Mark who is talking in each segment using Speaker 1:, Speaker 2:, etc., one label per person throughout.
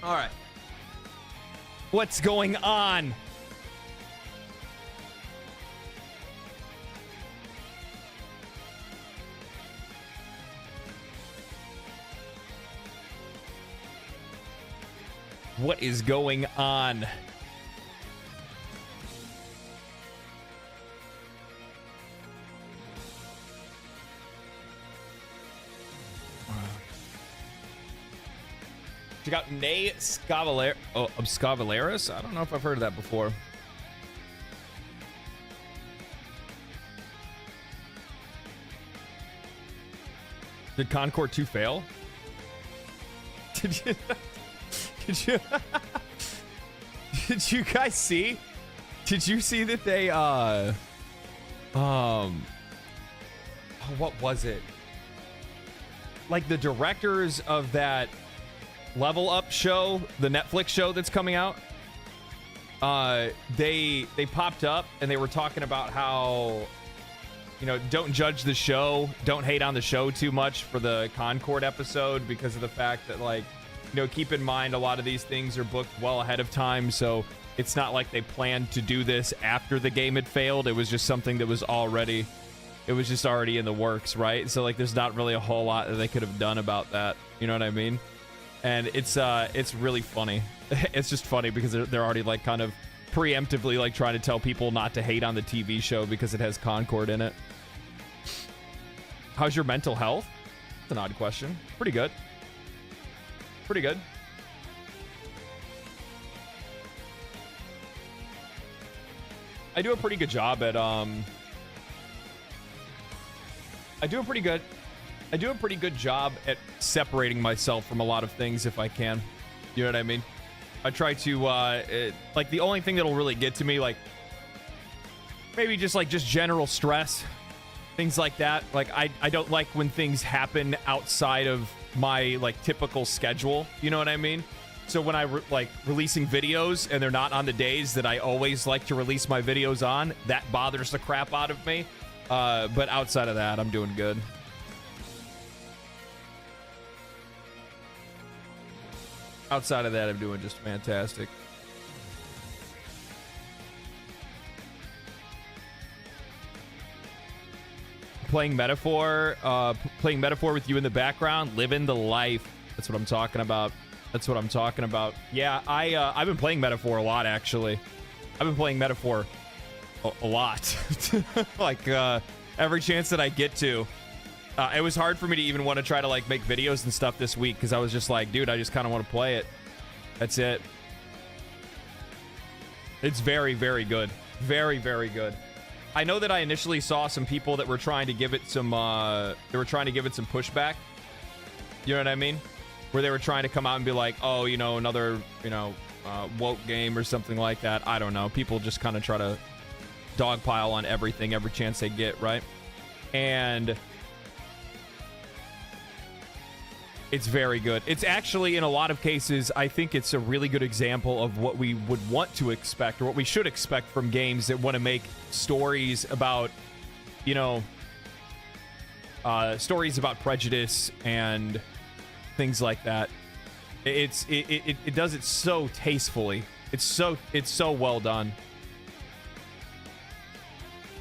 Speaker 1: All right. What's going on? What is going on? Check out Nay Scavalaris. I don't know if I've heard of that before. Did Concord 2 fail? Did you did you guys see? Did you see that they oh, what was it? Like the directors of that Level Up show, the Netflix show that's coming out, they popped up and they were talking about how, you know, don't judge the show, don't hate on the show too much for the Concord episode because of the fact that, like, you know, keep in mind a lot of these things are booked well ahead of time, so it's not like they planned to do this after the game had failed. It was just something that was already, it was just already in the works, right? So, like, there's not really a whole lot that they could have done about that. You know what I mean? And it's really funny. It's just funny because they're already, like, kind of preemptively, like, trying to tell people not to hate on the TV show because it has Concord in it. How's your mental health? That's an odd question. Pretty good. Pretty good. I do a pretty good job at I do a pretty good job at separating myself from a lot of things if I can. You know what I mean? I try to like, the only thing that'll really get to me, like, maybe just general stress, things like that. Like, I don't like when things happen outside of my, like, typical schedule. You know what I mean? So when I releasing videos and they're not on the days that I always like to release my videos on, that bothers the crap out of me. But outside of that, I'm doing good. Outside of that, I'm doing just fantastic. Playing Metaphor with you in the background, living the life. That's what I'm talking about. That's what I'm talking about. Yeah, I've been playing Metaphor a lot, actually. I've been playing Metaphor a lot. Like, every chance that I get to. It was hard for me to even want to try to, like, make videos and stuff this week because I was just like, dude, I just kind of want to play it. That's it. It's very, very good. Very, very good. I know that I initially saw some people that were trying to give it some pushback. You know what I mean? Where they were trying to come out and be like, oh, you know, another, you know, woke game or something like that. I don't know. People just kind of try to dogpile on everything every chance they get, right? And it's very good. It's actually, in a lot of cases, I think it's a really good example of what we would want to expect, or what we should expect from games that want to make stories about, you know, stories about prejudice and things like that. It does it so tastefully. It's so well done.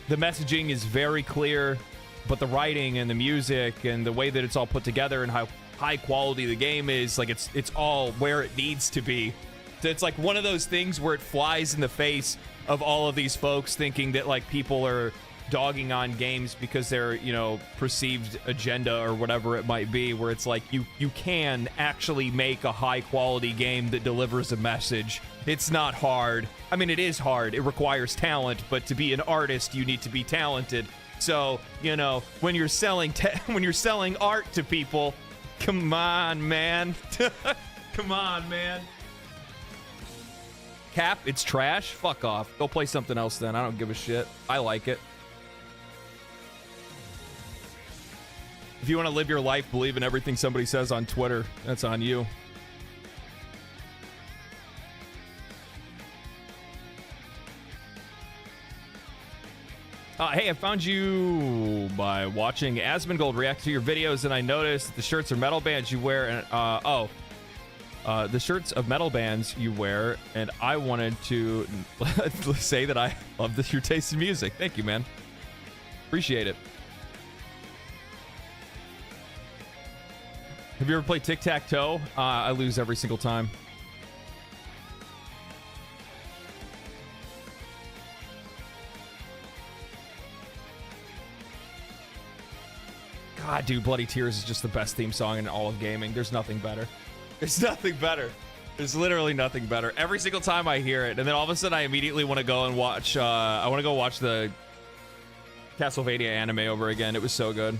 Speaker 1: The messaging is very clear, but the writing and the music and the way that it's all put together and how high quality the game is, like, it's all where it needs to be. So it's like one of those things where it flies in the face of all of these folks thinking that, like, people are dogging on games because they're, you know, perceived agenda or whatever it might be, where it's like you can actually make a high quality game that delivers a message. It's not hard. I mean, it is hard. It requires talent, but to be an artist, you need to be talented. So, you know, when you're selling art to people, come on, man. Come on, man. Cap, it's trash? Fuck off. Go play something else then. I don't give a shit. I like it. If you want to live your life, believe in everything somebody says on Twitter, that's on you. Hey, I found you by watching Asmongold react to your videos, and I noticed the shirts or metal bands you wear. And the shirts of metal bands you wear, and I wanted to say that I love your taste in music. Thank you, man. Appreciate it. Have you ever played tic-tac-toe? I lose every single time. God, dude, Bloody Tears is just the best theme song in all of gaming. There's nothing better. There's nothing better. There's literally nothing better. Every single time I hear it, and then all of a sudden I immediately want to go and watch, I want to go watch the Castlevania anime over again. It was so good.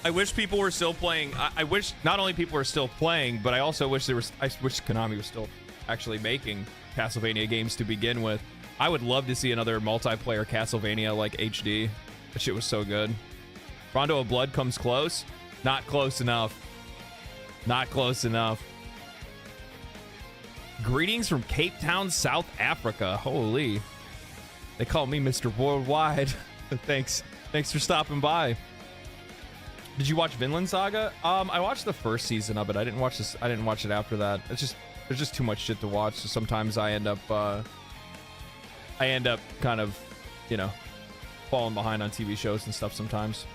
Speaker 1: I wish people were still playing. I wish not only people were still playing, but I also wish I wish Konami was still actually making Castlevania games to begin with. I would love to see another multiplayer Castlevania like HD. That shit was so good. Rondo of Blood comes close. Not close enough. Not close enough. Greetings from Cape Town, South Africa. Holy. They call me Mr. Worldwide. Thanks for stopping by. Did you watch Vinland Saga? I watched the first season of it. I didn't watch it after that. There's just too much shit to watch. So sometimes I end up kind of, you know, falling behind on TV shows and stuff sometimes.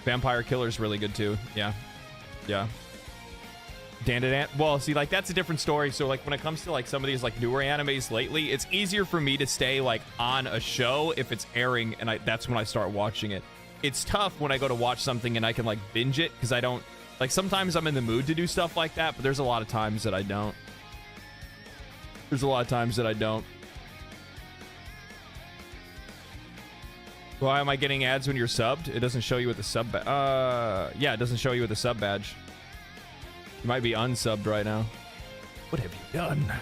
Speaker 1: Vampire Killer's really good too. Yeah. Dandelion. Well, see, like, that's a different story. So, like, when it comes to, like, some of these, like, newer animes lately, it's easier for me to stay, like, on a show if it's airing, and that's when I start watching it. It's tough when I go to watch something and I can, like, binge it, because I don't... Like, sometimes I'm in the mood to do stuff like that, but there's a lot of times that I don't. Why am I getting ads when you're subbed? It doesn't show you with the sub... yeah, it doesn't show you with the sub badge. You might be unsubbed right now. What have you done?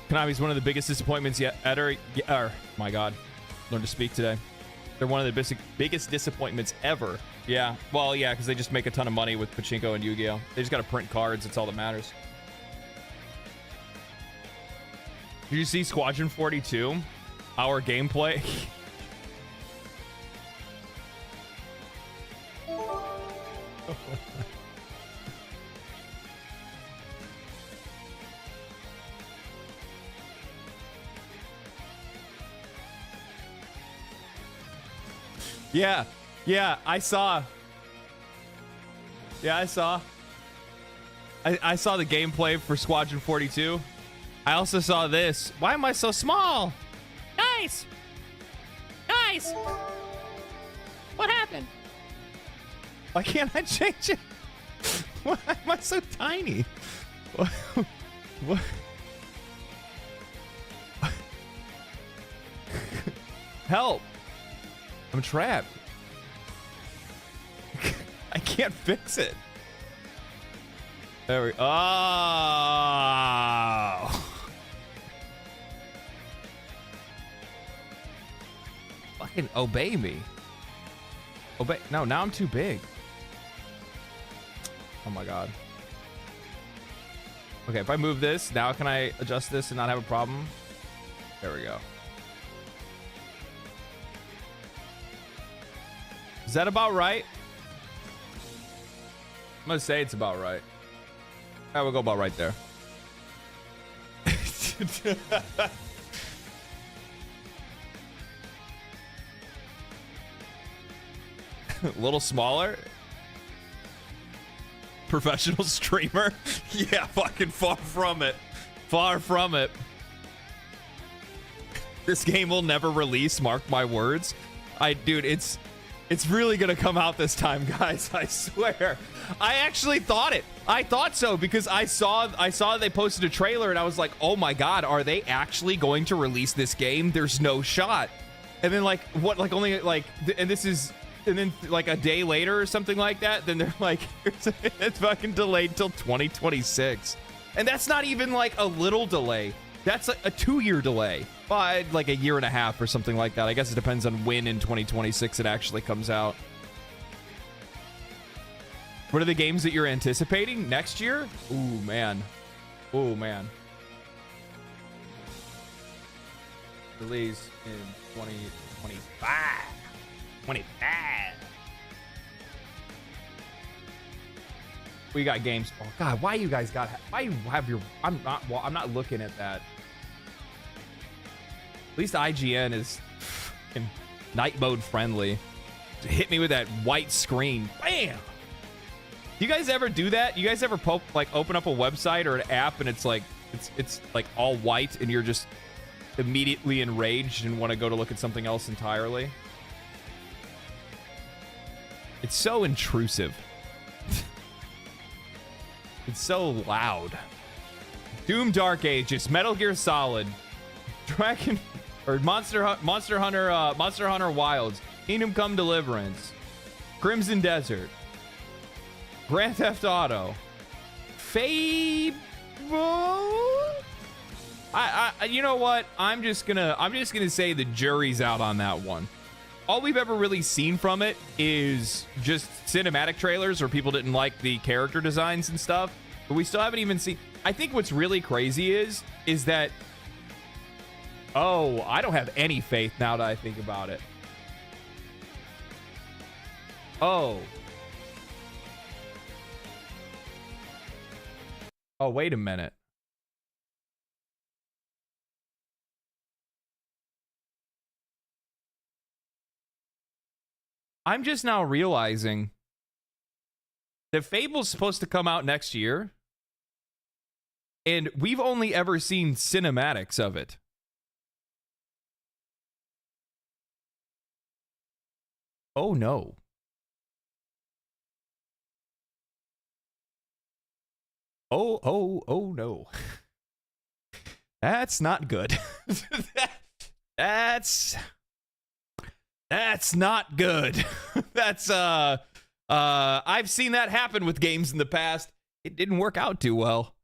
Speaker 1: Konami's one of the biggest disappointments yet. My God. Learned to speak today. They're one of the biggest disappointments ever. Yeah. Well, yeah, because they just make a ton of money with Pachinko and Yu-Gi-Oh! They just got to print cards. That's all that matters. Did you see Squadron 42? Our gameplay? Yeah, I saw. I saw the gameplay for Squadron 42. I also saw this. Why am I so small? Guys! What happened? Why can't I change it? Why am I so tiny? What? Help! I'm trapped. I can't fix it. There we go. Oh. Fucking obey me. Obey. No, now I'm too big. Oh my God. Okay, if I move this, now can I adjust this and not have a problem? There we go. Is that about right? I'm gonna say it's about right. I will go about right there. A little smaller. Professional streamer. Yeah, fucking far from it. Far from it. This game will never release, mark my words. Dude, it's really gonna come out this time, guys. I swear. I actually thought it. I thought so because I saw they posted a trailer and I was like, oh my God, are they actually going to release this game? There's no shot. And then like what, like only like, and then like a day later or something like that, then they're like, it's fucking delayed till 2026. And that's not even like a little delay. That's a 2-year delay. Well, like a year and a half or something like that. I guess it depends on when in 2026 it actually comes out. What are the games that you're anticipating next year? Ooh, man. Ooh, man. Release in 2025. 25. We got games. Oh God, why you guys got? Why you have your? I'm not. Well, I'm not looking at that. At least IGN is night mode friendly. Hit me with that white screen. Bam. You guys ever do that? You guys ever open up a website or an app and it's like it's like all white and you're just immediately enraged and want to go to look at something else entirely? It's so intrusive. It's so loud. Doom Dark Ages, Metal Gear Solid, Dragon or Monster Hunter Wilds, Kingdom Come Deliverance, Crimson Desert, Grand Theft Auto, Fable. You know what? I'm just gonna say the jury's out on that one. All we've ever really seen from it is just cinematic trailers where people didn't like the character designs and stuff, but we still haven't even seen. I think what's really crazy is that, oh, I don't have any faith now that I think about it. Oh, wait a minute. I'm just now realizing that Fable's supposed to come out next year, and we've only ever seen cinematics of it. Oh no. Oh no. That's not good. That's not good. That's I've seen that happen with games in the past. It didn't work out too well.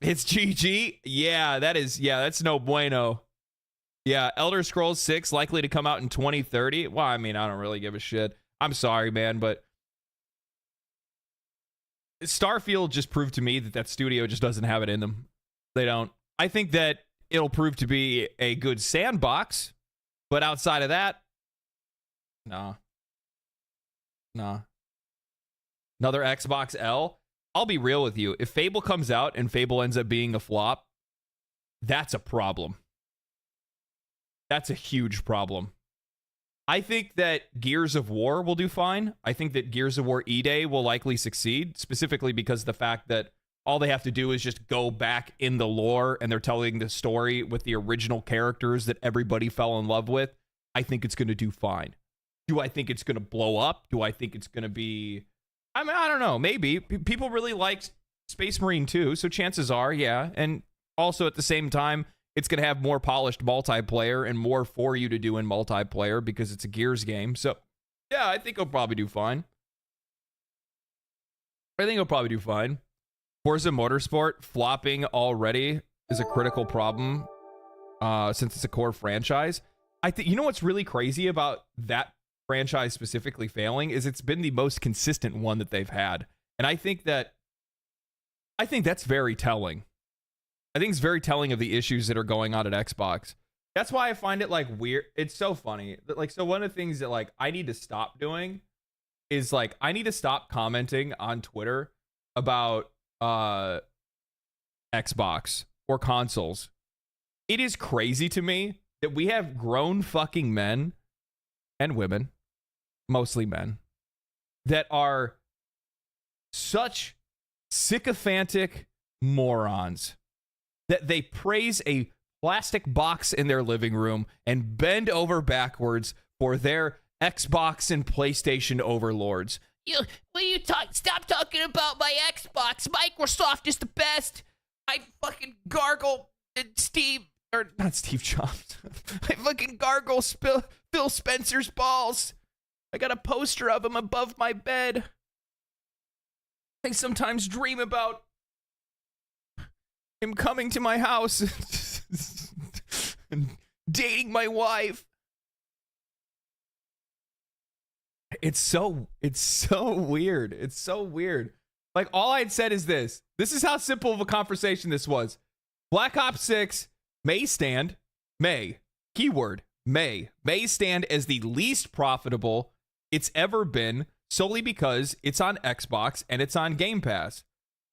Speaker 1: It's GG. Yeah, that's no bueno. Yeah, Elder Scrolls 6 likely to come out in 2030. Well, I mean, I don't really give a shit. I'm sorry, man, but Starfield just proved to me that studio just doesn't have it in them. They don't. I think that it'll prove to be a good sandbox, but outside of that, nah. Another Xbox L. I'll be real with you. If Fable comes out and Fable ends up being a flop, that's a problem. That's a huge problem. I think that Gears of War will do fine. I think that Gears of War E-Day will likely succeed, specifically because of the fact that all they have to do is just go back in the lore and they're telling the story with the original characters that everybody fell in love with. I think it's going to do fine. Do I think it's going to blow up? Do I think it's going to be... I mean, I don't know. Maybe. People really like Space Marine 2, so chances are, yeah. And also at the same time, it's going to have more polished multiplayer and more for you to do in multiplayer because it's a Gears game. So, yeah, I think it'll probably do fine. Forza Motorsport flopping already is a critical problem since it's a core franchise. I think you know what's really crazy about that franchise specifically failing is it's been the most consistent one that they've had. And I think that's very telling. I think it's very telling of the issues that are going on at Xbox. That's why I find it like weird. It's so funny. Like, so one of the things that like I need to stop doing is like I need to stop commenting on Twitter about Xbox or consoles. It is crazy to me that we have grown fucking men and women, mostly men, that are such sycophantic morons that they praise a plastic box in their living room and bend over backwards for their Xbox and PlayStation overlords. Stop talking about my Xbox. Microsoft is the best. I fucking gargle not Steve Jobs. I fucking gargle Phil Spencer's balls. I got a poster of him above my bed. I sometimes dream about him coming to my house and dating my wife. It's so weird. It's so weird. Like, all I'd said is this. This is how simple of a conversation this was. Black Ops 6 may stand as the least profitable it's ever been solely because it's on Xbox and it's on Game Pass.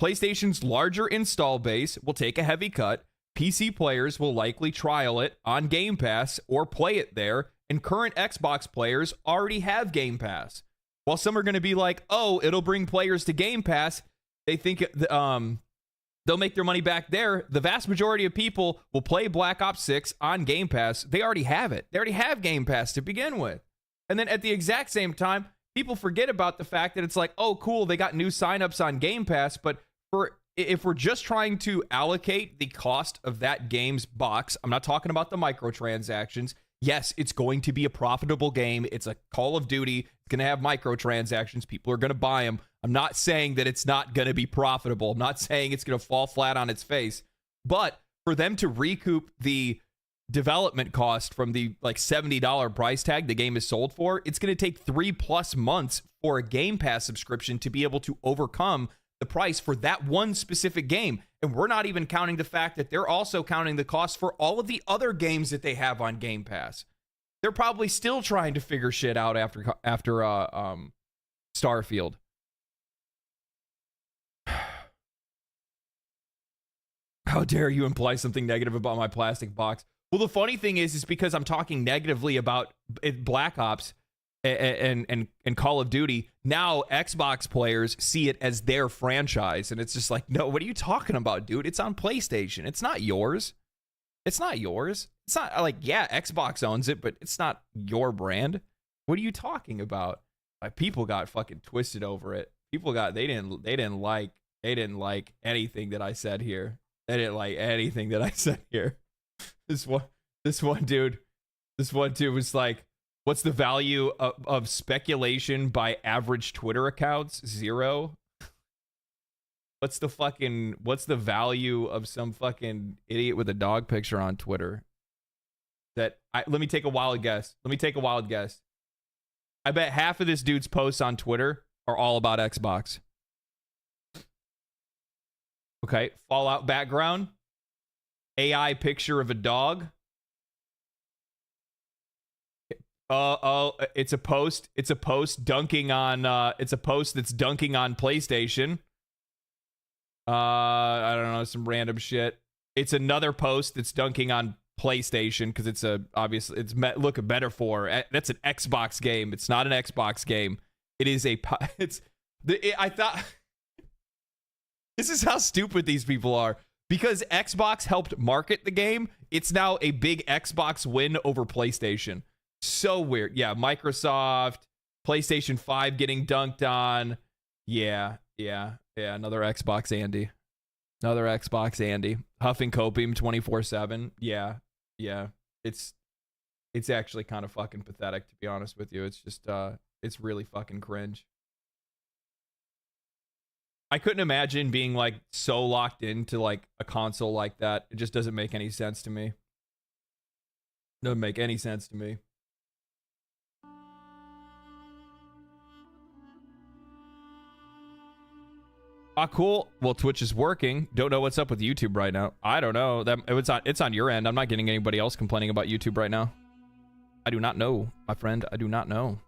Speaker 1: PlayStation's larger install base will take a heavy cut. PC players will likely trial it on Game Pass or play it there, and current Xbox players already have Game Pass. While some are going to be like, oh, it'll bring players to Game Pass, they think they'll make their money back there. The vast majority of people will play Black Ops 6 on Game Pass. They already have it. They already have Game Pass to begin with. And then at the exact same time, people forget about the fact that it's like, oh, cool, they got new signups on Game Pass, but if we're just trying to allocate the cost of that game's box, I'm not talking about the microtransactions. Yes, it's going to be a profitable game. It's a Call of Duty. It's going to have microtransactions. People are going to buy them. I'm not saying that it's not going to be profitable. I'm not saying it's going to fall flat on its face. But for them to recoup the development cost from the like $70 price tag the game is sold for, it's going to take 3+ months for a Game Pass subscription to be able to overcome the price for that one specific game. And we're not even counting the fact that they're also counting the cost for all of the other games that they have on Game Pass. They're probably still trying to figure shit out after Starfield. How dare you imply something negative about my plastic box? Well, the funny thing is because I'm talking negatively about Black Ops and Call of Duty, now Xbox players see it as their franchise, and it's just like, no, what are you talking about, dude? It's on PlayStation. It's not yours. It's not yours. It's not like, yeah, Xbox owns it, but it's not your brand. What are you talking about? Like, people got fucking twisted over it. People got they didn't like anything that I said here. They didn't like anything that I said here. This one dude was like, what's the value of speculation by average Twitter accounts? 0. What's the value of some fucking idiot with a dog picture on Twitter? Let me take a wild guess. I bet half of this dude's posts on Twitter are all about Xbox. Okay, Fallout background. AI picture of a dog. It's a post dunking on it's a post that's dunking on PlayStation. I don't know, some random shit. It's another post that's dunking on PlayStation because it's a metaphor. That's an Xbox game. It's not an Xbox game. It is I thought this is how stupid these people are. Because Xbox helped market the game, it's now a big Xbox win over PlayStation. So weird. Yeah, Microsoft, PlayStation 5 getting dunked on. Yeah. Another Xbox Andy. Huffing copium 24/7. Yeah. It's actually kind of fucking pathetic, to be honest with you. It's just it's really fucking cringe. I couldn't imagine being like so locked into like a console like that. It just doesn't make any sense to me. Doesn't make any sense to me. Ah, cool. Well, Twitch is working. Don't know what's up with YouTube right now. I don't know. It's on your end. I'm not getting anybody else complaining about YouTube right now. I do not know, my friend. I do not know.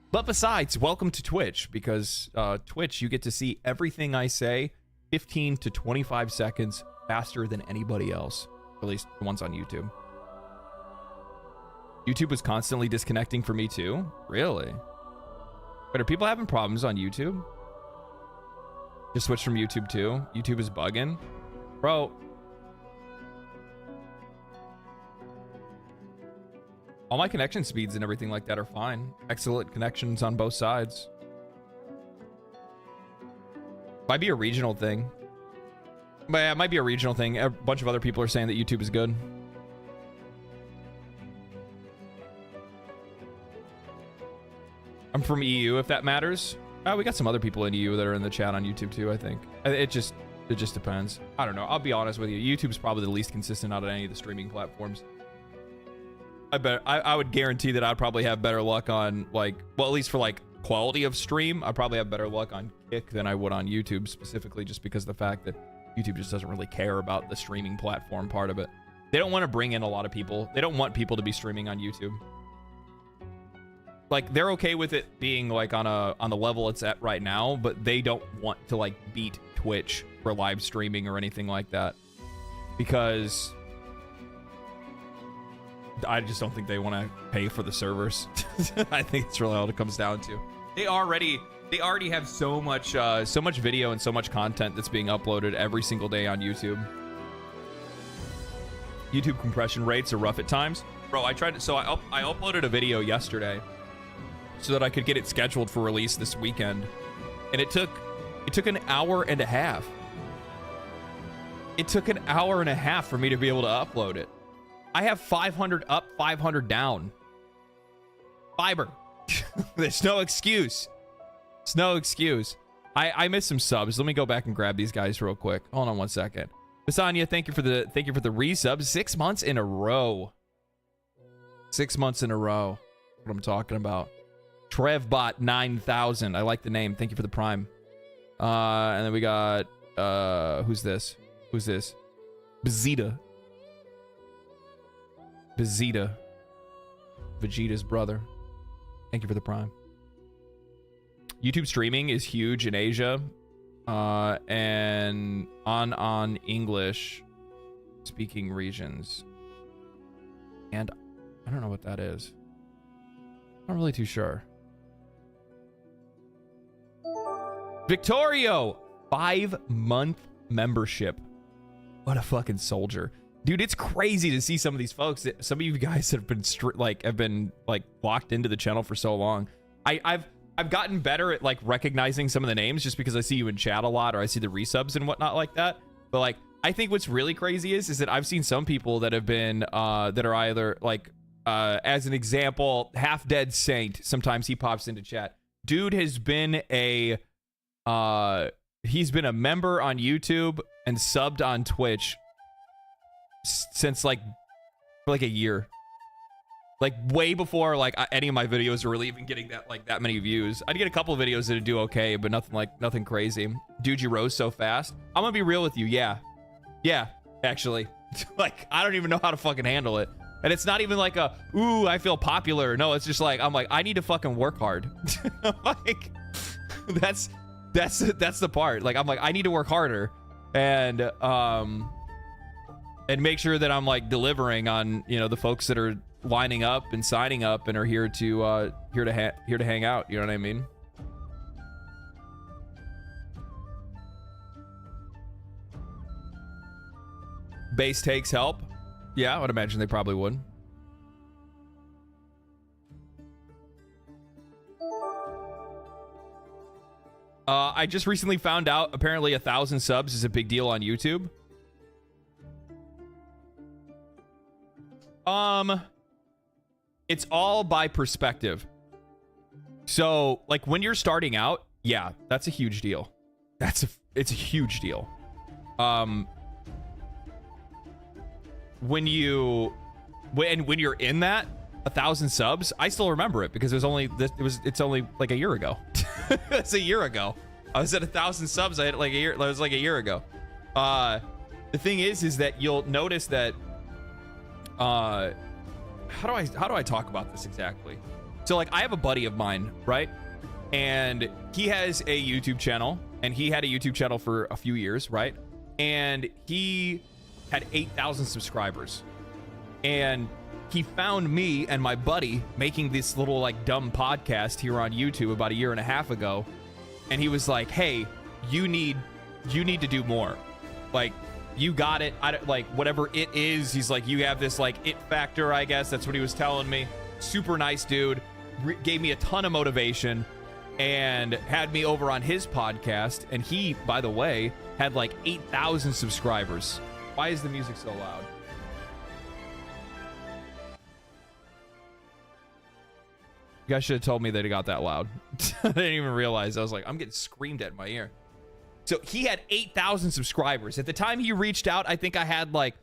Speaker 1: But besides, welcome to Twitch, because Twitch, you get to see everything I say 15 to 25 seconds faster than anybody else. At least the ones on YouTube. YouTube was constantly disconnecting for me too? Really? But are people having problems on YouTube? Just switch from YouTube too? YouTube is bugging? Bro. All my connection speeds and everything like that are fine. Excellent connections on both sides. Might be a regional thing. But yeah, it might be a regional thing. A bunch of other people are saying that YouTube is good. I'm from EU, if that matters. We got some other people in EU that are in the chat on YouTube too, I think. It just depends. I don't know. I'll be honest with you. YouTube's probably the least consistent out of any of the streaming platforms. I would guarantee that I'd probably have better luck on, like, well, at least for like quality of stream, I'd probably have better luck on Kick than I would on YouTube, specifically just because of the fact that YouTube just doesn't really care about the streaming platform part of it. They don't want to bring in a lot of people. They don't want people to be streaming on YouTube. like they're okay with it being like on the level it's at right now, but they don't want to like beat Twitch for live streaming or anything like that, because I just don't think they want to pay for the servers. I think it's really all it comes down to. They already have so much video and so much content that's being uploaded every single day on YouTube. YouTube compression rates are rough at times. Bro, I tried to, so I uploaded a video yesterday so that I could get it scheduled for release this weekend. And it took an hour and a half. It took an hour and a half for me to be able to upload it. I have 500 up, 500 down. Fiber. There's no excuse. It's no excuse. I missed some subs. Let me go back and grab these guys real quick. Hold on one second. Basanya, thank you for the resubs. 6 months in a row. 6 months in a row. What I'm talking about. Trevbot 9000. I like the name. Thank you for the prime. And then we got who's this? Who's this? Bezita. Bezita. Vegeta's brother. Thank you for the prime. YouTube streaming is huge in Asia. And on English speaking regions. And I don't know what that is. I'm not really too sure. Victorio, 5-month membership. What a fucking soldier. Dude, it's crazy to see some of these folks. Some of you guys have been locked into the channel for so long. I've gotten better at like recognizing some of the names just because I see you in chat a lot, or I see the resubs and whatnot like that. But like, I think what's really crazy is that I've seen some people that have been that are either like as an example, Half Dead Saint. Sometimes he pops into chat. Dude has been he's been a member on YouTube and subbed on Twitch since like a year, like way before like any of my videos were really even getting that many views. I'd get a couple of videos that do okay, but nothing crazy. Dude, you rose so fast. I'm gonna be real with you. Yeah, actually. Like, I don't even know how to fucking handle it. And it's not even like a, ooh, I feel popular. No, it's just like, I'm like, I need to fucking work hard. Like, that's the part. Like, I'm like, I need to work harder and make sure that I'm like delivering on, you know, the folks that are lining up and signing up and are here to hang out. You know what I mean? Base takes help. Yeah, I would imagine they probably would. I just recently found out apparently 1,000 subs is a big deal on YouTube. It's all by perspective. So, like, when you're starting out, yeah, that's a huge deal. It's a huge deal. When you're in that 1,000 subs, I still remember it because it's only like a year ago. It's a year ago. I was at 1,000 subs. I had like a year. That was like a year ago. The thing is that you'll notice that. How do I talk about this exactly? So like, I have a buddy of mine, right? And he has a YouTube channel, and he had a YouTube channel for a few years, right? And he had 8,000 subscribers, and he found me and my buddy making this little like dumb podcast here on YouTube about a year and a half ago, and he was like, hey, you need to do more. Like, you got it. Like, whatever it is, he's like, you have this like it factor, I guess. That's what he was telling me. Super nice dude. Gave me a ton of motivation and had me over on his podcast. And he, by the way, had like 8,000 subscribers. Why is the music so loud? You guys should have told me that it got that loud. I didn't even realize. I was like, I'm getting screamed at in my ear. So he had 8,000 subscribers. At the time he reached out, I think I had like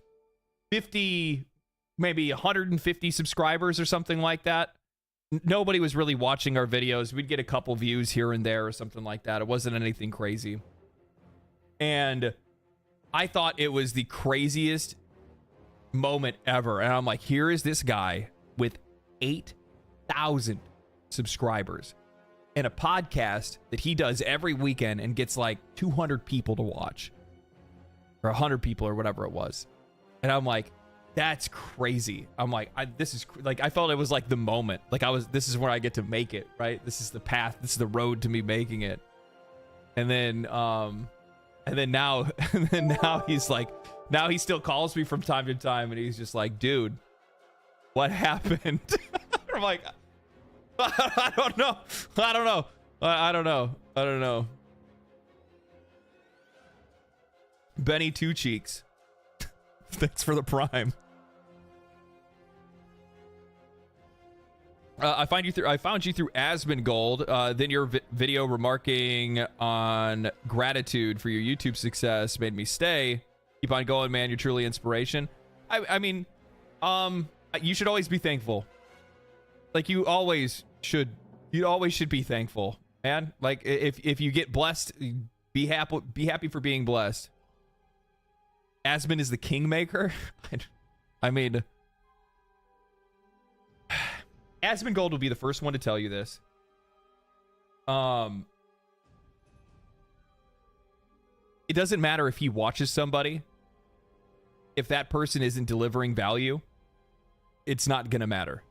Speaker 1: 50, maybe 150 subscribers or something like that. Nobody was really watching our videos. We'd get a couple views here and there or something like that. It wasn't anything crazy. And I thought it was the craziest moment ever. And I'm like, here is this guy with 8,000 subscribers, and a podcast that he does every weekend and gets like 200 people to watch, or 100 people, or whatever it was. And I'm like, that's crazy. I'm like, this is like, I felt it was like the moment. Like this is where I get to make it, right? This is the path. This is the road to me making it. And then now, and then now he's like, now he still calls me from time to time, and he's just like, dude, what happened? I'm like, I don't know. I don't know. Benny Two Cheeks. Thanks for the prime. I found you through Asmongold. Then your video remarking on gratitude for your YouTube success made me stay. Keep on going, man. You're truly inspiration. I mean, you should always be thankful. Like, you always should be thankful, man. Like, if you get blessed, be happy for being blessed. Asmon is the kingmaker. I mean, Asmongold will be the first one to tell you this. It doesn't matter if he watches somebody. If that person isn't delivering value, it's not gonna matter.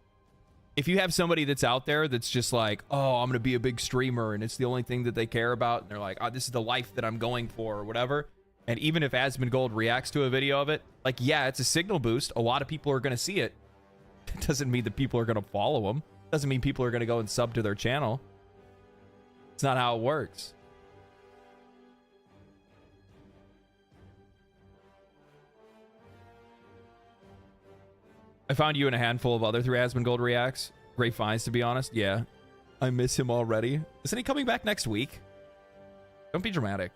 Speaker 1: If you have somebody that's out there that's just like, oh, I'm gonna be a big streamer, and it's the only thing that they care about, and they're like, oh, this is the life that I'm going for, or whatever. And even if Asmongold reacts to a video of it, like, yeah, it's a signal boost. A lot of people are gonna see it. It doesn't mean that people are gonna follow him. Doesn't mean people are gonna go and sub to their channel. It's not how it works. I found you and a handful of other through Asmongold reacts. Great finds, to be honest. Yeah. I miss him already. Isn't he coming back next week? Don't be dramatic.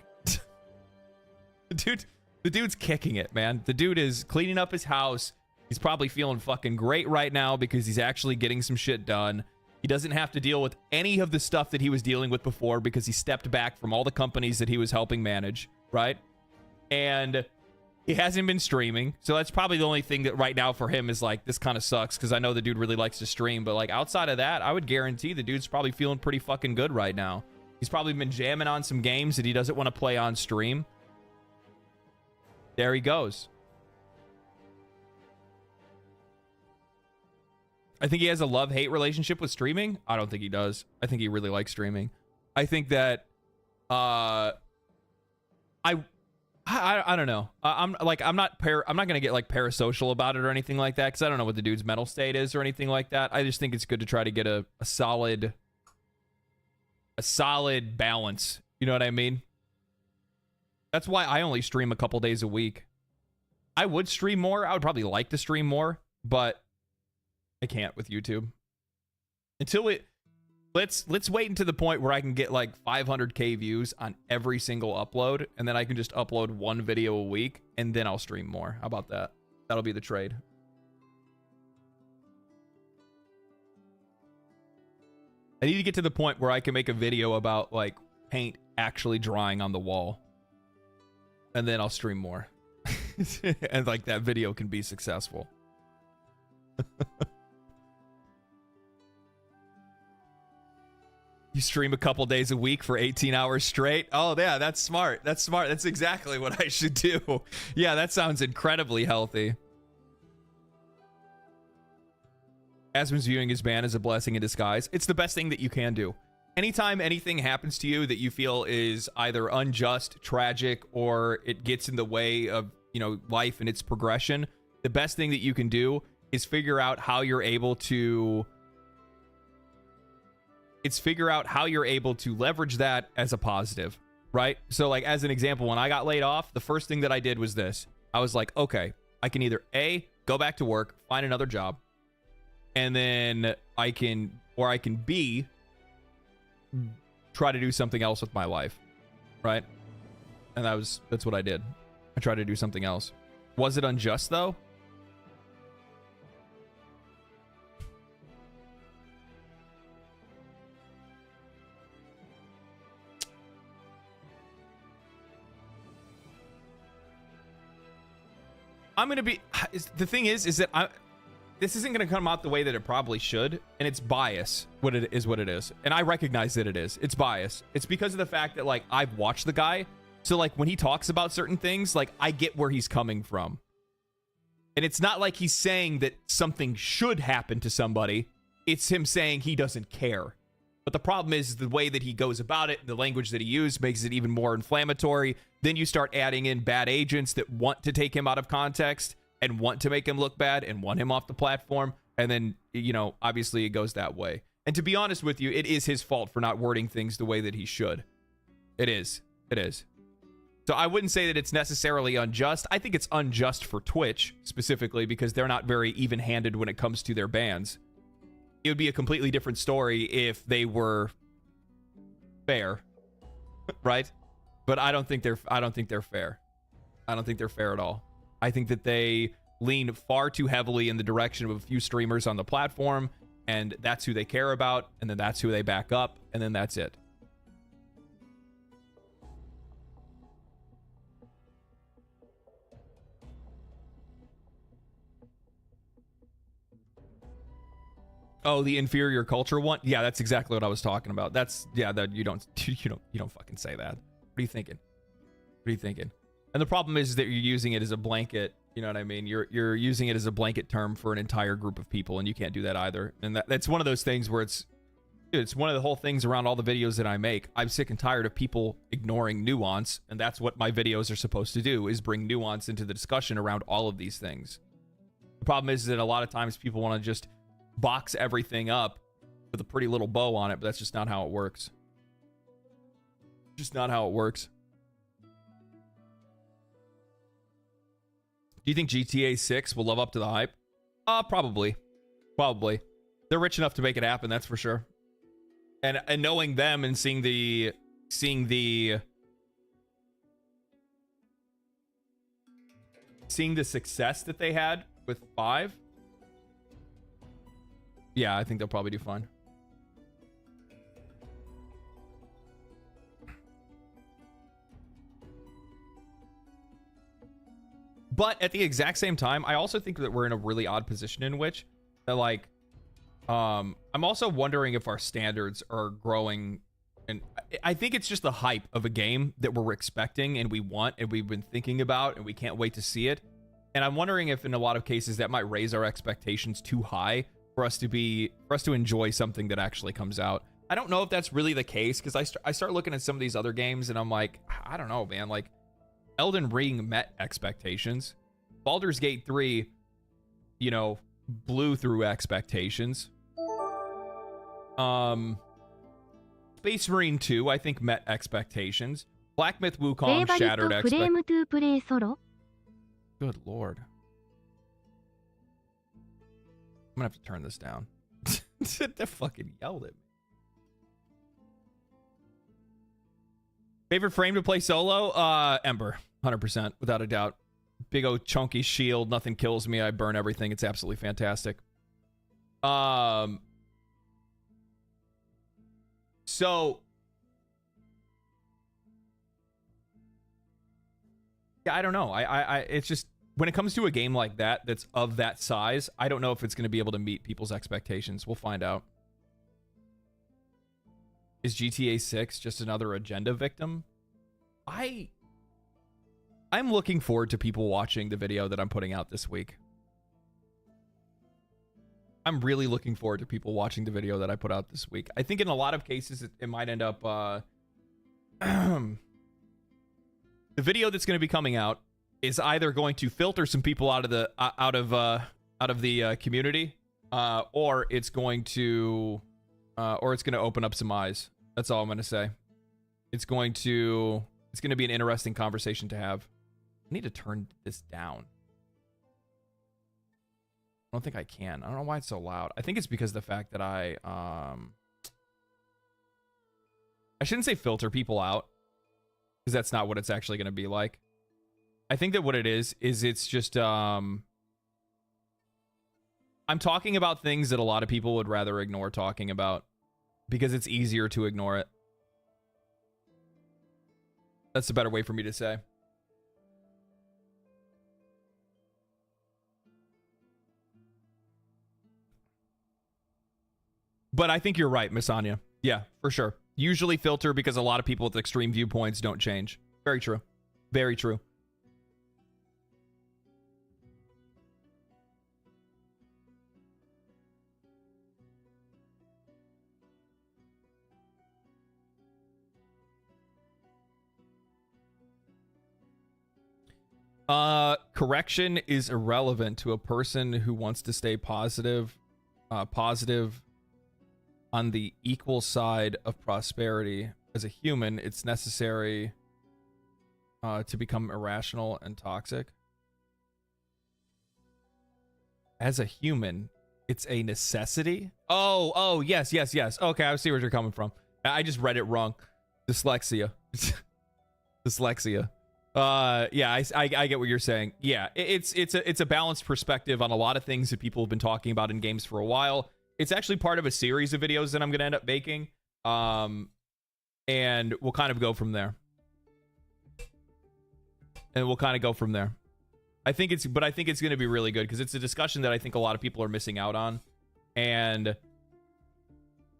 Speaker 1: The dude's kicking it, man. The dude is cleaning up his house. He's probably feeling fucking great right now because he's actually getting some shit done. He doesn't have to deal with any of the stuff that he was dealing with before because he stepped back from all the companies that he was helping manage, right? And he hasn't been streaming, so that's probably the only thing that right now for him is like, this kind of sucks, because I know the dude really likes to stream, but like outside of that, I would guarantee the dude's probably feeling pretty fucking good right now. He's probably been jamming on some games that he doesn't want to play on stream. There he goes. I think he has a love-hate relationship with streaming. I don't think he does. I think he really likes streaming. I think that I don't know. I'm not gonna get like parasocial about it or anything like that, because I don't know what the dude's mental state is or anything like that. I just think it's good to try to get a solid balance. You know what I mean? That's why I only stream a couple days a week. I would stream more. I would probably like to stream more, but I can't with YouTube. Let's wait until the point where I can get like 500k views on every single upload, and then I can just upload one video a week, and then I'll stream more. How about that? That'll be the trade. I need to get to the point where I can make a video about like paint actually drying on the wall, and then I'll stream more. And like that video can be successful. You stream a couple days a week for 18 hours straight? Oh, yeah, that's smart. That's smart. That's exactly what I should do. Yeah, that sounds incredibly healthy. Asmon's viewing his ban as a blessing in disguise. It's the best thing that you can do. Anytime anything happens to you that you feel is either unjust, tragic, or it gets in the way of, you know, life and its progression, the best thing that you can do is figure out how you're able to leverage that as a positive, right? So like, as an example, when I got laid off, the first thing that I did was this. I was like, okay, I can either A, go back to work, find another job, and then I can B, try to do something else with my life, right? And that's what I did. I tried to do something else. Was it unjust though? I'm gonna be. The thing is that this isn't going to come out the way that it probably should, and it's bias. What it is, and I recognize that it is. It's bias. It's because of the fact that like I've watched the guy, so like when he talks about certain things, like I get where he's coming from, and it's not like he's saying that something should happen to somebody. It's him saying he doesn't care. But the problem is the way that he goes about it, the language that he used makes it even more inflammatory. Then you start adding in bad agents that want to take him out of context and want to make him look bad and want him off the platform. And then, you know, obviously it goes that way. And to be honest with you, it is his fault for not wording things the way that he should. It is. It is. So I wouldn't say that it's necessarily unjust. I think it's unjust for Twitch specifically because they're not very even-handed when it comes to their bans. It would be a completely different story if they were fair, right? But I don't think they're fair. I don't think they're fair at all. I think that they lean far too heavily in the direction of a few streamers on the platform, and that's who they care about, and then that's who they back up, and then that's it. Oh, the inferior culture one? Yeah, that's exactly what I was talking about. That's, yeah, that you don't fucking say that. What are you thinking? What are you thinking? And the problem is that you're using it as a blanket, you know what I mean? You're using it as a blanket term for an entire group of people, and you can't do that either. And that's one of those things where it's one of the whole things around all the videos that I make. I'm sick and tired of people ignoring nuance, and that's what my videos are supposed to do, is bring nuance into the discussion around all of these things. The problem is that a lot of times people want to just box everything up with a pretty little bow on it, but that's just not how it works. Just not how it works. Do you think GTA 6 will live up to the hype? Probably. Probably. They're rich enough to make it happen, that's for sure. And knowing them and seeing the success that they had with 5. Yeah, I think they'll probably do fine. But at the exact same time, I also think that we're in a really odd position in which that, like, I'm also wondering if our standards are growing. And I think it's just the hype of a game that we're expecting and we want and we've been thinking about and we can't wait to see it. And I'm wondering if in a lot of cases that might raise our expectations too high for us to enjoy something that actually comes out. I don't know if that's really the case, because I start looking at some of these other games and I'm like, I don't know, man. Like, Elden Ring met expectations. Baldur's Gate 3, you know, blew through expectations. Space Marine 2, I think, met expectations. Black Myth Wukong shattered expectations. Good lord. I'm gonna have to turn this down. They fucking yelled at me. Favorite frame to play solo? Ember. 100%, without a doubt. Big old chunky shield. Nothing kills me. I burn everything. It's absolutely fantastic. So... yeah, I don't know. It's just... when it comes to a game like that, that's of that size, I don't know if it's going to be able to meet people's expectations. We'll find out. Is GTA 6 just another agenda victim? I'm looking forward to people watching the video that I'm putting out this week. I'm really looking forward to people watching the video that I put out this week. I think in a lot of cases, it might end up... the video that's going to be coming out is either going to filter some people out of the community, or it's going to open up some eyes. That's all I'm going to say. It's going to be an interesting conversation to have. I need to turn this down. I don't think I can. I don't know why it's so loud. I think it's because of the fact that I shouldn't say filter people out, because that's not what it's actually going to be like. I think that what it is it's just I'm talking about things that a lot of people would rather ignore talking about because it's easier to ignore it. That's a better way for me to say. But I think you're right, Miss Anya. Yeah, for sure. Usually filter because a lot of people with extreme viewpoints don't change. Very true. Very true. Correction is irrelevant to a person who wants to stay positive on the equal side of prosperity. As a human, it's necessary to become irrational and toxic. As a human, it's a necessity. Oh, yes. Okay, I see where you're coming from. I just read it wrong. Dyslexia. Dyslexia. Yeah, I get what you're saying. Yeah, it's a balanced perspective on a lot of things that people have been talking about in games for a while. It's actually part of a series of videos that I'm going to end up making. And we'll kind of go from there. I think it's going to be really good because it's a discussion that I think a lot of people are missing out on. And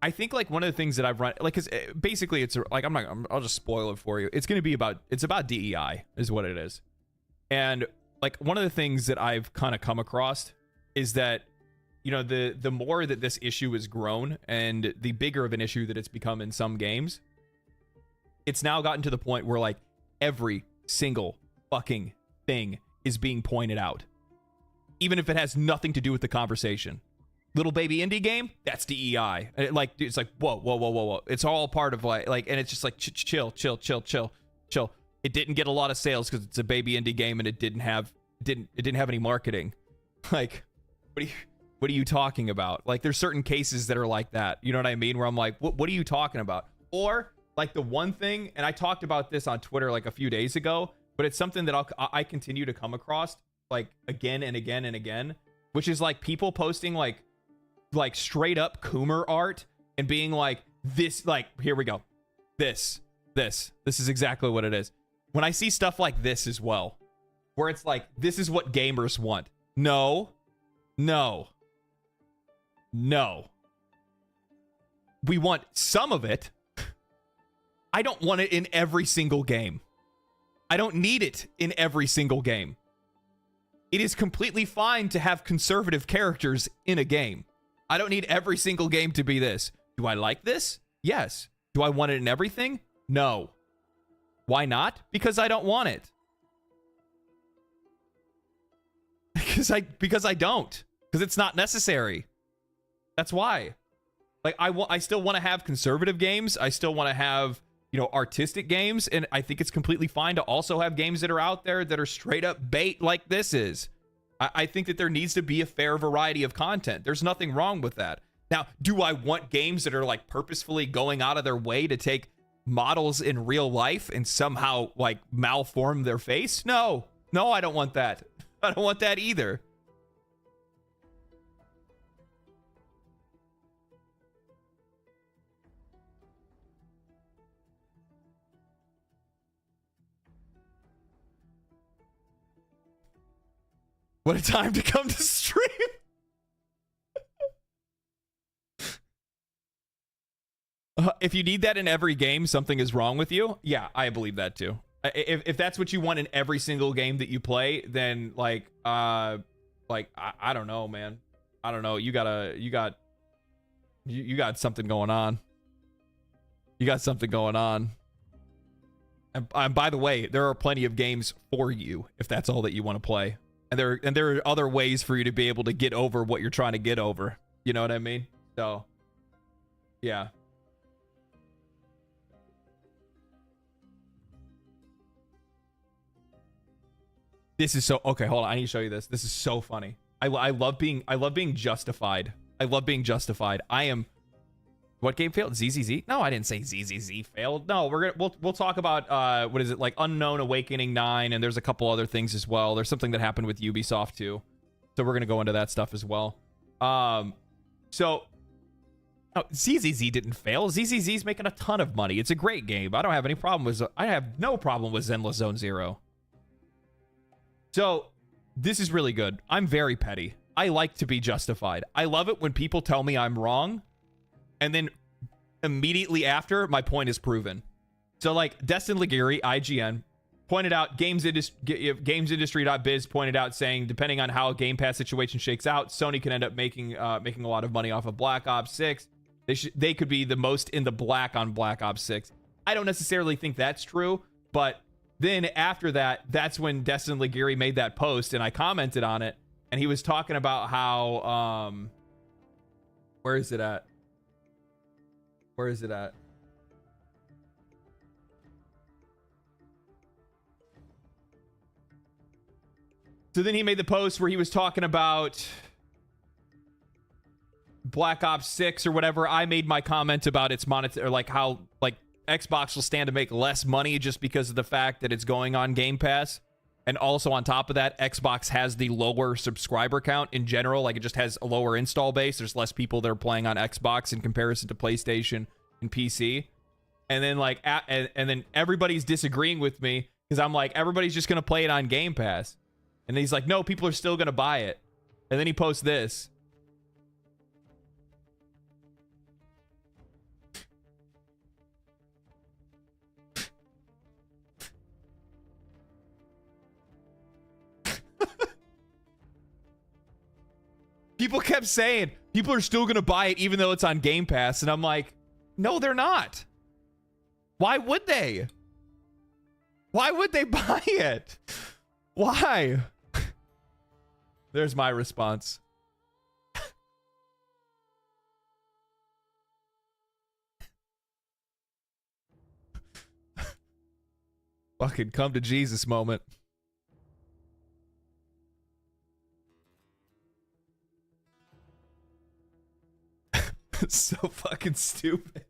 Speaker 1: I think like one of the things that I've run, like, cause basically it's like, I'll just spoil it for you. It's about DEI is what it is. And like one of the things that I've kind of come across is that, you know, the more that this issue has grown and the bigger of an issue that it's become in some games, it's now gotten to the point where like every single fucking thing is being pointed out, even if it has nothing to do with the conversation. Little baby indie game, that's DEI. Like, it's like whoa. It's all part of like, and it's just like chill. It didn't get a lot of sales because it's a baby indie game and it didn't have any marketing. Like, what are you talking about? Like, there's certain cases that are like that. You know what I mean? Where I'm like, what are you talking about? Or like the one thing, and I talked about this on Twitter like a few days ago, but it's something that I continue to come across like again and again and again, which is like people posting like straight up Coomer art and being like, this, like, here we go. This is exactly what it is. When I see stuff like this as well, where it's like, this is what gamers want. No. We want some of it. I don't want it in every single game. I don't need it in every single game. It is completely fine to have conservative characters in a game. I don't need every single game to be this. Do I like this? Yes. Do I want it in everything? No. Why not? Because I don't want it. Because I don't. Because it's not necessary. That's why. Like, I still want to have conservative games. I still want to have, you know, artistic games. And I think it's completely fine to also have games that are out there that are straight up bait like this is. I think that there needs to be a fair variety of content. There's nothing wrong with that. Now, do I want games that are like purposefully going out of their way to take models in real life and somehow like malform their face? No, I don't want that. I don't want that either. What a time to come to stream. If you need that in every game, something is wrong with you. Yeah, I believe that too. If that's what you want in every single game that you play, then I don't know, man. I don't know. You got something going on. You got something going on. And by the way, there are plenty of games for you if that's all that you want to play. And there are other ways for you to be able to get over what you're trying to get over. You know what I mean? So, yeah. This is so okay. Hold on, I need to show you this. This is so funny. I love being justified. I love being justified. I am. What game failed? ZZZ? No, I didn't say ZZZ failed. No, we'll talk about what is it, like Unknown Awakening 9, and there's a couple other things as well. There's something that happened with Ubisoft too, so we're gonna go into that stuff as well. So ZZZ didn't fail. ZZZ's making a ton of money. It's a great game. I have no problem with Zenless Zone Zero. So this is really good. I'm very petty. I like to be justified. I love it when people tell me I'm wrong. And then immediately after, my point is proven. So like Destin Liguri, IGN, pointed out, GamesIndustry.biz pointed out, saying depending on how Game Pass situation shakes out, Sony can end up making a lot of money off of Black Ops 6. They could be the most in the black on Black Ops 6. I don't necessarily think that's true, but then after that, that's when Destin Liguri made that post, and I commented on it, and he was talking about how where is it at? So then he made the post where he was talking about Black Ops 6 or whatever. I made my comment about its or like how like Xbox will stand to make less money just because of the fact that it's going on Game Pass. And also on top of that, Xbox has the lower subscriber count in general. Like it just has a lower install base. There's less people that are playing on Xbox in comparison to PlayStation and PC. And then like and then everybody's disagreeing with me because I'm like, everybody's just going to play it on Game Pass. And he's like, no, people are still going to buy it. And then he posts this. People kept saying, people are still going to buy it even though it's on Game Pass. And I'm like, no, they're not. Why would they? Why would they buy it? Why? There's my response. Fucking come to Jesus moment. So fucking stupid.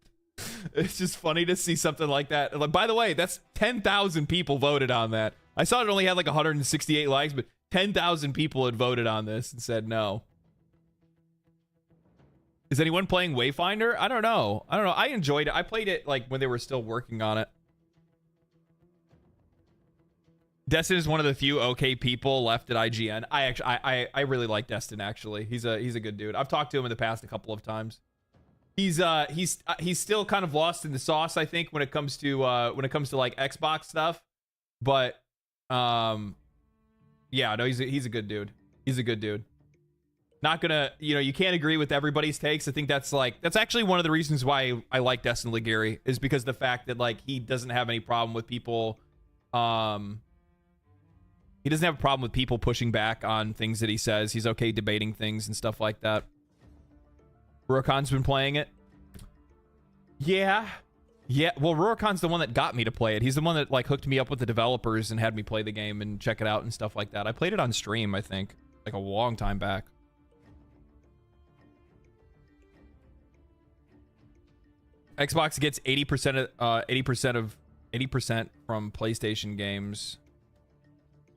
Speaker 1: It's just funny to see something like that. Like, by the way, that's 10,000 people voted on that. I saw it only had like 168 likes, but 10,000 people had voted on this and said no. Is anyone playing Wayfinder? I don't know. I enjoyed it. I played it like when they were still working on it. Destin is one of the few okay people left at IGN. I really like Destin, actually. He's a good dude. I've talked to him in the past a couple of times. He's still kind of lost in the sauce, I think, when it comes to like Xbox stuff. But yeah, no, he's a good dude. He's a good dude. Not gonna, you can't agree with everybody's takes. I think that's actually one of the reasons why I like Destin Liguri, is because the fact that like he doesn't have any problem with people he doesn't have a problem with people pushing back on things that he says. He's okay debating things and stuff like that. Rurokan's been playing it. Yeah. Well, Rurokan's the one that got me to play it. He's the one that like hooked me up with the developers and had me play the game and check it out and stuff like that. I played it on stream, I think, like a long time back. Xbox gets 80% from PlayStation games.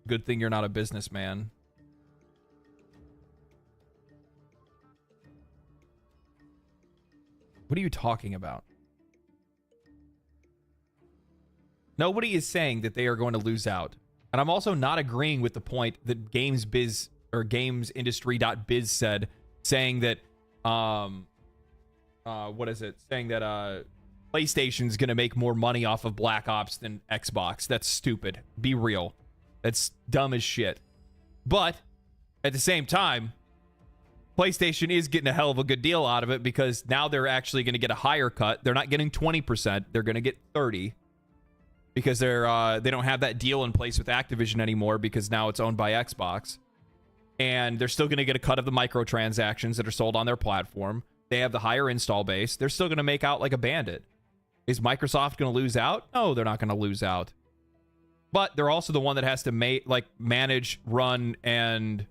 Speaker 1: Good thing you're not a businessman. What are you talking about? Nobody is saying that they are going to lose out. And I'm also not agreeing with the point that GamesBiz or GamesIndustry.biz said, saying that what is it? Saying that PlayStation's going to make more money off of Black Ops than Xbox. That's stupid. Be real. That's dumb as shit. But at the same time, PlayStation is getting a hell of a good deal out of it, because now they're actually going to get a higher cut. They're not getting 20%. They're going to get 30%, because they don't have that deal in place with Activision anymore, because now it's owned by Xbox. And they're still going to get a cut of the microtransactions that are sold on their platform. They have the higher install base. They're still going to make out like a bandit. Is Microsoft going to lose out? No, they're not going to lose out. But they're also the one that has to manage, run, and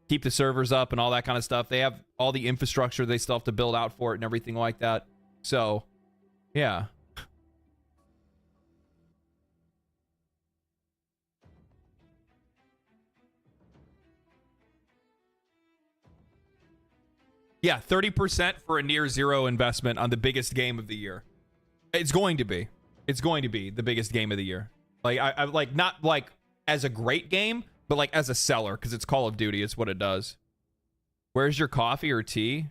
Speaker 1: keep the servers up and all that kind of stuff. They have all the infrastructure they still have to build out for it and everything like that. So, yeah. Yeah, 30% for a near zero investment on the biggest game of the year. It's going to be. It's going to be the biggest game of the year. Like, I like, not like as a great game, but like as a seller, because it's Call of Duty. It's what it does. Where's your coffee or tea?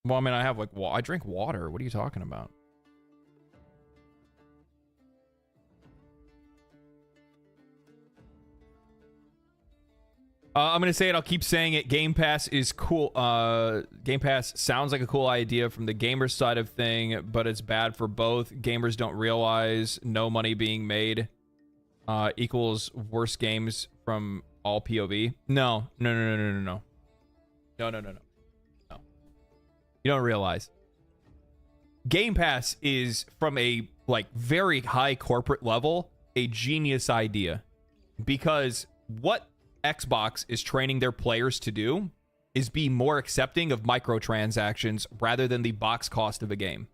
Speaker 1: Well, I mean, I have like, I drink water. What are you talking about? I'm going to say it. I'll keep saying it. Game Pass is cool. Game Pass sounds like a cool idea from the gamer side of thing, but it's bad for both. Gamers don't realize no money being made equals worse games from all POV. No. No. You don't realize. Game Pass is, from a like very high corporate level, a genius idea. Because what Xbox is training their players to do is be more accepting of microtransactions rather than the box cost of a game.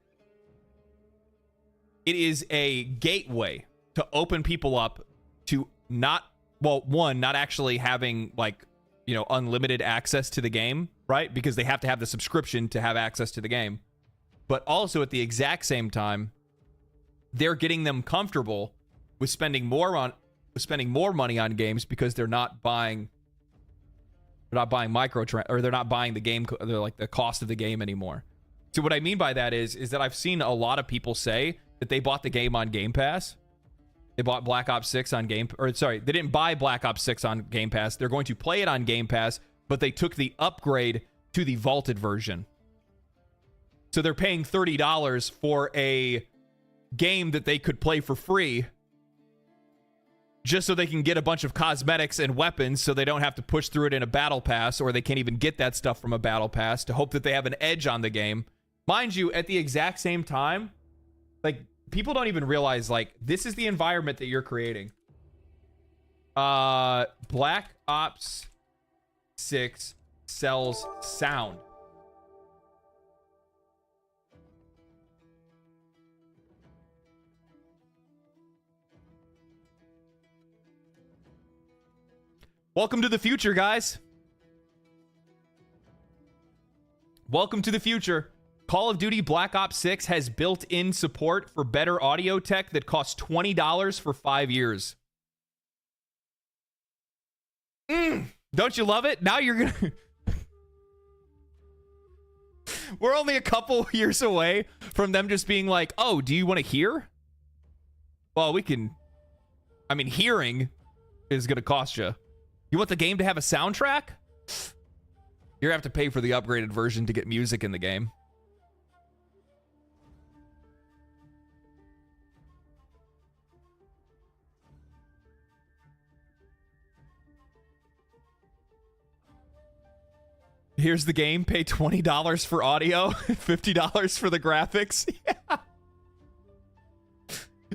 Speaker 1: It is a gateway to open people up to not actually having like, you know, unlimited access to the game, right? Because they have to have the subscription to have access to the game. But also at the exact same time, they're getting them comfortable with spending more money on games because they're not buying they're not buying the game, they're like the cost of the game anymore. So what I mean by that is that I've seen a lot of people say that they bought the game on Game Pass. They bought Black Ops 6 on they didn't buy Black Ops 6 on Game Pass. They're going to play it on Game Pass, but they took the upgrade to the vaulted version. So they're paying $30 for a game that they could play for free just so they can get a bunch of cosmetics and weapons so they don't have to push through it in a battle pass, or they can't even get that stuff from a battle pass to hope that they have an edge on the game. Mind you, at the exact same time, like, people don't even realize, like, this is the environment that you're creating. Black Ops 6 sells sound. Welcome to the future, guys. Welcome to the future. Call of Duty Black Ops 6 has built-in support for better audio tech that costs $20 for 5 years. Don't you love it? Now you're gonna... We're only a couple years away from them just being like, oh, do you want to hear? Well, we can... I mean, hearing is gonna cost you. You want the game to have a soundtrack? You're gonna have to pay for the upgraded version to get music in the game. Here's the game. Pay $20 for audio, $50 for the graphics. Yeah.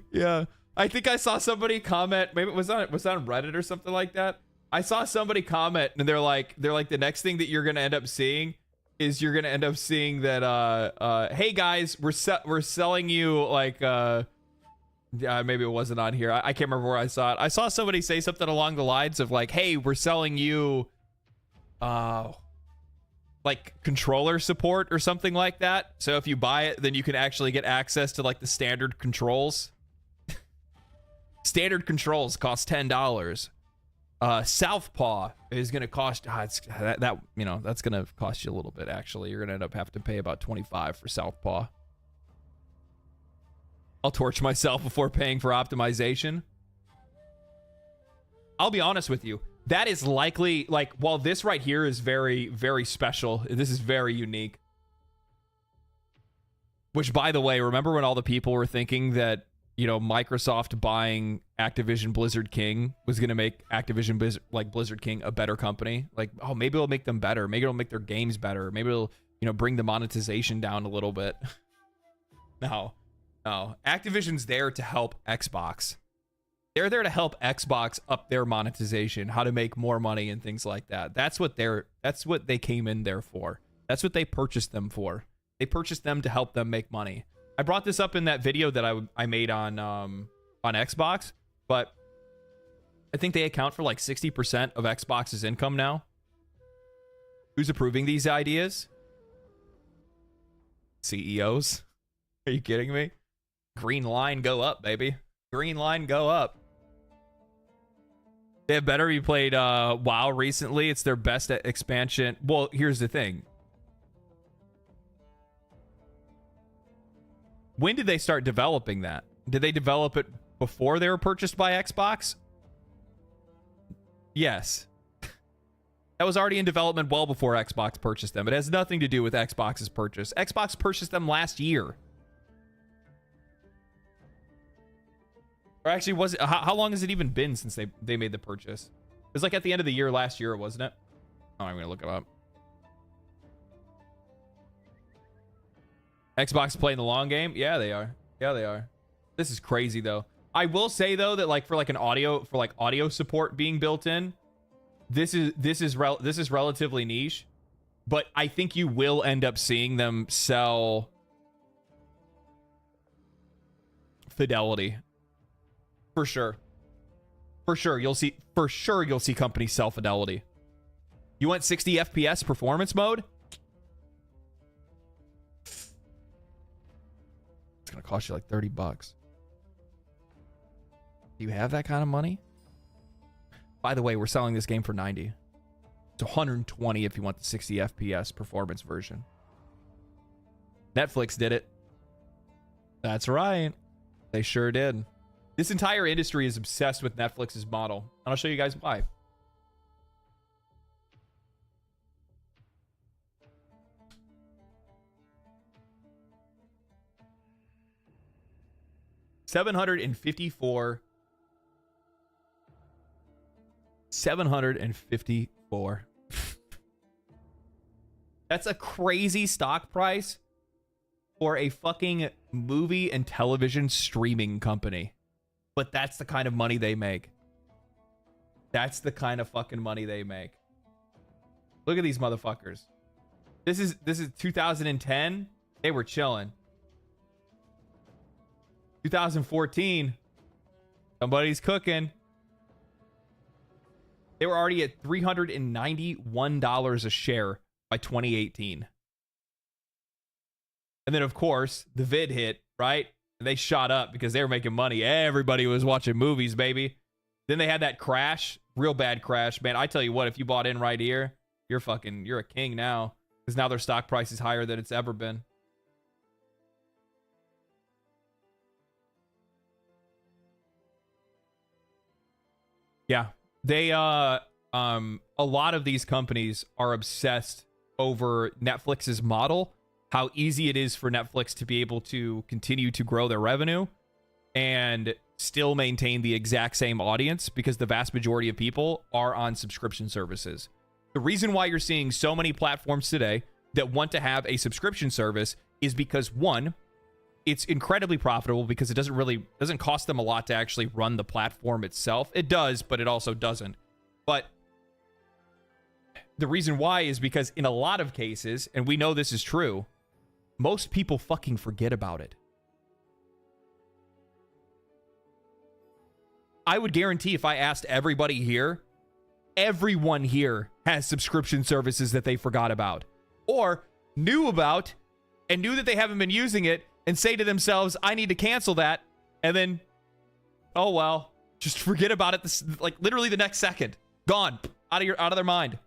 Speaker 1: Yeah. I think I saw somebody comment. Maybe it was on Reddit or something like that. I saw somebody comment, and they're like, the next thing that you're gonna end up seeing is you're gonna end up seeing that, hey guys, we're selling you like, maybe it wasn't on here. I can't remember where I saw it. I saw somebody say something along the lines of like, hey, we're selling you, like controller support or something like that. So if you buy it, then you can actually get access to like the standard controls. Standard controls cost $10. Southpaw is going to cost that's going to cost you a little bit. Actually, you're going to end up having to pay about $25 for Southpaw. I'll torch myself before paying for optimization. I'll be honest with you. That is likely, like, while this right here is very, very special, this is very unique. Which, by the way, remember when all the people were thinking that, you know, Microsoft buying Activision Blizzard King was going to make Activision Blizzard King a better company? Like, oh, maybe it'll make them better. Maybe it'll make their games better. Maybe it'll, you know, bring the monetization down a little bit. No. Activision's there to help Xbox. They're there to help Xbox up their monetization, how to make more money and things like that. That's what they came in there for. That's what they purchased them for. They purchased them to help them make money. I brought this up in that video that I made on Xbox, but I think they account for like 60% of Xbox's income now. Who's approving these ideas? CEOs? Are you kidding me? Green line go up, baby. Green line go up. Yeah, better. You played WoW recently. It's their best expansion. Well, here's the thing. When did they start developing that? Did they develop it before they were purchased by Xbox? Yes. That was already in development well before Xbox purchased them. It has nothing to do with Xbox's purchase. Xbox purchased them last year. Or actually, was it, how long has it even been since they made the purchase? It was like at the end of the year last year, wasn't it? Oh, I'm going to look it up. Xbox playing the long game? Yeah, they are. Yeah, they are. This is crazy, though. I will say, though, that like for like an audio support being built in, this is relatively niche, but I think you will end up seeing them sell fidelity. For sure. For sure, you'll see companies sell fidelity. You want 60 FPS performance mode? It's gonna cost you like $30. Do you have that kind of money? By the way, we're selling this game for 90. It's 120 if you want the 60 FPS performance version. Netflix did it. That's right. They sure did. This entire industry is obsessed with Netflix's model, and I'll show you guys why. $754. That's a crazy stock price for a fucking movie and television streaming company. But that's the kind of money they make. That's the kind of fucking money they make. Look at these motherfuckers. This is 2010. They were chilling. 2014. Somebody's cooking. They were already at $391 a share by 2018. And then, of course, the vid hit, right? They shot up because they were making money. Everybody was watching movies, baby. Then they had that crash, real bad crash. Man, I tell you what, if you bought in right here, you're a king now. Because now their stock price is higher than it's ever been. Yeah. They, a lot of these companies are obsessed over Netflix's model. How easy it is for Netflix to be able to continue to grow their revenue and still maintain the exact same audience because the vast majority of people are on subscription services. The reason why you're seeing so many platforms today that want to have a subscription service is because, one, it's incredibly profitable because it doesn't cost them a lot to actually run the platform itself. It does, but it also doesn't. But the reason why is because in a lot of cases, and we know this is true, most people fucking forget about it. I would guarantee if I asked everybody here, everyone here has subscription services that they forgot about or knew about and knew that they haven't been using it and say to themselves, I need to cancel that. And then, oh, well, just forget about it. This, like literally the next second, gone out of their mind.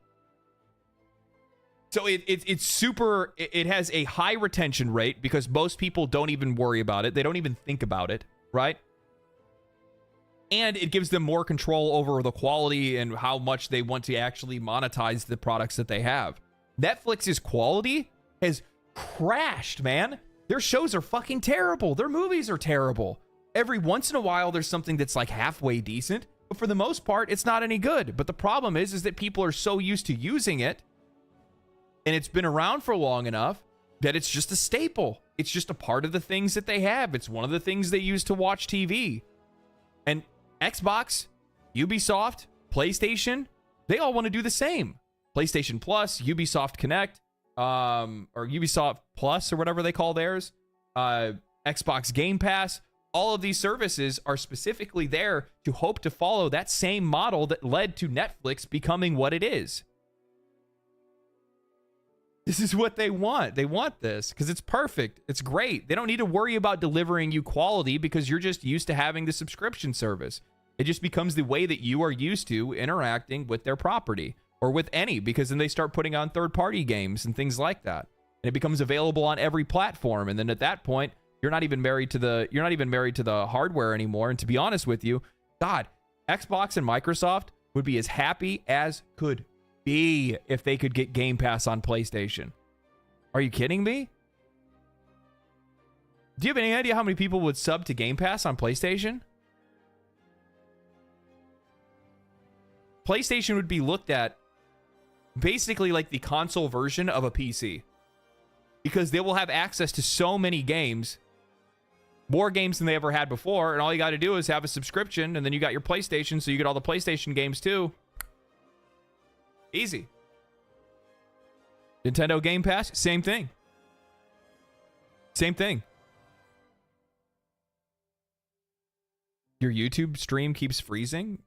Speaker 1: So it's super, it has a high retention rate because most people don't even worry about it. They don't even think about it, right? And it gives them more control over the quality and how much they want to actually monetize the products that they have. Netflix's quality has crashed, man. Their shows are fucking terrible. Their movies are terrible. Every once in a while, there's something that's like halfway decent, but for the most part, it's not any good. But the problem is that people are so used to using it, and it's been around for long enough that it's just a staple. It's just a part of the things that they have. It's one of the things they use to watch TV. And Xbox, Ubisoft, PlayStation, they all want to do the same. PlayStation Plus, Ubisoft Connect, or Ubisoft Plus, or whatever they call theirs, Xbox Game Pass. All of these services are specifically there to hope to follow that same model that led to Netflix becoming what it is. This is what they want. They want this because it's perfect. It's great. They don't need to worry about delivering you quality because you're just used to having the subscription service. It just becomes the way that you are used to interacting with their property or with any, because then they start putting on third-party games and things like that. And it becomes available on every platform. And then at that point, You're not even married to the hardware anymore. And to be honest with you, God, Xbox and Microsoft would be as happy as could be if they could get Game Pass on PlayStation. Are you kidding me? Do you have any idea how many people would sub to Game Pass on PlayStation? PlayStation would be looked at basically like the console version of a PC, because they will have access to so many games, more games than they ever had before, and all you got to do is have a subscription, and then you got your PlayStation, so you get all the PlayStation games too. Easy. Nintendo Game Pass, same thing. Same thing. Your YouTube stream keeps freezing?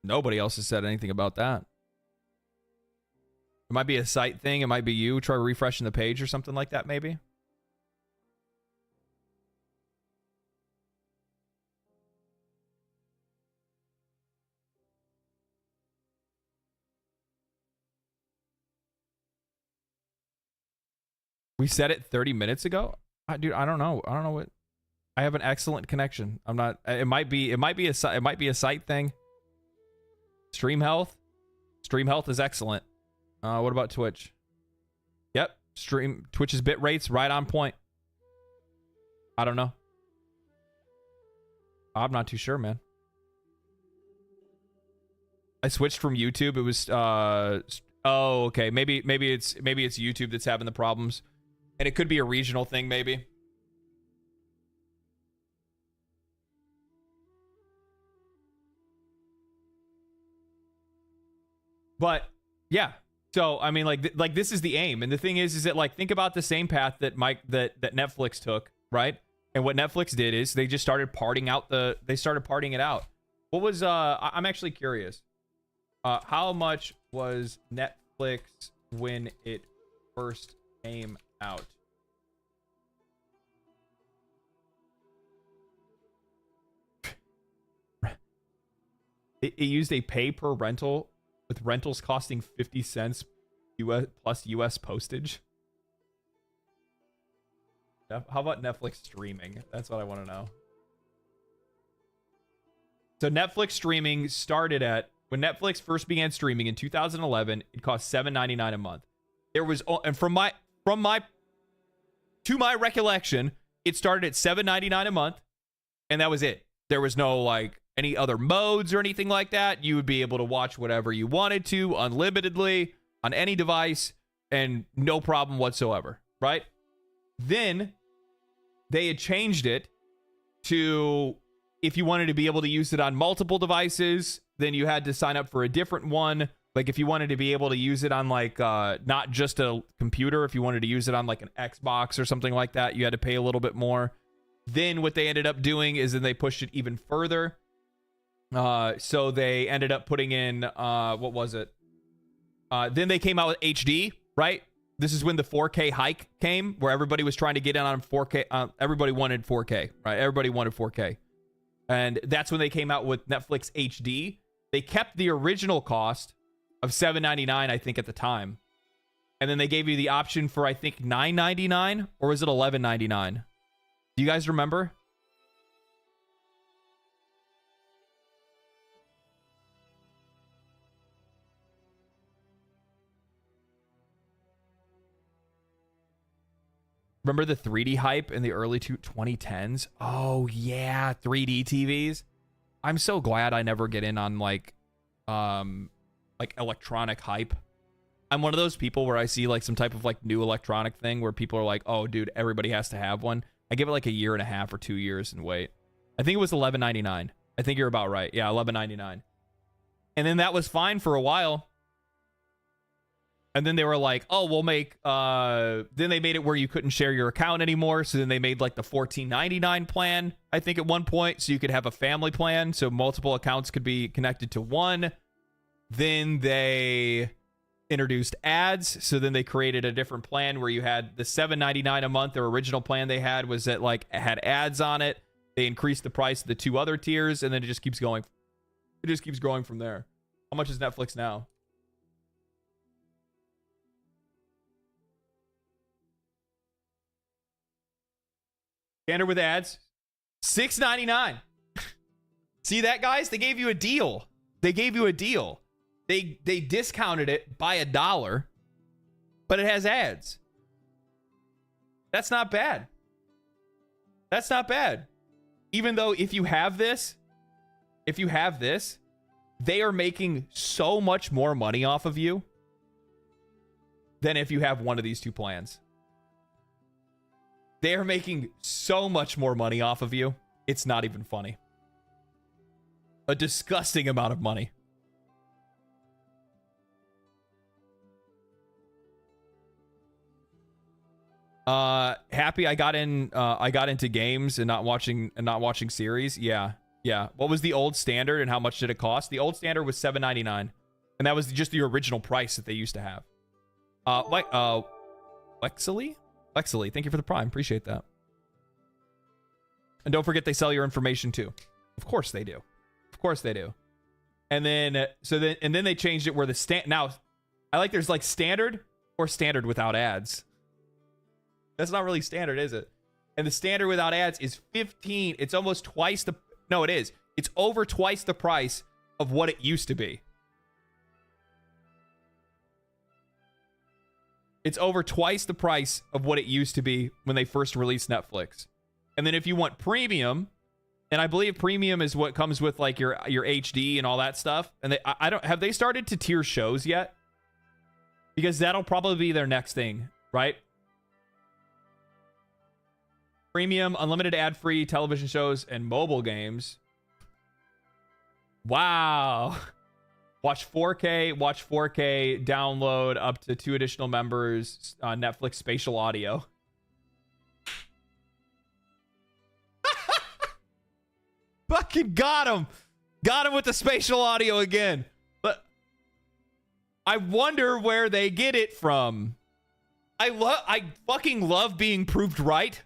Speaker 1: Nobody else has said anything about that. It might be a site thing. It might be you. Try refreshing the page or something like that, maybe. We said it 30 minutes ago? Dude, I don't know. I don't know what. I have an excellent connection. I'm not. It might be a site thing. Stream health. Stream health is excellent. What about Twitch? Yep. Twitch's bit rates right on point. I don't know. I'm not too sure, man. I switched from YouTube. It was oh, okay. Maybe it's YouTube that's having the problems. And it could be a regional thing, maybe. But yeah, so I mean, like this is the aim, and the thing is that like think about the same path that that Netflix took, right? And what Netflix did is they just started parting it out. What was I'm actually curious. How much was Netflix when it first came out? It used a pay per rental, with rentals costing 50 cents US plus US postage. How about Netflix streaming? That's what I want to know. So Netflix streaming started at, when Netflix first began streaming in 2011, it cost $7.99 a month. There was, and to my recollection, it started at $7.99 a month, and that was it. There was no like any other modes or anything like that. You would be able to watch whatever you wanted to unlimitedly on any device and no problem whatsoever, right? Then they had changed it to, if you wanted to be able to use it on multiple devices, then you had to sign up for a different one. Like if you wanted to be able to use it on like not just a computer, if you wanted to use it on like an Xbox or something like that, you had to pay a little bit more. Then what they ended up doing is then they pushed it even further. So they ended up putting in what was it? Then they came out with HD, right? This is when the 4K hike came, where everybody was trying to get in on 4K. Everybody wanted 4K, right? Everybody wanted 4K. And that's when they came out with Netflix HD. They kept the original cost of $7.99, I think, at the time. And then they gave you the option for, I think, $9.99, or was it $11.99? Do you guys remember? Remember the 3D hype in the early 2010s? Oh, yeah, 3D TVs. I'm so glad I never get in on, like electronic hype. I'm one of those people where I see, like, some type of, like, new electronic thing where people are like, oh, dude, everybody has to have one. I give it, like, a year and a half or 2 years and wait. I think it was $11.99. I think you're about right. Yeah, $11.99. And then that was fine for a while. And then they were like, oh, we'll make, then they made it where you couldn't share your account anymore. So then they made like the $14.99 plan, I think at one point. So you could have a family plan. So multiple accounts could be connected to one. Then they introduced ads. So then they created a different plan where you had the $7.99 a month. Their original plan they had was that like it had ads on it. They increased the price of the two other tiers. And then it just keeps going. It just keeps growing from there. How much is Netflix now? Standard with ads, $6.99. See that, guys? They gave you a deal. They gave you a deal. They discounted it by $1, but it has ads. That's not bad. That's not bad. Even though if you have this, they are making so much more money off of you than if you have one of these two plans. They are making so much more money off of you. It's not even funny. A disgusting amount of money. Happy I got into games and not watching series. Yeah. What was the old standard and how much did it cost? The old standard was $7.99, and that was just the original price that they used to have. Lexily, thank you for the Prime. Appreciate that. And don't forget they sell your information too. Of course they do. Of course they do. And then then they changed it where the now I like there's like standard or standard without ads. That's not really standard, is it? And the standard without ads is 15. It's almost twice the... No, it is. It's over twice the price of what it used to be. It's over twice the price of what it used to be when they first released Netflix. And then if you want premium, and I believe premium is what comes with like your HD and all that stuff. And have they started to tier shows yet? Because that'll probably be their next thing, right? Premium, unlimited ad-free television shows, and mobile games. Wow. Watch 4K, download up to 2 additional members, Netflix spatial audio. Fucking got him. Got him with the spatial audio again. But I wonder where they get it from. I fucking love being proved right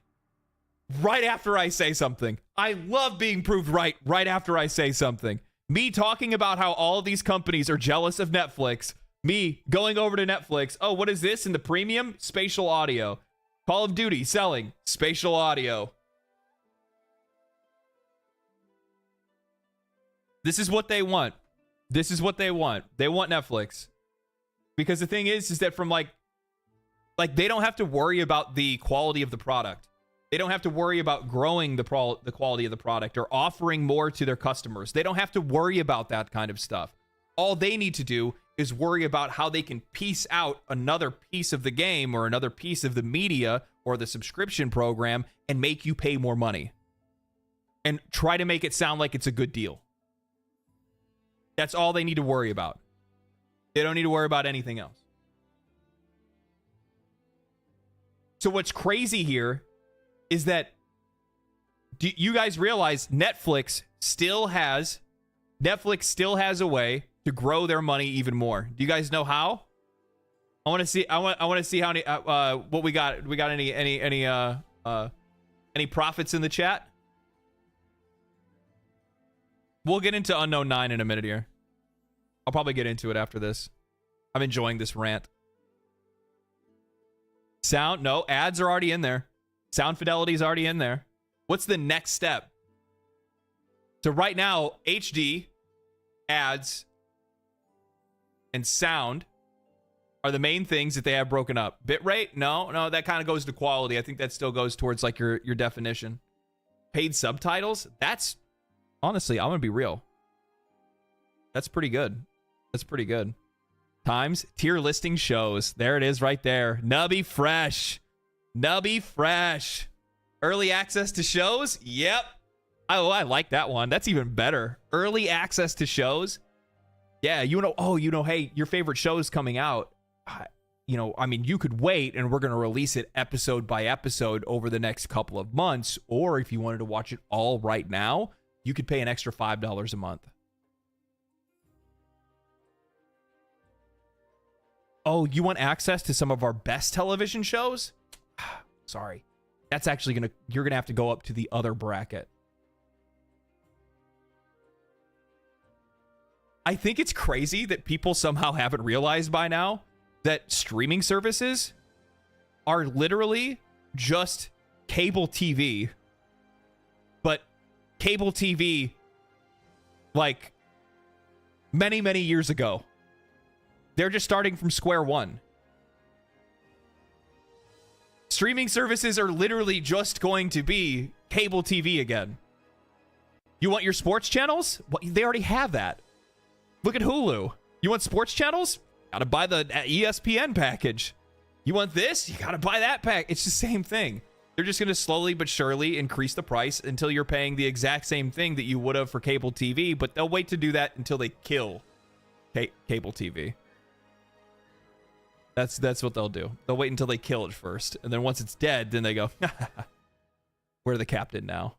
Speaker 1: after I say something. I love being proved right after I say something. Me talking about how all of these companies are jealous of Netflix. Me going over to Netflix. Oh, what is this in the premium? Spatial audio. Call of Duty selling spatial audio. This is what they want. This is what they want. They want Netflix. Because the thing is that from like they don't have to worry about the quality of the product. They don't have to worry about growing the quality of the product or offering more to their customers. They don't have to worry about that kind of stuff. All they need to do is worry about how they can piece out another piece of the game or another piece of the media or the subscription program and make you pay more money. And try to make it sound like it's a good deal. That's all they need to worry about. They don't need to worry about anything else. So what's crazy here is that, do you guys realize Netflix still has a way to grow their money even more? Do you guys know how? I want to see how many what we got. We got any profits in the chat? We'll get into Unknown 9 in a minute here. I'll probably get into it after this. I'm enjoying this rant. Sound, no, ads are already in there. Sound fidelity is already in there. What's the next step? So right now, HD, ads, and sound are the main things that they have broken up. Bitrate? No, that kind of goes to quality. I think that still goes towards like your definition. Paid subtitles? That's, honestly, I'm going to be real. That's pretty good. That's pretty good. Times, tier listing shows. There it is right there. Nubby Fresh. Nubby Fresh. Early access to shows? Yep. Oh, I like that one. That's even better. Early access to shows? Yeah, hey, your favorite show is coming out. You could wait and we're going to release it episode by episode over the next couple of months. Or if you wanted to watch it all right now, you could pay an extra $5 a month. Oh, you want access to some of our best television shows? Sorry. That's actually you're going to have to go up to the other bracket. I think it's crazy that people somehow haven't realized by now that streaming services are literally just cable TV cable TV like many, many years ago. They're just starting from square one. Streaming services are literally just going to be cable TV again. You want your sports channels? Well, they already have that. Look at Hulu. You want sports channels? Gotta buy the ESPN package. You want this? You gotta buy that pack. It's the same thing. They're just gonna slowly but surely increase the price until you're paying the exact same thing that you would have for cable TV, but they'll wait to do that until they kill cable TV. That's what they'll do. They'll wait until they kill it first, and then once it's dead, then they go, we're the captain now.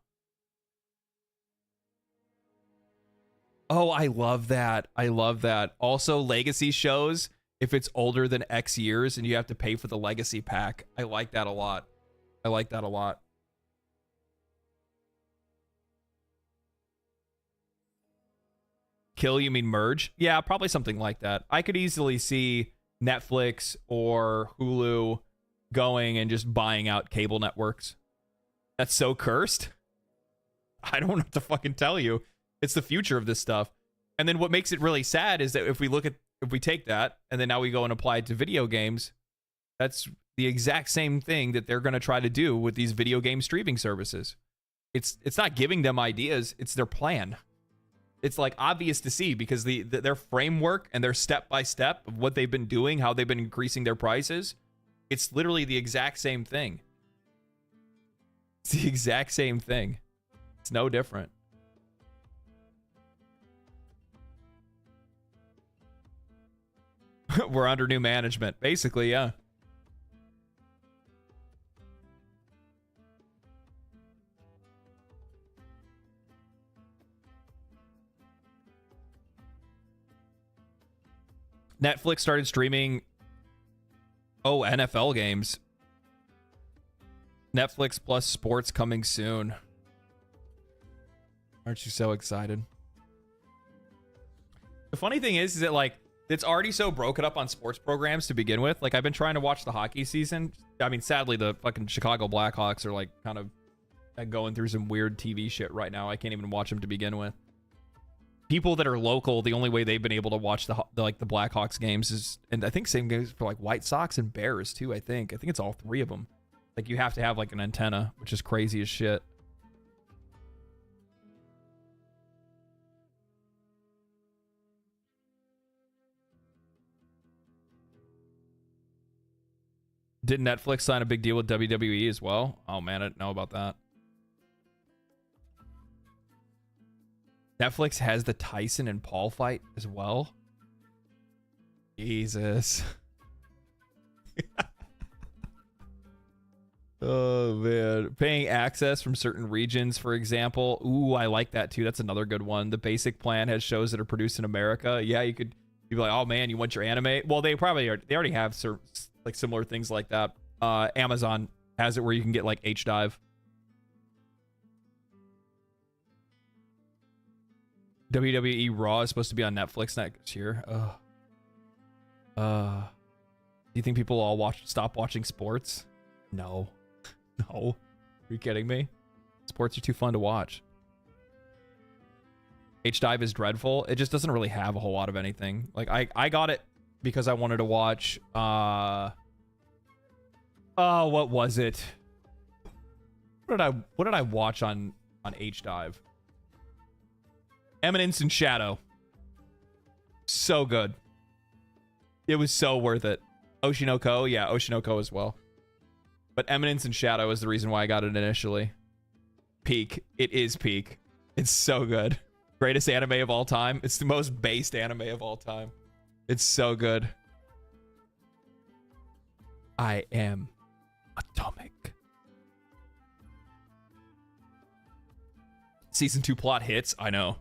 Speaker 1: Oh, I love that. I love that. Also, legacy shows, if it's older than X years and you have to pay for the legacy pack. I like that a lot. I like that a lot. Kill, you mean merge? Yeah, probably something like that. I could easily see Netflix or Hulu going and just buying out cable networks. That's so cursed. I don't know what to fucking tell you. It's the future of this stuff. And then what makes it really sad is that if we take that and then now we go and apply it to video games, that's the exact same thing that they're going to try to do with these video game streaming services. It's not giving them ideas, it's their plan. It's like obvious to see because their framework and their step-by-step of what they've been doing, how they've been increasing their prices, it's literally the exact same thing. It's the exact same thing. It's no different. We're under new management. Basically, yeah. Netflix started streaming, NFL games. Netflix plus sports coming soon. Aren't you so excited? The funny thing is that like it's already so broken up on sports programs to begin with. Like I've been trying to watch the hockey season. I mean, sadly, the fucking Chicago Blackhawks are like kind of going through some weird TV shit right now. I can't even watch them to begin with. People that are local, the only way they've been able to watch the Blackhawks games is, and I think same goes for like White Sox and Bears too. I think it's all three of them. Like you have to have like an antenna, which is crazy as shit. Did Netflix sign a big deal with WWE as well? Oh man, I didn't know about that. Netflix has the Tyson and Paul fight as well. Jesus. Oh man, paying access from certain regions, for example. Ooh, I like that too. That's another good one. The basic plan has shows that are produced in America. Yeah, you'd be like, oh man, you want your anime? Well, they already have like similar things like that. Amazon has it where you can get like H-Dive. WWE Raw is supposed to be on Netflix next year. Do you think people all stop watching sports? No. No. Are you kidding me? Sports are too fun to watch. H-Dive is dreadful. It just doesn't really have a whole lot of anything. Like I got it because I wanted to watch what was it? What did I watch on H-Dive? Eminence and Shadow. So good. It was so worth it. Oshinoko, yeah, Oshinoko as well. But Eminence and Shadow is the reason why I got it initially. Peak. It is peak. It's so good. Greatest anime of all time. It's the most based anime of all time. It's so good. I am atomic. Season 2 plot hits. I know.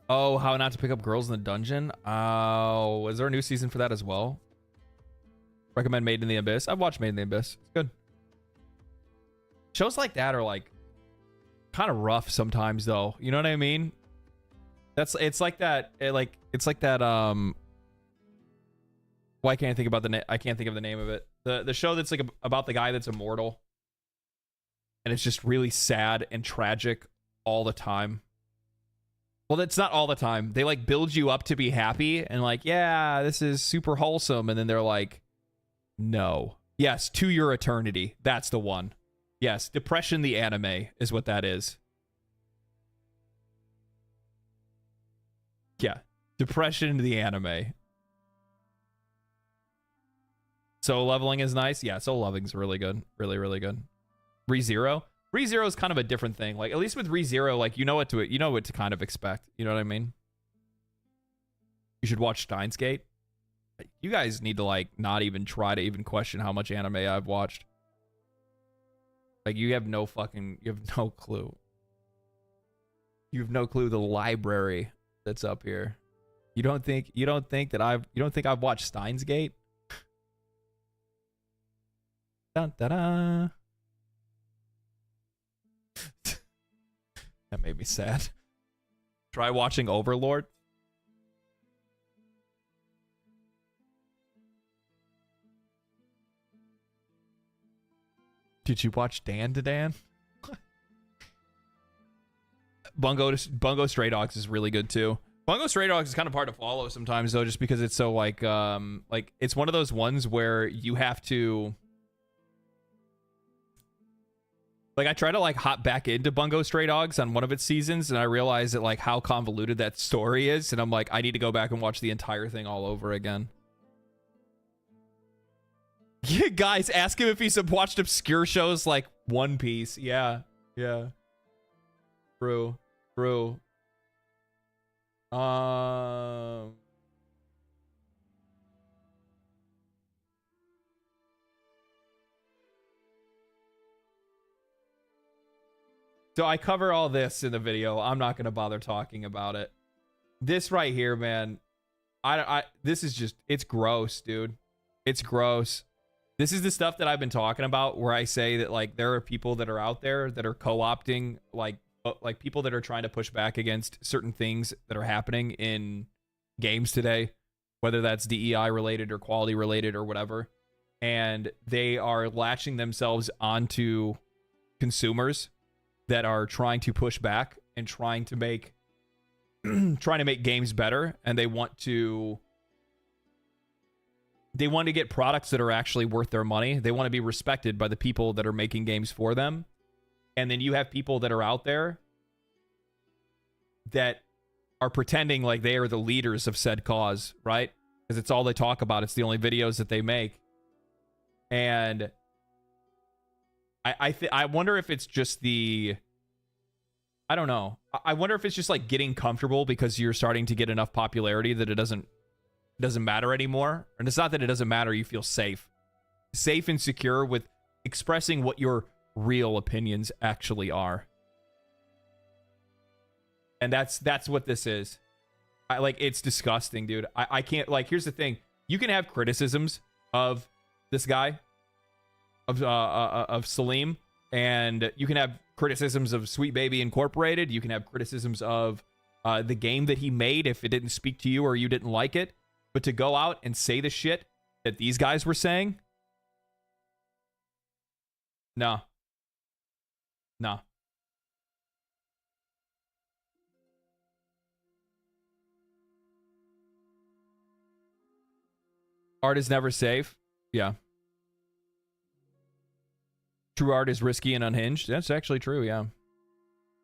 Speaker 1: Oh, how not to pick up girls in the dungeon. Oh, is there a new season for that as well? Recommend Made in the Abyss. I've watched Made in the Abyss. It's good. Shows like that are like kind of rough sometimes, though. You know what I mean? It's like that. Why can't I think about I can't think of the name of it. The show that's like about the guy that's immortal, and it's just really sad and tragic all the time. Well, that's not all the time. They like build you up to be happy and like, yeah, this is super wholesome, and then they're like, no. Yes, To Your Eternity. That's the one. Yes, Depression the Anime is what that is. Yeah, Depression the Anime. Soul Leveling is nice. Yeah, Soul Leveling's really good. Really, really good. ReZero? ReZero is kind of a different thing. Like, at least with ReZero, like, you know what to kind of expect. You know what I mean? You should watch Steins Gate. You guys need to, like, not even try to even question how much anime I've watched. Like, you have no clue. You have no clue the library that's up here. You don't think I've watched Steins Gate? Dun, da, da. That made me sad. Try watching Overlord. Did you watch Dan to Dan? Bungo Stray Dogs is really good too. Bungo Stray Dogs is kind of hard to follow sometimes though, just because it's so like it's one of those ones where you have to. Like, I try to, like, hop back into Bungo Stray Dogs on one of its seasons, and I realize that, like, how convoluted that story is, and I'm like, I need to go back and watch the entire thing all over again. Yeah, guys, ask him if he's watched obscure shows like One Piece. Yeah, yeah. True. So I cover all this in the video. I'm not going to bother talking about it. This right here, man. This is just, it's gross, dude. It's gross. This is the stuff that I've been talking about where I say that, like, there are people that are out there that are co-opting, like people that are trying to push back against certain things that are happening in games today, whether that's DEI related or quality related or whatever. And they are latching themselves onto consumers that are trying to push back and trying to make games better, and they want to get products that are actually worth their money. They want to be respected by the people that are making games for them. And then you have people that are out there that are pretending like they are the leaders of said cause, right? Because it's all they talk about. It's the only videos that they make. And I wonder if it's just I don't know. I wonder if it's just like getting comfortable because you're starting to get enough popularity that it doesn't matter anymore. And it's not that it doesn't matter. You feel safe and secure with expressing what your real opinions actually are. And that's what this is. It's disgusting, dude. I can't, like, here's the thing. You can have criticisms of this guy, of Salim, and you can have criticisms of Sweet Baby Incorporated. You can have criticisms of the game that he made if it didn't speak to you or you didn't like it. But to go out and say the shit that these guys were saying, no. Art is never safe. Yeah. True art is risky and unhinged. That's actually true, yeah.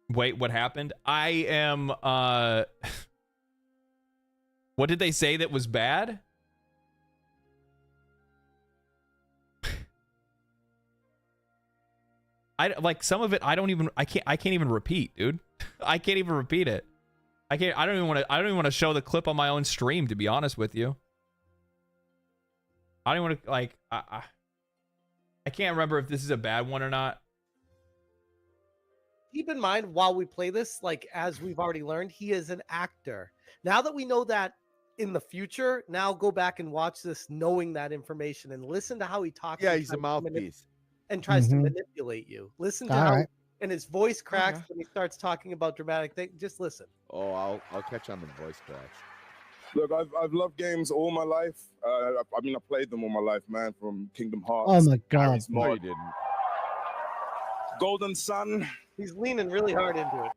Speaker 1: Wait, what happened? I am, what did they say that was bad? Some of it I can't even repeat, dude. I can't even repeat it. I don't even want to show the clip on my own stream, to be honest with you. I don't want to, like, I can't remember if this is a bad one or not.
Speaker 2: Keep in mind, while we play this, like, as we've already learned, he is an actor. Now that we know that in the future, now go back and watch this knowing that information and listen to how he talks.
Speaker 3: Yeah, he's a mouthpiece.
Speaker 2: And tries to manipulate you. Listen to how and his voice cracks when he starts talking about dramatic things. Just listen.
Speaker 3: Oh, I'll catch on the voice cracks.
Speaker 4: Look, I've loved games all my life. I mean, I played them all my life, man. From Kingdom Hearts.
Speaker 5: Oh my God!
Speaker 4: Harry's
Speaker 3: No, you
Speaker 4: Mod,
Speaker 3: didn't.
Speaker 4: Golden Sun.
Speaker 2: He's leaning really hard into it.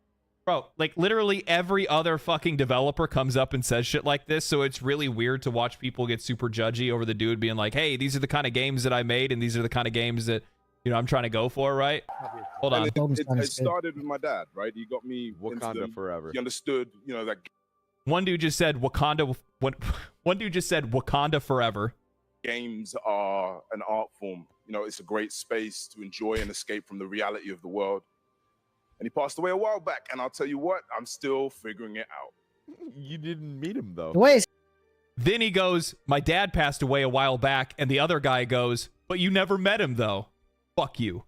Speaker 1: Bro, like literally every other fucking developer comes up and says shit like this, so it's really weird to watch people get super judgy over the dude being like, hey, these are the kind of games that I made, and these are the kind of games that, you know, I'm trying to go for, right? Hold on.
Speaker 4: It started with my dad, right? He got me into
Speaker 3: Wakanda
Speaker 4: them.
Speaker 3: forever.
Speaker 4: He understood, you know, that
Speaker 1: One dude just said Wakanda. One dude just said Wakanda forever.
Speaker 4: games are an art form. You know, it's a great space to enjoy and escape from the reality of the world. And he passed away a while back, and I'll tell you what, I'm still figuring it out.
Speaker 3: You didn't meet him though.
Speaker 5: Wait,
Speaker 1: Then he goes, my dad passed away a while back, and the other guy goes, but you never met him though. Fuck you.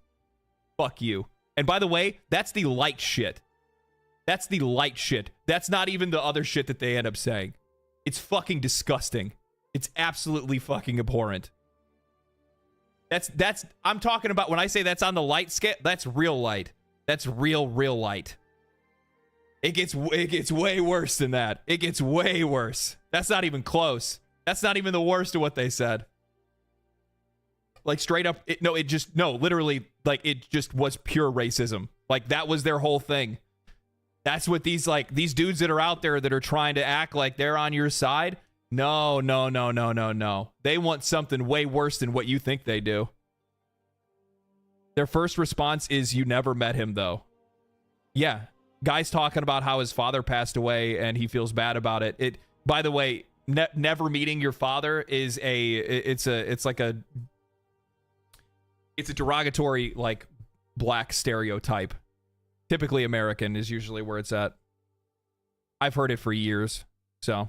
Speaker 1: Fuck you. And by the way, that's the light shit. That's the light shit. That's not even the other shit that they end up saying. It's fucking disgusting. It's absolutely fucking abhorrent. That's I'm talking about when I say that's on the light scale, that's real light. That's real light. It gets way worse than that. It gets way worse. That's not even close. That's not even the worst of what they said. Like straight up, literally, like it just was pure racism. Like that was their whole thing. That's what these dudes that are out there that are trying to act like they're on your side. No. They want something way worse than what you think they do. Their first response is, you never met him though. Yeah. Guy's talking about how his father passed away and he feels bad about it. By the way, never meeting your father is it's a derogatory, like, black stereotype. Typically American is usually where it's at. I've heard it for years, so.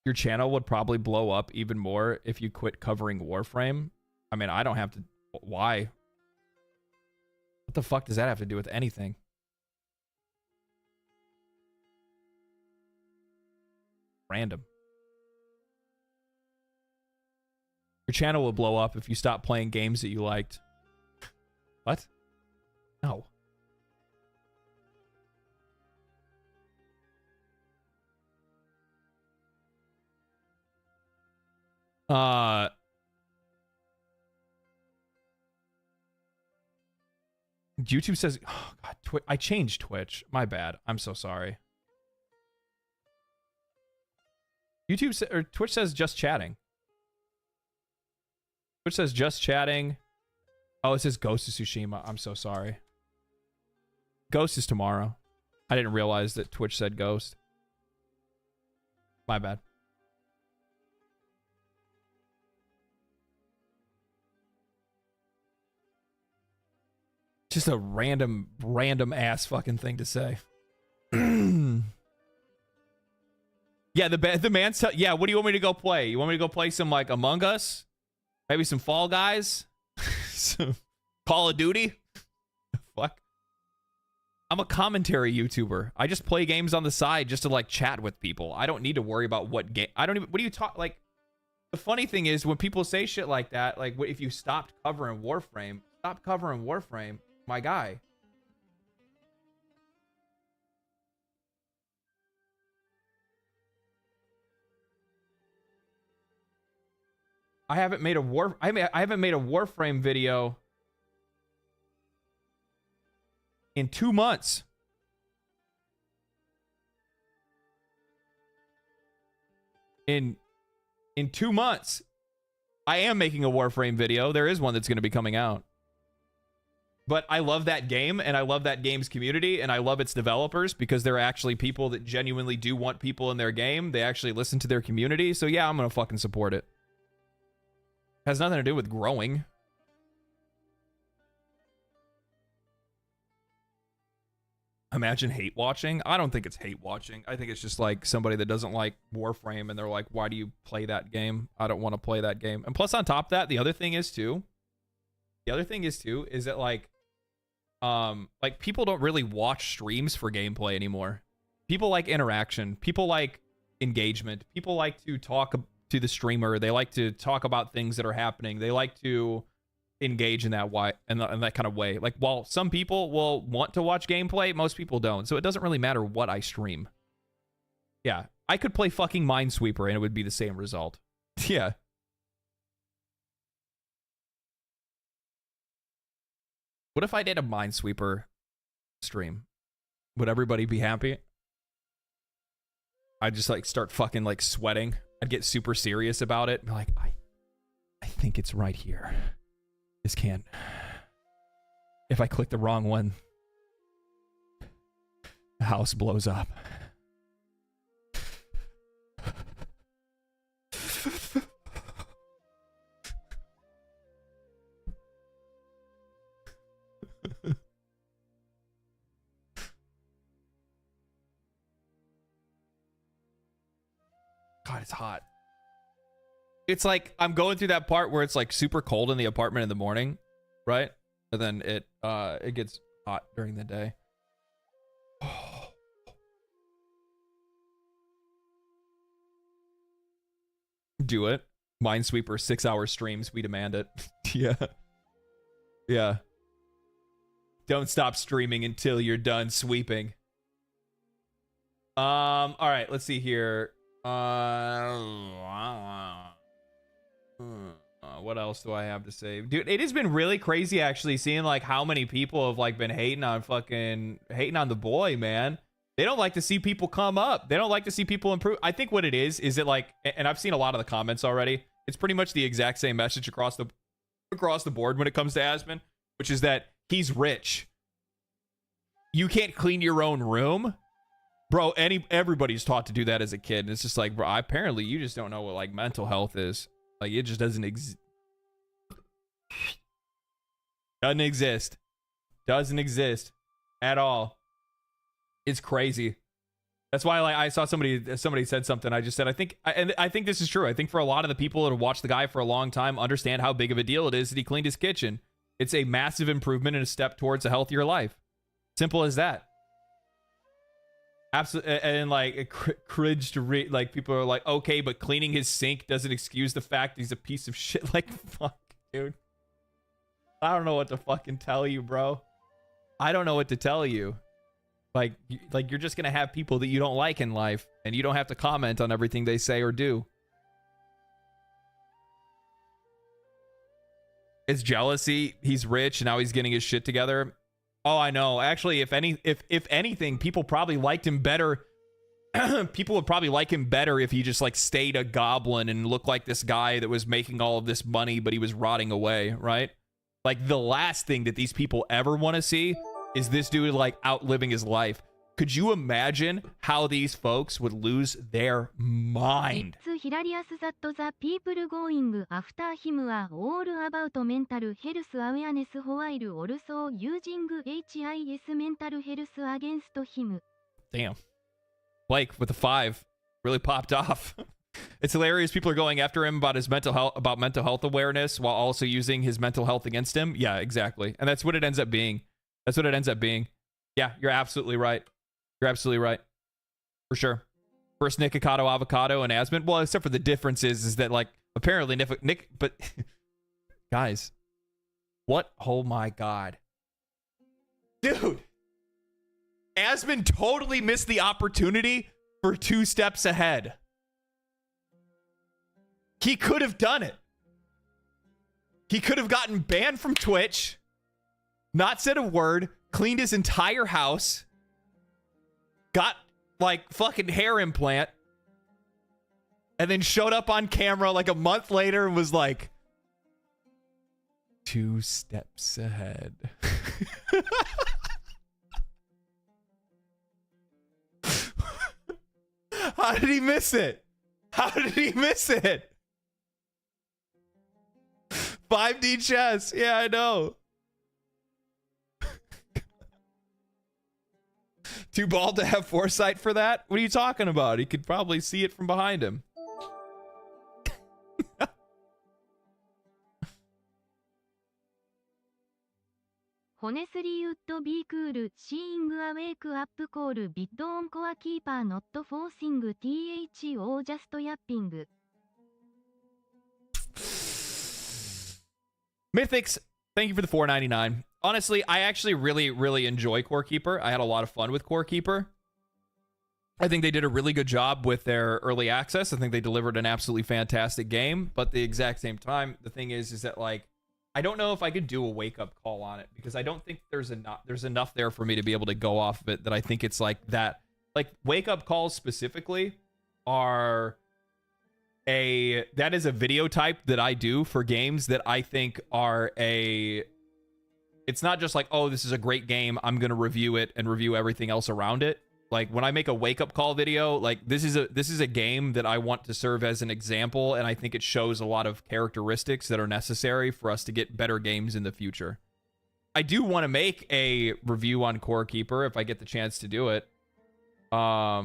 Speaker 1: Your channel would probably blow up even more if you quit covering Warframe. I mean, I don't have to. Why? What the fuck does that have to do with anything? Random. Your channel will blow up if you stop playing games that you liked. What? No. YouTube says, oh God, I changed Twitch. My bad. I'm so sorry. Twitch says just chatting. Twitch says just chatting. Oh, it says Ghost of Tsushima. I'm so sorry. Ghost is tomorrow. I didn't realize that Twitch said Ghost. My bad. Just a random ass fucking thing to say. Yeah, the man's yeah, what do you want me to go play? You want me to go play some, like, Among Us? Maybe some Fall Guys? Some Call of Duty? Fuck. I'm a commentary YouTuber. I just play games on the side just to, like, chat with people. I don't need to worry about what game. I don't even. What do you talk? Like, the funny thing is when people say shit like that, like, if you stopped covering Warframe, my guy. I haven't made a Warframe video in 2 months. In 2 months, I am making a Warframe video. There is one that's going to be coming out. But I love that game, and I love that game's community, and I love its developers because they're actually people that genuinely do want people in their game. They actually listen to their community. So yeah, I'm going to fucking support it. Has nothing to do with growing. Imagine hate watching. I don't think it's hate watching. I think it's just like somebody that doesn't like Warframe and they're like, why do you play that game? I don't want to play that game. And plus on top of that, the other thing is too is that like people don't really watch streams for gameplay anymore. People like interaction. People like engagement. People like to talk to the streamer. They like to talk about things that are happening. They like to engage in that kind of way. Like, while some people will want to watch gameplay, most people don't. So it doesn't really matter what I stream. Yeah, I could play fucking Minesweeper and it would be the same result. Yeah. What if I did a Minesweeper stream? Would everybody be happy? I'd just like start fucking like sweating. I'd get super serious about it. Be like, I think it's right here. This can't. If I click the wrong one, the house blows up. God, it's hot. It's like I'm going through that part where it's like super cold in the apartment in the morning, right? And then it gets hot during the day. Do it. Minesweeper 6-hour streams, we demand it. Yeah. Yeah. Don't stop streaming until you're done sweeping. All right, let's see here. What else do I have to say? Dude, it has been really crazy actually seeing like how many people have like been hating on the boy, man. They don't like to see people come up. They don't like to see people improve. I think what it is it like, and I've seen a lot of the comments already, it's pretty much the exact same message across the board when it comes to Asmon, which is that he's rich. You can't clean your own room. Bro, everybody's taught to do that as a kid. And it's just like, bro, apparently you just don't know what like mental health is. Like, it just doesn't exist. Doesn't exist. Doesn't exist at all. It's crazy. That's why like I saw somebody said something. I just said, I think this is true. I think for a lot of the people that have watched the guy for a long time understand how big of a deal it is that he cleaned his kitchen. It's a massive improvement and a step towards a healthier life. Simple as that. Absolutely. And like cringe to read, like people are like, okay, but cleaning his sink doesn't excuse the fact he's a piece of shit. Like, fuck, dude. I don't know what to fucking tell you, bro. I don't know what to tell you. Like you're just gonna have people that you don't like in life, and you don't have to comment on everything they say or do. It's jealousy. He's rich and now he's getting his shit together. Oh, I know. Actually, if anything, people probably liked him better. People would probably like him better if he just like stayed a goblin and looked like this guy that was making all of this money, but he was rotting away, right? Like, the last thing that these people ever want to see is this dude like outliving his life. Could you imagine how these folks would lose their mind?
Speaker 5: It's hilarious that the people going after him are all about mental health awareness while also using HIS mental health against him.
Speaker 1: Damn. Blake with the 5 really popped off. It's hilarious. People are going after him about his mental health awareness while also using his mental health against him. Yeah, exactly. And that's what it ends up being. That's what it ends up being. Yeah, you're absolutely right. You're absolutely right. For sure. First Nikocado Avocado and Asmon. Well, except for the difference is that, like, apparently Nick, but guys, what? Oh my God. Dude. Asmon totally missed the opportunity for 2 steps ahead. He could have done it. He could have gotten banned from Twitch, not said a word, cleaned his entire house, got like fucking hair implant, and then showed up on camera like a month later and was like 2 steps ahead. How did he miss it? How did he miss it? 5D chess. Yeah, I know. Too bald to have foresight for that? What are you talking about? He could probably see it from behind him.
Speaker 5: Honestly would be cool seeing a wake up call bid on core keeper not forcing TH or just yapping.
Speaker 1: Mythics, thank you for the $4.99. Honestly, I actually really enjoy Core Keeper. I had a lot of fun with Core Keeper. I think they did a really good job with their early access. I think they delivered an absolutely fantastic game. But at the exact same time, the thing is that, like, I don't know if I could do a wake-up call on it, because I don't think there's enough there for me to be able to go off of it that I think it's like that. Like, wake-up calls specifically are that is a video type that I do for games that I think are it's not just like, oh, this is a great game, I'm gonna review it and review everything else around it. Like, when I make a wake-up call video, like, this is a game that I want to serve as an example, and I think it shows a lot of characteristics that are necessary for us to get better games in the future. I do want to make a review on Core Keeper if I get the chance to do it. But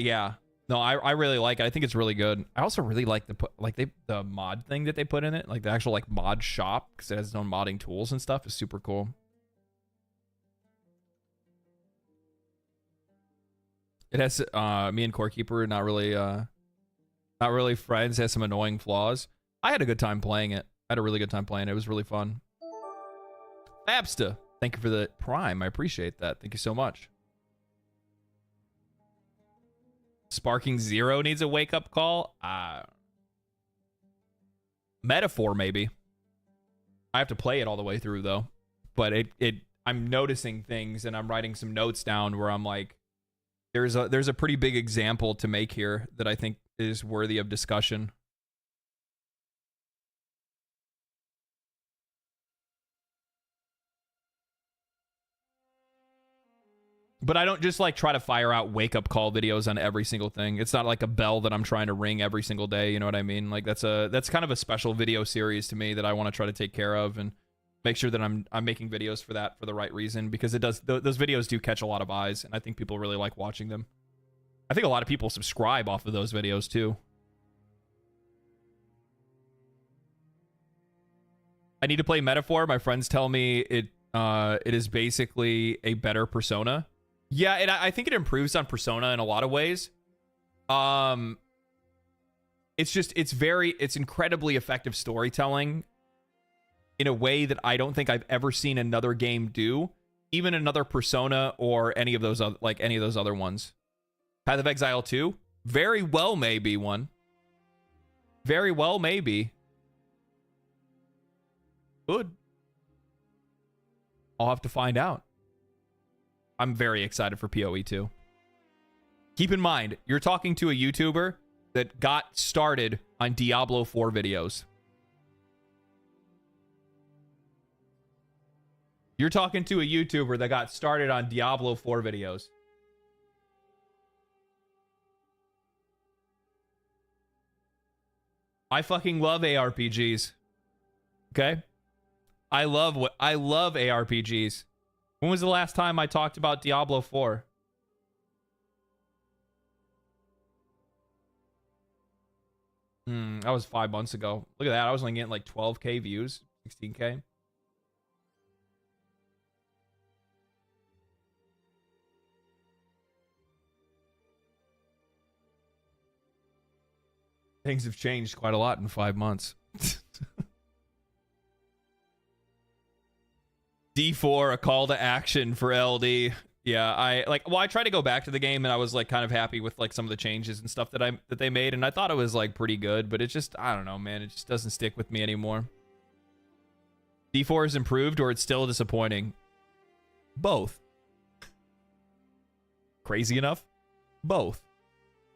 Speaker 1: yeah. No, I really like it. I think it's really good. I also really like the mod thing that they put in it, like the actual like mod shop, because it has its own modding tools and stuff. Is super cool. It has me and Core Keeper are not really friends. It has some annoying flaws. I had a good time playing it. I had a really good time playing it. It was really fun. Absta, thank you for the Prime. I appreciate that. Thank you so much. Sparking Zero needs a wake-up call. Metaphor, maybe. I have to play it all the way through, though. But I'm noticing things, and I'm writing some notes down where I'm like, there's a pretty big example to make here that I think is worthy of discussion. But I don't just like try to fire out wake-up call videos on every single thing. It's not like a bell that I'm trying to ring every single day, you know what I mean? Like, that's kind of a special video series to me that I want to try to take care of and make sure that I'm making videos for that for the right reason, because those videos do catch a lot of eyes, and I think people really like watching them. I think a lot of people subscribe off of those videos too. I need to play Metaphor. My friends tell me it is basically a better Persona. Yeah, and I think it improves on Persona in a lot of ways. It's incredibly effective storytelling in a way that I don't think I've ever seen another game do, even another Persona or any of those other ones. Path of Exile 2, very well may be one. Very well may be. Good. I'll have to find out. I'm very excited for PoE 2. Keep in mind, you're talking to a YouTuber that got started on Diablo 4 videos. You're talking to a YouTuber that got started on Diablo 4 videos. I fucking love ARPGs. Okay? I love ARPGs. When was the last time I talked about Diablo 4? That was 5 months ago. Look at that. I was only getting like 12k views, 16k. Things have changed quite a lot in 5 months. D4, a call to action for LD. Yeah, I tried to go back to the game, and I was like kind of happy with like some of the changes and stuff that they made, and I thought it was like pretty good, but it just, I don't know, man, it just doesn't stick with me anymore. D4 is improved, or it's still disappointing? Both. Crazy enough? Both.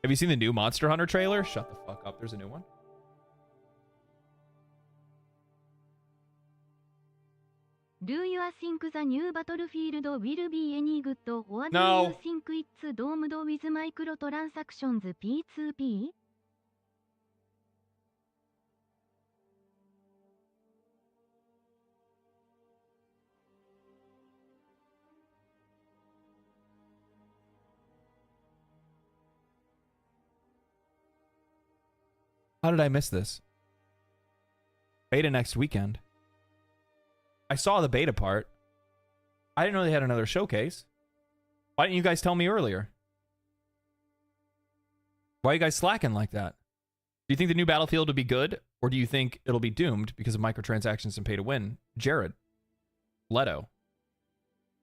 Speaker 1: Have you seen the new Monster Hunter trailer? Shut the fuck up, there's a new one.
Speaker 5: Do you think the new Battlefield will be any good, or do
Speaker 1: No.
Speaker 5: you think it's doomed with microtransactions P2P?
Speaker 1: How did I miss this? Beta next weekend. I saw the beta part. I didn't know they had another showcase. Why didn't you guys tell me earlier? Why are you guys slacking like that? Do you think the new Battlefield will be good, or do you think it'll be doomed because of microtransactions and pay to win? Jared Leto.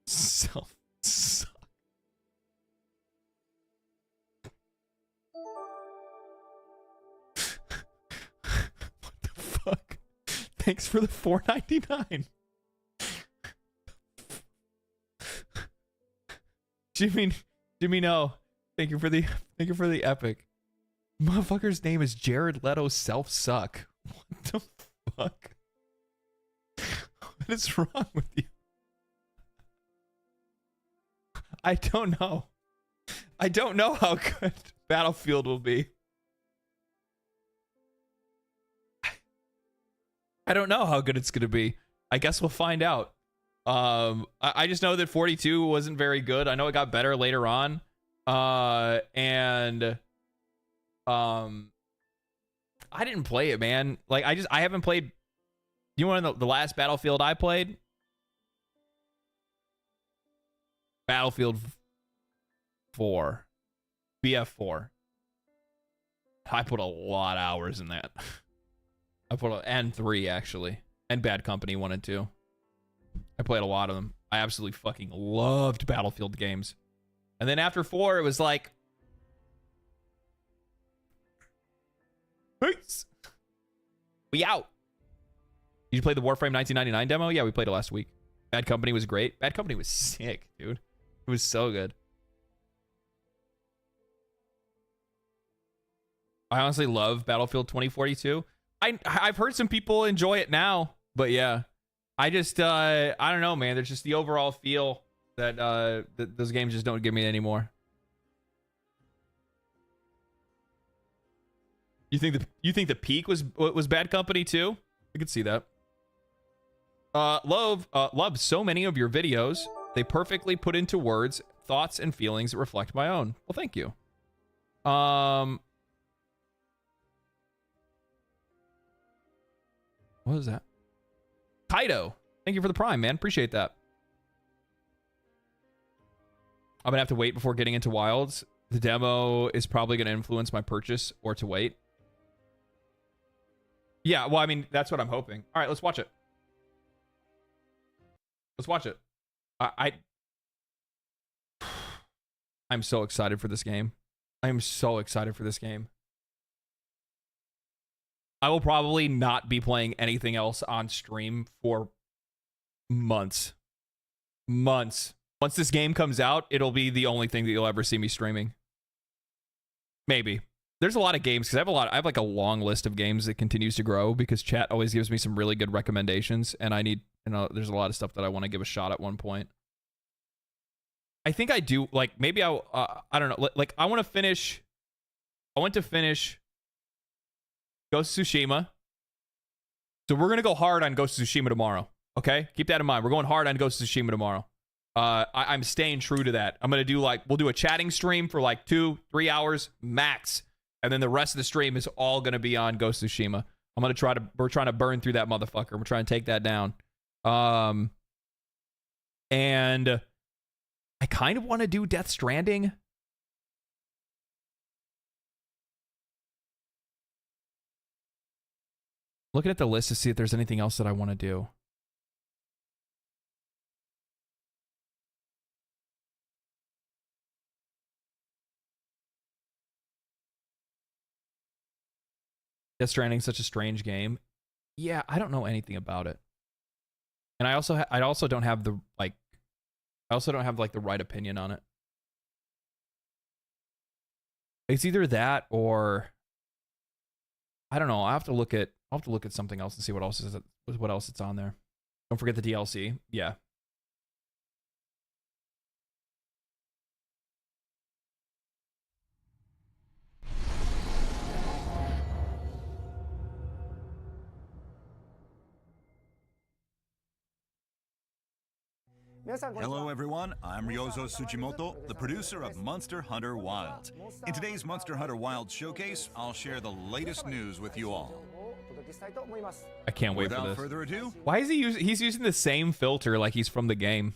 Speaker 1: Self suck. What the fuck? Thanks for the $4.99. Jimmy, no. Thank you for the epic. Motherfucker's name is Jared Leto self suck. What the fuck? What is wrong with you? I don't know. I don't know how good Battlefield will be. I don't know how good it's gonna be. I guess we'll find out. I just know that 42 wasn't very good. I know it got better later on. I didn't play it, man. Like, I haven't played. You know the last Battlefield I played? Battlefield 4. BF4. I put a lot of hours in that. And 3, actually. And Bad Company 1 and 2. I played a lot of them. I absolutely fucking loved Battlefield games. And then after 4, it was like, peace. We out. Did you play the Warframe 1999 demo? Yeah, we played it last week. Bad Company was great. Bad Company was sick, dude. It was so good. I honestly love Battlefield 2042. I've heard some people enjoy it now, but yeah. I just, I don't know, man. There's just the overall feel that, that those games just don't give me anymore. You think the peak was Bad Company too? I could see that. Love so many of your videos. They perfectly put into words thoughts and feelings that reflect my own. Well, thank you. What was that? Kaido, thank you for the Prime, man. Appreciate that. I'm gonna have to wait before getting into Wilds. The demo is probably gonna influence my purchase or to wait. Yeah, well, I mean, that's what I'm hoping. All right, let's watch it. Let's watch it. I'm so excited for this game. I am so excited for this game. I will probably not be playing anything else on stream for months. Months. Once this game comes out, it'll be the only thing that you'll ever see me streaming. Maybe. There's a lot of games, because I have like a long list of games that continues to grow because chat always gives me some really good recommendations, and I need, there's a lot of stuff that I want to give a shot at one point. I think I do, like, maybe I don't know, like, I want to finish Ghost of Tsushima. So we're going to go hard on Ghost of Tsushima tomorrow, okay? Keep that in mind. We're going hard on Ghost of Tsushima tomorrow. I'm staying true to that. I'm going to do, like, we'll do a chatting stream for, like, 2-3 hours max. And then the rest of the stream is all going to be on Ghost of Tsushima. We're trying to burn through that motherfucker. We're trying to take that down. And I kind of want to do Death Stranding. Looking at the list to see if there's anything else that I want to do. Death Stranding is such a strange game. Yeah, I don't know anything about it. And I also don't have the the right opinion on it. It's either that or I don't know. I'll have to look at something else and see what else it's on there. Don't forget the DLC. Yeah.
Speaker 6: Hello everyone, I'm Ryozo Tsujimoto, the producer of Monster Hunter Wilds. In today's Monster Hunter Wilds showcase, I'll share the latest news with you all.
Speaker 1: I can't wait for
Speaker 6: Without
Speaker 1: this.
Speaker 6: further ado,
Speaker 1: Why is he using? He's using the same filter like he's from the game.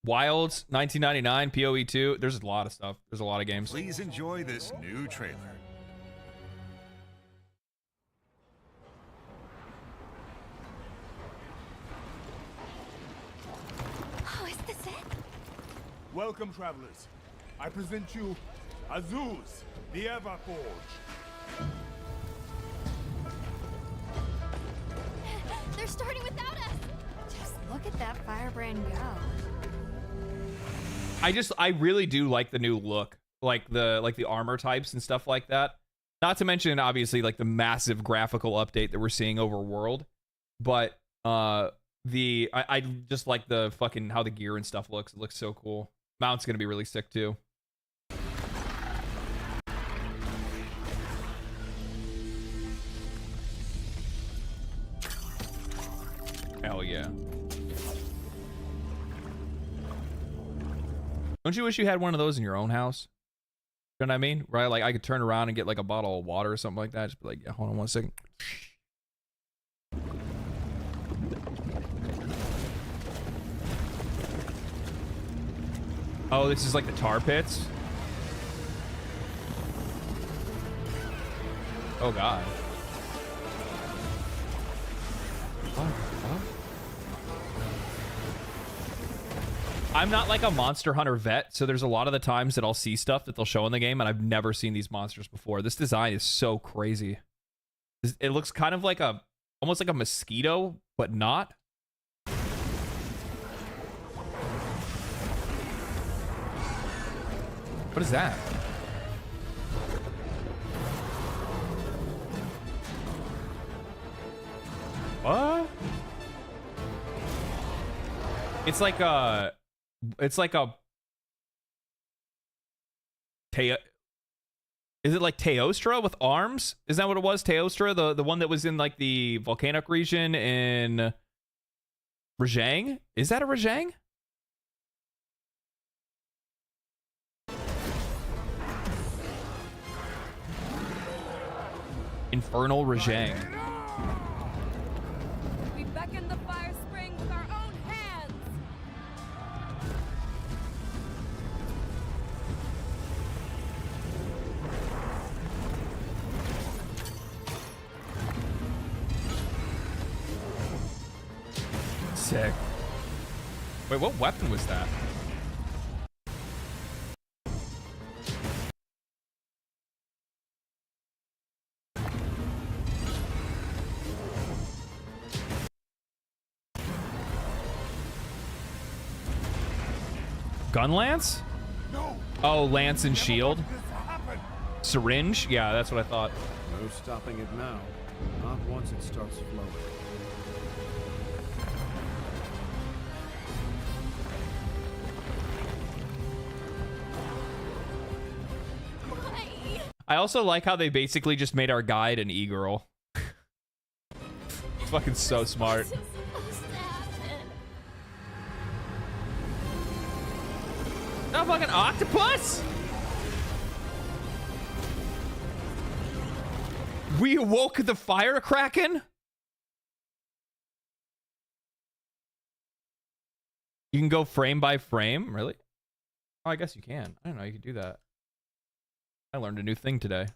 Speaker 1: Wilds, 1999, PoE2. There's a lot of stuff. There's a lot of games.
Speaker 6: please enjoy this new trailer.
Speaker 7: Oh, is this it?
Speaker 8: Welcome, travelers. I present you Azuz, the Everforge.
Speaker 7: They're starting without us. Just look at that firebrand go.
Speaker 1: I really do like the new look, like the armor types and stuff like that. Not to mention, obviously, like the massive graphical update that we're seeing over World, but I just like the fucking how the gear and stuff looks. It looks so cool. Mount's gonna be really sick too. Hell yeah. Don't you wish you had one of those in your own house? You know what I mean? Right? Like I could turn around and get like a bottle of water or something like that. Just be like, yeah, hold on one second. Oh, this is like the tar pits? Oh god. What? I'm not like a Monster Hunter vet, so there's a lot of the times that I'll see stuff that they'll show in the game, and I've never seen these monsters before. This design is so crazy. It looks kind of like almost like a mosquito, but not. What is that? What? It's like a is it like Teostra with arms? Is that what it was? Teostra, the one that was in like the volcanic region in Rajang? Is that a Rajang? Infernal Rajang.
Speaker 7: We beckon the fire spring with our own hands.
Speaker 1: Sick. Wait, what weapon was that? Gun lance?
Speaker 8: No.
Speaker 1: Oh, lance and shield.
Speaker 8: This happened.
Speaker 1: Syringe? Yeah, that's what I thought.
Speaker 9: No stopping it now. Not once it starts flowing.
Speaker 7: Why?
Speaker 1: I also like how they basically just made our guide an e-girl. It's fucking so smart.
Speaker 7: This is supposed to happen.
Speaker 1: No fucking octopus? We awoke the fire kraken? You can go frame by frame? Really? Oh, I guess you can. I don't know you could do that. I learned a new thing today.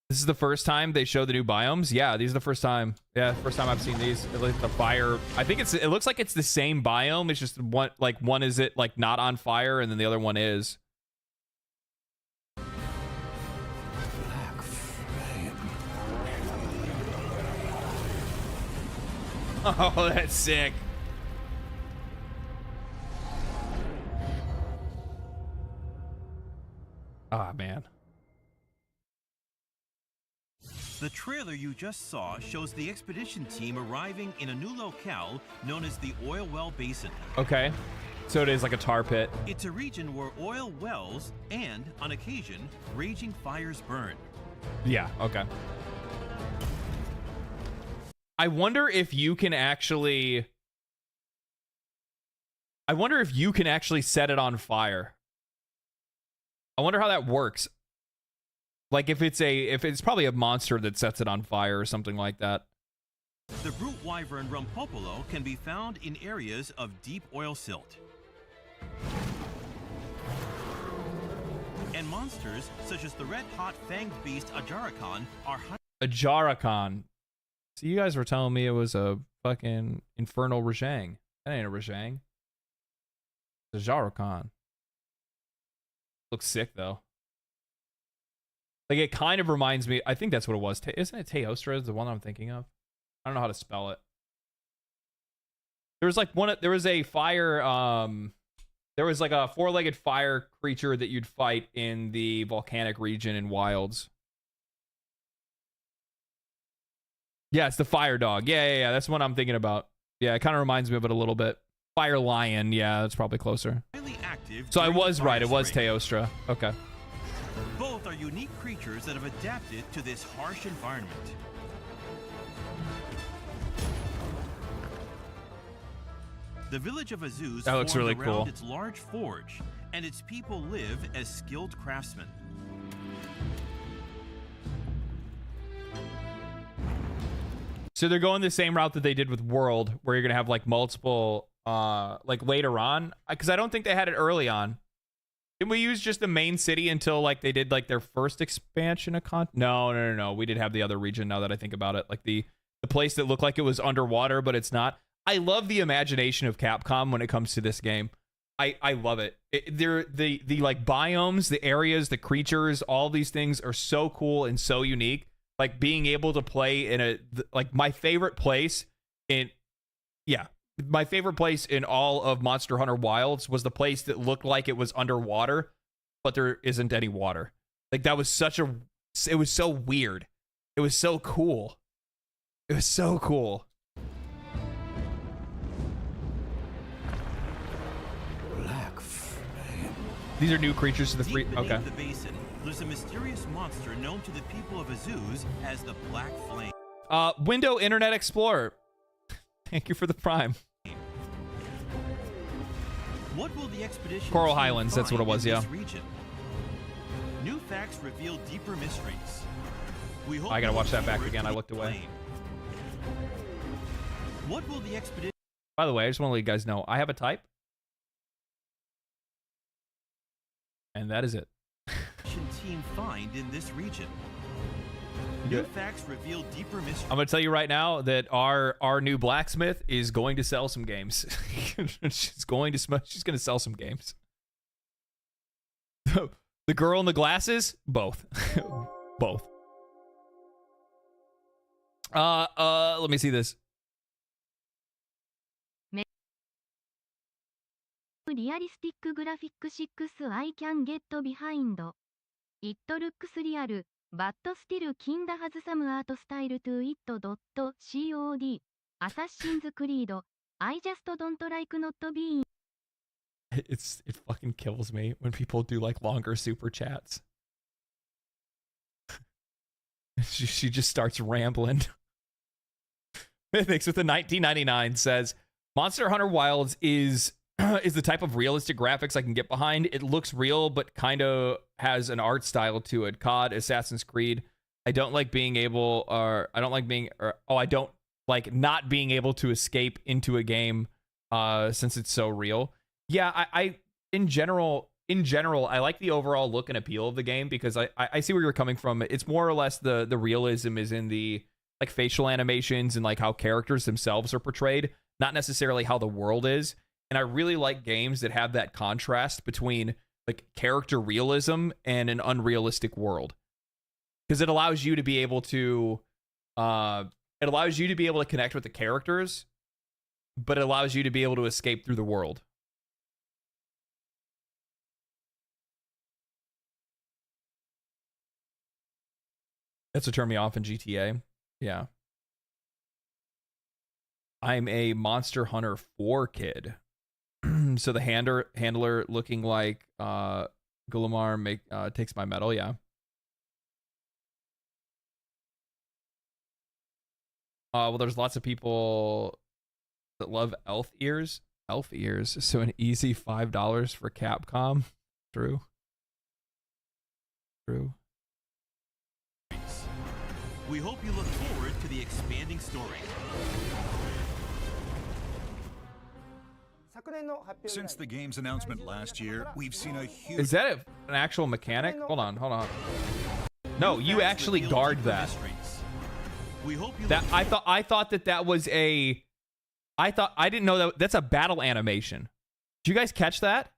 Speaker 1: This is the first time they show the new biomes? Yeah, these are the first time. Yeah, first time I've seen these. Like the fire. I think it looks like it's the same biome. It's just one is it like not on fire and then the other one is. Oh, that's sick. Ah, man.
Speaker 10: The trailer you just saw shows the expedition team arriving in a new locale known as the Oil Well Basin.
Speaker 1: Okay. So it is like a tar pit.
Speaker 10: It's a region where oil wells and, on occasion, raging fires burn.
Speaker 1: Yeah, okay. I wonder if you can actually set it on fire. I wonder how that works. Like if it's probably a monster that sets it on fire or something like that.
Speaker 10: The brute wyvern Rumpopolo can be found in areas of deep oil silt. And monsters such as the red-hot fanged beast Ajarakan are
Speaker 1: Ajarakan. So you guys were telling me it was a fucking infernal Rajang. That ain't a Rajang. It's a Ajarakan. Looks sick though. Like it kind of reminds me. I think that's what it was. Isn't it Teostra? Is the one I'm thinking of? I don't know how to spell it. There was like there was a fire. There was like a four-legged fire creature that you'd fight in the volcanic region in Wilds. Yeah, it's the fire dog. Yeah. That's what I'm thinking about. Yeah, it kind of reminds me of it a little bit. Fire lion. Yeah, that's probably closer.
Speaker 10: highly active.
Speaker 1: So I was right. It was
Speaker 10: spring.
Speaker 1: Teostra. Okay.
Speaker 10: Both are unique creatures that have adapted to this harsh environment. The village of Azuz
Speaker 1: That looks
Speaker 10: formed
Speaker 1: really
Speaker 10: around
Speaker 1: cool.
Speaker 10: its large forge, and its people live as skilled craftsmen.
Speaker 1: So they're going the same route that they did with World, where you're gonna have like multiple, like later on, because I don't think they had it early on. Didn't we use just the main city until like they did like their first expansion of No. We did have the other region. Now that I think about it, like the place that looked like it was underwater, but it's not. I love the imagination of Capcom when it comes to this game. I love it. The like biomes, the areas, the creatures, all these things are so cool and so unique. Like being able to play in my favorite place in all of Monster Hunter Wilds was the place that looked like it was underwater, but there isn't any water. Like that was it was so weird. It was so cool. It was so cool. These are new creatures to the free.
Speaker 10: Deep beneath
Speaker 1: Okay.
Speaker 10: the basin, there's a mysterious monster known to the people of Azuz as the Black Flame.
Speaker 1: Window Internet Explorer. Thank you for the Prime.
Speaker 10: What will the expedition
Speaker 1: Coral
Speaker 10: team
Speaker 1: Highlands, that's what it
Speaker 10: find
Speaker 1: was,
Speaker 10: in
Speaker 1: yeah.
Speaker 10: this region? New facts reveal deeper mysteries. We hope
Speaker 1: I gotta
Speaker 10: you
Speaker 1: watch that
Speaker 10: look
Speaker 1: back
Speaker 10: forward
Speaker 1: again.
Speaker 10: to
Speaker 1: I
Speaker 10: the
Speaker 1: looked away.
Speaker 10: flame. What will the expedition
Speaker 1: By the way, I just want to let you guys know I have a type. And that is it.
Speaker 10: team find in this region?
Speaker 1: Yeah.
Speaker 10: New facts reveal deeper mysteries.
Speaker 1: I'm gonna tell you right now that our new blacksmith is going to sell some games. she's gonna sell some games. The girl in the glasses, both. Both. Let me see this.
Speaker 5: リアリスティックグラフィック6 I can get behind. It looks real, but still kinda has some art style to it. COD. Assassin's Creed. I just don't like not being.
Speaker 1: It fucking kills me when people do like longer super chats. she just starts rambling. Mythics with the 1999 says Monster Hunter Wilds is the type of realistic graphics I can get behind. It looks real, but kind of has an art style to it. COD, Assassin's Creed. I don't like not being able to escape into a game since it's so real. Yeah, I in general, I like the overall look and appeal of the game because I see where you're coming from. It's more or less the realism is in the like facial animations and like how characters themselves are portrayed, not necessarily how the world is. And I really like games that have that contrast between like character realism and an unrealistic world, because it allows you to be able to connect with the characters, but it allows you to be able to escape through the world. That's what turned me off in GTA. Yeah. I'm a Monster Hunter 4 kid. So the handler looking like Gulamar takes my medal, yeah. Well, there's lots of people that love elf ears. Elf ears. So an easy $5 for Capcom. True. True.
Speaker 10: We hope you look forward to the expanding story.
Speaker 6: Since the game's announcement last year, we've seen a huge...
Speaker 1: Is that an actual mechanic? Hold on, hold on. No, you actually guard that.
Speaker 10: We hope you
Speaker 1: That I thought that was a... I didn't know that that's a battle animation. Did you guys catch that?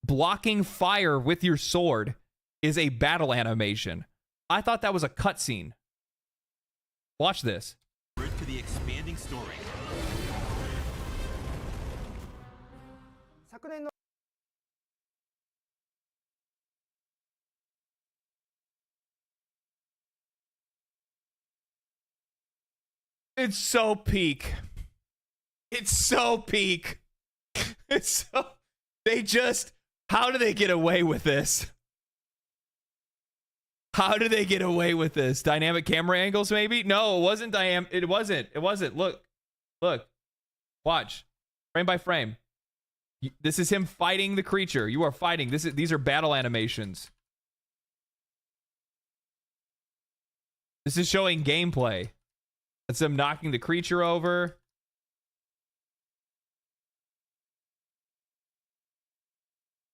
Speaker 1: Blocking fire with your sword is a battle animation. I thought that was a cutscene. Watch this.
Speaker 10: To the expanding story.
Speaker 1: It's so peak. It's so peak. It's so... They just... How do they get away with this? How do they get away with this? Dynamic camera angles, maybe? No, it wasn't It wasn't. It wasn't. Look. Look. Watch. Frame by frame. This is him fighting the creature. You are fighting. These are battle animations. This is showing gameplay. That's him knocking the creature over.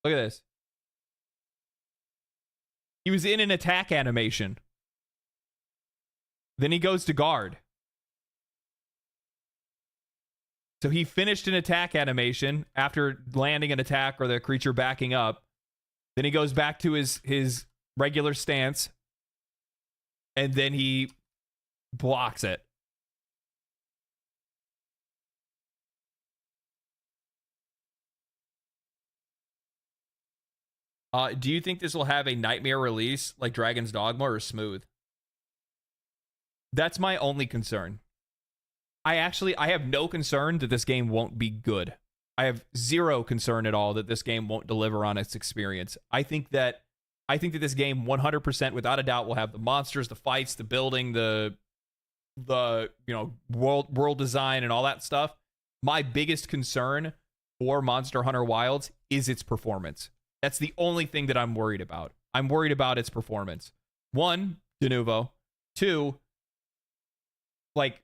Speaker 1: Look at this. He was in an attack animation. Then he goes to guard. So he finished an attack animation after landing an attack or the creature backing up. Then he goes back to his regular stance. And then he blocks it. Do you think this will have a nightmare release like Dragon's Dogma or smooth? That's my only concern. I have no concern that this game won't be good. I have zero concern at all that this game won't deliver on its experience. I think that this game 100% without a doubt will have the monsters, the fights, the building, the world design and all that stuff. My biggest concern for Monster Hunter Wilds is its performance. That's the only thing that I'm worried about. I'm worried about its performance. One, de novo. Two, like,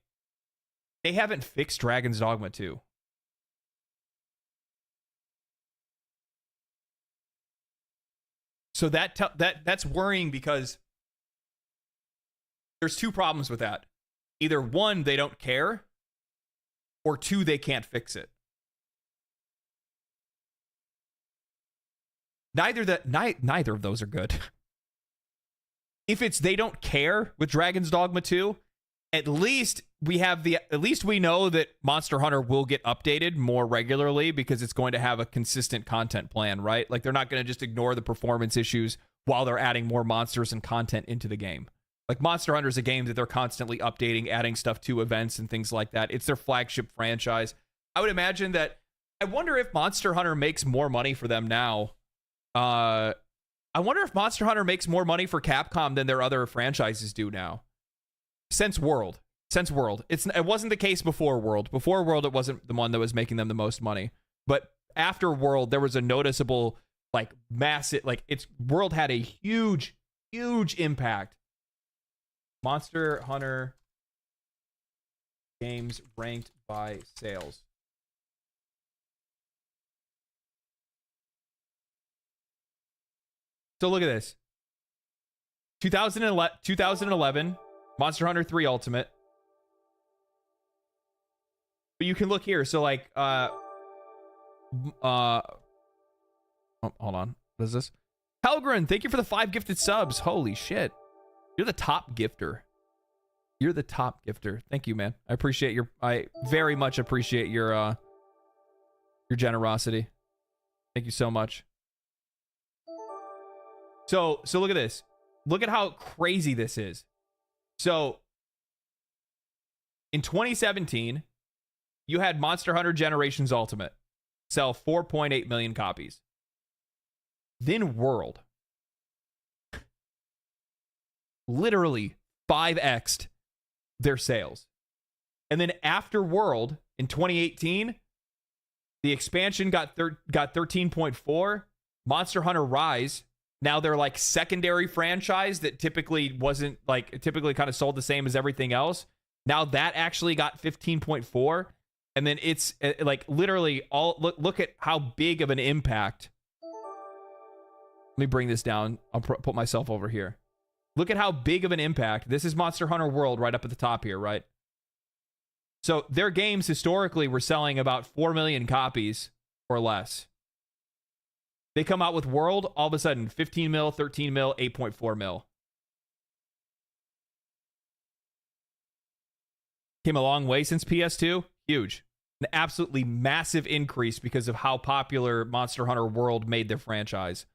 Speaker 1: they haven't fixed Dragon's Dogma 2. So that's worrying because there's two problems with that. Either one, they don't care, or two, they can't fix it. Neither of those are good. If it's they don't care with Dragon's Dogma 2, at least we know that Monster Hunter will get updated more regularly because it's going to have a consistent content plan, right? Like, they're not going to just ignore the performance issues while they're adding more monsters and content into the game. Like, Monster Hunter is a game that they're constantly updating, adding stuff to events and things like that. It's their flagship franchise. I would imagine that... I wonder if Monster Hunter makes more money for them now. I wonder if Monster Hunter makes more money for Capcom than their other franchises do now. Since World. It wasn't the case before World. Before World, it wasn't the one that was making them the most money. But after World, there was a noticeable, like, massive... Like, World had a huge, huge impact. Monster Hunter games ranked by sales. So look at this. 2011, Monster Hunter 3 Ultimate. But you can look here. So like, oh, hold on. What is this? Helgren, thank you for the 5 gifted subs. Holy shit. You're the top gifter. You're the top gifter. Thank you, man. I very much appreciate your generosity. Thank you so much. So look at this. Look at how crazy this is. So in 2017, you had Monster Hunter Generations Ultimate sell 4.8 million copies. Then World literally 5x'd their sales. And then after World in 2018, the expansion got 13.4. Monster Hunter Rise, now they're like secondary franchise that typically wasn't like, typically kind of sold the same as everything else. Now that actually got 15.4. And then it's like literally all, look at how big of an impact. Let me bring this down. I'll put myself over here. Look at how big of an impact. This is Monster Hunter World right up at the top here, right? So their games historically were selling about 4 million copies or less. They come out with World, all of a sudden 15 mil, 13 mil, 8.4 mil. Came a long way since PS2. Huge. An absolutely massive increase because of how popular Monster Hunter World made their franchise.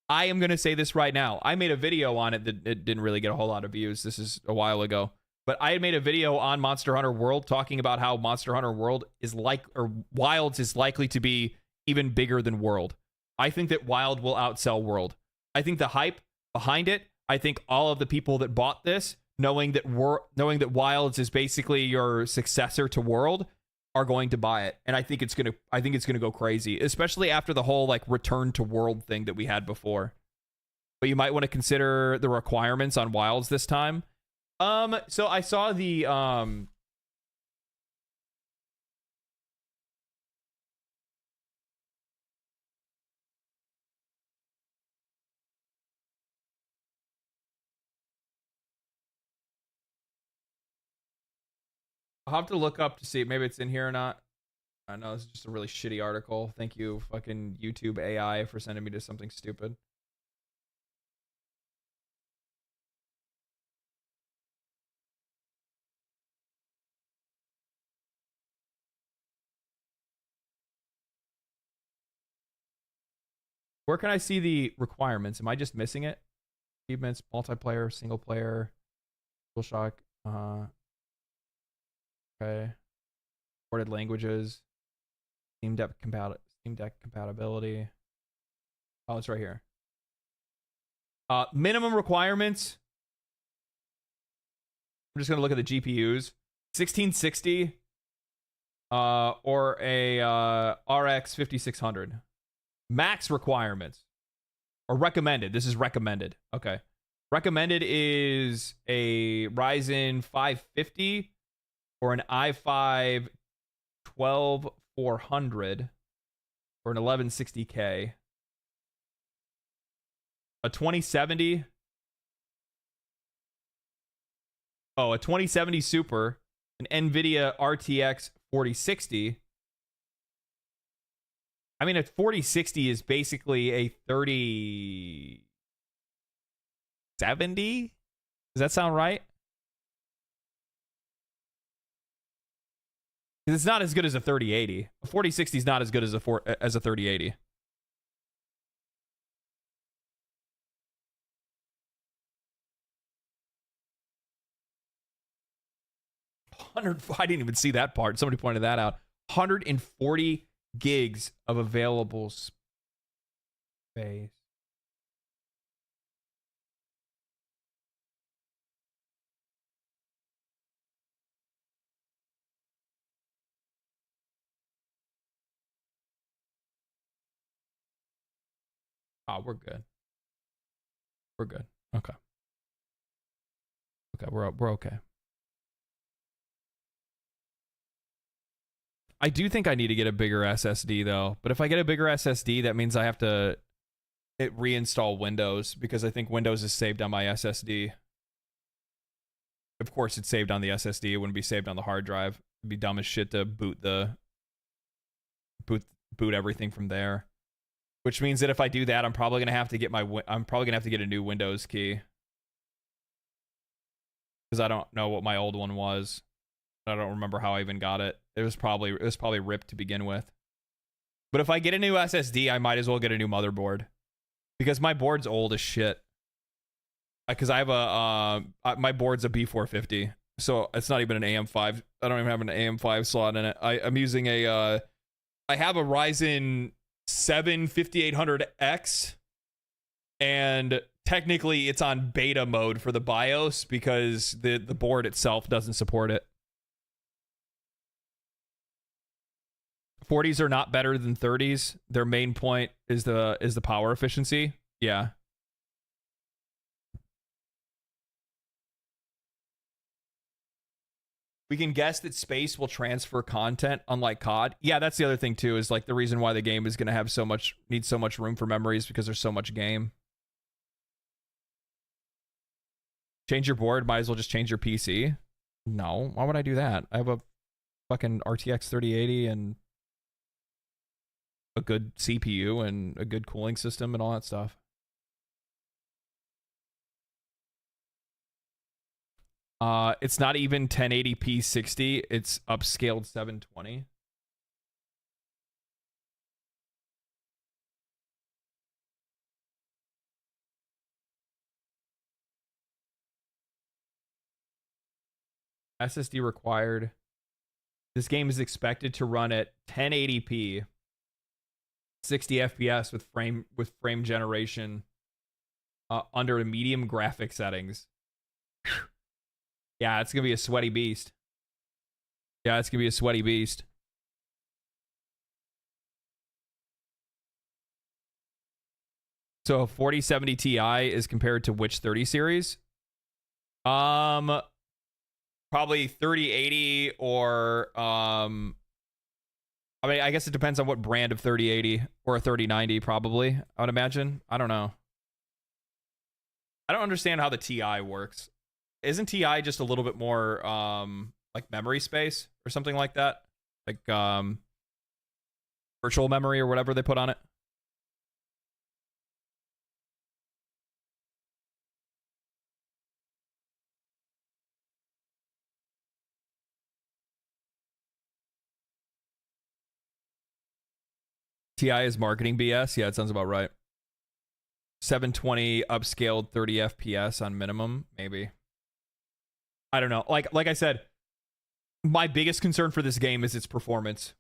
Speaker 1: I am going to say this right now. I made a video on it that it didn't really get a whole lot of views. This is a while ago. But I had made a video on Monster Hunter World talking about how Monster Hunter World is Wilds is likely to be even bigger than World. I think that Wild will outsell World. I think the hype behind it, I think all of the people that bought this, knowing that Wilds is basically your successor to World, are going to buy it. And I think it's gonna go crazy, especially after the whole like return to World thing that we had before. But you might want to consider the requirements on Wilds this time. So I saw the I'll have to look up to see. Maybe it's in here or not. I know this is just a really shitty article. Thank you, fucking YouTube AI, for sending me to something stupid. Where can I see the requirements? Am I just missing it? Achievements, multiplayer, single player, DualShock. Okay. Supported languages. Steam Deck compatibility. Oh, it's right here. Minimum requirements. I'm just gonna look at the GPUs. 1660 or a RX 5600. Max requirements or recommended. This is recommended. Okay. Recommended is a Ryzen 550 or an i5 12400 or an 1160K. A 2070. Oh, a 2070 Super, an NVIDIA RTX 4060. I mean, a 4060 is basically a 3070. Does that sound right? Because it's not as good as a 3080. A 4060 is not as good as a 3080. I didn't even see that part. Somebody pointed that out. 140 gigs of available space. Oh, we're good. We're good. Okay. Okay, we're okay. I do think I need to get a bigger SSD though, but if I get a bigger SSD, that means I have to reinstall Windows because I think Windows is saved on my SSD. Of course, it's saved on the SSD. It wouldn't be saved on the hard drive. It'd be dumb as shit to boot everything from there. Which means that if I do that, I'm probably gonna have to get a new Windows key because I don't know what my old one was. I don't remember how I even got it. It was probably ripped to begin with. But if I get a new SSD, I might as well get a new motherboard because my board's old as shit. Because I have my board's a B450, so it's not even an AM5. I don't even have an AM5 slot in it. I'm using I have a Ryzen 7 5800X, and technically it's on beta mode for the BIOS because the board itself doesn't support it. 40s are not better than 30s. Their main point is the power efficiency. Yeah. We can guess that space will transfer content, unlike COD. Yeah, that's the other thing too, is like the reason why the game is going to have need so much room for memories because there's so much game. Change your board, might as well just change your PC. No, why would I do that? I have a fucking RTX 3080 and a good CPU and a good cooling system and all that stuff. It's not even 1080p 60, it's upscaled 720. SSD required. This game is expected to run at 1080p 60 FPS with frame generation under the medium graphic settings. Yeah, it's gonna be a sweaty beast. Yeah, it's gonna be a sweaty beast. So 4070 Ti is compared to which 30 series? Probably 3080 or I mean, I guess it depends on what brand of 3080 or a 3090 probably, I would imagine. I don't know. I don't understand how the Ti works. Isn't Ti just a little bit more like memory space or something like that? Like virtual memory or whatever they put on it? Ti is marketing BS. Yeah, it sounds about right. 720 upscaled 30 FPS on minimum, maybe. I don't know. Like I said, my biggest concern for this game is its performance.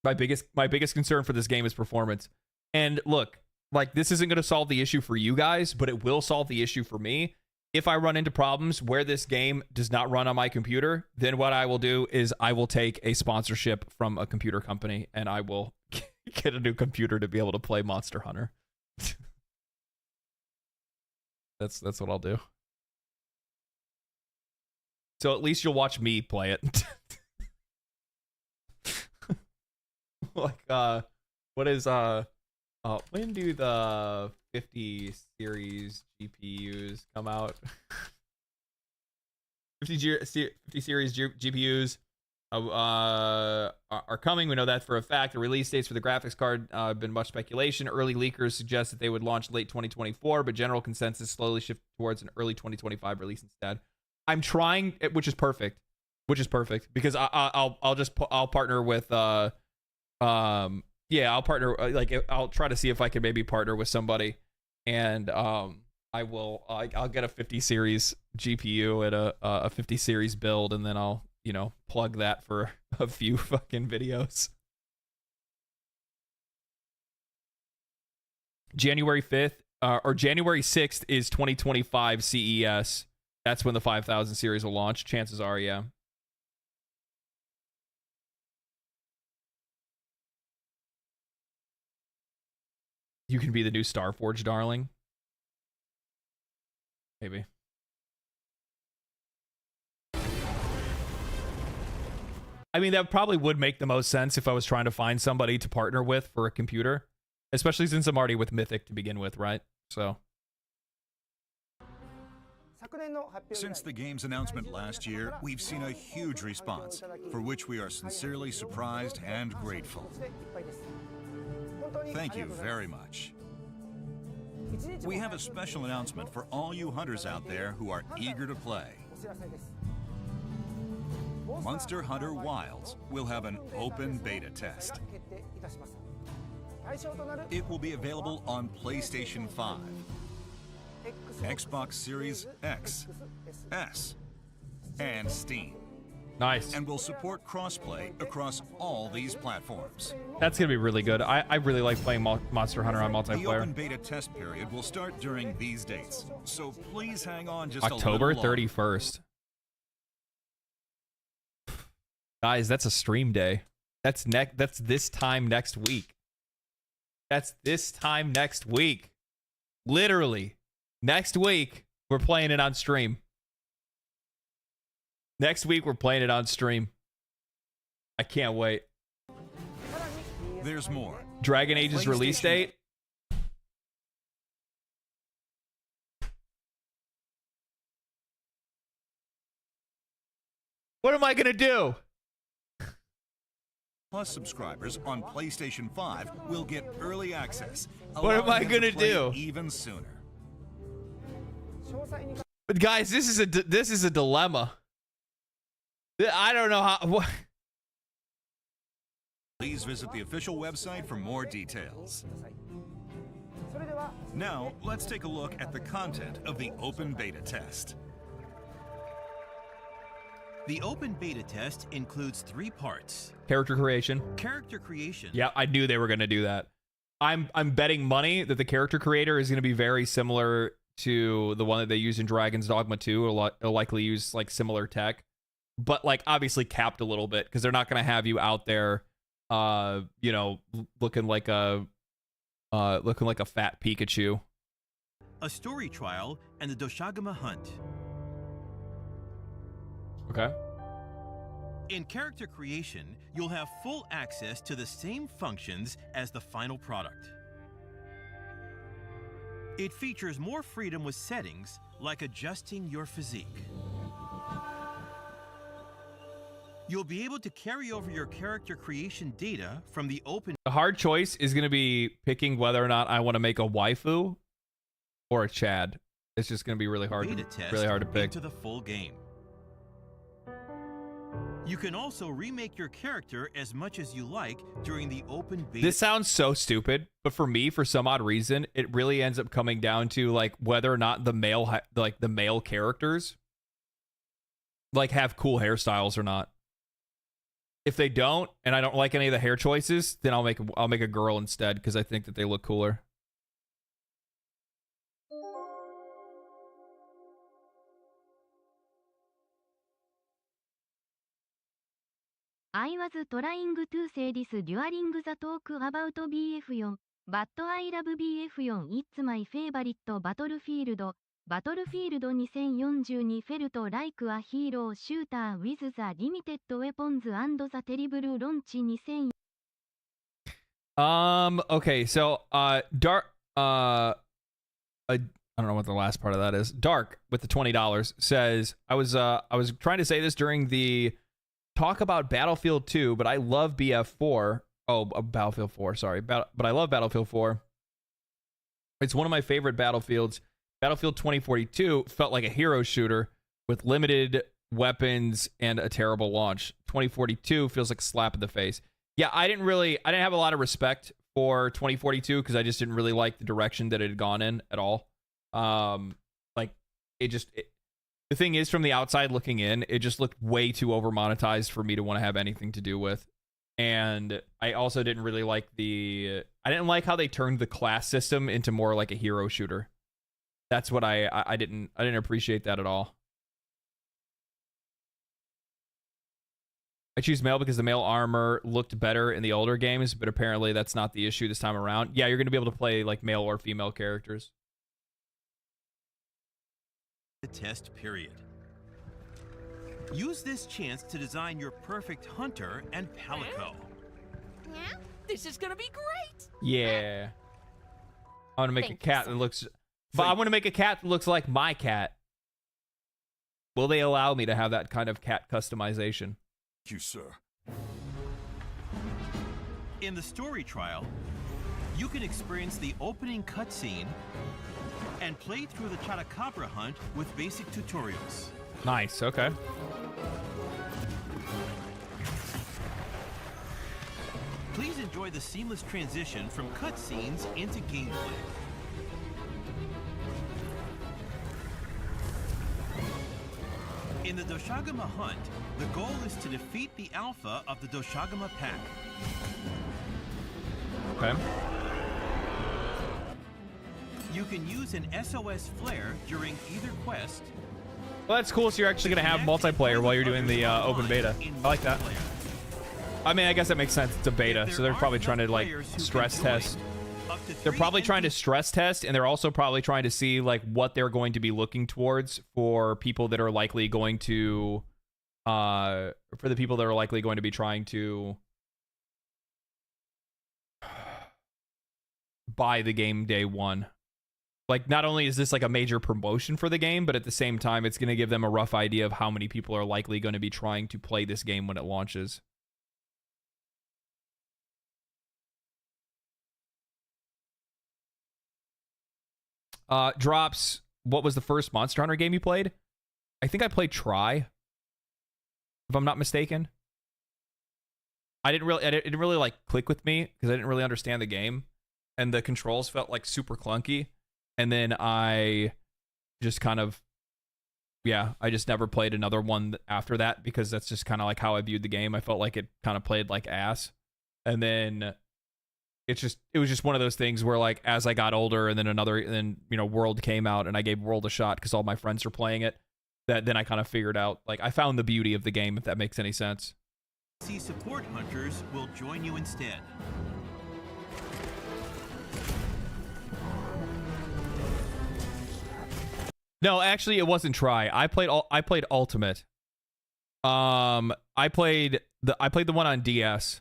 Speaker 1: My biggest concern for this game is performance. And look, like this isn't going to solve the issue for you guys, but it will solve the issue for me. If I run into problems where this game does not run on my computer, then what I will do is I will take a sponsorship from a computer company and I will get a new computer to be able to play Monster Hunter. That's what I'll do. So at least you'll watch me play it. Like what is when do the 50 series GPUs come out? 50 series GPUs are coming. We know that for a fact. The release dates for the graphics card have been much speculation. Early leakers suggest that they would launch late 2024, but general consensus slowly shift towards an early 2025 release instead. I'm trying, which is perfect, because I'll partner with I'll partner I'll try to see if I can maybe partner with somebody, and I'll get a 50 series GPU and a 50 series build, and then I'll plug that for a few fucking videos. January 5th or January 6th is 2025 CES. That's when the 5000 series will launch. Chances are, yeah. You can be the new Starforge, darling. Maybe. I mean, that probably would make the most sense if I was trying to find somebody to partner with for a computer. Especially since I'm already with Mythic to begin with, right? So...
Speaker 6: Since the game's announcement last year, we've seen a huge response, for which we are sincerely surprised and grateful. Thank you very much. We have a special announcement for all you hunters out there who are eager to play. Monster Hunter Wilds will have an open beta test. It will be available on PlayStation 5, Xbox Series X, S, and Steam.
Speaker 1: Nice.
Speaker 6: And will support crossplay across all these platforms.
Speaker 1: That's going to be really good. I really like playing Monster Hunter on multiplayer.
Speaker 6: The open beta test period will start during these dates, so please hang on just
Speaker 1: October
Speaker 6: a little longer.
Speaker 1: 31st. Guys, that's a stream day. That's this time next week. That's this time next week. Literally. Next week, we're playing it on stream. Next week, we're playing it on stream. I can't wait.
Speaker 6: There's more.
Speaker 1: Dragon Age's release date. What am I going to do?
Speaker 6: Plus subscribers on PlayStation 5 will get early access.
Speaker 1: What am I going to do?
Speaker 6: Even sooner.
Speaker 1: But guys, this is a dilemma. I don't know how. What?
Speaker 6: Please visit the official website for more details. Now, let's take a look at the content of the open beta test.
Speaker 10: The open beta test includes 3 parts.
Speaker 1: Character creation.
Speaker 10: Character creation.
Speaker 1: Yeah, I knew they were going to do that. I'm betting money that the character creator is going to be very similar to the one that they use in Dragon's Dogma 2. It'll likely use like similar tech, but like obviously capped a little bit because they're not going to have you out there, you know, looking like a fat Pikachu.
Speaker 10: A story trial and the Doshagama hunt.
Speaker 1: Okay.
Speaker 10: In character creation, you'll have full access to the same functions as the final product. It features more freedom with settings like adjusting your physique. You'll be able to carry over your character creation data from the open.
Speaker 1: The hard choice is going to be picking whether or not I want to make a waifu or a Chad. It's just going to be really hard to pick.
Speaker 10: Into the full game. You can also remake your character as much as you like during the open beta.
Speaker 1: This sounds so stupid, but for me, for some odd reason, it really ends up coming down to like whether or not the male characters like have cool hairstyles or not. If they don't, and I don't like any of the hair choices, then I'll make a girl instead because I think that they look cooler.
Speaker 5: I was trying to say this during the talk about BF4, but I love BF4. It's my favorite battlefield. Battlefield 2042 felt like a hero shooter with the limited weapons and the terrible launch 2000.
Speaker 1: Okay, so Dark I don't know what the last part of that is. Dark with the $20 says I was trying to say this during the talk about Battlefield 2, but I love BF4. Oh, Battlefield 4, sorry. But I love Battlefield 4. It's one of my favorite Battlefields. Battlefield 2042 felt like a hero shooter with limited weapons and a terrible launch. 2042 feels like a slap in the face. Yeah, I didn't have a lot of respect for 2042 because I just didn't really like the direction that it had gone in at all. The thing is, from the outside looking in, it just looked way too over monetized for me to want to have anything to do with. And I also didn't really like I didn't like how they turned the class system into more like a hero shooter. That's what I didn't appreciate that at all. I choose male because the male armor looked better in the older games, but apparently that's not the issue this time around. Yeah, you're going to be able to play like male or female characters.
Speaker 10: The test period. Use this chance to design your perfect hunter and palico.
Speaker 11: Yeah, this is gonna be great.
Speaker 1: Yeah, I want to make a cat that looks. But I want to make a cat that looks like my cat. Will they allow me to have that kind of cat customization?
Speaker 6: Thank you, sir.
Speaker 10: In the story trial, you can experience the opening cutscene and play through the Chotacabra hunt with basic tutorials.
Speaker 1: Nice, okay.
Speaker 10: Please enjoy the seamless transition from cutscenes into gameplay. In the Doshagama hunt, the goal is to defeat the alpha of the Doshagama pack.
Speaker 1: Okay.
Speaker 10: You can use an SOS flare during either quest.
Speaker 1: Well, that's cool. So you're actually going to have multiplayer while you're doing the open beta. I like that. I mean, I guess that makes sense. It's a beta, so they're probably trying to like stress test. They're probably trying to stress test, and they're also probably trying to see like what they're going to be looking towards for people that are likely going to, for the people that are likely going to be trying to buy the game day one. Like, not only is this like a major promotion for the game, but at the same time, it's going to give them a rough idea of how many people are likely going to be trying to play this game when it launches. Drops, what was the first Monster Hunter game you played? I think I played Try, if I'm not mistaken. I didn't really like click with me because I didn't really understand the game, and the controls felt like super clunky. And then I just kind of, yeah, I just never played another one after that because that's just kind of like how I viewed the game. I felt like it kind of played like ass. And then it was just one of those things where like as I got older and then World came out and I gave World a shot because all my friends were playing it, that then I kind of figured out, like, I found the beauty of the game, if that makes any sense.
Speaker 10: See, support hunters will join you instead.
Speaker 1: No, actually, it wasn't Try. I played Ultimate. I played the one on DS.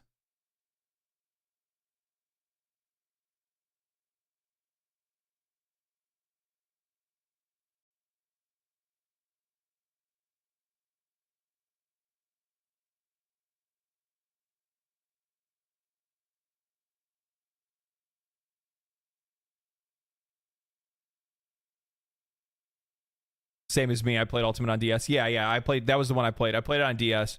Speaker 1: Same as me. I played Ultimate on DS. Yeah. That was the one I played. I played it on DS.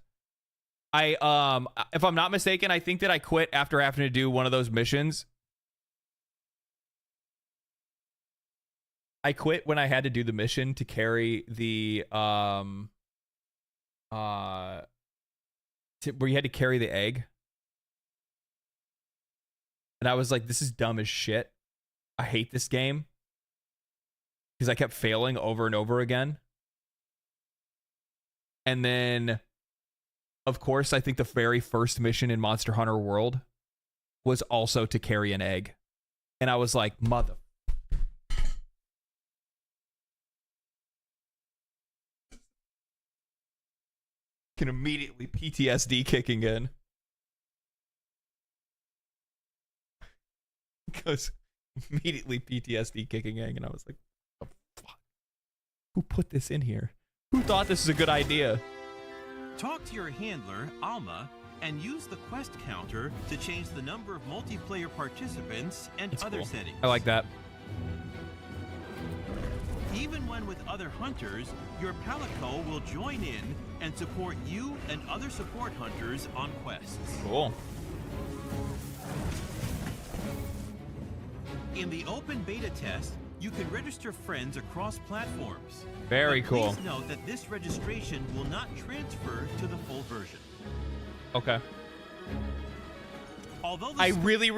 Speaker 1: If I'm not mistaken, I think that I quit after having to do one of those missions. I quit when I had to do the mission to carry the where you had to carry the egg. And I was like, this is dumb as shit. I hate this game. Because I kept failing over and over again. And then, of course, I think the very first mission in Monster Hunter World was also to carry an egg. And I was like, mother. Can immediately PTSD kicking in. Because immediately PTSD kicking in, and I was like, who put this in here? Who thought this is a good idea?
Speaker 10: Talk to your handler, Alma, and use the quest counter to change the number of multiplayer participants and
Speaker 1: That's
Speaker 10: other
Speaker 1: cool.
Speaker 10: settings.
Speaker 1: I like that.
Speaker 10: Even when with other hunters, your Palico will join in and support you and other support hunters on quests.
Speaker 1: Cool.
Speaker 10: In the open beta test, you can register friends across platforms.
Speaker 1: Very
Speaker 10: but
Speaker 1: cool.
Speaker 10: Please note that this registration will not transfer to the full version.
Speaker 1: Okay.
Speaker 10: Although
Speaker 1: I really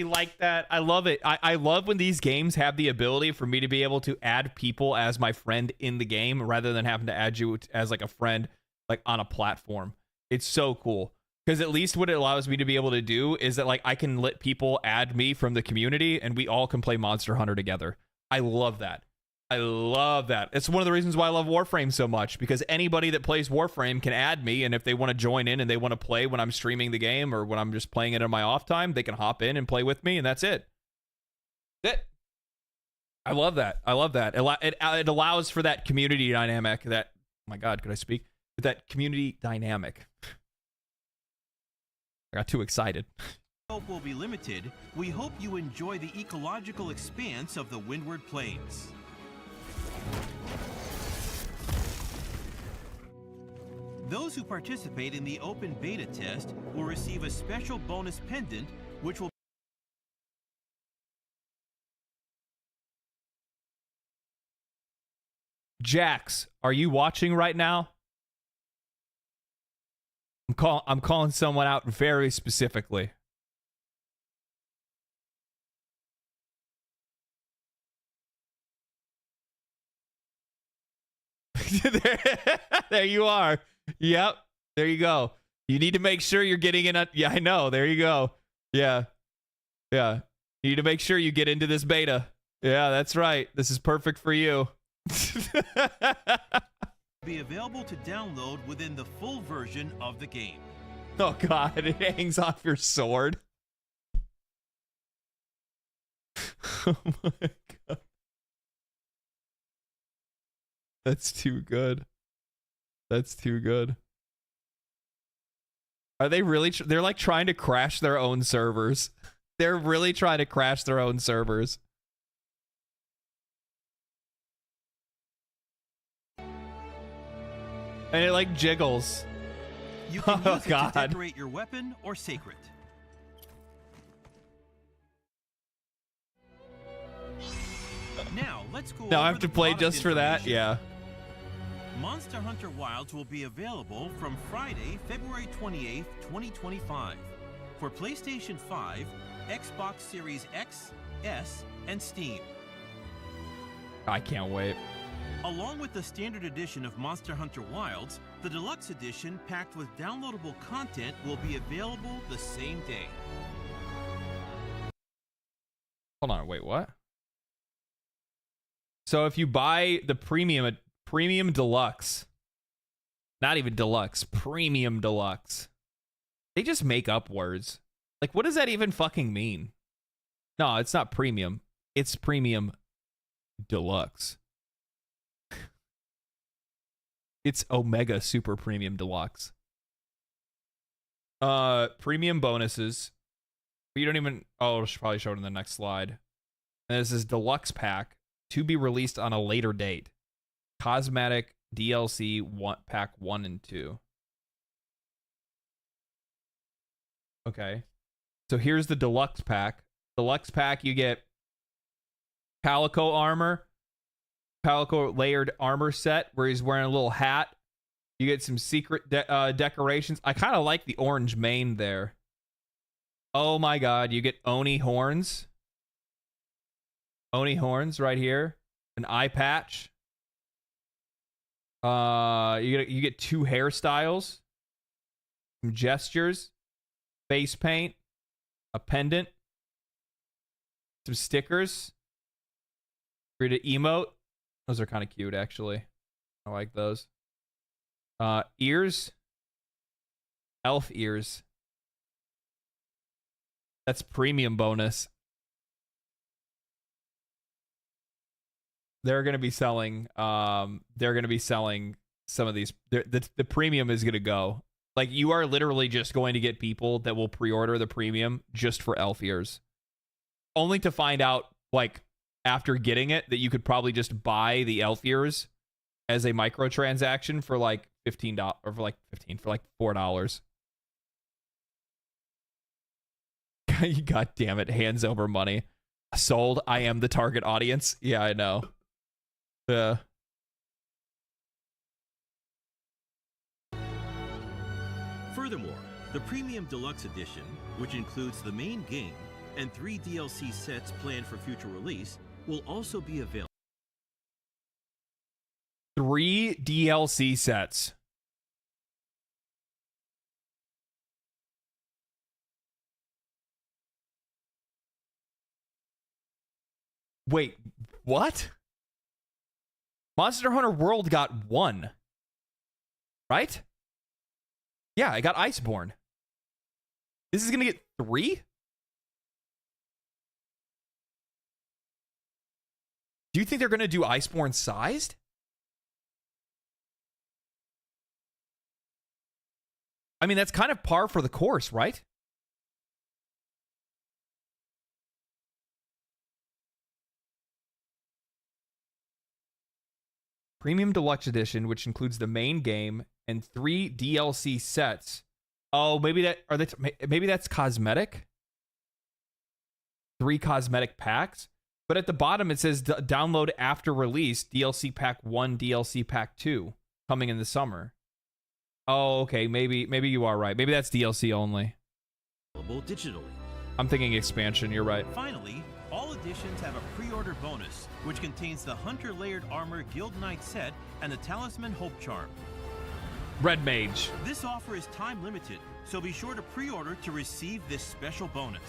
Speaker 1: like that. I love it. I love when these games have the ability for me to be able to add people as my friend in the game rather than having to add you as like a friend like on a platform. It's so cool. Because at least what it allows me to be able to do is that like I can let people add me from the community and we all can play Monster Hunter together. I love that. I love that. It's one of the reasons why I love Warframe so much, because anybody that plays Warframe can add me, and if they want to join in and they want to play when I'm streaming the game or when I'm just playing it in my off time, they can hop in and play with me, and that's it. I love that. I love that. It allows for that community dynamic that, oh my God, could I speak? That community dynamic. I got too excited.
Speaker 10: Hope will be limited. We hope you enjoy the ecological expanse of the Windward Plains. Those who participate in the open beta test will receive a special bonus pendant, which will
Speaker 1: Jax, are you watching right now? I'm calling someone out very specifically. There you are. Yep. There you go. You need to make sure you're getting in. Yeah, I know. There you go. Yeah. Yeah. You need to make sure you get into this beta. Yeah, that's right. This is perfect for you.
Speaker 10: Be available to download within the full version of the game.
Speaker 1: Oh god, it hangs off your sword. Oh my god. That's too good. That's too good. Are they really? They're like trying to crash their own servers. They're really trying to crash their own servers. And it like jiggles.
Speaker 10: You can use it to decorate your weapon or sacred. Now let's go.
Speaker 1: Now I have to play just for that. Yeah.
Speaker 10: Monster Hunter Wilds will be available from Friday, February 28th, 2025 for PlayStation 5, Xbox Series X, S, and Steam.
Speaker 1: I can't wait.
Speaker 10: Along with the standard edition of Monster Hunter Wilds, the deluxe edition packed with downloadable content will be available the same day.
Speaker 1: Hold on, wait, what? So if you buy the premium deluxe, not even deluxe, premium deluxe, they just make up words. Like, what does that even fucking mean? No, it's not premium. It's premium deluxe. It's Omega Super Premium Deluxe. Premium bonuses. You don't even... Oh, I should probably show it in the next slide. And this is Deluxe Pack to be released on a later date. Cosmetic DLC Pack 1 and 2. Okay. So here's the Deluxe Pack. Deluxe Pack, you get Calico armor. Calico layered armor set where he's wearing a little hat. You get some secret decorations. I kind of like the orange mane there. Oh my god, you get Oni horns. Oni horns right here. An eye patch. You get 2 hairstyles. Some gestures. Face paint. A pendant. Some stickers. Create an emote. Those are kind of cute, actually. I like those. Ears. Elf ears. That's premium bonus. They're going to be selling. They're going to be selling some of these. The premium is going to go. Like, you are literally just going to get people that will pre-order the premium just for elf ears, only to find out, like, after getting it, that you could probably just buy the elf ears as a microtransaction for like $15 or for like $4. God damn it, hands over money. Sold. I am the target audience. Yeah, I know.
Speaker 10: Furthermore, the Premium Deluxe Edition, which includes the main game and 3 DLC sets planned for future release, will also be available.
Speaker 1: 3 DLC sets. Wait, what? Monster Hunter World got 1. Right? Yeah, I got Iceborne. This is gonna get 3? Do you think they're gonna do Iceborne sized? I mean, that's kind of par for the course, right? Premium Deluxe Edition, which includes the main game and 3 DLC sets. Oh, maybe maybe that's cosmetic. 3 cosmetic packs. But at the bottom it says download after release DLC pack 1, DLC pack 2 coming in the summer. Oh, okay. Maybe you are right. Maybe that's DLC only.
Speaker 10: Available digitally.
Speaker 1: I'm thinking expansion. You're right.
Speaker 10: Finally, all editions have a pre-order bonus, which contains the Hunter Layered Armor Guild Knight set and the Talisman Hope Charm.
Speaker 1: Red Mage.
Speaker 10: This offer is time limited, so be sure to pre-order to receive this special bonus.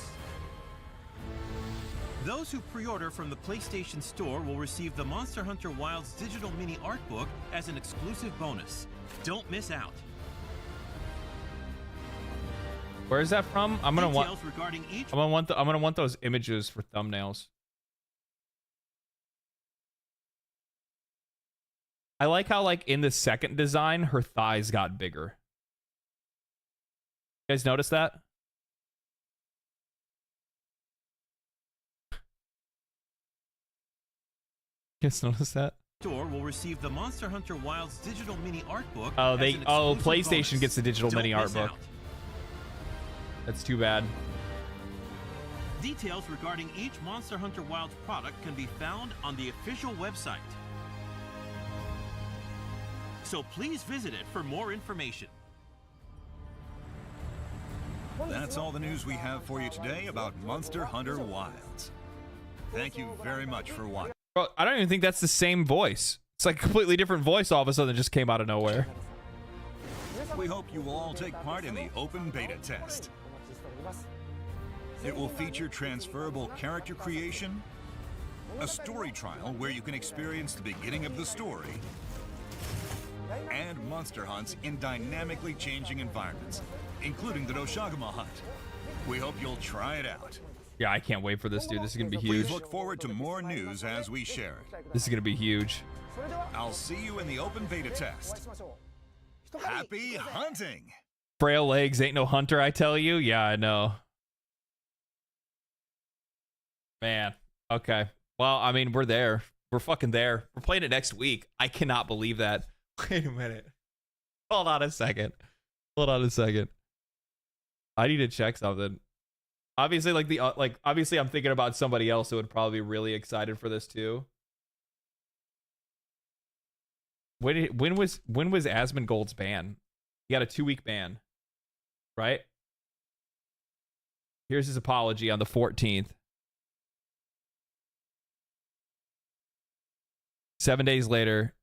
Speaker 10: Those who pre-order from the PlayStation Store will receive the Monster Hunter Wilds digital mini art book as an exclusive bonus. Don't miss out.
Speaker 1: Where is that from? I'm gonna want.
Speaker 10: Details regarding each.
Speaker 1: I'm gonna want those images for thumbnails. I like how, like, in the second design, her thighs got bigger. You guys notice that? You guys notice that?
Speaker 10: Store will receive the Monster Hunter Wilds digital mini art book.
Speaker 1: Oh,
Speaker 10: as an exclusive
Speaker 1: PlayStation
Speaker 10: bonus.
Speaker 1: gets the digital
Speaker 10: Don't
Speaker 1: mini art
Speaker 10: miss
Speaker 1: book.
Speaker 10: out.
Speaker 1: That's too bad.
Speaker 10: Details regarding each Monster Hunter Wilds product can be found on the official website. So please visit it for more information.
Speaker 6: That's all the news we have for you today about Monster Hunter Wilds. Thank you very much for watching.
Speaker 1: Bro, I don't even think that's the same voice. It's like a completely different voice all of a sudden just came out of nowhere.
Speaker 6: We hope you will all take part in the open beta test. It will feature transferable character creation, a story trial where you can experience the beginning of the story, and monster hunts in dynamically changing environments, including the Doshagama hunt. We hope you'll try it out.
Speaker 1: Yeah, I can't wait for this, dude. This is gonna be huge.
Speaker 6: Please look forward to more news as we share it.
Speaker 1: This is gonna be huge.
Speaker 6: I'll see you in the open beta test. Happy hunting!
Speaker 1: Frail legs ain't no hunter, I tell you. Yeah, I know. Man. Okay. Well, I mean, we're there. We're fucking there. We're playing it next week. I cannot believe that. Wait a minute. Hold on a second. Hold on a second. I need to check something. Obviously, obviously I'm thinking about somebody else who would probably be really excited for this too. When was Asmongold's ban? He got a 2-week ban, right? Here's his apology on the 14th. 7 days later.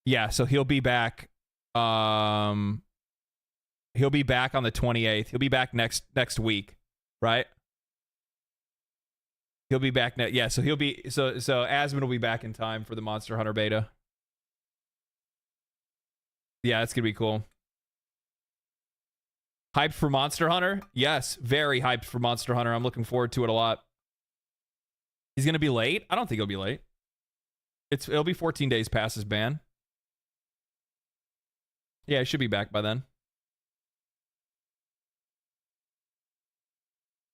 Speaker 1: Yeah, so he'll be back. He'll be back on the 28th. He'll be back next week, right? He'll be back next. Yeah, so he'll be so Asmon will be back in time for the Monster Hunter beta. Yeah, that's gonna be cool. Hyped for Monster Hunter? Yes, very hyped for Monster Hunter. I'm looking forward to it a lot. He's gonna be late? I don't think he'll be late. It'll be 14 days past his ban. Yeah, it should be back by then.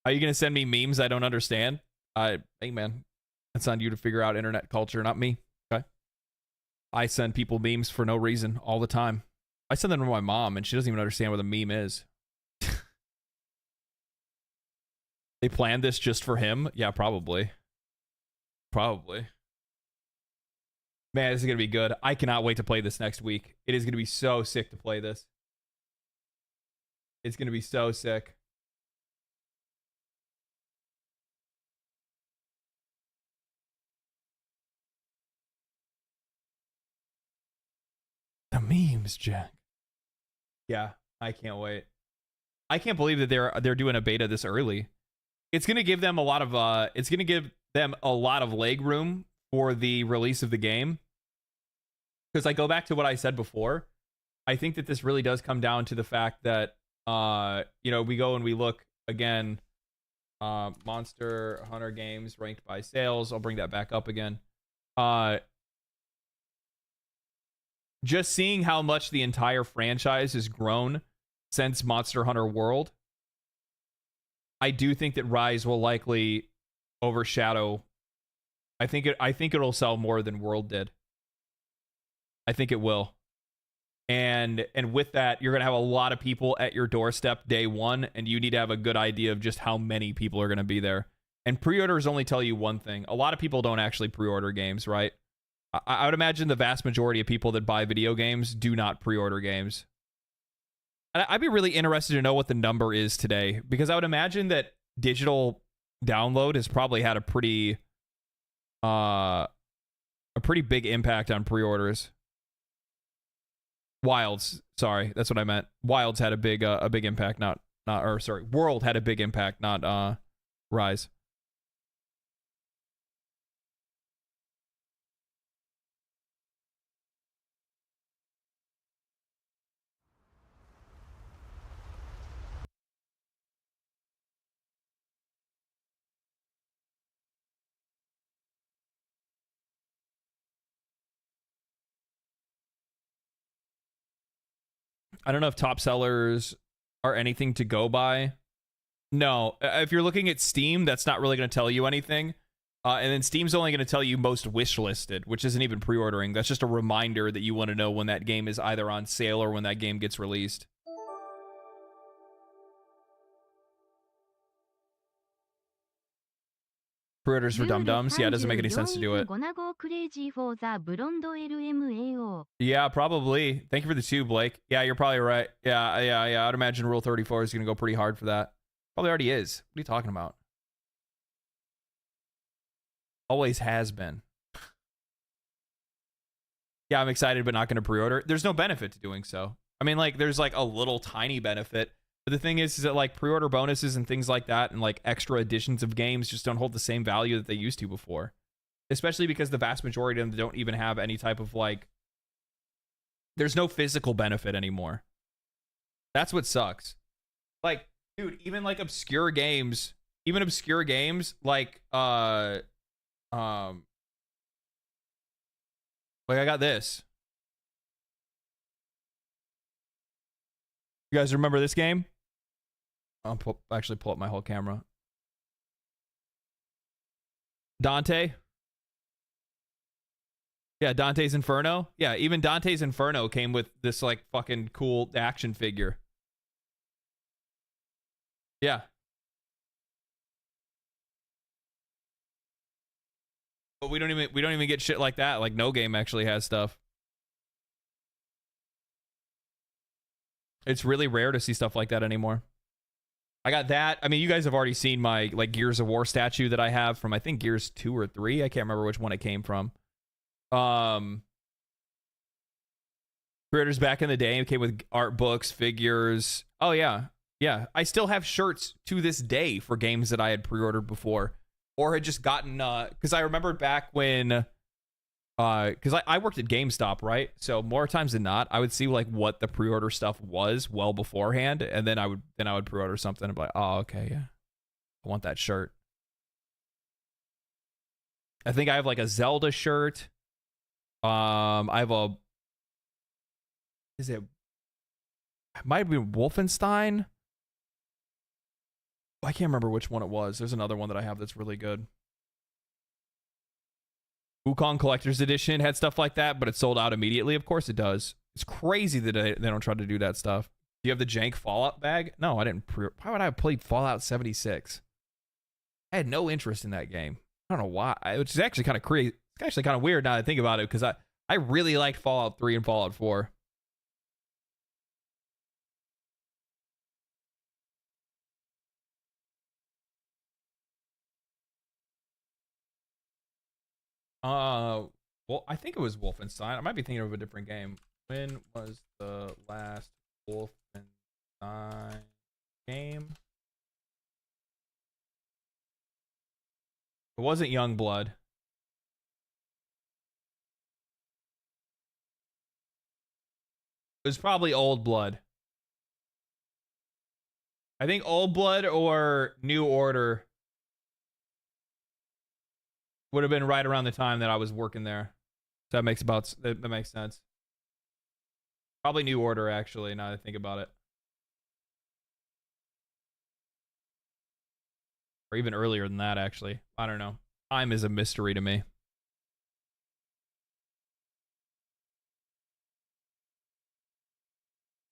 Speaker 1: Are you gonna send me memes I don't understand? Hey man, that's on you to figure out internet culture, not me. Okay. I send people memes for no reason all the time. I send them to my mom, and she doesn't even understand what a meme is. They planned this just for him? Yeah, probably. Probably. Man, this is going to be good. I cannot wait to play this next week. It is going to be so sick to play this. It's going to be so sick. The memes, Jack. Yeah, I can't wait. I can't believe that they're doing a beta this early. It's going to give them a lot of leg room for the release of the game. Because I go back to what I said before. I think that this really does come down to the fact that we go and we look again, Monster Hunter games ranked by sales. I'll bring that back up again. Just seeing how much the entire franchise has grown since Monster Hunter World, I do think that Rise will likely overshadow. I think it'll sell more than World did. I think it will. And with that, you're going to have a lot of people at your doorstep day one, and you need to have a good idea of just how many people are going to be there. And pre-orders only tell you one thing. A lot of people don't actually pre-order games, right? I would imagine the vast majority of people that buy video games do not pre-order games. And I'd be really interested to know what the number is today, because I would imagine that digital download has probably had a pretty big impact on pre-orders. Wilds, sorry, that's what I meant. Wilds had a big impact, World had a big impact, not Rise. I don't know if top sellers are anything to go by. No, if you're looking at Steam, that's not really going to tell you anything. And then Steam's only going to tell you most wishlisted, which isn't even pre-ordering. That's just a reminder that you want to know when that game is either on sale or when that game gets released. Pre-orders for dum-dums? Yeah, it doesn't make any sense to do it. Yeah, probably. Thank you for the 2, Blake. Yeah, you're probably right. Yeah. I'd imagine Rule 34 is going to go pretty hard for that. Probably already is. What are you talking about? Always has been. Yeah, I'm excited, but not going to pre-order. There's no benefit to doing so. I mean, like, there's like a little tiny benefit. But the thing is that like pre-order bonuses and things like that and like extra editions of games just don't hold the same value that they used to before. Especially because the vast majority of them don't even have any type of like... There's no physical benefit anymore. That's what sucks. Like, dude, even like obscure games, like like I got this. You guys remember this game? I'll actually pull up my whole camera. Dante? Yeah, Dante's Inferno. Yeah, even Dante's Inferno came with this like fucking cool action figure. Yeah. But we don't even get shit like that. Like no game actually has stuff. It's really rare to see stuff like that anymore. I got that. I mean, you guys have already seen my like Gears of War statue that I have from I think Gears 2 or 3. I can't remember which one it came from. Creators back in the day, it came with art books, figures. Oh yeah. Yeah. I still have shirts to this day for games that I had pre-ordered before or had just gotten because I remembered back when because I worked at GameStop, right? So more times than not, I would see like what the pre-order stuff was well beforehand, and then I would pre-order something and be like, oh, okay, yeah, I want that shirt. I think I have like a Zelda shirt. I have a it might be Wolfenstein. I can't remember which one it was. There's another one that I have that's really good. Wukong Collector's Edition had stuff like that, but it sold out immediately. Of course it does. It's crazy that they don't try to do that stuff. Do you have the jank Fallout bag? No, I didn't. Why would I have played Fallout 76? I had no interest in that game. I don't know why. Which is actually kind of crazy. It's actually kind of weird now that I think about it, because I really liked Fallout 3 and Fallout 4. Well, I think it was Wolfenstein. I might be thinking of a different game. When was the last Wolfenstein game? It wasn't Youngblood. It was probably Old Blood. I think Old Blood or New Order would have been right around the time that I was working there. So that makes sense. Probably New Order, actually, now that I think about it. Or even earlier than that, actually. I don't know. Time is a mystery to me.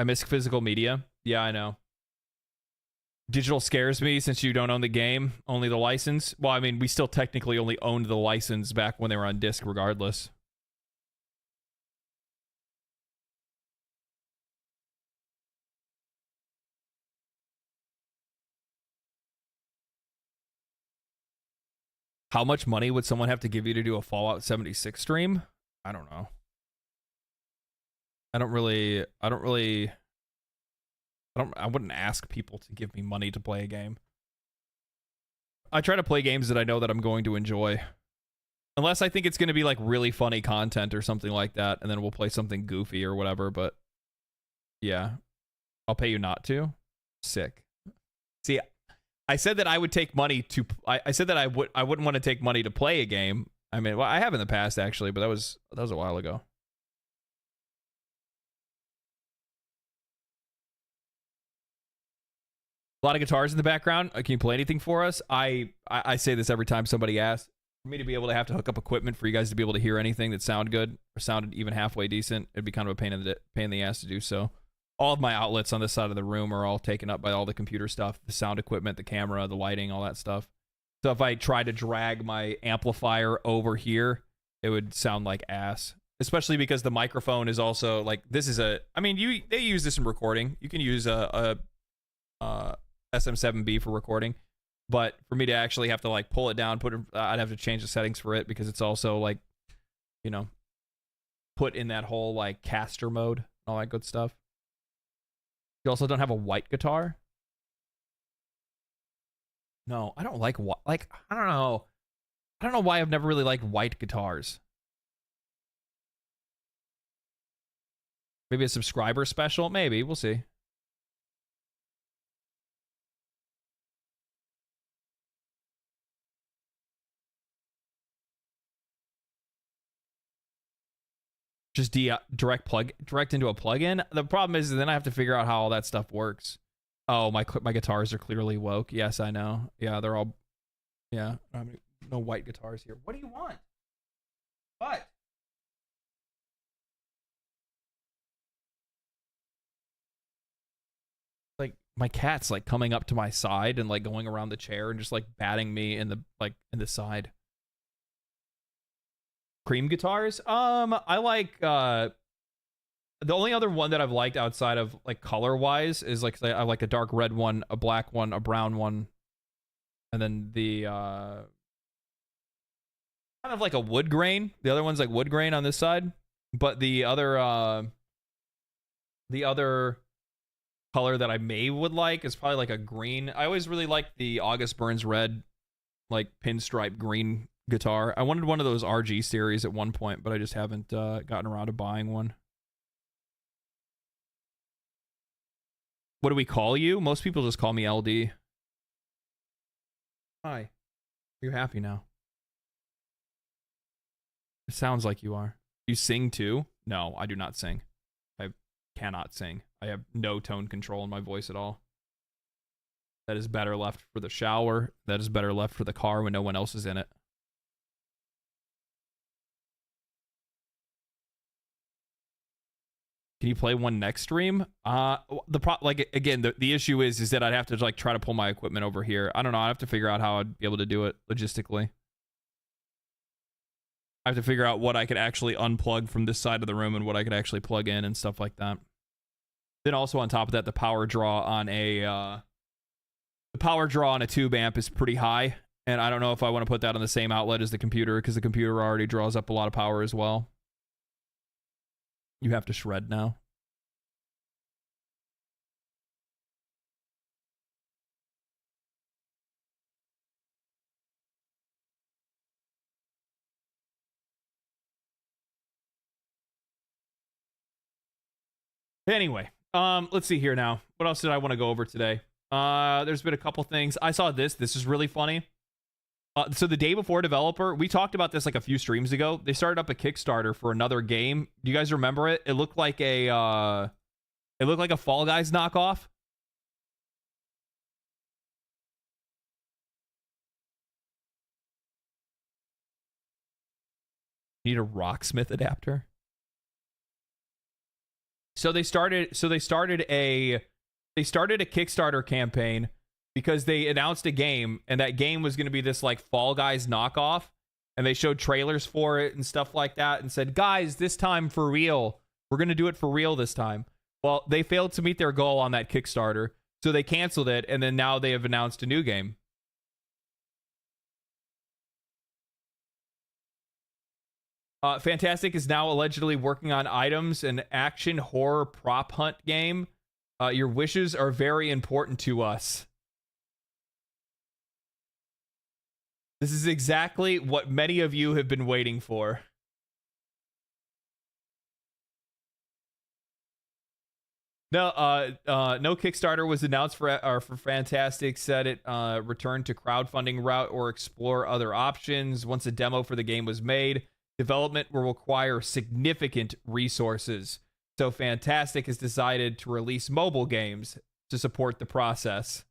Speaker 1: I miss physical media. Yeah, I know. Digital scares me since you don't own the game, only the license. Well, I mean, we still technically only owned the license back when they were on disc regardless. How much money would someone have to give you to do a Fallout 76 stream? I don't know. I wouldn't ask people to give me money to play a game. I try to play games that I know that I'm going to enjoy. Unless I think it's going to be like really funny content or something like that, and then we'll play something goofy or whatever, but yeah. I'll pay you not to. Sick. See, I said that I would take money to I said that I wouldn't want to take money to play a game. I mean, well, I have in the past actually, but that was a while ago. A lot of guitars in the background. Can you play anything for us? I say this every time somebody asks. For me to be able to have to hook up equipment for you guys to be able to hear anything that sounded good or sounded even halfway decent, it'd be kind of a pain in the ass to do so. All of my outlets on this side of the room are all taken up by all the computer stuff, the sound equipment, the camera, the lighting, all that stuff. So if I tried to drag my amplifier over here, it would sound like ass. Especially because the microphone is also like, this is a, I mean, they use this in recording. You can use a SM7B for recording. But for me to actually have to like pull it down, I'd have to change the settings for it because it's also like, you know, put in that whole like caster mode, all that good stuff. You also don't have a white guitar? No, I don't like white. Like, I don't know. I don't know why I've never really liked white guitars. Maybe a subscriber special? Maybe. We'll see. Just direct into a plugin. The problem is then I have to figure out how all that stuff works. Oh, my guitars are clearly woke. Yes, I know. Yeah, they're all. Yeah, no white guitars here. What do you want? What? Like my cat's like coming up to my side and like going around the chair and just like batting me in the side. Cream guitars? I like the only other one that I've liked outside of like color wise is like I like a dark red one, a black one, a brown one, and then the kind of like a wood grain. The other one's like wood grain on this side, but the other color that I would like is probably like a green. I always really liked the August Burns Red, like pinstripe green guitar. I wanted one of those RG series at one point, but I just haven't gotten around to buying one. What do we call you? Most people just call me LD. Hi. You're happy now. It sounds like you are. You sing too? No, I do not sing. I cannot sing. I have no tone control in my voice at all. That is better left for the shower. That is better left for the car when no one else is in it. Can you play one next stream? The issue is that I'd have to like try to pull my equipment over here. I don't know. I have to figure out how I'd be able to do it logistically. I have to figure out what I could actually unplug from this side of the room and what I could actually plug in and stuff like that. Then also on top of that, the power draw on a tube amp is pretty high, and I don't know if I want to put that on the same outlet as the computer because the computer already draws up a lot of power as well. You have to shred now. Anyway, let's see here now. What else did I want to go over today? There's been a couple things. I saw this. This is really funny. So the day before developer, we talked about this like a few streams ago. They started up a Kickstarter for another game. Do you guys remember it? It looked like a Fall Guys knockoff. Need a Rocksmith adapter. So they started a Kickstarter campaign because they announced a game, and that game was going to be this like Fall Guys knockoff, and they showed trailers for it and stuff like that and said, guys, this time for real, we're going to do it for real this time. Well, they failed to meet their goal on that Kickstarter, so they canceled it, and then now they have announced a new game. Fantastic is now allegedly working on items, an action horror prop hunt game. Your wishes are very important to us. This is exactly what many of you have been waiting for. No, no Kickstarter was announced for Fantastic. Said it returned to crowdfunding route or explore other options. Once a demo for the game was made, development will require significant resources. So Fantastic has decided to release mobile games to support the process.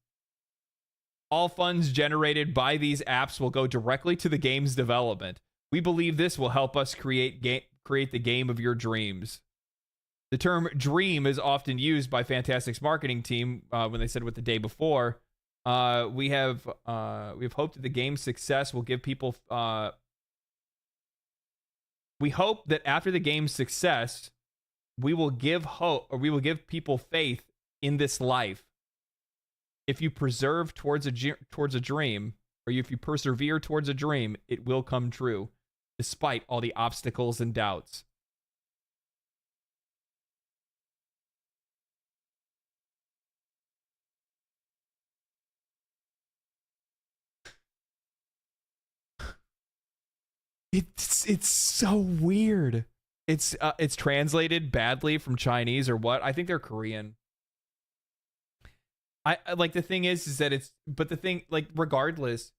Speaker 1: All funds generated by these apps will go directly to the game's development. We believe this will help us create the game of your dreams. The term dream is often used by Fantastic's marketing team when they said what the day before. We have hoped that the game's success will give people. We hope that after the game's success, we will give hope, or we will give people faith in this life. If you preserve towards a dream, or if you persevere towards a dream, it will come true, despite all the obstacles and doubts. It's so weird. It's translated badly from Chinese or what? I think they're Korean. I like, the thing is that but the thing, like, regardless,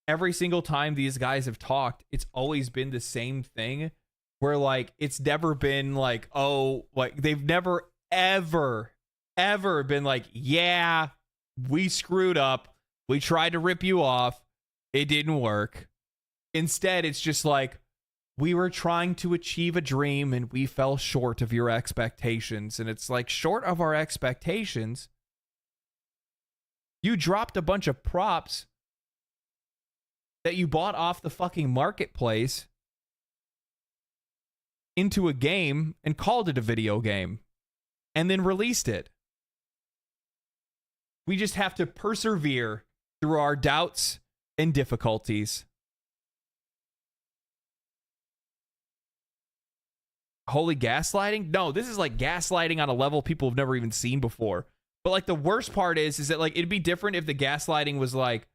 Speaker 1: every single time these guys have talked, it's always been the same thing where, like, it's never been like, oh, like, they've never ever been like, yeah, we screwed up. We tried to rip you off. It didn't work. Instead, it's just like, we were trying to achieve a dream and we fell short of your expectations. And it's like, short of our expectations? You dropped a bunch of props that you bought off the fucking marketplace into a game and called it a video game and then released it. We just have to persevere through our doubts and difficulties. Holy gaslighting? No, this is like gaslighting on a level people have never even seen before. But like, the worst part is that, like, it'd be different if the gaslighting was like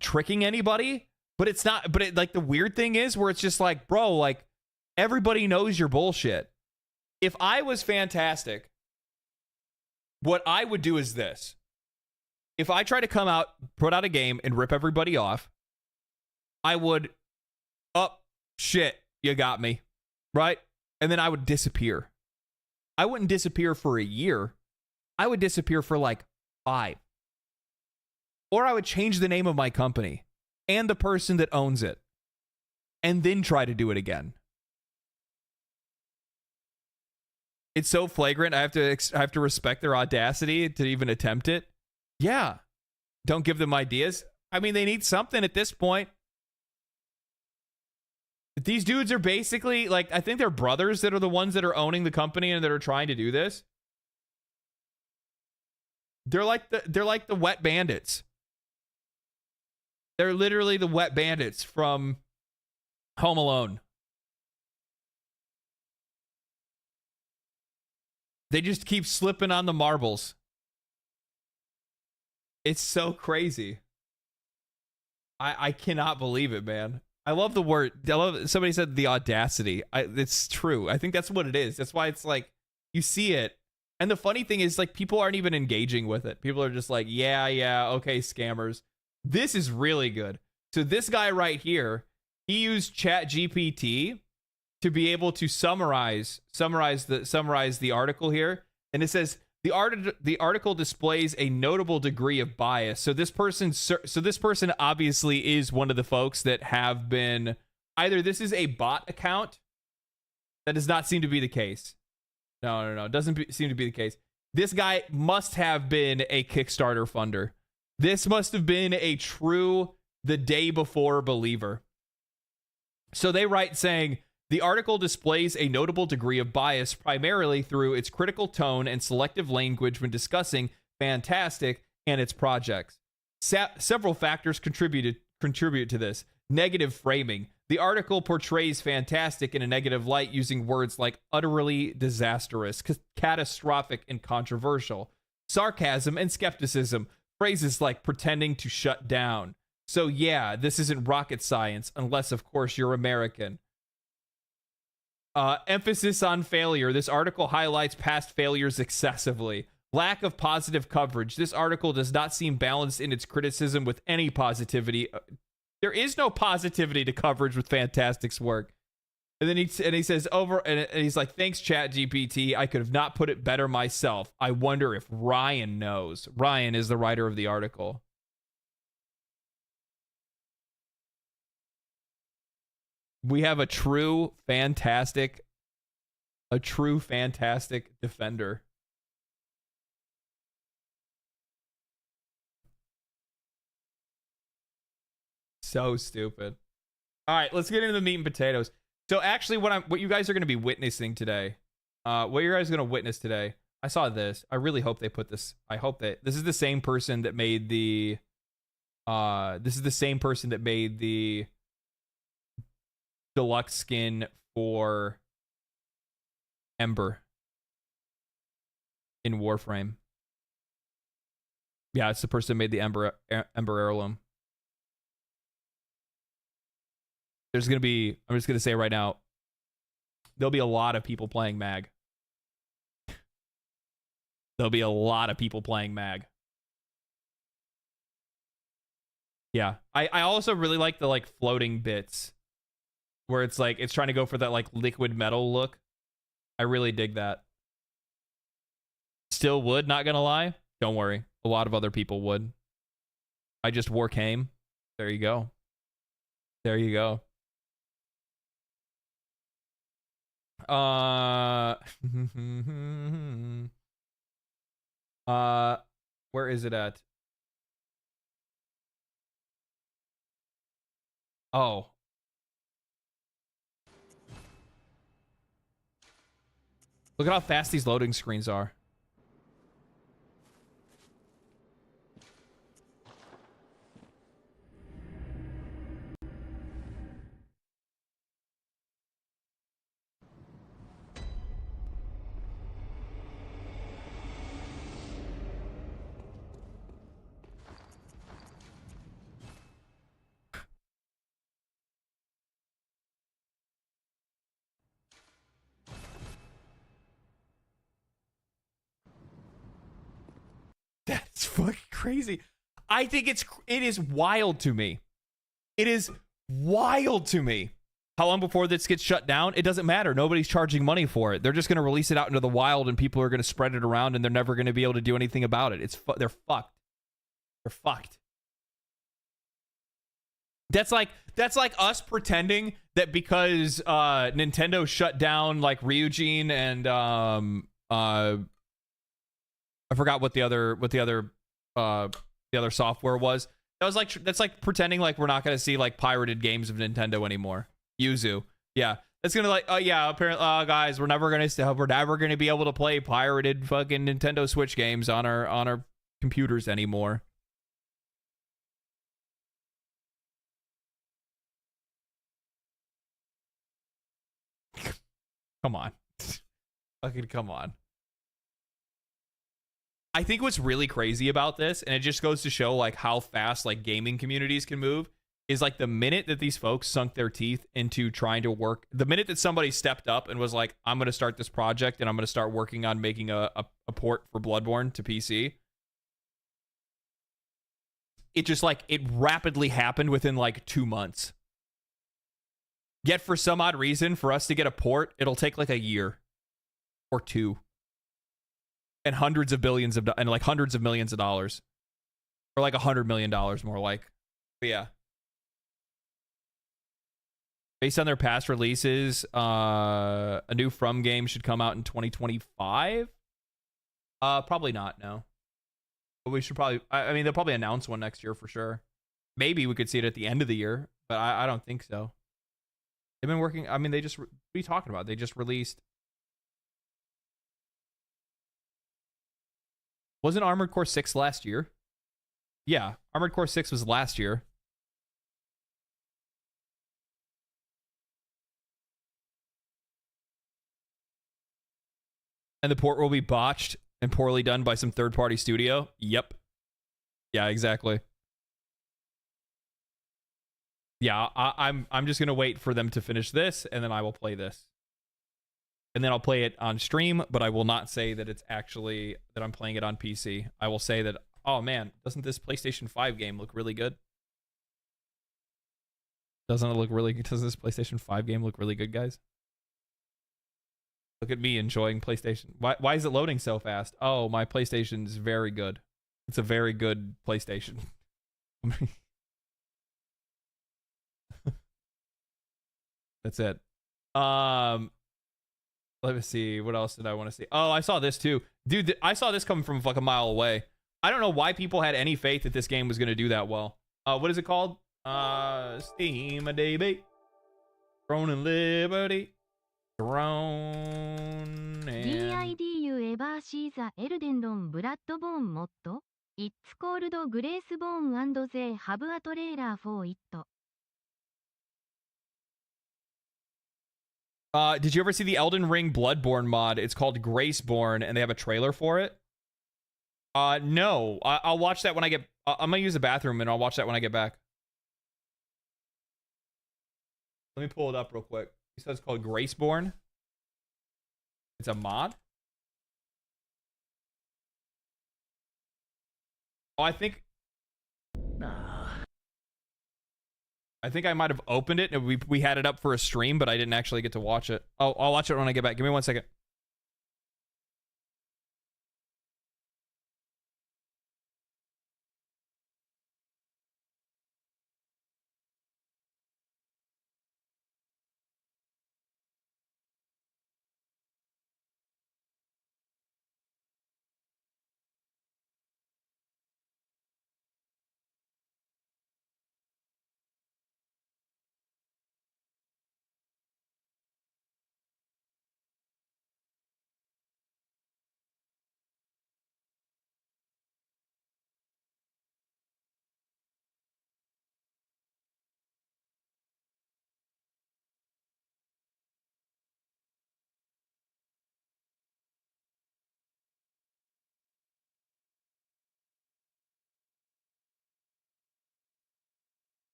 Speaker 1: tricking anybody, but it's not. But like, the weird thing is where it's just like, bro, like, everybody knows your bullshit. If I was Fantastic, what I would do is this. If I try to come out, put out a game and rip everybody off, I would, oh, shit, you got me, right? And then I would disappear. I wouldn't disappear for a year. I would disappear for like 5. Or I would change the name of my company and the person that owns it, and then try to do it again. It's so flagrant. I have to respect their audacity to even attempt it. Yeah. Don't give them ideas. I mean, they need something at this point. These dudes are basically, like, I think they're brothers that are the ones that are owning the company and that are trying to do this. They're like the wet bandits. They're literally the wet bandits from Home Alone. They just keep slipping on the marbles. It's so crazy. I cannot believe it, man. I love the word. I love, somebody said the audacity. It's true. I think that's what it is. That's why it's like, you see it. And the funny thing is, like, people aren't even engaging with it. People are just like, yeah, okay, scammers. This is really good. So this guy right here, he used ChatGPT to be able to summarize the article here. And it says, the article displays a notable degree of bias. So this person obviously is one of the folks that have been, either this is a bot account. That does not seem to be the case. No. It doesn't seem to be the case. This guy must have been a Kickstarter funder. This must have been a true the day before believer. So they write saying, the article displays a notable degree of bias primarily through its critical tone and selective language when discussing Fantastic and its projects. Several factors contribute to this. Negative framing. The article portrays fantastic in a negative light using words like utterly disastrous, catastrophic, and controversial, sarcasm and skepticism, phrases like pretending to shut down. So yeah, this isn't rocket science, unless of course you're American. Emphasis on failure. This article highlights past failures excessively. Lack of positive coverage. This article does not seem balanced in its criticism with any positivity. There is no positivity to coverage with Fantastic's work. And then he says and he's like, thanks, ChatGPT. I could have not put it better myself. I wonder if Ryan knows. Ryan is the writer of the article. We have a true fantastic defender. So stupid. All right, let's get into the meat and potatoes. So actually, what you guys are going to be witnessing today, what you guys are going to witness today, I saw this. I really hope they put this. I hope that this is the same person that made the. This is the same person that made the deluxe skin for Ember in Warframe. Yeah, it's the person that made the Ember heirloom. There's going to be, I'm just going to say right now, there'll be a lot of people playing Mag. There'll be a lot of people playing Mag. Yeah. I also really like the like floating bits where it's like, it's trying to go for that like liquid metal look. I really dig that. Still would, not going to lie. Don't worry. A lot of other people would. I just wore came. There you go. There you go. Where is it at? Oh. Look at how fast these loading screens are. That's fucking crazy. I think it is wild to me. It is wild to me. How long before this gets shut down? It doesn't matter. Nobody's charging money for it. They're just going to release it out into the wild and people are going to spread it around and they're never going to be able to do anything about it. They're fucked. They're fucked. That's like us pretending that because Nintendo shut down like Ryujin and I forgot what the other software was. That's like pretending like we're not gonna see like pirated games of Nintendo anymore. Yuzu, yeah, that's gonna like, oh yeah, apparently, guys, we're never gonna be able to play pirated fucking Nintendo Switch games on our computers anymore. Come on, fucking come on. I think what's really crazy about this, and it just goes to show like how fast like gaming communities can move, is like the minute that these folks sunk their teeth into trying to work, the minute that somebody stepped up and was like, I'm going to start this project and I'm going to start working on making a port for Bloodborne to PC, it just like, it rapidly happened within like 2 months. Yet for some odd reason, for us to get a port, it'll take like a year or two. And hundreds of millions of dollars, or like $100 million more like. But yeah, based on their past releases, a new From game should come out in 2025. Probably not. No, but we should probably. I mean, they'll probably announce one next year for sure. Maybe we could see it at the end of the year, but I don't think so. They've been working. I mean, what are you talking about? They just released. Wasn't Armored Core 6 last year? Yeah, Armored Core 6 was last year. And the port will be botched and poorly done by some third-party studio? Yep. Yeah, exactly. Yeah, I'm just gonna wait for them to finish this, and then I will play this. And then I'll play it on stream, but I will not say that it's actually that I'm playing it on PC. I will say that, oh man, doesn't this PlayStation 5 game look really good? Doesn't this PlayStation 5 game look really good, guys? Look at me enjoying PlayStation. Why is it loading so fast? Oh, my PlayStation is very good. It's a very good PlayStation. That's it. Let me see. What else did I want to see? Oh, I saw this too. Dude, I saw this coming from like a mile away. I don't know why people had any faith that this game was going to do that well. What is it called? Steam a Baby. Throne and Liberty. Throne and...
Speaker 5: Did you ever see the Elden Ring Bloodborne mod? It's called Graceborn and they have a trailer for it.
Speaker 1: Did you ever see the Elden Ring Bloodborne mod? It's called Graceborn, and they have a trailer for it. No. I'll watch that when I get... I'm gonna use the bathroom, and I'll watch that when I get back. Let me pull it up real quick. He says it's called Graceborn. It's a mod? Oh, I think I might have opened it and we had it up for a stream, but I didn't actually get to watch it. Oh, I'll watch it when I get back. Give me 1 second.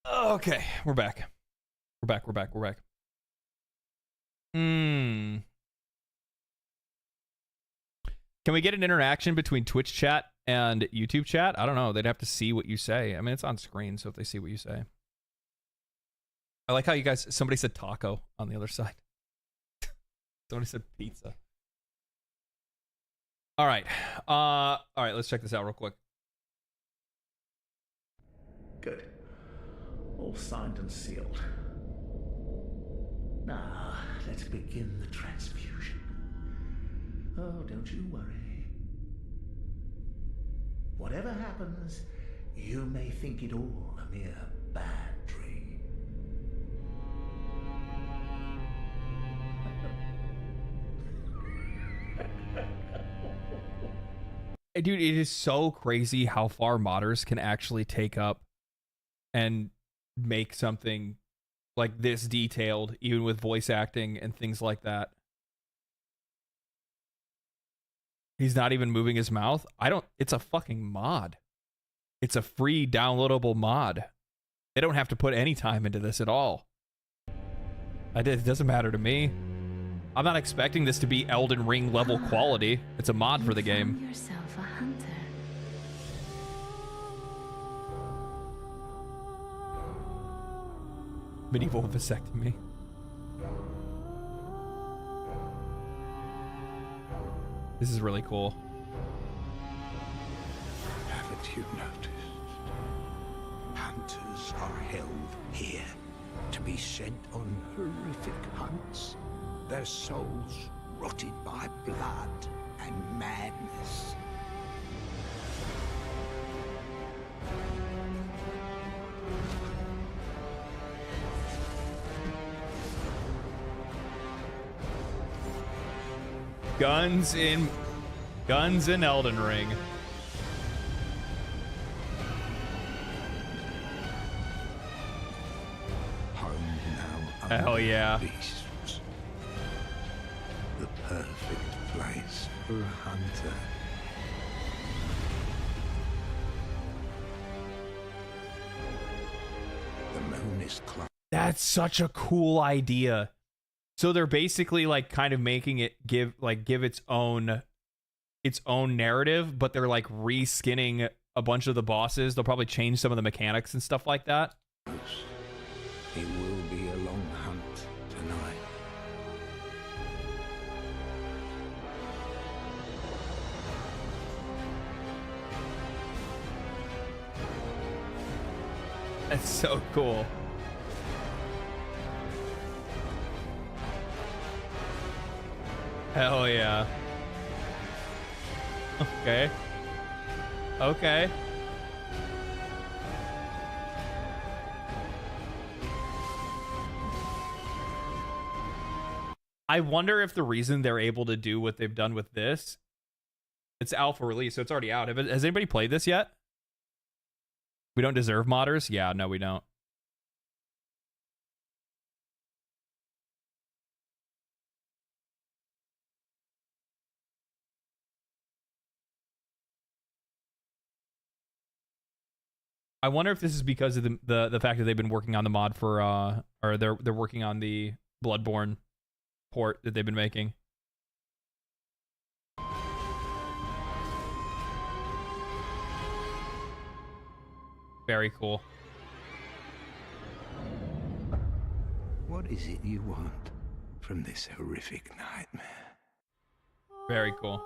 Speaker 1: Okay, we're back. We're back. Can we get an interaction between Twitch chat and YouTube chat? I don't know. They'd have to see what you say. I mean, it's on screen, so if they see what you say. I like how you guys... Somebody said taco on the other side. Somebody said pizza. All right. All right, let's check this out real quick.
Speaker 12: Good. All signed and sealed. Now, let's begin the transfusion. Oh, don't you worry. Whatever happens, you may think it all a mere bad dream.
Speaker 1: Dude, it is so crazy how far modders can actually take up and make something like this detailed, even with voice acting and things like that. He's not even moving his mouth. It's a fucking mod. It's a free downloadable mod. They don't have to put any time into this at all. It doesn't matter to me. I'm not expecting this to be Elden Ring level quality. It's a mod for the game.
Speaker 5: Yourself a hunter.
Speaker 1: Medieval vasectomy. This is really cool.
Speaker 12: Haven't you noticed how hunters are held here to be sent on horrific hunts, their souls rotted by blood and madness.
Speaker 1: Guns in Elden Ring.
Speaker 12: Home now.
Speaker 1: Hell yeah.
Speaker 12: Beasts. The perfect place for a hunter. The moon is close.
Speaker 1: That's such a cool idea. So they're basically like kind of making it give its own narrative, but they're like reskinning a bunch of the bosses. They'll probably change some of the mechanics and stuff like that.
Speaker 12: It will be a long hunt tonight.
Speaker 1: That's so cool. Hell yeah. Okay. Okay. I wonder if the reason they're able to do what they've done with this, it's alpha release, so it's already out. Has anybody played this yet? We don't deserve modders? Yeah, no, we don't. I wonder if this is because of the fact that they've been working on the mod for or they're working on the Bloodborne port that they've been making. Very cool.
Speaker 12: What is it you want from this horrific nightmare?
Speaker 1: Very cool.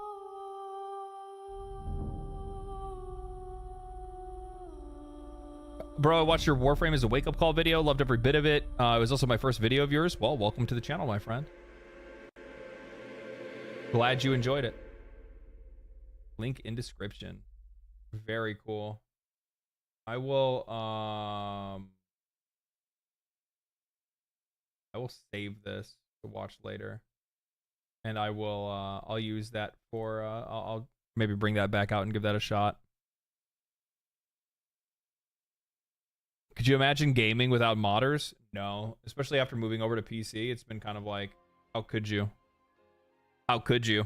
Speaker 1: Bro, I watched your Warframe as a wake-up call video. Loved every bit of it. It was also my first video of yours. Well, welcome to the channel, my friend. Glad you enjoyed it. Link in description. Very cool. I will save this to watch later. And I will I'll use that for I'll maybe bring that back out and give that a shot. Could you imagine gaming without modders? No, especially after moving over to PC. It's been kind of like, how could you? How could you?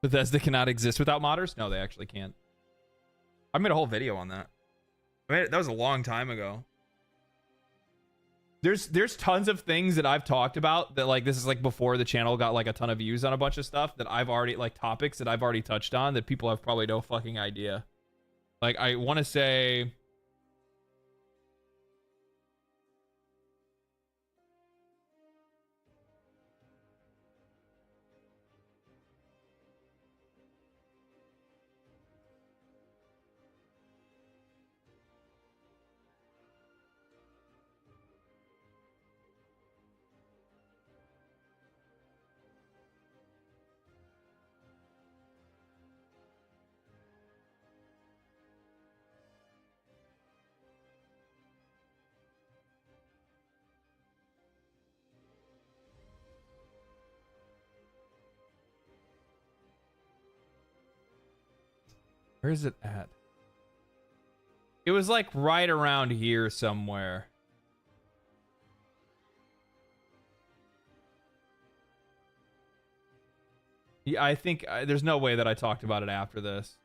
Speaker 1: Bethesda cannot exist without modders? No, they actually can't. I made a whole video on that. I mean, that was a long time ago. There's tons of things that I've talked about that, like, this is like before the channel got like a ton of views on a bunch of stuff that I've already, like, topics that I've already touched on that people have probably no fucking idea. Like, I want to say... Where is it at? It was like right around here somewhere. Yeah, I think there's no way that I talked about it after this.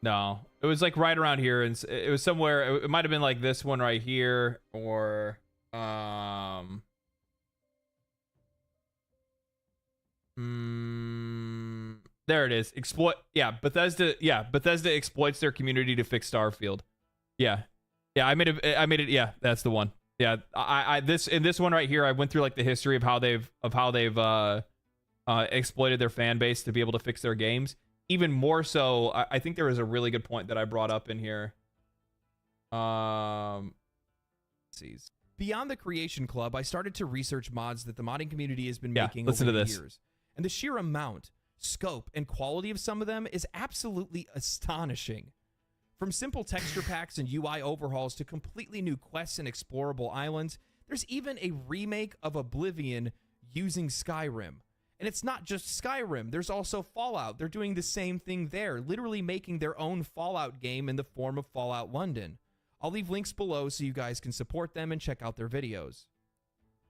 Speaker 1: No, it was like right around here, and it was somewhere. It might have been like this one right here, or There it is. Bethesda exploits their community to fix Starfield. Yeah. I made it. Yeah, that's the one. Yeah, in this one right here, I went through like the history of how they've exploited their fan base to be able to fix their games. Even more so, I think there was a really good point that I brought up in here. Let's see.
Speaker 13: Beyond the Creation Club, I started to research mods that the modding community has been making
Speaker 1: listen
Speaker 13: over
Speaker 1: to
Speaker 13: the
Speaker 1: this.
Speaker 13: years. And the sheer amount, scope, and quality of some of them is absolutely astonishing. From simple texture packs and UI overhauls to completely new quests and explorable islands, there's even a remake of Oblivion using Skyrim. And it's not just Skyrim, there's also Fallout. They're doing the same thing there, literally making their own Fallout game in the form of Fallout London. I'll leave links below so you guys can support them and check out their videos.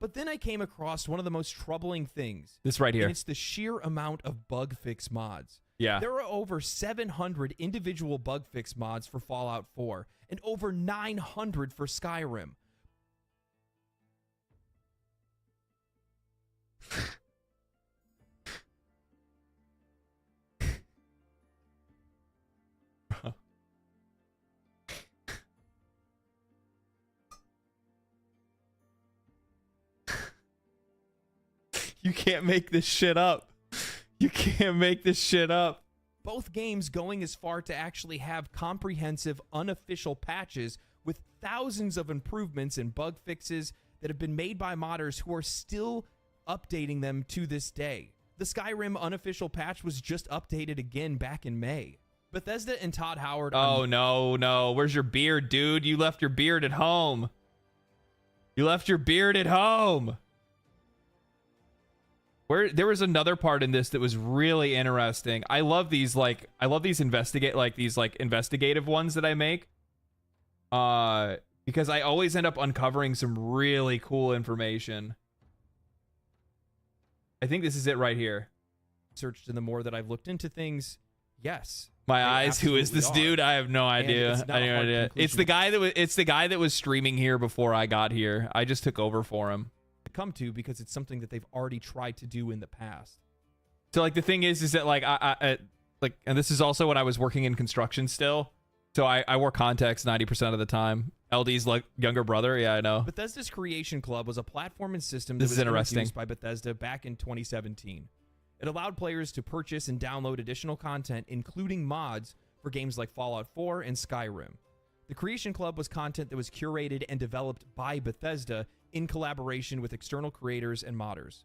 Speaker 13: But then I came across one of the most troubling things.
Speaker 1: This right here.
Speaker 13: And it's the sheer amount of bug fix mods.
Speaker 1: Yeah.
Speaker 13: There are over 700 individual bug fix mods for Fallout 4 and over 900 for Skyrim.
Speaker 1: You can't make this shit up. You can't make this shit up.
Speaker 13: Both games going as far to actually have comprehensive, unofficial patches with thousands of improvements and bug fixes that have been made by modders who are still updating them to this day. The Skyrim unofficial patch was just updated again back in May. Bethesda and Todd Howard...
Speaker 1: Oh, no. Where's your beard, dude? You left your beard at home. You left your beard at home. There was another part in this that was really interesting. I love these investigative ones that I make. Because I always end up uncovering some really cool information. I think this is it right here.
Speaker 13: Searched, and the more that I've looked into things, yes.
Speaker 1: My eyes, who is this dude? I have no idea.
Speaker 13: I have no idea.
Speaker 1: It's the guy that was streaming here before I got here. I just took over for him.
Speaker 13: Come to because it's something that they've already tried to do in the past.
Speaker 1: So like the thing is that like I and this is also when I was working in construction still. So I wore contacts 90% of the time. LD's like younger brother. Yeah, I know.
Speaker 13: Bethesda's Creation Club was a platform and system
Speaker 1: This
Speaker 13: that
Speaker 1: is
Speaker 13: was
Speaker 1: interesting.
Speaker 13: introduced by Bethesda back in 2017. It allowed players to purchase and download additional content, including mods for games like Fallout 4 and Skyrim. The Creation Club was content that was curated and developed by Bethesda in collaboration with external creators and modders.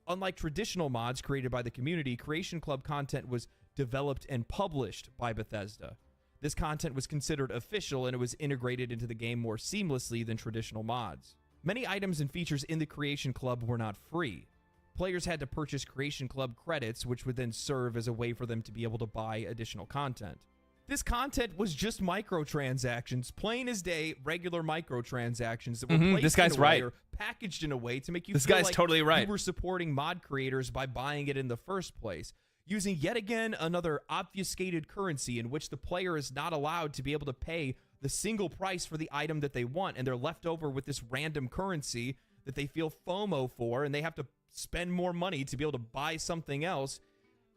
Speaker 13: Unlike traditional mods created by the community, Creation Club content was developed and published by Bethesda. This content was considered official and it was integrated into the game more seamlessly than traditional mods. Many items and features in the Creation Club were not free. Players had to purchase Creation Club credits, which would then serve as a way for them to be able to buy additional content. This content was just microtransactions, plain as day, regular microtransactions that were placed
Speaker 1: This guy's
Speaker 13: in a way
Speaker 1: right.
Speaker 13: or packaged in a way to make you
Speaker 1: This
Speaker 13: feel
Speaker 1: guy's
Speaker 13: like
Speaker 1: totally right.
Speaker 13: you were supporting mod creators by buying it in the first place, using yet again another obfuscated currency in which the player is not allowed to be able to pay the single price for the item that they want, and they're left over with this random currency that they feel FOMO for, and they have to spend more money to be able to buy something else.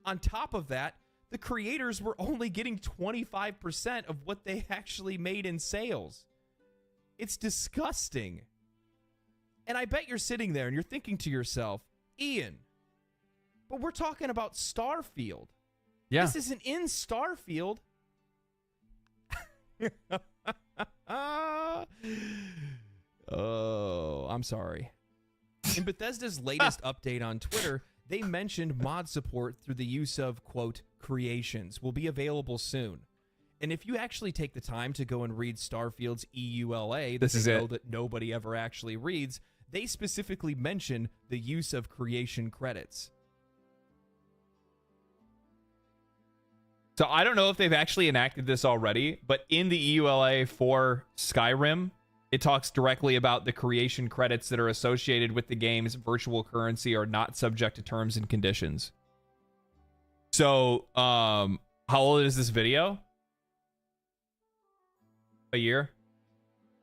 Speaker 13: On top of that, the creators were only getting 25% of what they actually made in sales. It's disgusting. And I bet you're sitting there and you're thinking to yourself, Ian, but we're talking about Starfield.
Speaker 1: Yeah.
Speaker 13: This isn't in Starfield. Oh, I'm sorry. In Bethesda's latest update on Twitter, they mentioned mod support through the use of, quote, creations will be available soon. And if you actually take the time to go and read Starfield's EULA, that nobody ever actually reads, they specifically mention the use of creation credits.
Speaker 1: So I don't know if they've actually enacted this already, but in the EULA for Skyrim, it talks directly about the creation credits that are associated with the game's virtual currency are not subject to terms and conditions. So, how old is this video? A year?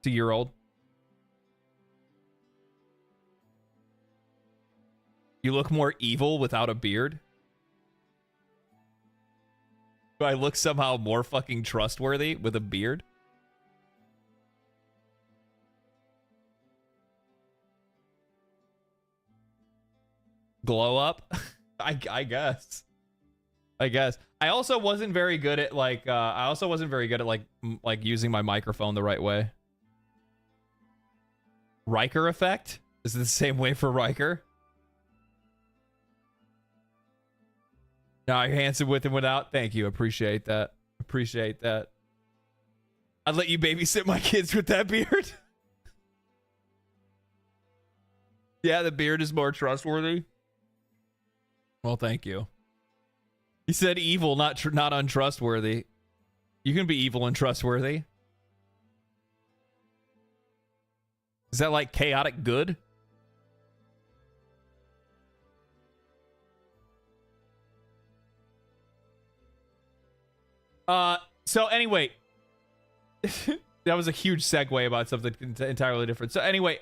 Speaker 1: It's a year old. You look more evil without a beard. Do I look somehow more fucking trustworthy with a beard? Glow up? I guess. I guess. I also wasn't very good at like like using my microphone the right way. Riker effect? Is it the same way for Riker? No, you're handsome with and without. Thank you. Appreciate that. Appreciate that. I'd let you babysit my kids with that beard. Yeah, the beard is more trustworthy. Well, thank you. He said evil, not untrustworthy. You can be evil and trustworthy. Is that like chaotic good? So anyway, that was a huge segue about something entirely different. So anyway,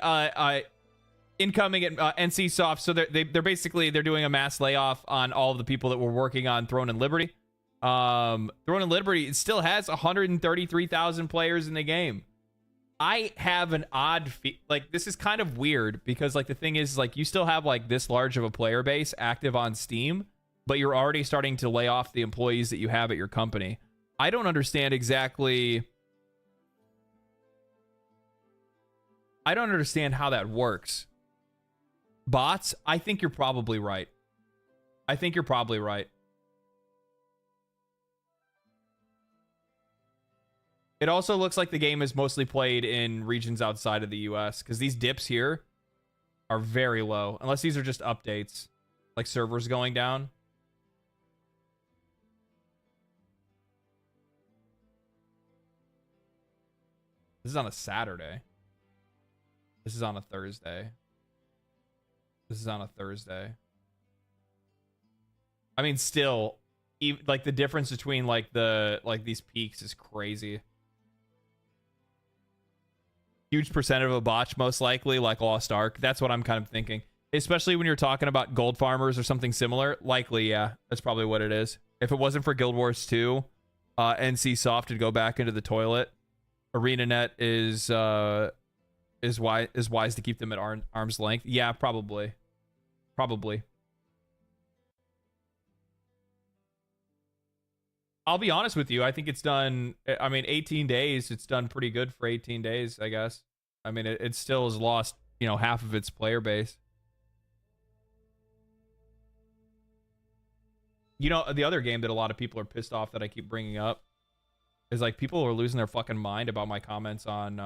Speaker 1: incoming at NCSoft, so they're basically doing a mass layoff on all of the people that were working on Throne and Liberty. Throne and Liberty, it still has 133,000 players in the game. I have an odd like, this is kind of weird because like the thing is like you still have like this large of a player base active on Steam, but you're already starting to lay off the employees that you have at your company. I don't understand exactly. I don't understand how that works. Bots? I think you're probably right. I think you're probably right. It also looks like the game is mostly played in regions outside of the US because these dips here are very low. Unless these are just updates, like servers going down. This is on a Saturday. This is on a Thursday. This is on a Thursday. I mean, still, even, like the difference between like these peaks is crazy. Huge percent of a botch, most likely, like Lost Ark. That's what I'm kind of thinking. Especially when you're talking about gold farmers or something similar. Likely, yeah, that's probably what it is. If it wasn't for Guild Wars 2, NCSoft would go back into the toilet. ArenaNet is wise to keep them at arm's length. Yeah, probably. I'll be honest with you. I think it's done. I mean, 18 days. It's done pretty good for 18 days, I guess. I mean, it still has lost, you know, half of its player base. You know, the other game that a lot of people are pissed off that I keep bringing up is like people are losing their fucking mind about my comments on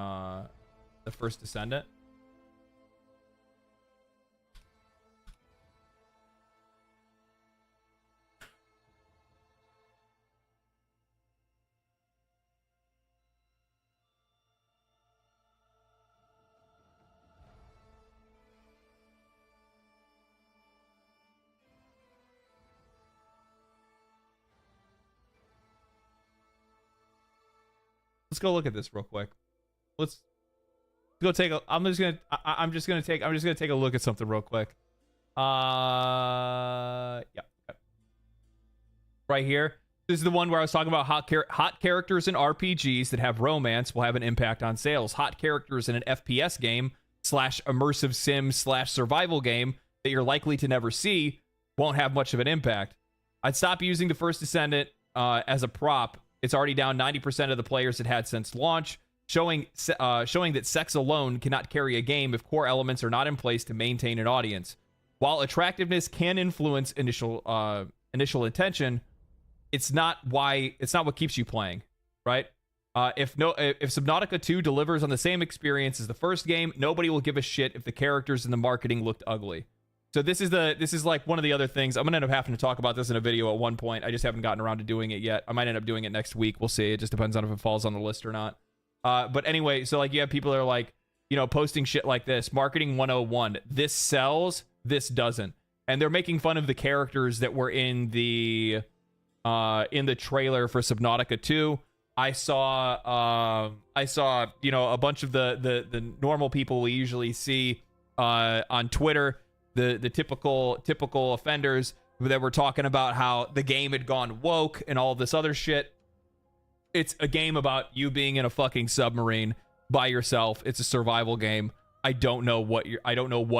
Speaker 1: the first Descendant. Let's go look at this real quick. Let's go take a. I'm just gonna take a look at something real quick. Yeah. Right here. This is the one where I was talking about hot characters in RPGs that have romance will have an impact on sales. Hot characters in an FPS game / immersive sim / survival game that you're likely to never see won't have much of an impact. I'd stop using the first Descendant as a prop. It's already down 90% of the players it had since launch, showing that sex alone cannot carry a game if core elements are not in place to maintain an audience. While attractiveness can influence initial attention, it's not what keeps you playing, right? If Subnautica 2 delivers on the same experience as the first game, nobody will give a shit if the characters and the marketing looked ugly. So this is like one of the other things. I'm gonna end up having to talk about this in a video at one point. I just haven't gotten around to doing it yet. I might end up doing it next week. We'll see. It just depends on if it falls on the list or not. But anyway, so like you have people that are like, you know, posting shit like this. Marketing 101. This sells. This doesn't. And they're making fun of the characters that were in the trailer for Subnautica 2. I saw you know, a bunch of the normal people we usually see on Twitter. The typical offenders that were talking about how the game had gone woke and all this other shit. It's a game about you being in a fucking submarine by yourself. It's a survival game. I don't know what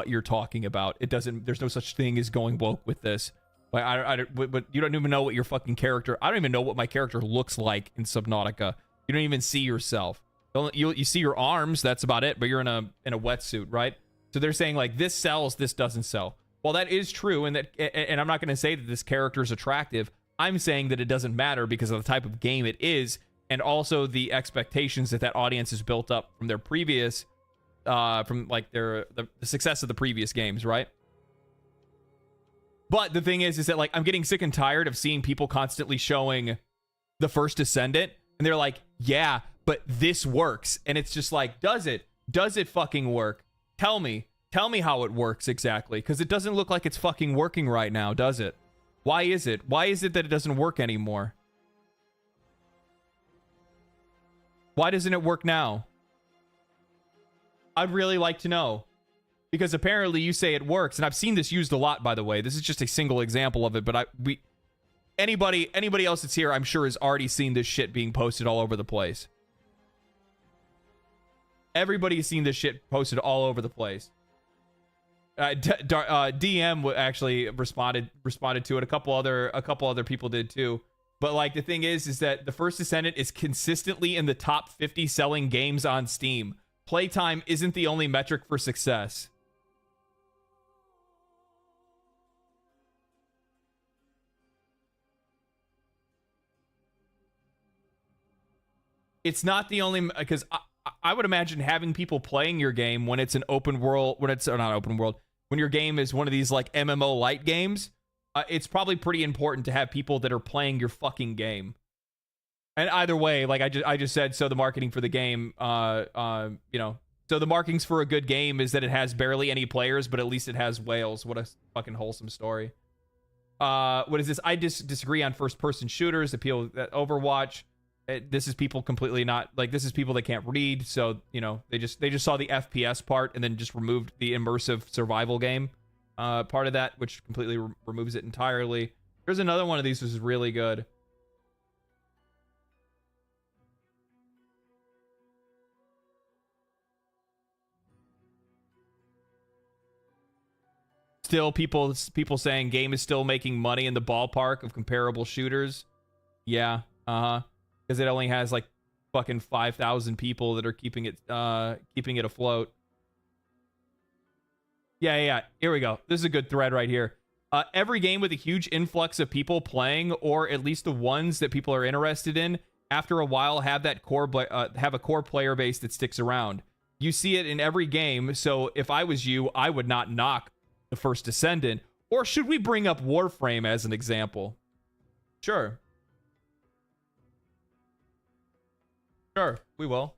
Speaker 1: you're talking about. It doesn't. There's no such thing as going woke with this. Like but you don't even know what your fucking character. I don't even know what my character looks like in Subnautica. You don't even see yourself. You see your arms. That's about it. But you're in a wetsuit, right? So they're saying like this sells, this doesn't sell. Well, that is true, and I'm not going to say that this character is attractive. I'm saying that it doesn't matter because of the type of game it is, and also the expectations that audience has built up from their previous, from like the success of the previous games, right? But the thing is that like I'm getting sick and tired of seeing people constantly showing the first Descendant, and they're like, yeah, but this works, and it's just like, does it? Does it fucking work? Tell me how it works exactly, because it doesn't look like it's fucking working right now, does it? Why is it? Why is it that it doesn't work anymore? Why doesn't it work now? I'd really like to know. Because apparently you say it works, and I've seen this used a lot, by the way. This is just a single example of it, but anybody else that's here, I'm sure, has already seen this shit being posted all over the place. Everybody's seen this shit posted all over the place. DM actually responded to it. A couple other people did too. But like the thing is that the first Descendant is consistently in the top 50 selling games on Steam. Playtime isn't the only metric for success. It's not the only, because I would imagine having people playing your game when it's an open world, not open world, when your game is one of these like MMO light games, it's probably pretty important to have people that are playing your fucking game. And either way, like I just said, so the marketing for the game, so the markings for a good game is that it has barely any players, but at least it has whales. What a fucking wholesome story. What is this? I disagree on first-person shooters. Appeal that Overwatch. This is people completely not like. This is people that can't read, so they just saw the FPS part and then just removed the immersive survival game part of that, which completely removes it entirely. There's another one of these which is really good. Still, people saying game is still making money in the ballpark of comparable shooters. Yeah, because it only has like fucking 5,000 people that are keeping it afloat. Yeah. Here we go. This is a good thread right here. Every game with a huge influx of people playing, or at least the ones that people are interested in, after a while have a core player base that sticks around. You see it in every game. So if I was you, I would not knock the first Descendant. Or should we bring up Warframe as an example? Sure, we will.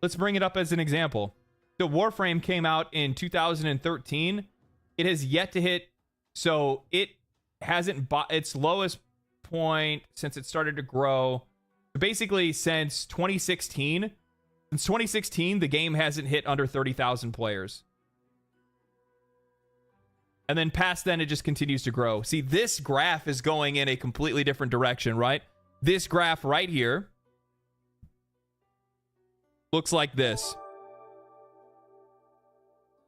Speaker 1: Let's bring it up as an example. So Warframe came out in 2013. It has yet to hit, so it hasn't bought its lowest point since it started to grow. Basically, since 2016. Since 2016, the game hasn't hit under 30,000 players. And then past then, it just continues to grow. See, this graph is going in a completely different direction, right? This graph right here looks like this.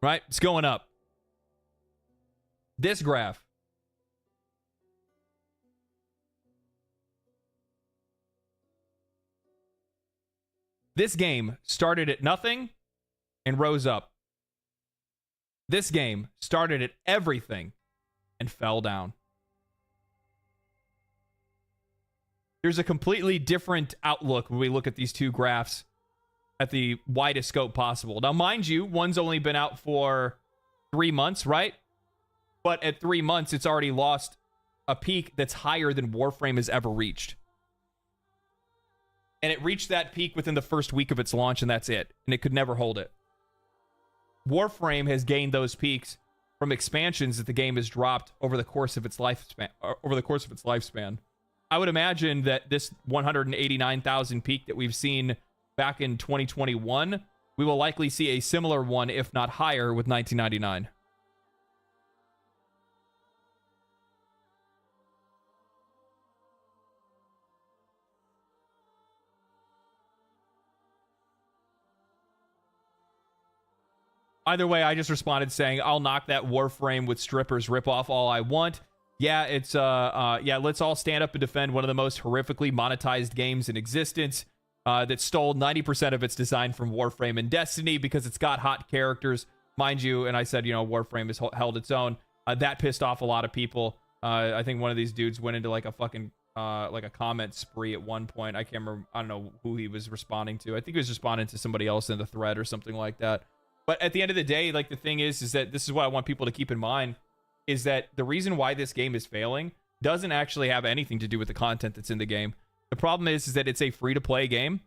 Speaker 1: Right? It's going up. This graph. This game started at nothing and rose up. This game started at everything and fell down. There's a completely different outlook when we look at these two graphs at the widest scope possible. Now, mind you, one's only been out for 3 months, right? But at 3 months, it's already lost a peak that's higher than Warframe has ever reached. And it reached that peak within the first week of its launch, and that's it. And it could never hold it. Warframe has gained those peaks
Speaker 13: from expansions that the game has dropped over the course of its lifespan. I would imagine that this 189,000 peak that we've seen back in 2021, we will likely see a similar one, if not higher, with 1999. Either way, I just responded saying, I'll knock that Warframe with strippers ripoff all I want. Yeah, it's, yeah, let's all stand up and defend one of the most horrifically monetized games in existence that stole 90% of its design from Warframe and Destiny because it's got hot characters, mind you. And I said, you know, Warframe has held its own. That pissed off a lot of people. I think one of these dudes went into like a fucking, like a comment spree at one point. I can't remember, I don't know who he was responding to. I think he was responding to somebody else in the thread or something like that. But at the end of the day, like, the thing is that this is what I want people to keep in mind, is that the reason why this game is failing doesn't actually have anything to do with the content that's in the game. The problem is that it's a free-to-play game,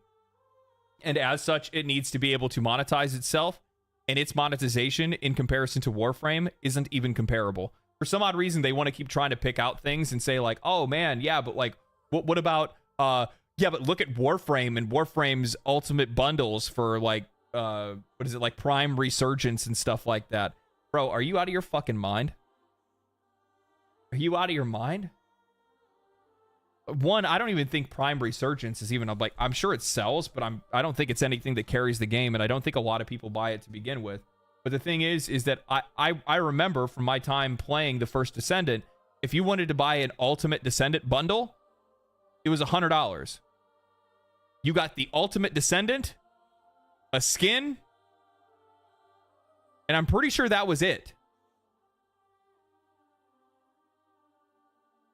Speaker 13: and as such, it needs to be able to monetize itself, and its monetization in comparison to Warframe isn't even comparable. For some odd reason, they want to keep trying to pick out things and say, like, oh, man, yeah, but, like, what about, yeah, but look at Warframe and Warframe's ultimate bundles for, like, what is it, like Prime Resurgence and stuff like that. Bro, are you out of your fucking mind? Are you out of your mind? One, I don't even think Prime Resurgence is even, like, I'm sure it sells, but I don't think it's anything that carries the game, and I don't think a lot of people buy it to begin with. But the thing is that I remember from my time playing the first Descendant, if you wanted to buy an Ultimate Descendant bundle, it was $100. You got the Ultimate Descendant, a skin, and I'm pretty sure that was it.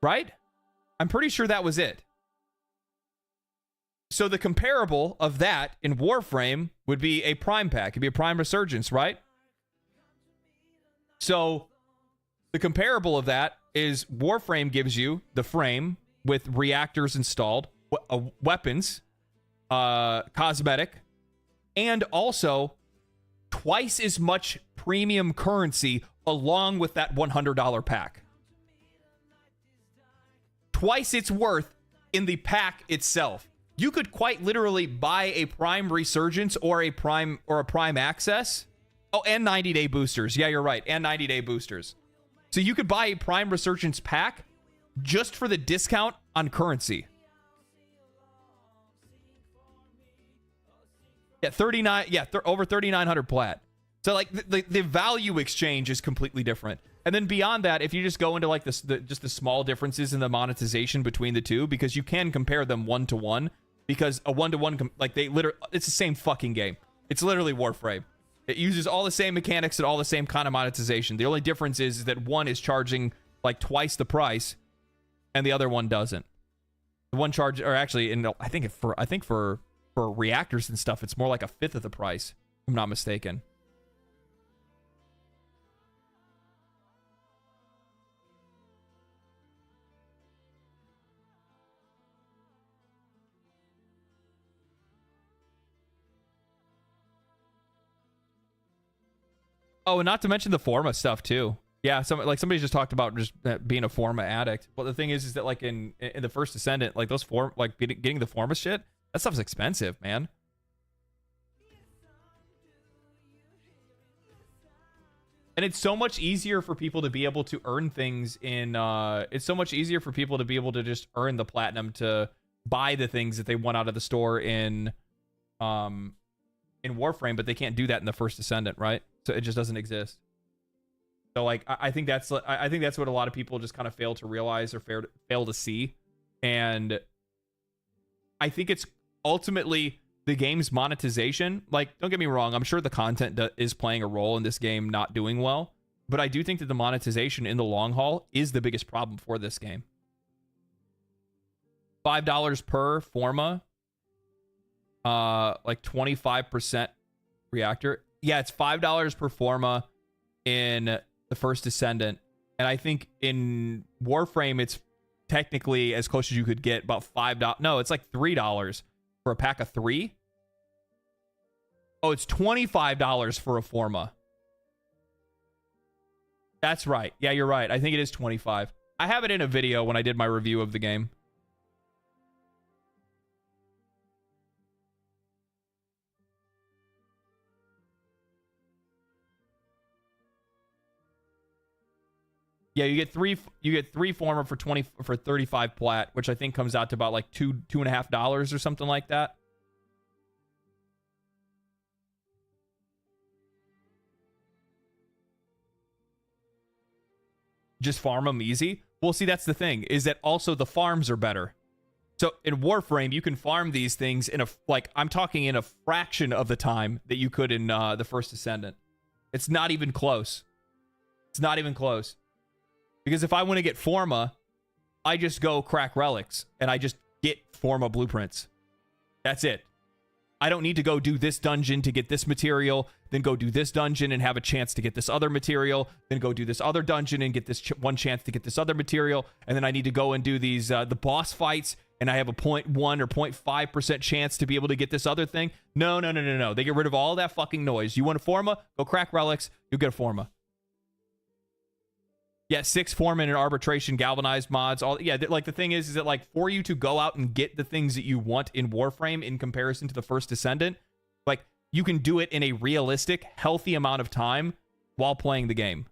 Speaker 13: Right? I'm pretty sure that was it. So the comparable of that in Warframe would be a Prime pack. It'd be a Prime Resurgence, right? So the comparable of that is Warframe gives you the frame with reactors installed, weapons, cosmetic, and also twice as much premium currency along with that $100 pack. Twice its worth in the pack itself. You could quite literally buy a Prime Resurgence or a Prime Access. Oh, and 90-day boosters. Yeah, you're right. And 90-day boosters. So you could buy a Prime Resurgence pack just for the discount on currency. Yeah, 39. Yeah, over 3,900 plat. So like the value exchange is completely different. And then beyond that, if you just go into like just the small differences in the monetization between the two, because you can compare them one to one, because a one-to-one, like they literally, it's the same fucking game. It's literally Warframe. It uses all the same mechanics and all the same kind of monetization. The only difference is that one is charging like twice the price, and the other one doesn't. The one charge, or actually, I think for reactors and stuff, it's more like a fifth of the price, if I'm not mistaken. Oh, and not to mention the Forma stuff too. Yeah, somebody just talked about just being a Forma addict. Well, the thing is that like in the first Descendant, like those getting the Forma shit, that stuff's expensive, man. And it's so much easier for people to be able to earn things in it's so much easier for people to be able to just earn the platinum to buy the things that they want out of the store in Warframe, but they can't do that in the first Descendant, right? So it just doesn't exist. So like I think that's what a lot of people just kind of fail to realize or fail to see. And I think it's ultimately the game's monetization. Like, don't get me wrong, I'm sure the content is playing a role in this game not doing well, but I do think that the monetization in the long haul is the biggest problem for this game. $5 per Forma, like 25% reactor. Yeah, it's $5 per Forma in the first Descendant, and I think in Warframe it's technically as close as you could get, about $5. No, it's like $3 for a pack of 3. Oh, it's $25 for a Forma.
Speaker 1: That's right. Yeah, you're right. I think it is 25. I have it in a video when I did my review of the game. Yeah, you get three former for 35 plat, which I think comes out to about like $2.50 or something like that. Just farm them easy. Well, see, that's the thing, is that also the farms are better. So in Warframe, you can farm these things in I'm talking in a fraction of the time that you could in the first Descendant. It's not even close. It's not even close. Because if I want to get Forma, I just go crack relics and I just get Forma blueprints. That's it. I don't need to go do this dungeon to get this material, then go do this dungeon and have a chance to get this other material, then go do this other dungeon and get this one chance to get this other material, and then I need to go and do these the boss fights, and I have a 0.1 or 0.5% chance to be able to get this other thing. No. They get rid of all that fucking noise. You want a Forma? Go crack relics. You'll get a Forma. Yeah, 6 Foreman and Arbitration Galvanized mods. The thing is that like for you to go out and get the things that you want in Warframe in comparison to the first Descendant, like you can do it in a realistic, healthy amount of time while playing the game.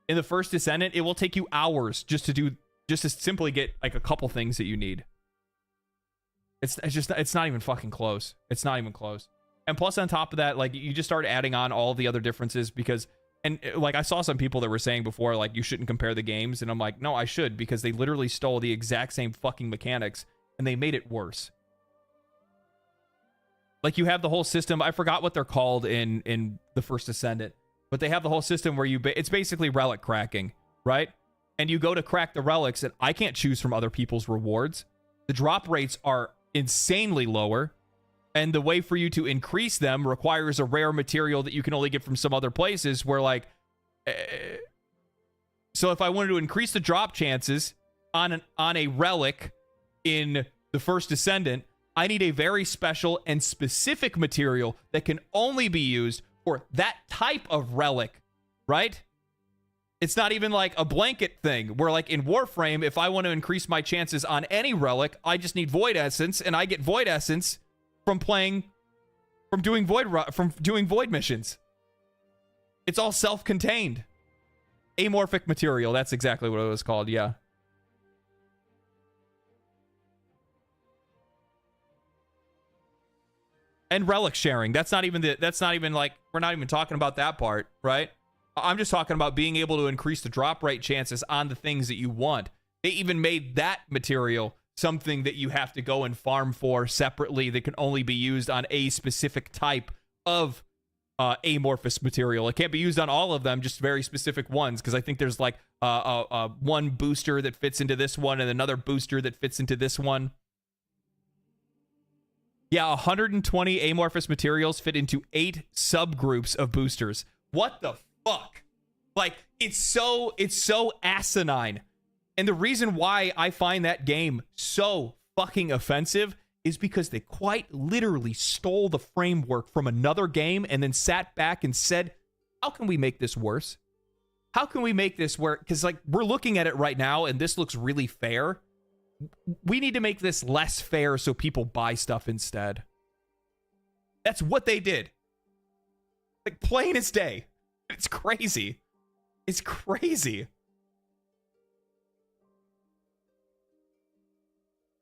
Speaker 1: In the first Descendant, it will take you hours just to simply get like a couple things that you need. It's not even fucking close. It's not even close. And plus on top of that, like you just start adding on all the other differences because. And like I saw some people that were saying before, like you shouldn't compare the games, and I'm like, no, I should, because they literally stole the exact same fucking mechanics and they made it worse. Like you have the whole system. I forgot what they're called in the first Descendant, but they have the whole system where it's basically relic cracking, right? And you go to crack the relics, and I can't choose from other people's rewards. The drop rates are insanely lower. And the way for you to increase them requires a rare material that you can only get from some other places where like... So if I wanted to increase the drop chances on a relic in the first Descendant, I need a very special and specific material that can only be used for that type of relic, right? It's not even like a blanket thing where like in Warframe, if I want to increase my chances on any relic, I just need Void Essence, and I get Void Essence from doing void missions. It's all self-contained. Amorphic material, that's exactly what it was called, yeah. And relic sharing. That's not even like, we're not even talking about that part, right? I'm just talking about being able to increase the drop rate chances on the things that you want. They even made that material something that you have to go and farm for separately that can only be used on a specific type of amorphous material. It can't be used on all of them, just very specific ones, because I think there's like one booster that fits into this one and another booster that fits into this one. Yeah, 120 amorphous materials fit into 8 subgroups of boosters. What the fuck? Like, it's so asinine. And the reason why I find that game so fucking offensive is because they quite literally stole the framework from another game and then sat back and said, how can we make this worse? How can we make this work? Because like we're looking at it right now and this looks really fair. We need to make this less fair so people buy stuff instead. That's what they did. Like plain as day. It's crazy. It's crazy.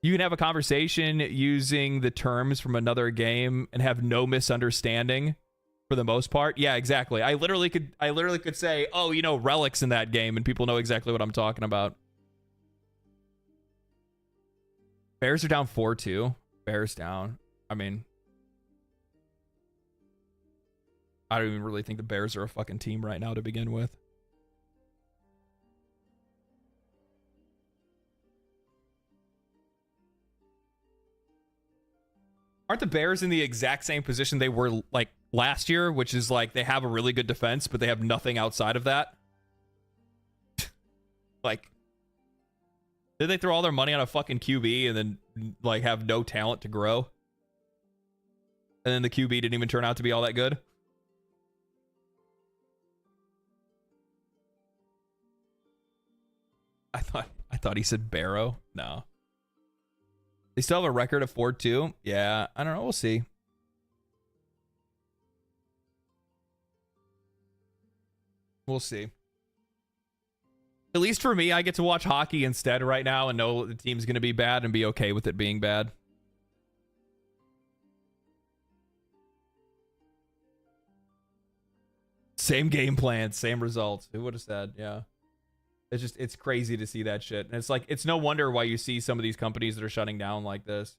Speaker 1: You can have a conversation using the terms from another game and have no misunderstanding for the most part. Yeah, exactly. I literally could say, oh, you know, relics in that game, and people know exactly what I'm talking about. Bears are down 4-2. Bears down. I mean, I don't even really think the Bears are a fucking team right now to begin with. Aren't the Bears in the exact same position they were like last year, which is like they have a really good defense, but they have nothing outside of that? Like, did they throw all their money on a fucking QB and then like have no talent to grow? And then the QB didn't even turn out to be all that good?
Speaker 13: I thought he said Barrow. No. They still have a record of 4-2. Yeah, I don't know. We'll see. We'll see. At least for me, I get to watch hockey instead right now and know the team's going to be bad and be okay with it being bad. Same game plan, same results. Who would have said? Yeah. It's crazy to see that shit. And it's like, it's no wonder why you see some of these companies that are shutting down like this.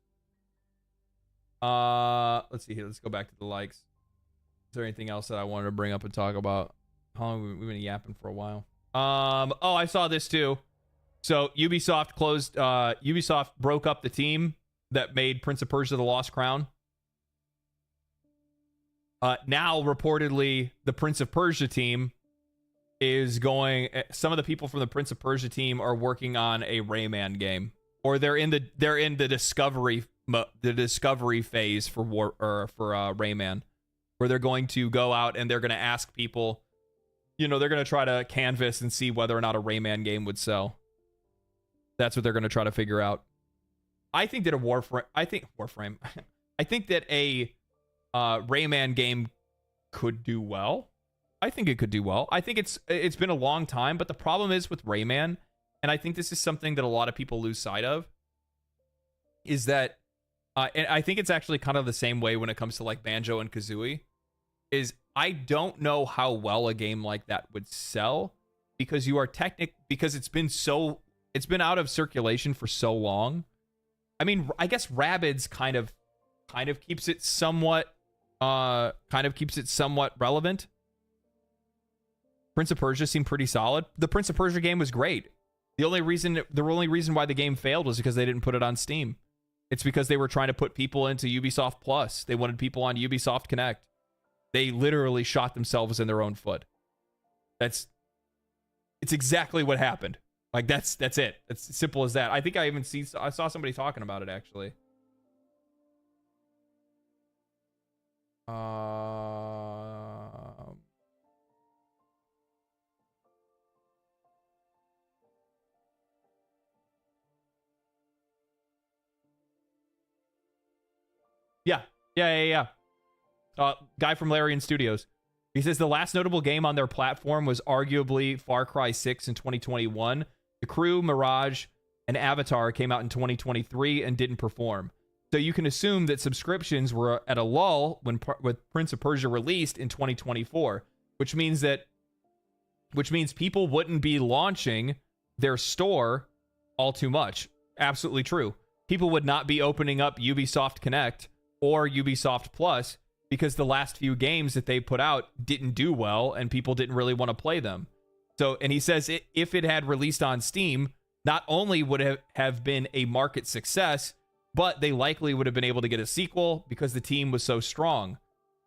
Speaker 13: Let's see here. Let's go back to the likes. Is there anything else that I wanted to bring up and talk about? How long have we been yapping for a while? Oh, I saw this too. So Ubisoft broke up the team that made Prince of Persia: The Lost Crown. Now, reportedly, the Prince of Persia team is going. Some of the people from the Prince of Persia team are working on a Rayman game, or they're in the discovery phase for Rayman, where they're going to go out and they're going to ask people. You know, they're going to try to canvas and see whether or not a Rayman game would sell. That's what they're going to try to figure out. I think that I think that a Rayman game could do well. I think it could do well. I think it's been a long time, but the problem is with Rayman, and I think this is something that a lot of people lose sight of, is that, and I think it's actually kind of the same way when it comes to like Banjo and Kazooie, is I don't know how well a game like that would sell because because it's been out of circulation for so long. I mean, I guess Rabbids kind of keeps it somewhat relevant. Prince of Persia seemed pretty solid. The Prince of Persia game was great. The only reason why the game failed was because they didn't put it on Steam. It's because they were trying to put people into Ubisoft Plus. They wanted people on Ubisoft Connect. They literally shot themselves in their own foot. It's exactly what happened. Like that's it. It's as simple as that. I think I saw somebody talking about it actually. Yeah. Guy from Larian Studios. He says the last notable game on their platform was arguably Far Cry 6 in 2021. The Crew, Mirage, and Avatar came out in 2023 and didn't perform. So you can assume that subscriptions were at a lull when Prince of Persia released in 2024, which means people wouldn't be launching their store all too much. Absolutely true. People would not be opening up Ubisoft Connect or Ubisoft Plus because the last few games that they put out didn't do well and people didn't really want to play them. So, and he says if it had released on Steam, not only would it have been a market success, but they likely would have been able to get a sequel because the team was so strong.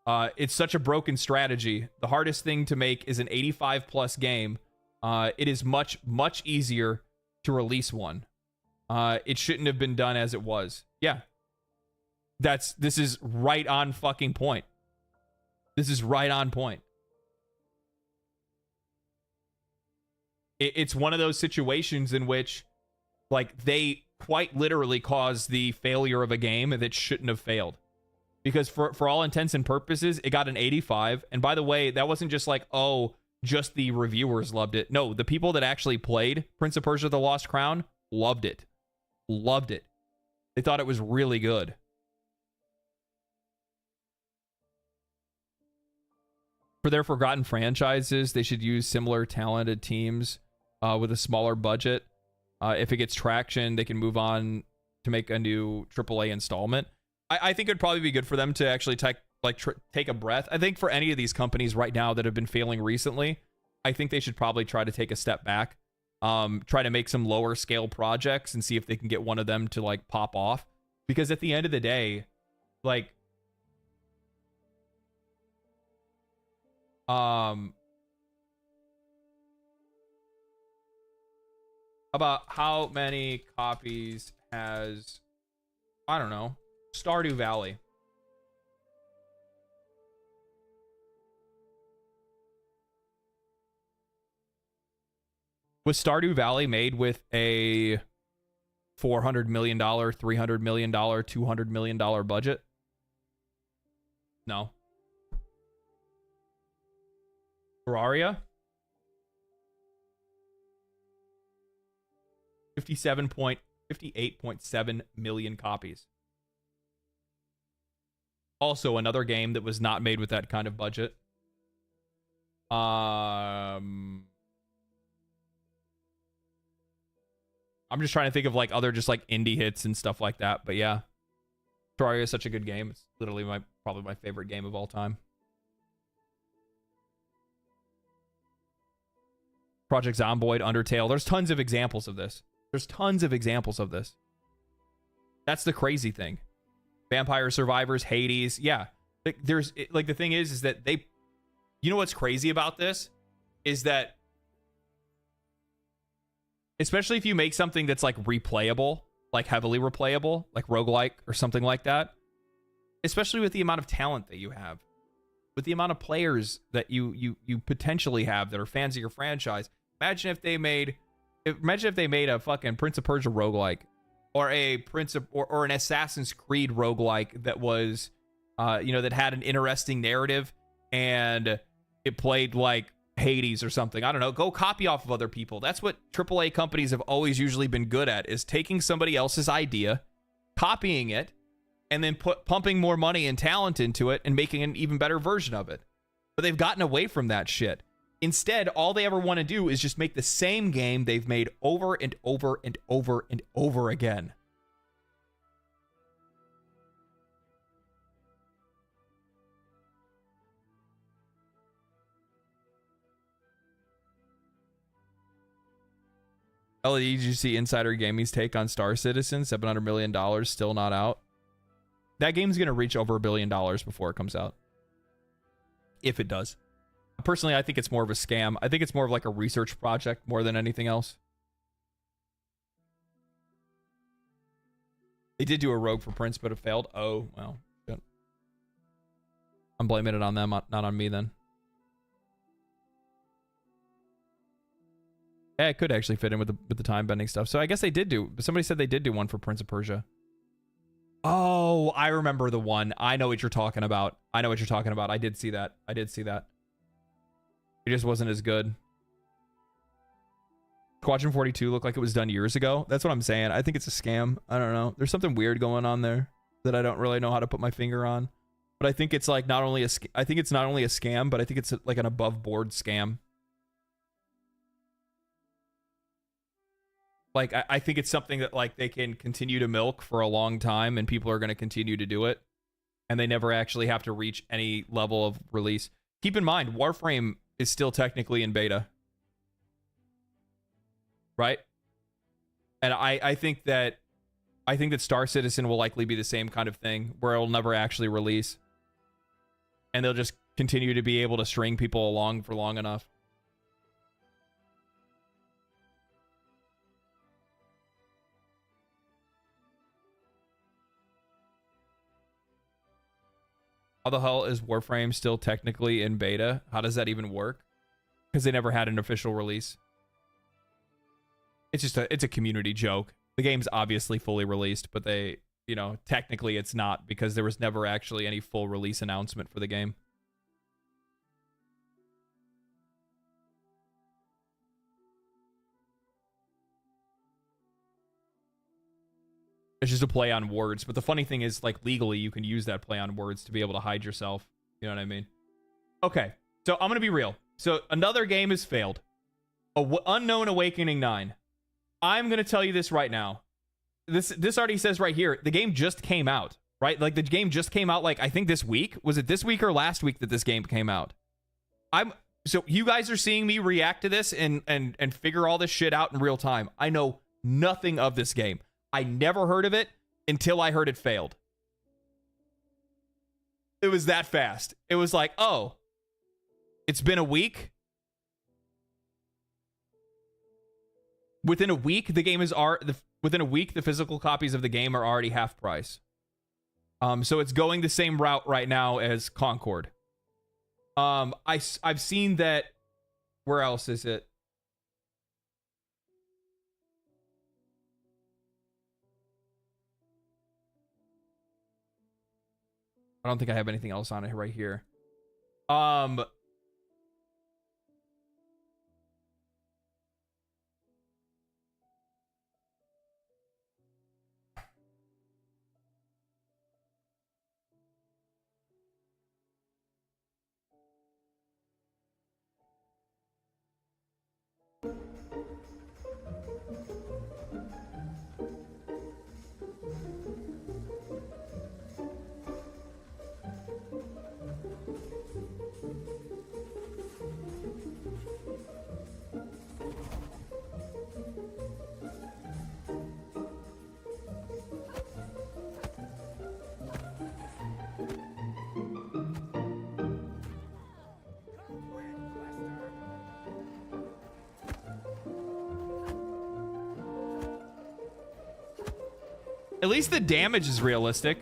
Speaker 13: It's such a broken strategy. The hardest thing to make is an 85 plus game. It is much, much easier to release one. It shouldn't have been done as it was. Yeah. This is right on fucking point. This is right on point. It's one of those situations in which, like, they quite literally caused the failure of a game that shouldn't have failed. Because for all intents and purposes, it got an 85. And by the way, that wasn't just like, oh, just the reviewers loved it. No, the people that actually played Prince of Persia: The Lost Crown loved it. Loved it. They thought it was really good. For their forgotten franchises, they should use similar talented teams with a smaller budget. If it gets traction, they can move on to make a new AAA installment. I think it'd probably be good for them to actually take a breath. I think for any of these companies right now that have been failing recently, I think they should probably try to take a step back. Try to make some lower scale projects and see if they can get one of them to like pop off. Because at the end of the day, like, about how many copies has, I don't know, Stardew Valley?
Speaker 1: Was Stardew Valley made with a $400 million, $300 million, $200 million budget? No. Terraria? 58.7 million copies. Also another game that was not made with that kind of budget. I'm just trying to think of like other just like indie hits and stuff like that. But yeah, Terraria is such a good game. It's literally probably my favorite game of all time. Project Zomboid, Undertale. There's tons of examples of this. There's tons of examples of this. That's the crazy thing. Vampire Survivors, Hades. Yeah. There's like the thing is that they, you know what's crazy about this is that especially if you make something that's like replayable, like heavily replayable, like roguelike or something like that, especially with the amount of talent that you have, with the amount of players that you potentially have that are fans of your franchise. Imagine if they made a fucking Prince of Persia roguelike, or a or an Assassin's Creed roguelike that was that had an interesting narrative and it played like Hades or something. I don't know. Go copy off of other people. That's what AAA companies have always usually been good at, is taking somebody else's idea, copying it, and then pumping more money and talent into it and making an even better version of it. But they've gotten away from that shit. Instead, all they ever want to do is just make the same game they've made over and over and over and over again. LED, did you see Insider Gaming's take on Star Citizen? $700 million, still not out. That game's going to reach over $1 billion before it comes out. If it does. Personally, I think it's more of a scam. I think it's more of like a research project more than anything else. They did do a Rogue for Prince, but it failed. Oh, well. Shit. I'm blaming it on them, not on me then. Yeah, it could actually fit in with the time bending stuff. So I guess they did do. Somebody said they did do one for Prince of Persia. Oh, I remember the one. I know what you're talking about. I did see that. It just wasn't as good. Squadron 42 looked like it was done years ago. That's what I'm saying. I think it's a scam. I don't know. There's something weird going on there that I don't really know how to put my finger on. But I think it's like not only a scam, but I think it's like an above board scam. Like, I think it's something that like they can continue to milk for a long time and people are going to continue to do it. And they never actually have to reach any level of release. Keep in mind, Warframe is still technically in beta. Right? And I think that Star Citizen will likely be the same kind of thing where it'll never actually release. And they'll just continue to be able to string people along for long enough. How the hell is Warframe still technically in beta? How does that even work? Because they never had an official release. It's a community joke. The game's obviously fully released, but they, technically it's not because there was never actually any full release announcement for the game. It's just a play on words. But the funny thing is, like, legally, you can use that play on words to be able to hide yourself. You know what I mean? Okay, so I'm going to be real. So another game has failed. Unknown Awakening 9. I'm going to tell you this right now. This already says right here, the game just came out, right? Like, the game just came out, like, I think this week. Was it this week or last week that this game came out? So you guys are seeing me react to this and figure all this shit out in real time. I know nothing of this game. I never heard of it until I heard it failed. It was that fast. It was like, oh, it's been a week. Within a week, the physical copies of the game are already half price. So it's going the same route right now as Concord. I've seen that. Where else is it? I don't think I have anything else on it right here. At least the damage is realistic.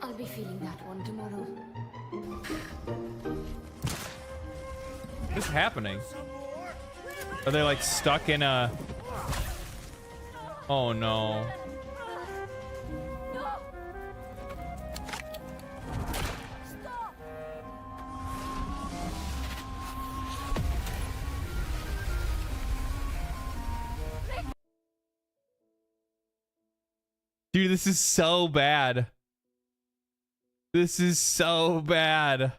Speaker 7: I'll be feeling that one tomorrow.
Speaker 1: What's happening? Are they like stuck in a... Oh no. Dude, this is so bad. This is so bad.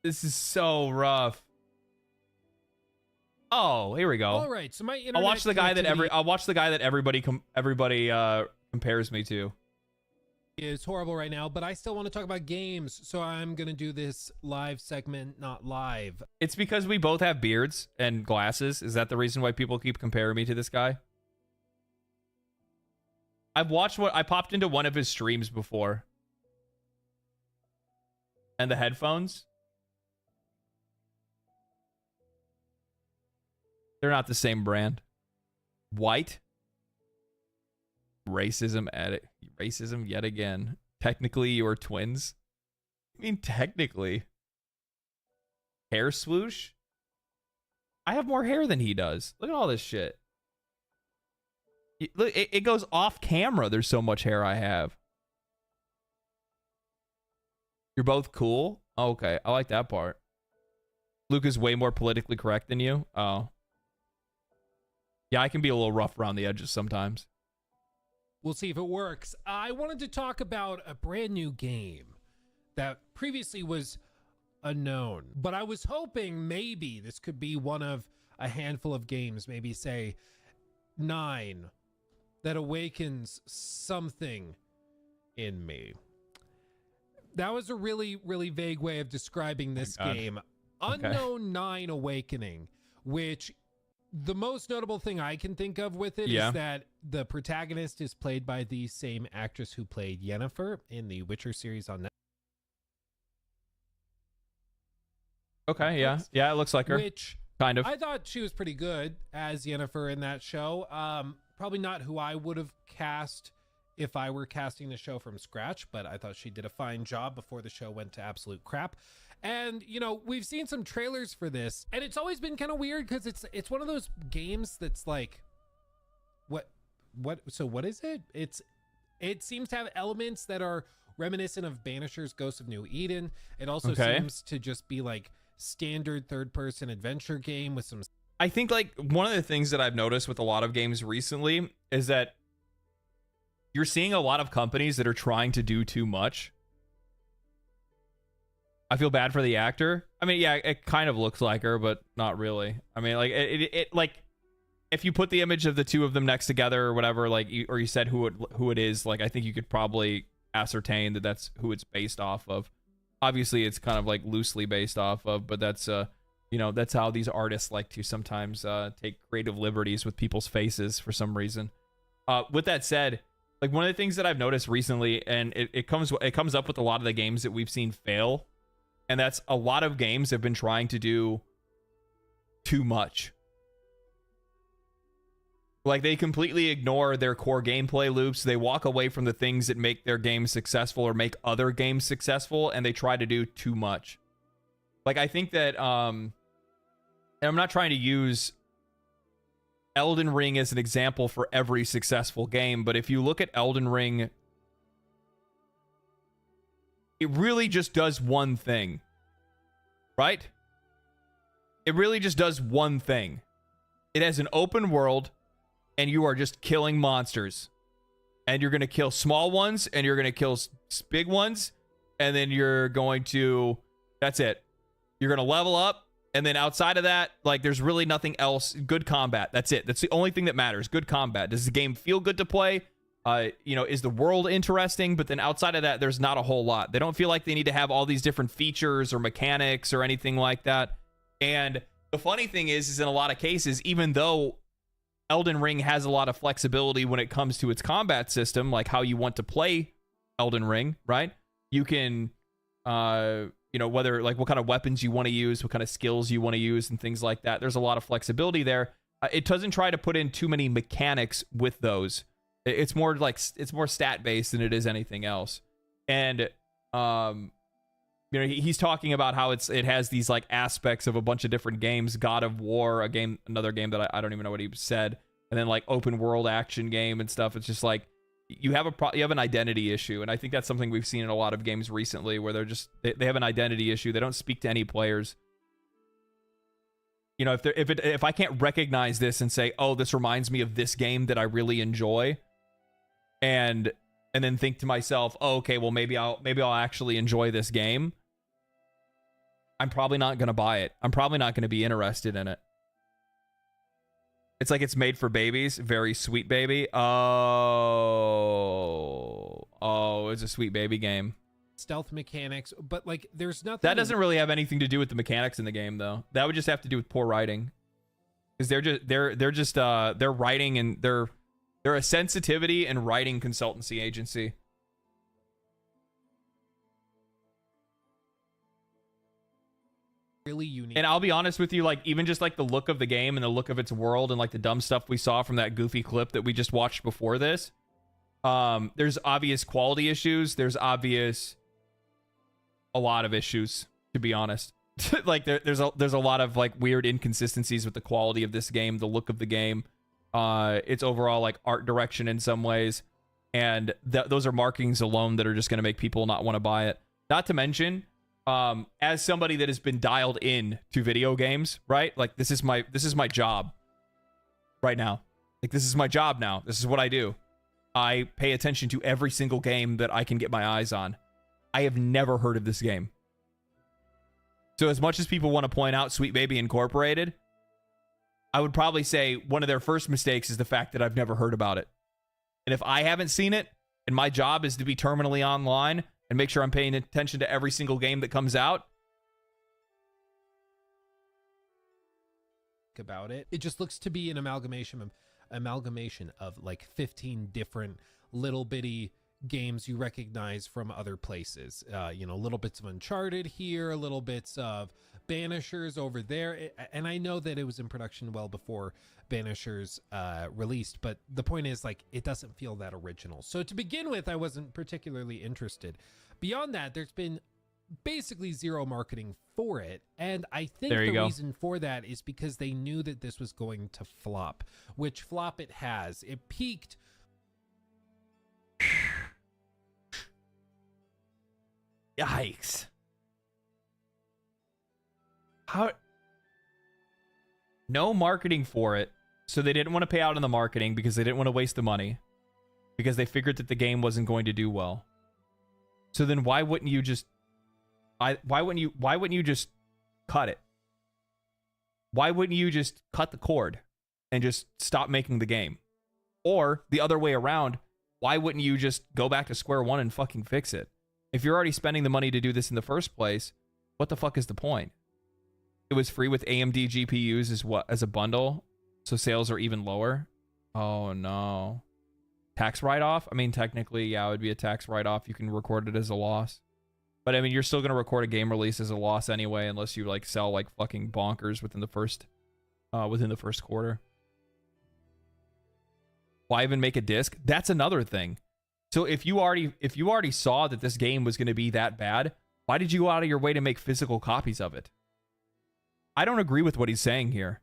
Speaker 1: This is so rough. Oh, here we go.
Speaker 14: All right, so my internet
Speaker 1: I'll watch the guy that
Speaker 14: connectivity
Speaker 1: everybody compares me to.
Speaker 14: is horrible right now, but I still want to talk about games, so I'm gonna do this live segment, not live.
Speaker 1: It's because we both have beards and glasses. Is that the reason why people keep comparing me to this guy? I popped into one of his streams before. And the headphones. They're not the same brand. White. Racism yet again. Technically, you're twins. I mean, technically. Hair swoosh? I have more hair than he does. Look at all this shit. Look, it goes off camera. There's so much hair I have. You're both cool? Oh, okay, I like that part. Luke is way more politically correct than you. Oh. Yeah, I can be a little rough around the edges sometimes.
Speaker 14: We'll see if it works. I wanted to talk about a brand new game that previously was unknown, but I was hoping maybe this could be one of a handful of games, maybe say 9, that awakens something in me. That was a really, really vague way of describing this game.
Speaker 1: Okay.
Speaker 14: Unknown 9 Awakening, which the most notable thing I can think of with it is that the protagonist is played by the same actress who played Yennefer in the Witcher series on Netflix.
Speaker 1: Okay, yeah. Yeah, it looks like her.
Speaker 14: Which
Speaker 1: kind of.
Speaker 14: I thought she was pretty good as Yennefer in that show. Probably not who I would have cast if I were casting the show from scratch, but I thought she did a fine job before the show went to absolute crap. And, you know, we've seen some trailers for this, and it's always been kind of weird because it's one of those games that's like, what is it? It seems to have elements that are reminiscent of Banisher's Ghost of New Eden. It also seems to just be like standard third-person adventure game with some...
Speaker 1: I think like one of the things that I've noticed with a lot of games recently is that you're seeing a lot of companies that are trying to do too much. I feel bad for the actor. I mean, yeah, it kind of looks like her, but not really. I mean, like it like if you put the image of the two of them next together or whatever, like or you said who it is, like I think you could probably ascertain that that's who it's based off of. Obviously, it's kind of like loosely based off of, but that's you know, that's how these artists like to sometimes take creative liberties with people's faces for some reason. With that said, like one of the things that I've noticed recently, and it comes up with a lot of the games that we've seen fail, and that's a lot of games have been trying to do too much. Like they completely ignore their core gameplay loops. They walk away from the things that make their games successful or make other games successful, and they try to do too much. Like I think that and I'm not trying to use Elden Ring as an example for every successful game, but if you look at Elden Ring, it really just does one thing, right? It really just does one thing. It has an open world, and you are just killing monsters. And you're going to kill small ones, and you're going to kill big ones, and then you're going to... That's it. You're going to level up, and then outside of that, like, there's really nothing else. Good combat. That's it. That's the only thing that matters. Good combat. Does the game feel good to play? You know, is the world interesting? But then outside of that, there's not a whole lot. They don't feel like they need to have all these different features or mechanics or anything like that. And the funny thing is in a lot of cases, even though Elden Ring has a lot of flexibility when it comes to its combat system, like how you want to play Elden Ring, right? You can, you know, whether like what kind of weapons you want to use, what kind of skills you want to use, and things like that. There's a lot of flexibility there. It doesn't try to put in too many mechanics with those. It's more like it's more stat based than it is anything else. And you know, he's talking about how it has these like aspects of a bunch of different games. God of War, another game that I don't even know what he said, and then like open world action game and stuff. It's just like you have an identity issue, and I think that's something we've seen in a lot of games recently, where they have an identity issue. They don't speak to any players. You know, if I can't recognize this and say, oh, this reminds me of this game that I really enjoy, and then think to myself, oh, okay, well maybe I'll actually enjoy this game, I'm probably not going to buy it. I'm probably not going to be interested in it. It's like it's made for babies. Very sweet baby. Oh, it's a sweet baby game.
Speaker 14: Stealth mechanics, but like there's nothing...
Speaker 1: That doesn't really have anything to do with the mechanics in the game, though. That would just have to do with poor writing. Because they're writing, and they're a sensitivity and writing consultancy agency.
Speaker 14: Really unique.
Speaker 1: And I'll be honest with you, like even just like the look of the game and the look of its world and like the dumb stuff we saw from that goofy clip that we just watched before this, there's obvious quality issues. There's a lot of issues, to be honest. Like there's a lot of like weird inconsistencies with the quality of this game, the look of the game, its overall like art direction in some ways, and those are markings alone that are just going to make people not want to buy it. Not to mention, as somebody that has been dialed in to video games, right? Like this is my job right now. Like this is my job now. This is what I do. I pay attention to every single game that I can get my eyes on. I have never heard of this game. So as much as people want to point out Sweet Baby Incorporated, I would probably say one of their first mistakes is the fact that I've never heard about it. And if I haven't seen it, and my job is to be terminally online and make sure I'm paying attention to every single game that comes out,
Speaker 14: about it, it just looks to be an amalgamation of like 15 different little bitty games you recognize from other places. You know, little bits of Uncharted here, little bits of Banishers over there, and I know that it was in production well before Banishers released, but the point is, like, it doesn't feel that original. So to begin with, I wasn't particularly interested. Beyond that, there's been basically zero marketing for it, and I think the reason for that is because they knew that this was going to flop, which flop it has. It peaked.
Speaker 1: Yikes. How? No marketing for it, so they didn't want to pay out on the marketing because they didn't want to waste the money, because they figured that the game wasn't going to do well. So then why wouldn't you just why wouldn't you just cut it? Why wouldn't you just cut the cord and just stop making the game? Or the other way around, why wouldn't you just go back to square one and fucking fix it? If you're already spending the money to do this in the first place, what the fuck is the point? It was free with AMD GPUs as a bundle, so sales are even lower. Oh no. Tax write-off? I mean, technically, yeah, it would be a tax write-off. You can record it as a loss. But I mean, you're still going to record a game release as a loss anyway, unless you like sell like fucking bonkers within the first quarter. Why even make a disc? That's another thing. So if you already saw that this game was going to be that bad, why did you go out of your way to make physical copies of it?
Speaker 13: I don't agree with what he's saying here.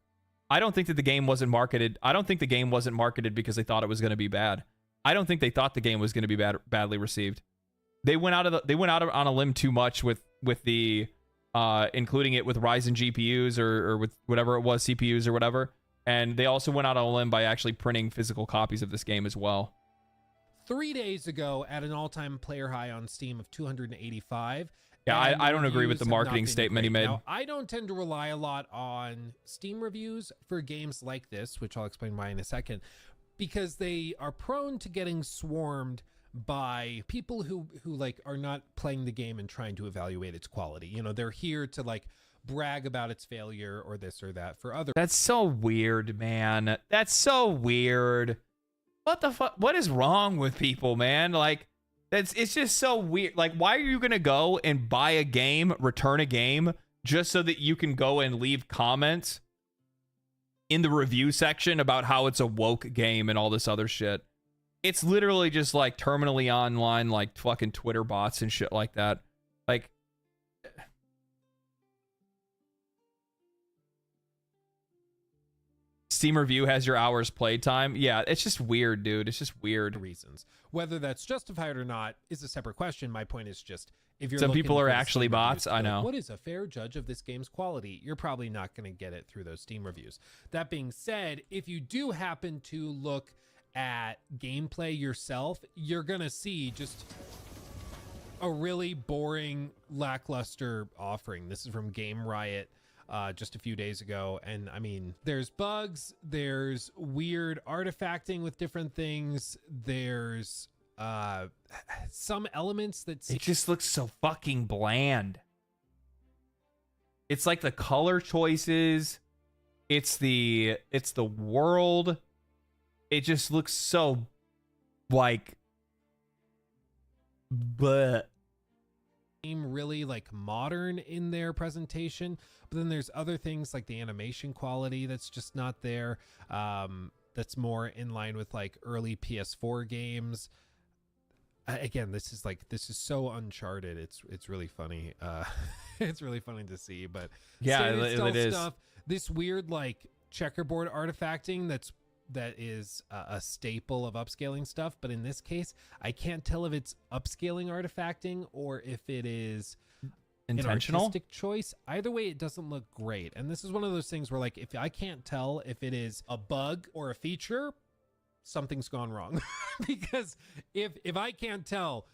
Speaker 13: I don't think that the game wasn't marketed. I don't think the game wasn't marketed because they thought it was going to be bad. I don't think they thought the game was going to be badly received. They went out on a limb too much with the including it with Ryzen GPUs or with whatever it was, CPUs or whatever. And they also went out on a limb by actually printing physical copies of this game as well.
Speaker 14: 3 days ago, at an all-time player high on Steam of 285.
Speaker 13: Yeah, I don't agree with the marketing statement he made.
Speaker 14: Now, I don't tend to rely a lot on Steam reviews for games like this, which I'll explain why in a second, because they are prone to getting swarmed by people who like are not playing the game and trying to evaluate its quality. You know, they're here to like brag about its failure or this or that for other.
Speaker 13: That's so weird, man. That's so weird. What the fuck? What is wrong with people, man? Like, it's just so weird. Like, why are you gonna go and buy a game, return a game, just so that you can go and leave comments in the review section about how it's a woke game and all this other shit? It's literally just like terminally online, like fucking Twitter bots and shit like that. Like, Steam review has your hours playtime. Yeah, it's just weird, dude. It's just weird.
Speaker 14: Reasons. Whether that's justified or not is a separate question. My point is just, if you're
Speaker 13: some people are
Speaker 14: for
Speaker 13: actually
Speaker 14: Steam
Speaker 13: bots.
Speaker 14: reviews,
Speaker 13: I know.
Speaker 14: like, what is a fair judge of this game's quality? You're probably not going to get it through those Steam reviews. That being said, if you do happen to look at gameplay yourself, you're going to see just a really boring, lackluster offering. This is from Game Riot just a few days ago, and I mean, there's bugs, there's weird artifacting with different things, there's some elements that
Speaker 13: it just looks so fucking bland. It's like the color choices, it's the world. It just looks so like but
Speaker 14: really like modern in their presentation, but then there's other things like the animation quality that's just not there. That's more in line with like early PS4 games. Again, this is so Uncharted. It's really funny. It's really funny to see, but
Speaker 13: yeah, it is.
Speaker 14: Stuff, this weird like checkerboard artifacting that is a staple of upscaling stuff, but in this case I can't tell if it's upscaling artifacting or if it is
Speaker 13: intentional,
Speaker 14: an artistic choice. Either way, it doesn't look great, and this is one of those things where like if I can't tell if it is a bug or a feature, something's gone wrong. Because if I can't tell,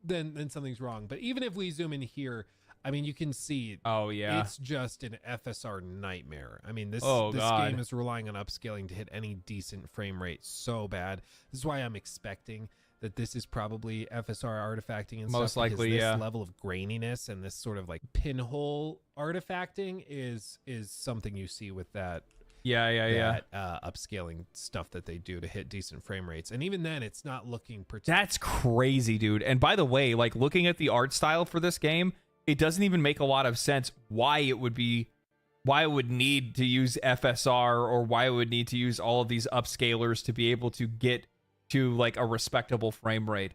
Speaker 14: then something's wrong. But even if we zoom in here, I mean, you can see,
Speaker 13: oh yeah,
Speaker 14: it's just an FSR nightmare. I mean, this game is relying on upscaling to hit any decent frame rate so bad. This is why I'm expecting that this is probably FSR artifacting and
Speaker 13: most
Speaker 14: stuff.
Speaker 13: Likely,
Speaker 14: this
Speaker 13: yeah.
Speaker 14: level of graininess and this sort of like pinhole artifacting is something you see with that.
Speaker 13: Yeah.
Speaker 14: Upscaling stuff that they do to hit decent frame rates, and even then, it's not looking.
Speaker 13: That's crazy, dude. And by the way, like looking at the art style for this game, it doesn't even make a lot of sense why it would need to use FSR or why it would need to use all of these upscalers to be able to get to like a respectable frame rate,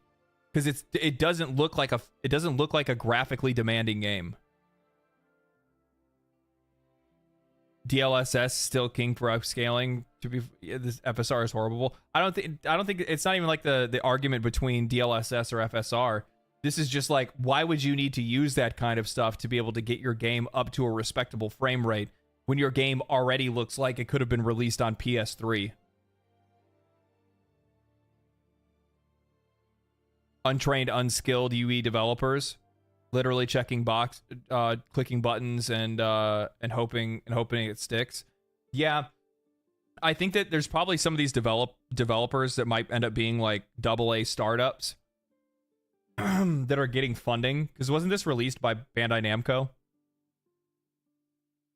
Speaker 13: because it doesn't look like a graphically demanding game. DLSS still king for upscaling. This FSR is horrible. I don't think it's not even like the argument between DLSS or FSR. This is just like, why would you need to use that kind of stuff to be able to get your game up to a respectable frame rate when your game already looks like it could have been released on PS3? Untrained, unskilled UE developers, literally checking clicking buttons and hoping it sticks. Yeah, I think that there's probably some of these developers that might end up being like AA startups that are getting funding, because wasn't this released by Bandai Namco?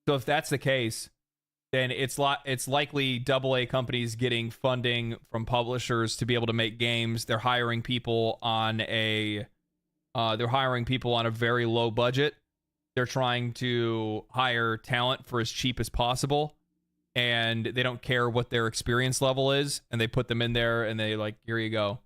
Speaker 13: So if that's the case, then it's likely AA companies getting funding from publishers to be able to make games. They're hiring people on a very low budget. They're trying to hire talent for as cheap as possible, and they don't care what their experience level is, and they put them in there and they like, here you go.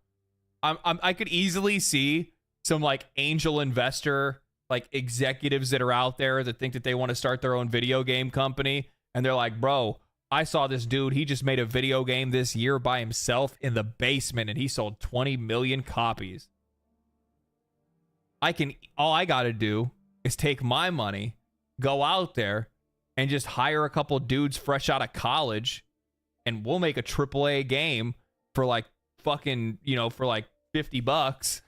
Speaker 13: I could easily see some like angel investor,
Speaker 1: like executives that are out there that think that they want to start their own video game company, and they're like, bro, I saw this dude, he just made a video game this year by himself in the basement and he sold 20 million copies. All I gotta do is take my money, go out there and just hire a couple dudes fresh out of college, and we'll make a AAA game for like fucking, for like $50.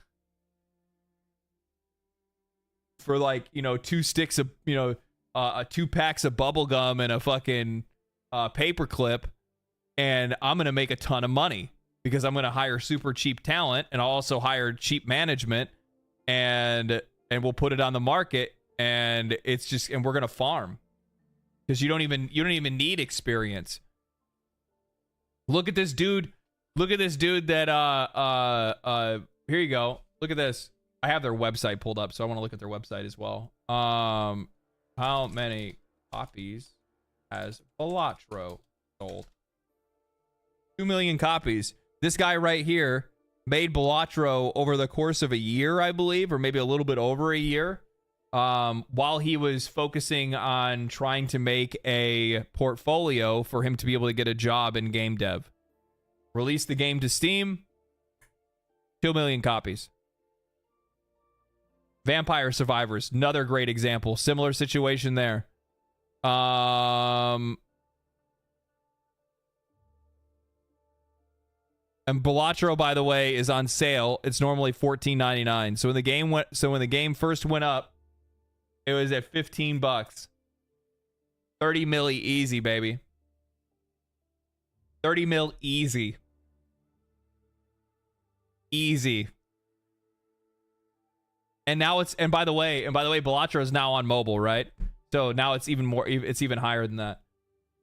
Speaker 1: For like, 2 sticks of, 2 packs of bubble gum and a fucking paper clip, and I'm gonna make a ton of money because I'm gonna hire super cheap talent, and I'll also hire cheap management, and we'll put it on the market, and we're gonna farm because you don't even need experience. Look at this dude. Look at this dude that here you go. Look at this. I have their website pulled up, so I want to look at their website as well. How many copies has Balatro sold? 2 million copies. This guy right here made Balatro over the course of a year, I believe, or maybe a little bit over a year, while he was focusing on trying to make a portfolio for him to be able to get a job in game dev. Released the game to Steam. 2 million copies. Vampire Survivors, another great example. Similar situation there. And Balatro, by the way, is on sale. It's normally $14.99. So when the game first went up, it was at $15. 30 milli easy, baby. 30 mil easy. Easy. And now and by the way, Balatro is now on mobile, right? So now it's even higher than that.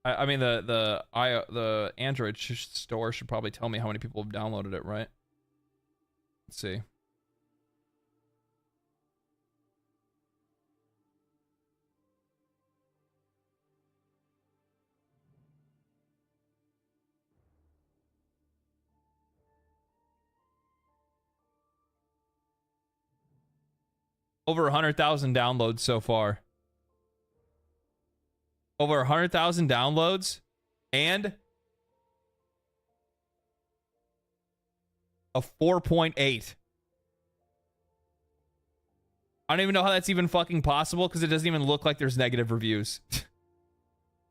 Speaker 1: I mean, the Android store should probably tell me how many people have downloaded it, right? Let's see. Over 100,000 downloads so far. Over 100,000 downloads and a 4.8. I don't even know how that's even fucking possible because it doesn't even look like there's negative reviews.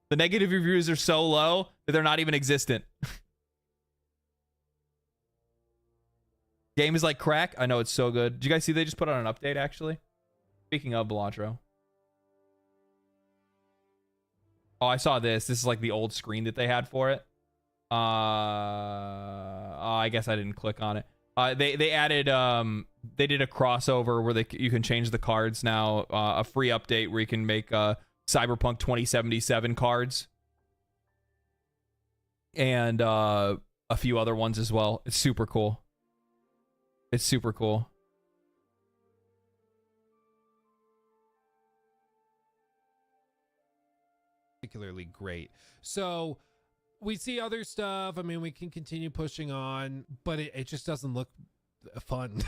Speaker 1: The negative reviews are so low that they're not even existent. Game is like crack. I know, it's so good. Did you guys see they just put out an update, actually? Speaking of Balatro. Oh, I saw this. This is like the old screen that they had for it. I guess I didn't click on it. They added, they did a crossover where you can change the cards now. A free update where you can make Cyberpunk 2077 cards. And a few other ones as well. It's super cool. It's super cool.
Speaker 14: Particularly great. So we see other stuff. I mean, we can continue pushing on, but it just doesn't look fun.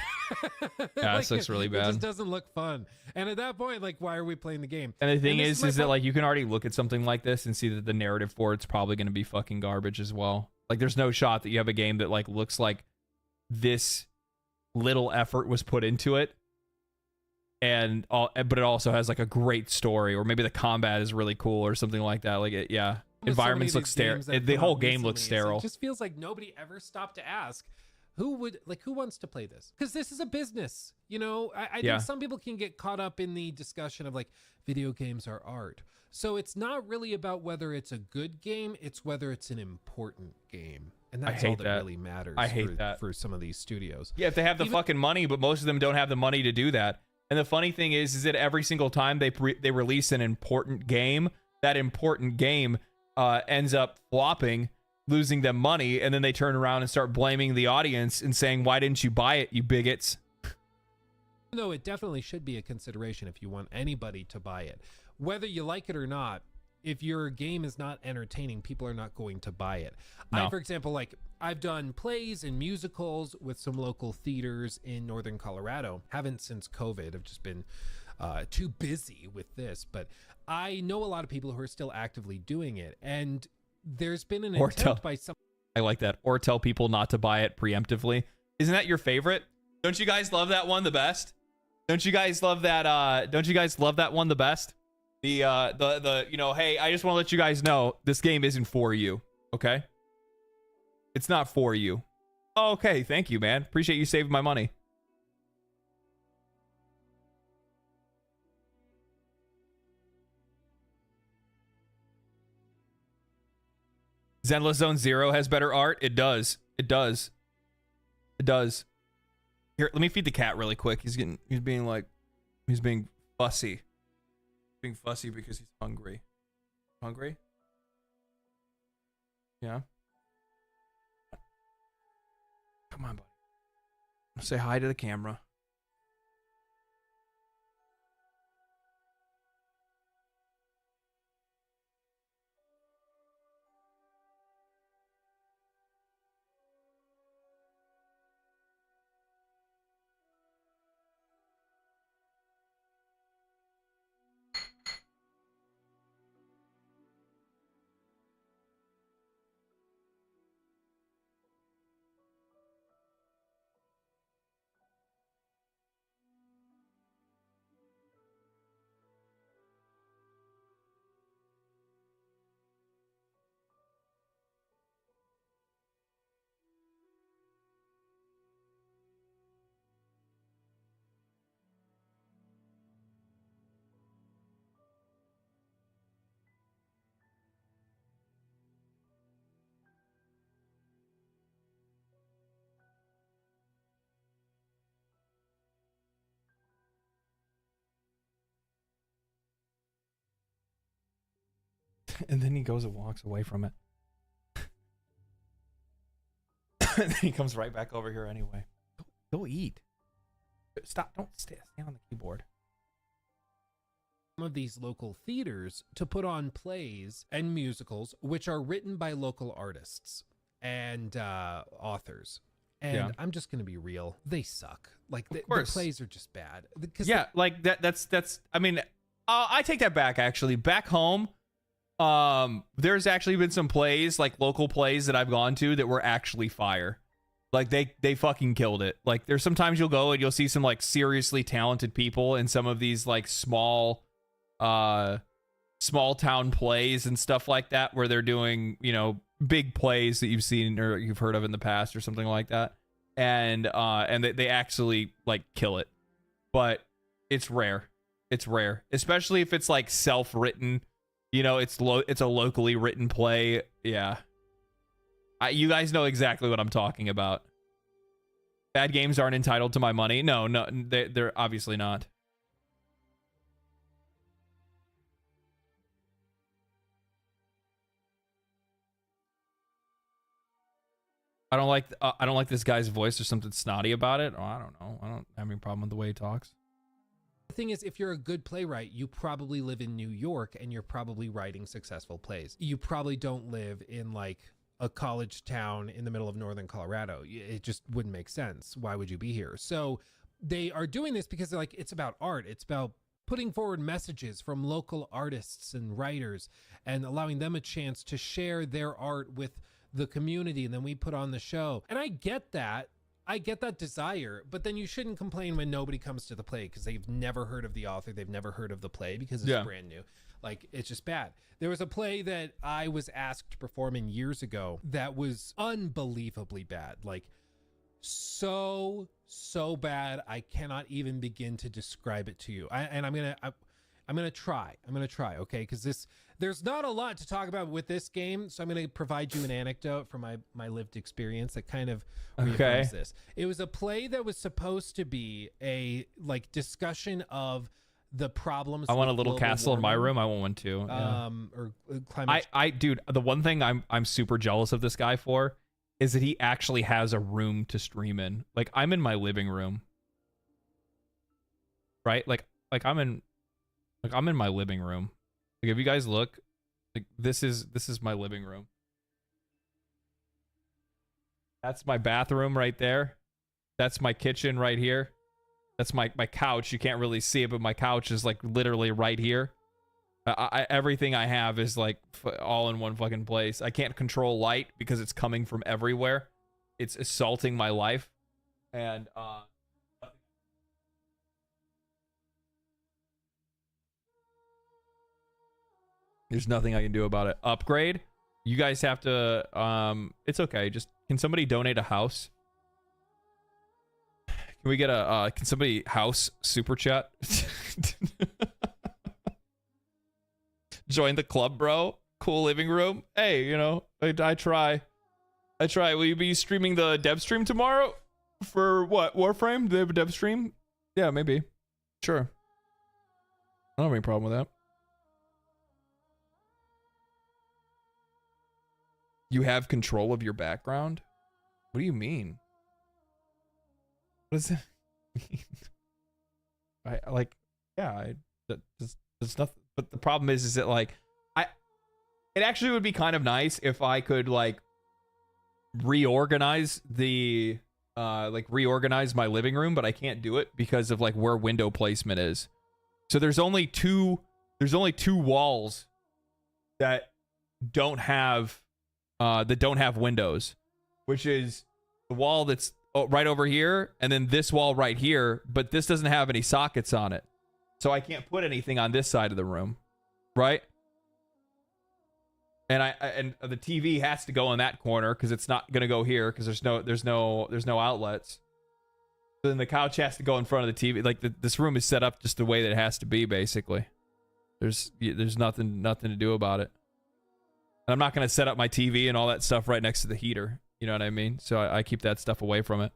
Speaker 1: Yeah, this looks really bad.
Speaker 14: It just doesn't look fun. And at that point, like, why are we playing the game?
Speaker 1: And the thing is that like you can already look at something like this and see that the narrative for it's probably going to be fucking garbage as well. Like, there's no shot that you have a game that like looks like this little effort was put into it, and but it also has like a great story, or maybe the combat is really cool or something like that. Like, environments look sterile. The whole game looks sterile.
Speaker 14: It just feels like nobody ever stopped to ask who wants to play this, because this is a business. I think some people can get caught up in the discussion of like video games are art. So it's not really about whether it's a good game, it's whether it's an important game. And that's all that really matters.
Speaker 1: I hate that
Speaker 14: for some of these studios.
Speaker 1: Yeah, if they have the fucking money, but most of them don't have the money to do that. And the funny thing is that every single time they release an important game, that important game ends up flopping, losing them money, and then they turn around and start blaming the audience and saying, "Why didn't you buy it, you bigots?"
Speaker 14: No, it definitely should be a consideration if you want anybody to buy it, whether you like it or not. If your game is not entertaining, people are not going to buy it.
Speaker 1: No.
Speaker 14: For example, I've done plays and musicals with some local theaters in Northern Colorado. Haven't since COVID. I've just been too busy with this. But I know a lot of people who are still actively doing it, and there's been an attempt by some.
Speaker 13: I like that. Or tell people not to buy it preemptively. Isn't that your favorite? Don't you guys love that one the best? Don't you guys love that? Don't you guys love that one the best? The you know, hey, I just want to let you guys know this game isn't for you. Okay, it's not for you. Oh, okay, thank you, man. Appreciate you saving my money. Zenless Zone Zero has better art. It does. It does. It does. Here, let me feed the cat really quick. He's being fussy. Being fussy because he's hungry. Hungry? Yeah. Come on, buddy. Say hi to the camera. And then he goes and walks away from it. And then he comes right back over here anyway. Go eat. Stop. Don't stand on the keyboard.
Speaker 14: Some of these local theaters to put on plays and musicals which are written by local artists and authors. And
Speaker 13: Yeah.
Speaker 14: I'm just going to be real. They suck. Like the plays are just bad.
Speaker 13: Yeah, like that's I mean, I take that back actually. Back home, there's actually been some plays, like local plays that I've gone to that were actually fire. Like they fucking killed it. Like there's sometimes you'll go and you'll see some like seriously talented people in some of these like small town plays and stuff like that where they're doing, you know, big plays that you've seen or you've heard of in the past or something like that. And they actually like kill it. But it's rare. It's rare, especially if it's like self-written. You know, it's a locally written play. Yeah. You guys know exactly what I'm talking about. Bad games aren't entitled to my money. No, they're obviously not. I don't like this guy's voice. There's something snotty about it. Oh, I don't know. I don't have any problem with the way he talks.
Speaker 14: The thing is, if you're a good playwright, you probably live in New York and you're probably writing successful plays. You probably don't live in like a college town in the middle of northern Colorado. It just wouldn't make sense. Why would you be here? So they are doing this because they're like, it's about art. It's about putting forward messages from local artists and writers and allowing them a chance to share their art with the community. And then we put on the show. And I get that. I get that desire, but then you shouldn't complain when nobody comes to the play because they've never heard of the author. They've never heard of the play because it's brand new. Like, it's just bad. There was a play that I was asked to perform in years ago that was unbelievably bad. Like, so bad. I cannot even begin to describe it to you. I'm gonna try. Okay, because there's not a lot to talk about with this game, so I'm gonna provide you an anecdote from my lived experience that kind of reaffirms this. It was a play that was supposed to be a like discussion of the problems.
Speaker 13: I want a little castle in my room. I want one too. Yeah.
Speaker 14: Or climate.
Speaker 13: Dude, the one thing I'm super jealous of this guy for is that he actually has a room to stream in. Like I'm in my living room, right? Like I'm in my living room. Like if you guys look, like this is my living room. That's my bathroom right there. That's my kitchen right here.
Speaker 1: That's my couch. You can't really see it, but my couch is like literally right here. Everything I have is like all in one fucking place. I can't control light because it's coming from everywhere. It's assaulting my life. And there's nothing I can do about it. Upgrade? You guys have to it's okay. Just can somebody donate a house? Can we get a can somebody house super chat? Join the club, bro. Cool living room. Hey, you know, I try. Will you be streaming the dev stream tomorrow? For what? Warframe? Do they have a dev stream? Yeah, maybe. Sure. I don't have any problem with that. You have control of your background? What do you mean? What does that mean? There's nothing. But the problem is that like it actually would be kind of nice if I could like reorganize my living room, but I can't do it because of like where window placement is. So there's only two walls that don't have windows, which is the wall that's right over here and then this wall right here, but this doesn't have any sockets on it. So I can't put anything on this side of the room, right? And the TV has to go in that corner because it's not gonna go here because there's no outlets. So then the couch has to go in front of the TV. Like this room is set up just the way that it has to be. Basically, there's nothing to do about it. And I'm not gonna set up my TV and all that stuff right next to the heater. You know what I mean? So I keep that stuff away from it.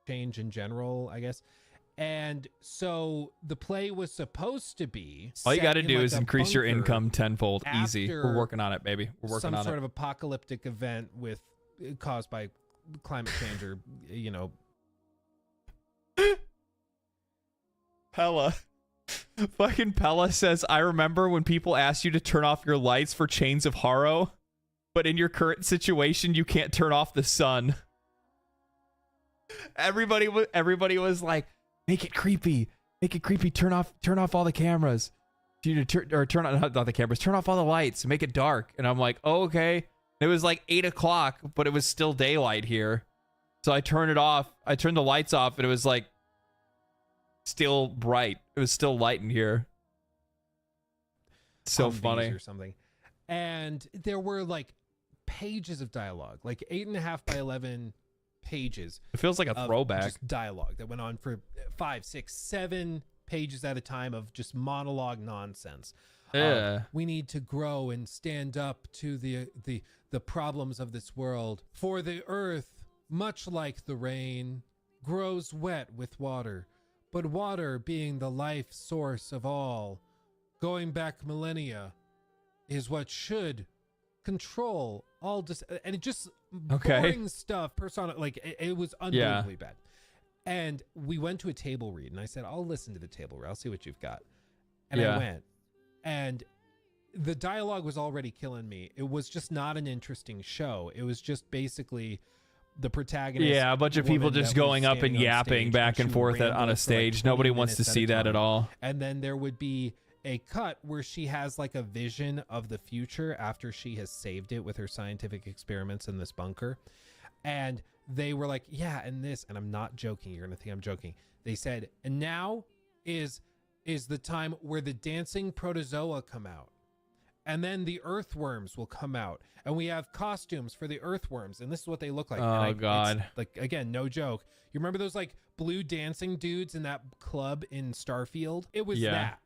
Speaker 14: Change in general, I guess. And so the play was supposed to be
Speaker 1: all you got to do is increase your income tenfold. Easy. We're working on it, baby. We're working on it.
Speaker 14: Some sort of apocalyptic event caused by climate change or, you know.
Speaker 1: Pella. Fucking Pella says, I remember when people asked you to turn off your lights for Chains of Horror, but in your current situation, you can't turn off the sun. Everybody was like, make it creepy, turn off all the cameras, turn on not the cameras, turn off all the lights, make it dark. And I'm like, oh, okay. It was like 8 o'clock, but it was still daylight here, so I turned it off. I turned the lights off, and it was like still bright. It was still light in here. So funny
Speaker 14: or something. And there were like pages of dialogue, like 8.5 by 11 pages.
Speaker 1: It feels like a throwback.
Speaker 14: Just dialogue that went on for 5, 6, 7 pages at a time of just monologue nonsense.
Speaker 1: Yeah.
Speaker 14: We need to grow and stand up to the problems of this world. For the earth, much like the rain, grows wet with water, but water being the life source of all, going back millennia, is what should control all and it just boring stuff. Persona, like it was unbelievably bad. And we went to a table read, and I said, I'll listen to the table read. I'll see what you've got. And I went, and the dialogue was already killing me. It was just not an interesting show. It was just basically the protagonist.
Speaker 1: Yeah, a bunch of people just going up and yapping back and forth on a stage. Like nobody wants to see that at all.
Speaker 14: And then there would be a cut where she has like a vision of the future after she has saved it with her scientific experiments in this bunker. And they were like, yeah, and this, and I'm not joking, you're gonna think I'm joking. They said, and now is the time where the dancing protozoa come out. And then the earthworms will come out. And we have costumes for the earthworms, and this is what they look like.
Speaker 1: Oh, God.
Speaker 14: Like, again, no joke. You remember those like blue dancing dudes in that club in Starfield? It was that.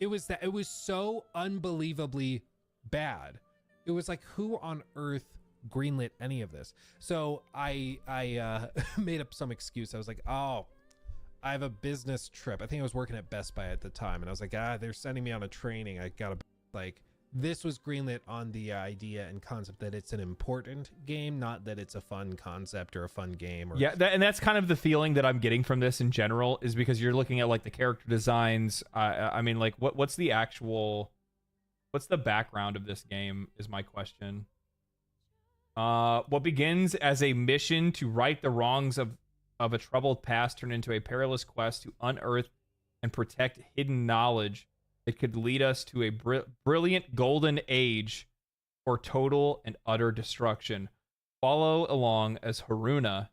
Speaker 14: It was that. It was so unbelievably bad. It was like, who on earth greenlit any of this? So I made up some excuse. I was like, oh, I have a business trip. I think I was working at Best Buy at the time, and I was like, they're sending me on a training. I gotta, like, this was greenlit on the idea and concept that it's an important game, not that it's a fun concept or a fun game. Or
Speaker 1: and that's kind of the feeling that I'm getting from this in general, is because you're looking at like the character designs. I mean, like, what's the background of this game is my question.
Speaker 13: What begins as a mission to right the wrongs of a troubled past turned into a perilous quest to unearth and protect hidden knowledge that could lead us to a brilliant golden age for total and utter destruction. Follow along as Haruna,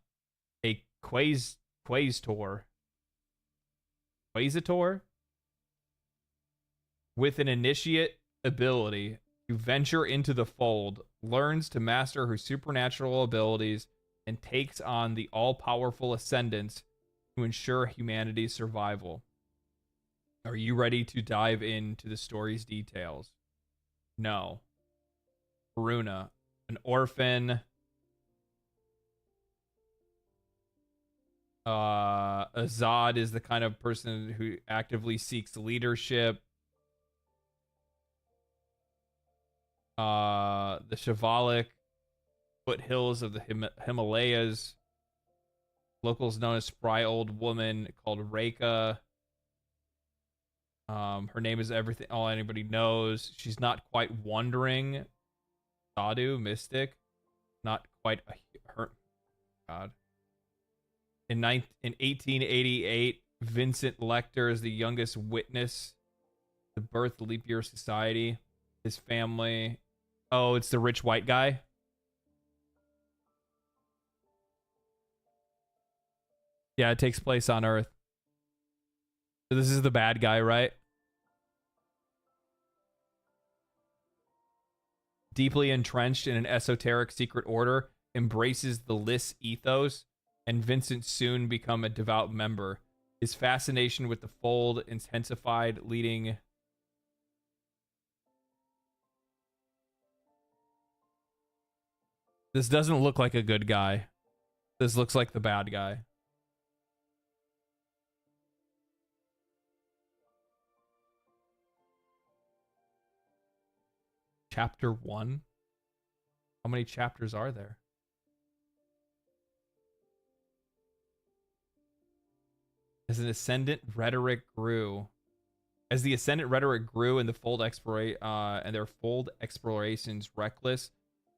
Speaker 13: a Quasitor, with an initiate ability to venture into the fold, learns to master her supernatural abilities, and takes on the all-powerful Ascendants to ensure humanity's survival. Are you ready to dive into the story's details? No. Haruna, an orphan. Azad is the kind of person who actively seeks leadership. The Shivalik foothills of the Himalayas. Locals known as spry old woman called Reika. Her name is everything, all anybody knows. She's not quite wandering. Sadhu, mystic. Not quite her. God. In 1888, Vincent Lecter is the youngest witness to the birth of Leap Year Society. His family. Oh, it's the rich white guy. Yeah, it takes place on Earth. So this is the bad guy, right? Deeply entrenched in an esoteric secret order, embraces the Lys ethos, and Vincent soon become a devout member. His fascination with the fold intensified, leading... This doesn't look like a good guy. This looks like the bad guy. Chapter 1? How many chapters are there? As the Ascendant rhetoric grew and the fold explorations reckless,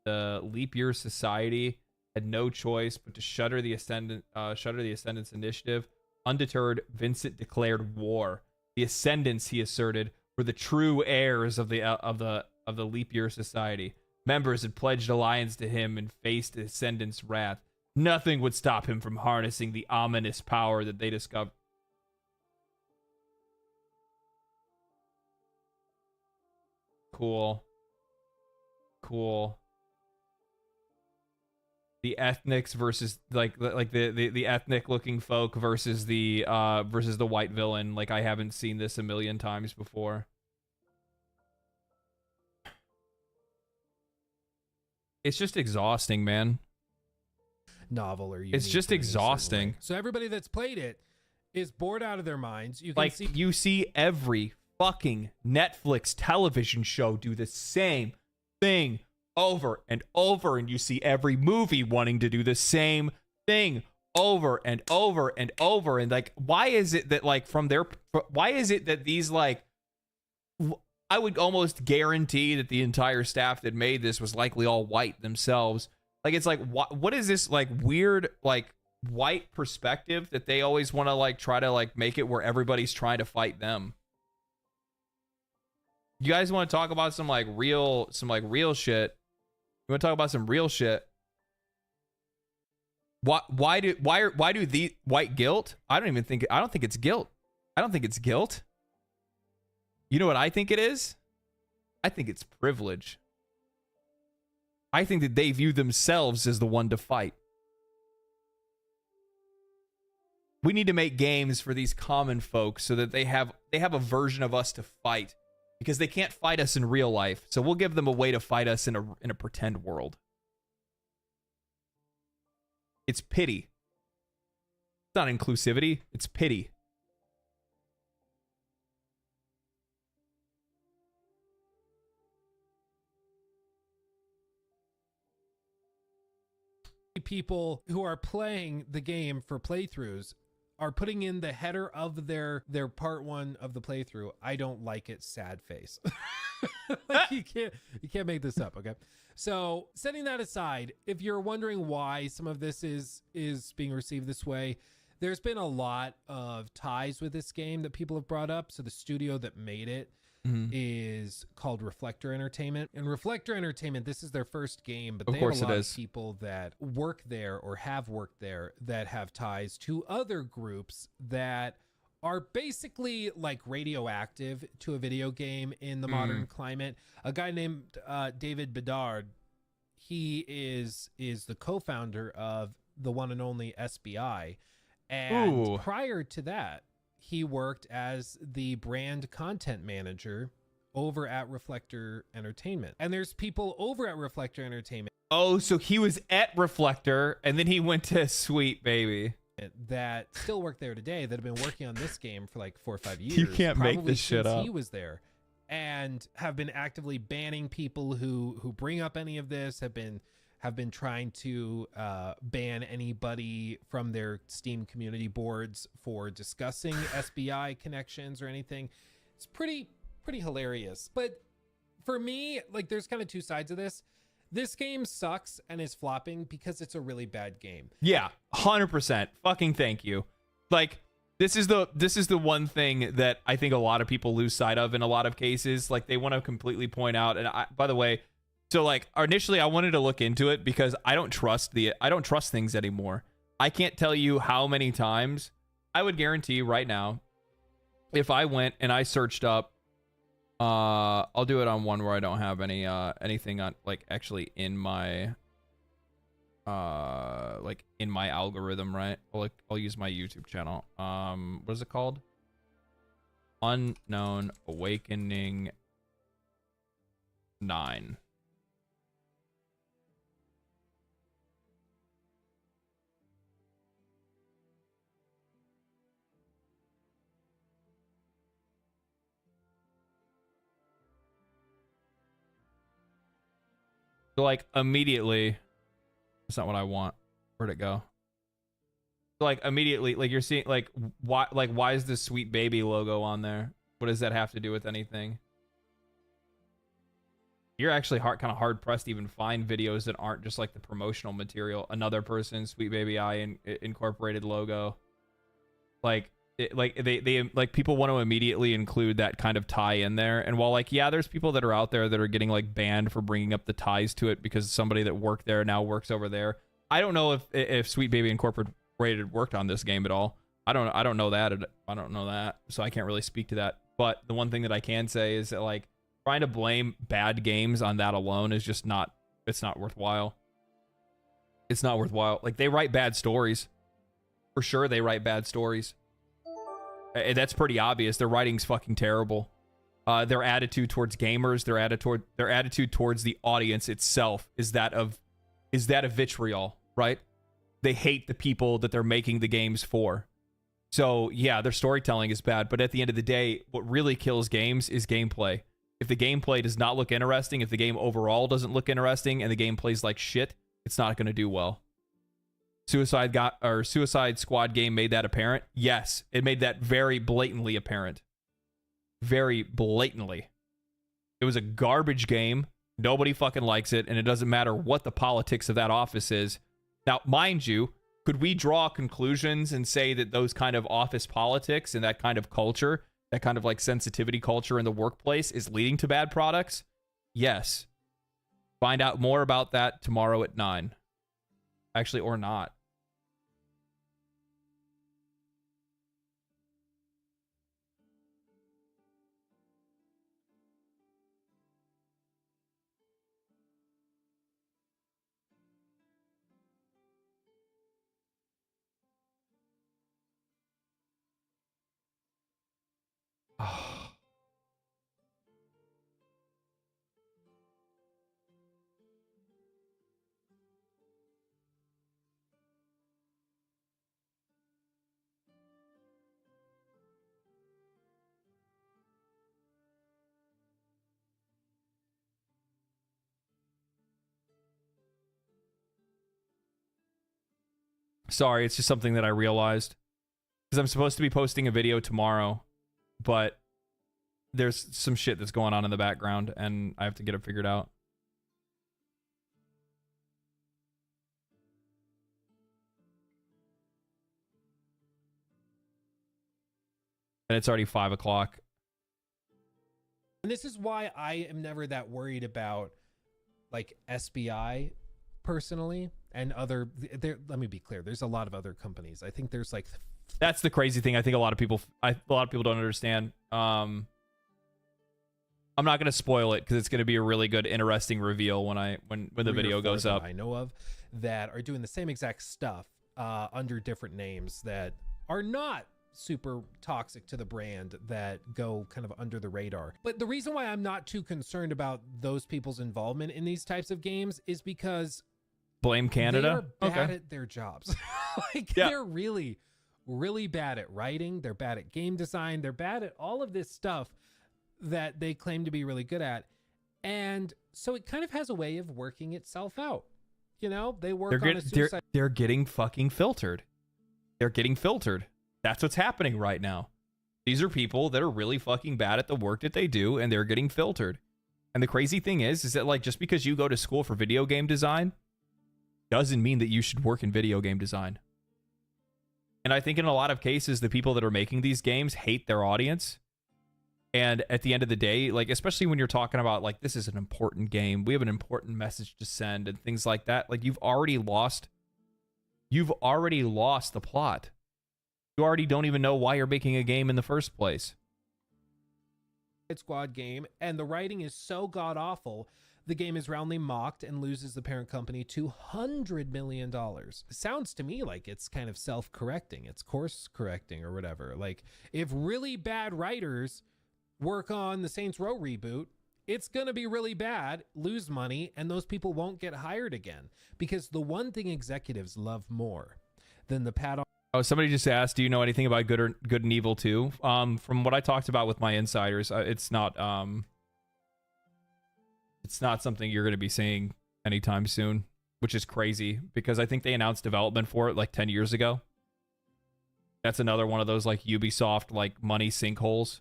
Speaker 13: the Leap Year Society had no choice but to shutter the Ascendant's initiative. Undeterred, Vincent declared war. The Ascendants, he asserted, were the true heirs of the Leap Year Society. Members had pledged alliance to him and faced the Ascendant's wrath. Nothing would stop him from harnessing the ominous power that they discovered. Cool. The ethnics versus the ethnic looking folk versus the white villain. Like, I haven't seen this a million times before. It's just exhausting, man.
Speaker 14: Novel or unique.
Speaker 13: It's just exhausting.
Speaker 14: So everybody that's played it is bored out of their minds. You can
Speaker 13: like
Speaker 14: see
Speaker 13: you see every fucking Netflix television show do the same thing over and over, and you see every movie wanting to do the same thing over and over and over. And like, why is it that these, like, I would almost guarantee that the entire staff that made this was likely all white themselves. Like, it's like, what is this, like, weird, like, white perspective that they always want to, like, try to, like, make it where everybody's trying to fight them? You guys want to talk about some real shit? You want to talk about some real shit? Why do the white guilt? I don't think it's guilt. I don't think it's guilt. You know what I think it is? I think it's privilege. I think that they view themselves as the one to fight. We need to make games for these common folks so that they have a version of us to fight, because they can't fight us in real life. So we'll give them a way to fight us in a pretend world. It's pity. It's not inclusivity. It's pity.
Speaker 14: People who are playing the game for playthroughs are putting in the header of their part one of the playthrough, "I don't like it, sad face." Like, you can't make this up. Okay. So setting that aside, if you're wondering why some of this is being received this way, there's been a lot of ties with this game that people have brought up. So the studio that made it is called Reflector Entertainment. And Reflector Entertainment, this is their first game, but they have a lot of people that work there or have worked there that have ties to other groups that are basically like radioactive to a video game in the modern climate. A guy named David Bedard, he is the co-founder of the one and only SBI. And prior to that, he worked as the brand content manager over at Reflector Entertainment. And there's people over at Reflector Entertainment.
Speaker 1: Oh, so he was at Reflector and then he went to Sweet Baby.
Speaker 14: That still work there today that have been working on this game for like 4 or 5 years.
Speaker 1: You can't make this shit up.
Speaker 14: He was there and have been actively banning people who bring up any of this, have been trying to ban anybody from their Steam community boards for discussing SBI connections or anything. It's pretty hilarious. But for me, like, there's kind of two sides of this. This game sucks and is flopping because it's a really bad game.
Speaker 1: Yeah, 100%. Fucking thank you. Like, this is the one thing that I think a lot of people lose sight of in a lot of cases. Like, they want to completely point out. And by the way, so like initially I wanted to look into it because I don't trust things anymore. I can't tell you how many times I would guarantee right now if I went and I searched up. I'll do it on one where I don't have anything on, like, actually in my like in my algorithm, right? I'll use my YouTube channel. What is it called? Unknown Awakening 9. So, like, immediately, that's not what I want. Where'd it go? So, like, immediately, like, you're seeing, like, why is this Sweet Baby logo on there? What does that have to do with anything? You're actually kind of hard pressed to even find videos that aren't just like the promotional material. Another person, Sweet Baby I incorporated logo. Like, they like, people want to immediately include that kind of tie in there. And while, like, yeah, there's people that are out there that are getting, like, banned for bringing up the ties to it because somebody that worked there now works over there. I don't know if Sweet Baby Incorporated worked on this game at all. I don't know that. I don't know that, so I can't really speak to that. But the one thing that I can say is that, like, trying to blame bad games on that alone is just not worthwhile. It's not worthwhile. Like, they write bad stories. For sure, they write bad stories. That's pretty obvious. Their writing's fucking terrible. Their attitude towards gamers, their attitude towards the audience itself is that of vitriol, right? They hate the people that they're making the games for. So yeah, their storytelling is bad, but at the end of the day, what really kills games is gameplay. If the gameplay does not look interesting, if the game overall doesn't look interesting, and the game plays like shit, it's not going to do well. Suicide Squad game made that apparent. Yes, it made that very blatantly apparent. Very blatantly. It was a garbage game. Nobody fucking likes it, and it doesn't matter what the politics of that office is. Now, mind you, could we draw conclusions and say that those kind of office politics and that kind of culture, that kind of, like, sensitivity culture in the workplace is leading to bad products? Yes. Find out more about that tomorrow at 9. Actually, or not. Sorry, it's just something that I realized. Because I'm supposed to be posting a video tomorrow, but
Speaker 13: there's some shit that's going on in the background, and I have to get it figured out. And it's already 5 o'clock.
Speaker 14: And this is why I am never that worried about like SBI personally and other there. Let me be clear. There's a lot of other companies. I think there's like,
Speaker 13: that's the crazy thing. I think a lot of people don't understand. I'm not going to spoil it because it's going to be a really good, interesting reveal when the video goes up.
Speaker 14: I know of that are doing the same exact stuff under different names that are not super toxic to the brand, that go kind of under the radar. But the reason why I'm not too concerned about those people's involvement in these types of games is because
Speaker 13: blame Canada.
Speaker 14: They're bad at their jobs. They're really, really bad at writing. They're bad at game design. They're bad at all of this stuff that they claim to be really good at. And so it kind of has a way of working itself out. You know, they work on a suicide.
Speaker 13: They're getting fucking filtered. They're getting filtered. That's what's happening right now. These are people that are really fucking bad at the work that they do, and they're getting filtered. And the crazy thing is that like just because you go to school for video game design doesn't mean that you should work in video game design. And I think in a lot of cases, the people that are making these games hate their audience. And at the end of the day, like, especially when you're talking about like, this is an important game, we have an important message to send and things like that. Like you've already lost the plot. You already don't even know why you're making a game in the first place.
Speaker 14: Squad game, and the writing is so god awful, the game is roundly mocked and loses the parent company $200 million. Sounds to me like it's kind of self-correcting. It's course correcting or whatever. Like if really bad writers work on the Saints Row reboot, it's going to be really bad, lose money, and those people won't get hired again. Because the one thing executives love more than the pat on.
Speaker 13: Oh, somebody just asked, do you know anything about Good and Evil 2? From what I talked about with my insiders, it's not something you're going to be seeing anytime soon, which is crazy because I think they announced development for it like 10 years ago. That's another one of those like Ubisoft like money sinkholes.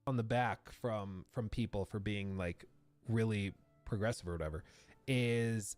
Speaker 14: On the back from people for being like really progressive or whatever is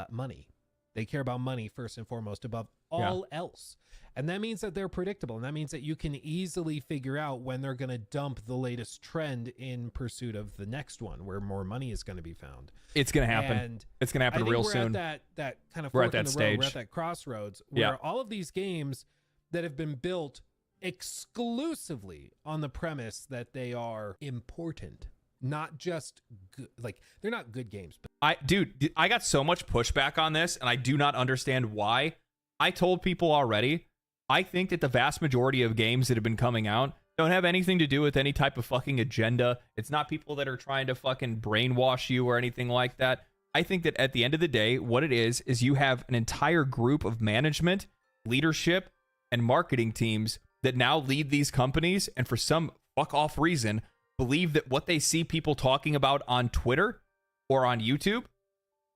Speaker 14: money. They care about money first and foremost above all else. And that means that they're predictable. And that means that you can easily figure out when they're going to dump the latest trend in pursuit of the next one where more money is going to be found.
Speaker 13: It's going to happen.
Speaker 14: And
Speaker 13: it's going to happen real soon.
Speaker 14: At that kind of
Speaker 13: we're
Speaker 14: fork
Speaker 13: at that
Speaker 14: in the
Speaker 13: stage.
Speaker 14: road. We're at that crossroads where all of these games that have been built exclusively on the premise that they are important, not just good. Like they're not good games. But
Speaker 13: I got so much pushback on this and I do not understand why. I told people already, I think that the vast majority of games that have been coming out don't have anything to do with any type of fucking agenda. It's not people that are trying to fucking brainwash you or anything like that. I think that at the end of the day, what it is you have an entire group of management, leadership, and marketing teams that now lead these companies and for some fuck off reason believe that what they see people talking about on Twitter or on YouTube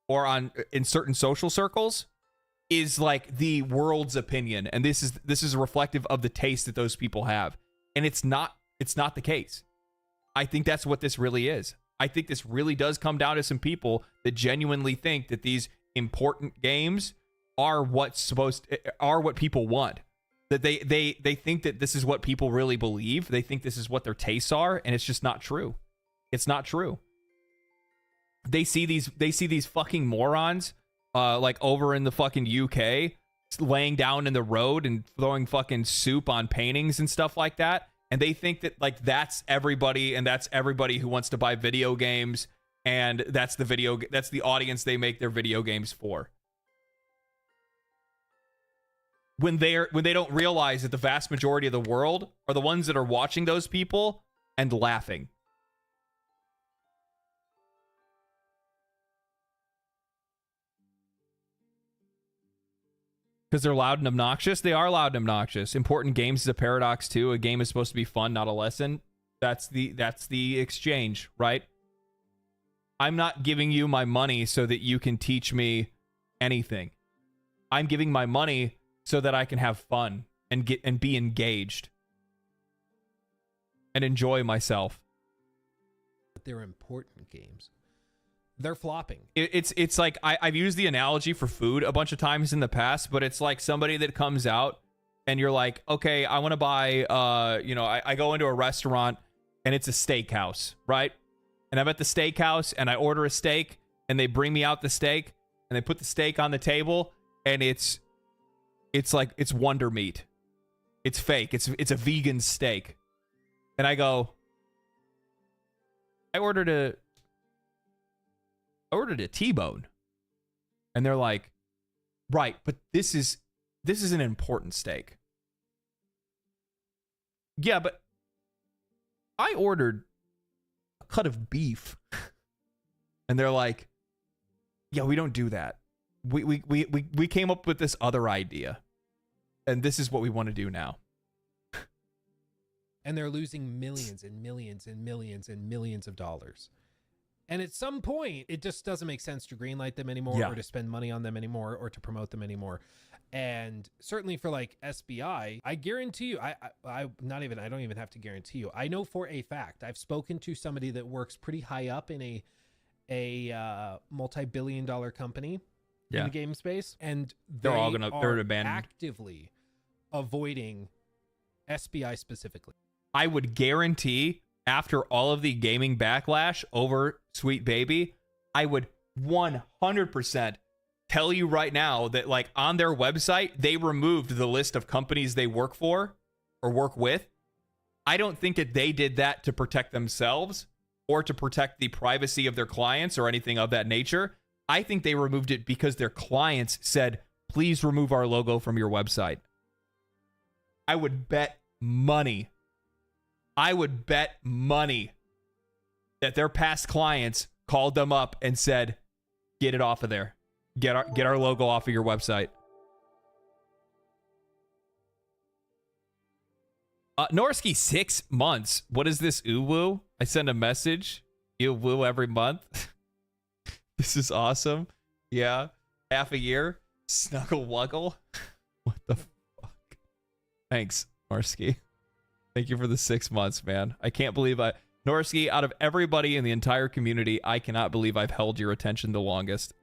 Speaker 13: or in certain social circles is like the world's opinion, and this is reflective of the taste that those people have, and it's not the case. I think that's what this really is. I think this really does come down to some people that genuinely think that these important games are what people want. That they think that this is what people really believe. They think this is what their tastes are, and it's just not true. It's not true. They see these fucking morons like over in the fucking UK laying down in the road and throwing fucking soup on paintings and stuff like that, and they think that like that's everybody, and that's everybody who wants to buy video games, and that's the audience they make their video games for. When they don't realize that the vast majority of the world are the ones that are watching those people and laughing. Because they're loud and obnoxious? They are loud and obnoxious. Important games is a paradox too. A game is supposed to be fun, not a lesson. That's the exchange, right? I'm not giving you my money so that you can teach me anything. I'm giving my money so that I can have fun and be engaged and enjoy myself.
Speaker 14: They're important games. They're flopping.
Speaker 13: It's like I've used the analogy for food a bunch of times in the past, but it's like somebody that comes out and you're like, okay, I want to buy, I go into a restaurant and it's a steakhouse, right? And I'm at the steakhouse and I order a steak and they bring me out the steak and they put the steak on the table and it's like, it's Wonder Meat. It's fake. It's a vegan steak. And I go, I ordered a T-bone. And they're like, right, but this is an important steak. Yeah, but I ordered a cut of beef. And they're like, yeah, we don't do that. We came up with this other idea. And this is what we want to do now.
Speaker 14: And they're losing millions and millions and millions and millions of dollars. And at some point, it just doesn't make sense to greenlight them anymore, or to spend money on them anymore, or to promote them anymore. And certainly for like SBI, I guarantee you, I don't even have to guarantee you. I know for a fact, I've spoken to somebody that works pretty high up in a multi-billion-dollar company in the game space, and they're actively avoiding SBI specifically.
Speaker 13: I would guarantee after all of the gaming backlash over Sweet Baby, I would 100% tell you right now that like on their website, they removed the list of companies they work for or work with. I don't think that they did that to protect themselves or to protect the privacy of their clients or anything of that nature. I think they removed it because their clients said, please remove our logo from your website. I would bet money that their past clients called them up and said, get it off of there. Get our logo off of your website. Norsky, 6 months. What is this, uwu? I send a message. Uwu every month. This is awesome. Yeah. Half a year. Snuggle Wuggle. What the fuck? Thanks, Norsky. Thank you for the 6 months, man. I can't believe Norsky, out of everybody in the entire community, I cannot believe I've held your attention the longest.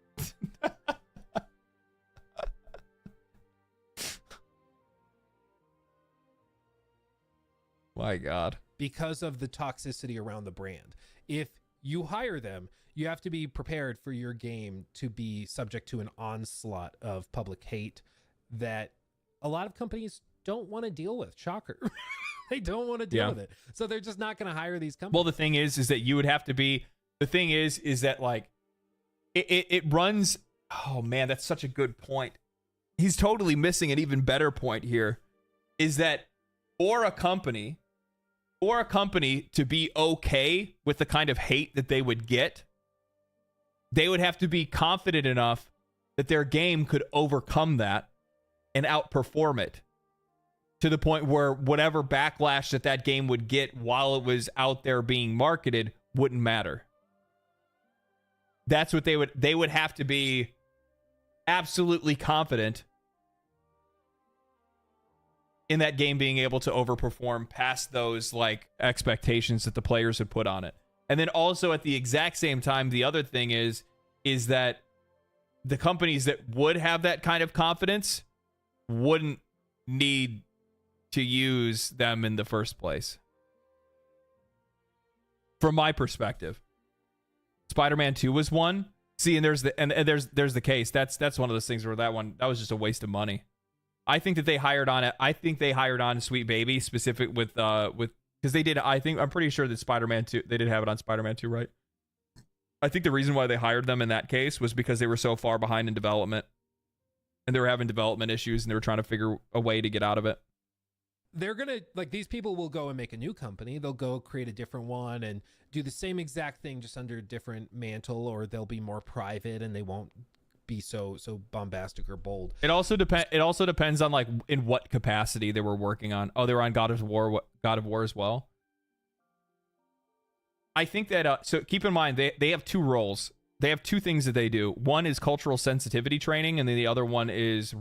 Speaker 13: My God.
Speaker 14: Because of the toxicity around the brand. If you hire them, you have to be prepared for your game to be subject to an onslaught of public hate that a lot of companies don't want to deal with. Shocker. They don't want to deal with it. So they're just not going to hire these companies.
Speaker 13: Well, the thing is that you would have to be, the thing is that like, it runs, oh man, that's such a good point. He's totally missing an even better point here, is that for a company to be okay with the kind of hate that they would get, they would have to be confident enough that their game could overcome that and outperform it to the point where whatever backlash that game would get while it was out there being marketed wouldn't matter. That's what they would have to be absolutely confident in that game being able to overperform past those like expectations that the players had put on it. And then also at the exact same time, the other thing is that the companies that would have that kind of confidence wouldn't need to use them in the first place. From my perspective, Spider-Man 2 was one. See, and there's the case. That's one of those things where that was just a waste of money. I think that they hired on it. I think they hired on Sweet Baby specific with because they did. I'm pretty sure that Spider-Man 2, they did have it on Spider-Man 2, right? I think the reason why they hired them in that case was because they were so far behind in development and they were having development issues and they were trying to figure a way to get out of it.
Speaker 14: They're going to, like, these people will go and make a new company. They'll go create a different one and do the same exact thing just under a different mantle, or they'll be more private and they won't be so bombastic or bold.
Speaker 13: It also depends on like in what capacity they were working on. Oh, they were on God of War as well. I think that so keep in mind they have two roles. They have two things that they do. One is cultural sensitivity training, and then the other one is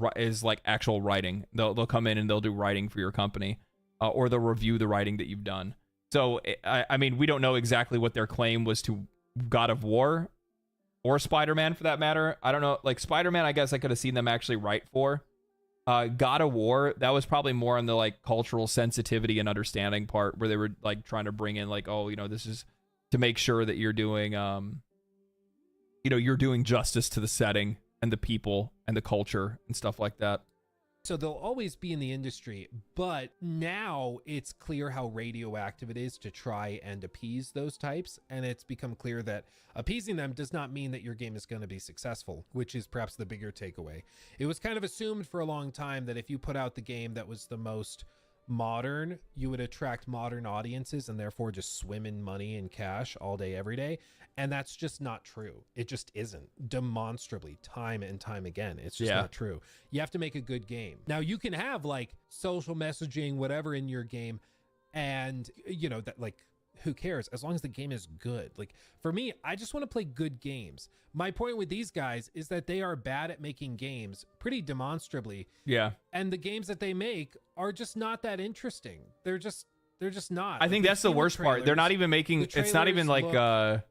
Speaker 13: like actual writing. They'll come in and they'll do writing for your company, or they'll review the writing that you've done. So, I mean, we don't know exactly what their claim was to God of War or Spider-Man for that matter. I don't know. Like, Spider-Man, I guess I could have seen them actually write for. God of War, that was probably more on the, like, cultural sensitivity and understanding part where they were, like, trying to bring in, like, oh, you know, this is to make sure that you're doing, you know, you're doing justice to the setting and the people and the culture and stuff like that.
Speaker 14: So they'll always be in the industry, but now it's clear how radioactive it is to try and appease those types. And it's become clear that appeasing them does not mean that your game is going to be successful, which is perhaps the bigger takeaway. It was kind of assumed for a long time that if you put out the game that was the most modern, you would attract modern audiences and therefore just swim in money and cash all day, every day. And that's just not true. It just isn't. Demonstrably, time and time again, it's just not true. You have to make a good game. Now, you can have like social messaging, whatever in your game, and you know that, like, who cares as long as the game is good. Like, for me, I just want to play good games. My point with these guys is that they are bad at making games pretty demonstrably.
Speaker 13: Yeah.
Speaker 14: And the games that they make are just not that interesting. They're just not.
Speaker 13: I think that's the worst part. They're not even making, it's not even like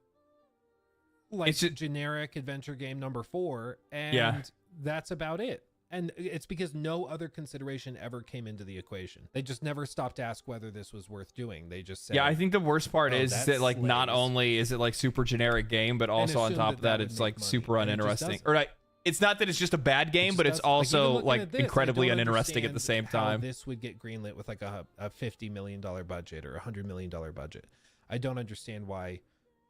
Speaker 14: it's just generic adventure game number 4, and that's about it. And it's because no other consideration ever came into the equation. They just never stopped to ask whether this was worth doing. They just said,
Speaker 13: yeah, I think the worst part is that, like, not only is it like super generic game, but also on top of that, it's like super uninteresting. Or like, it's not that it's just a bad game, but it's also like incredibly uninteresting at the same time.
Speaker 14: This would get greenlit with like a $50 million budget or $100 million budget. I don't understand why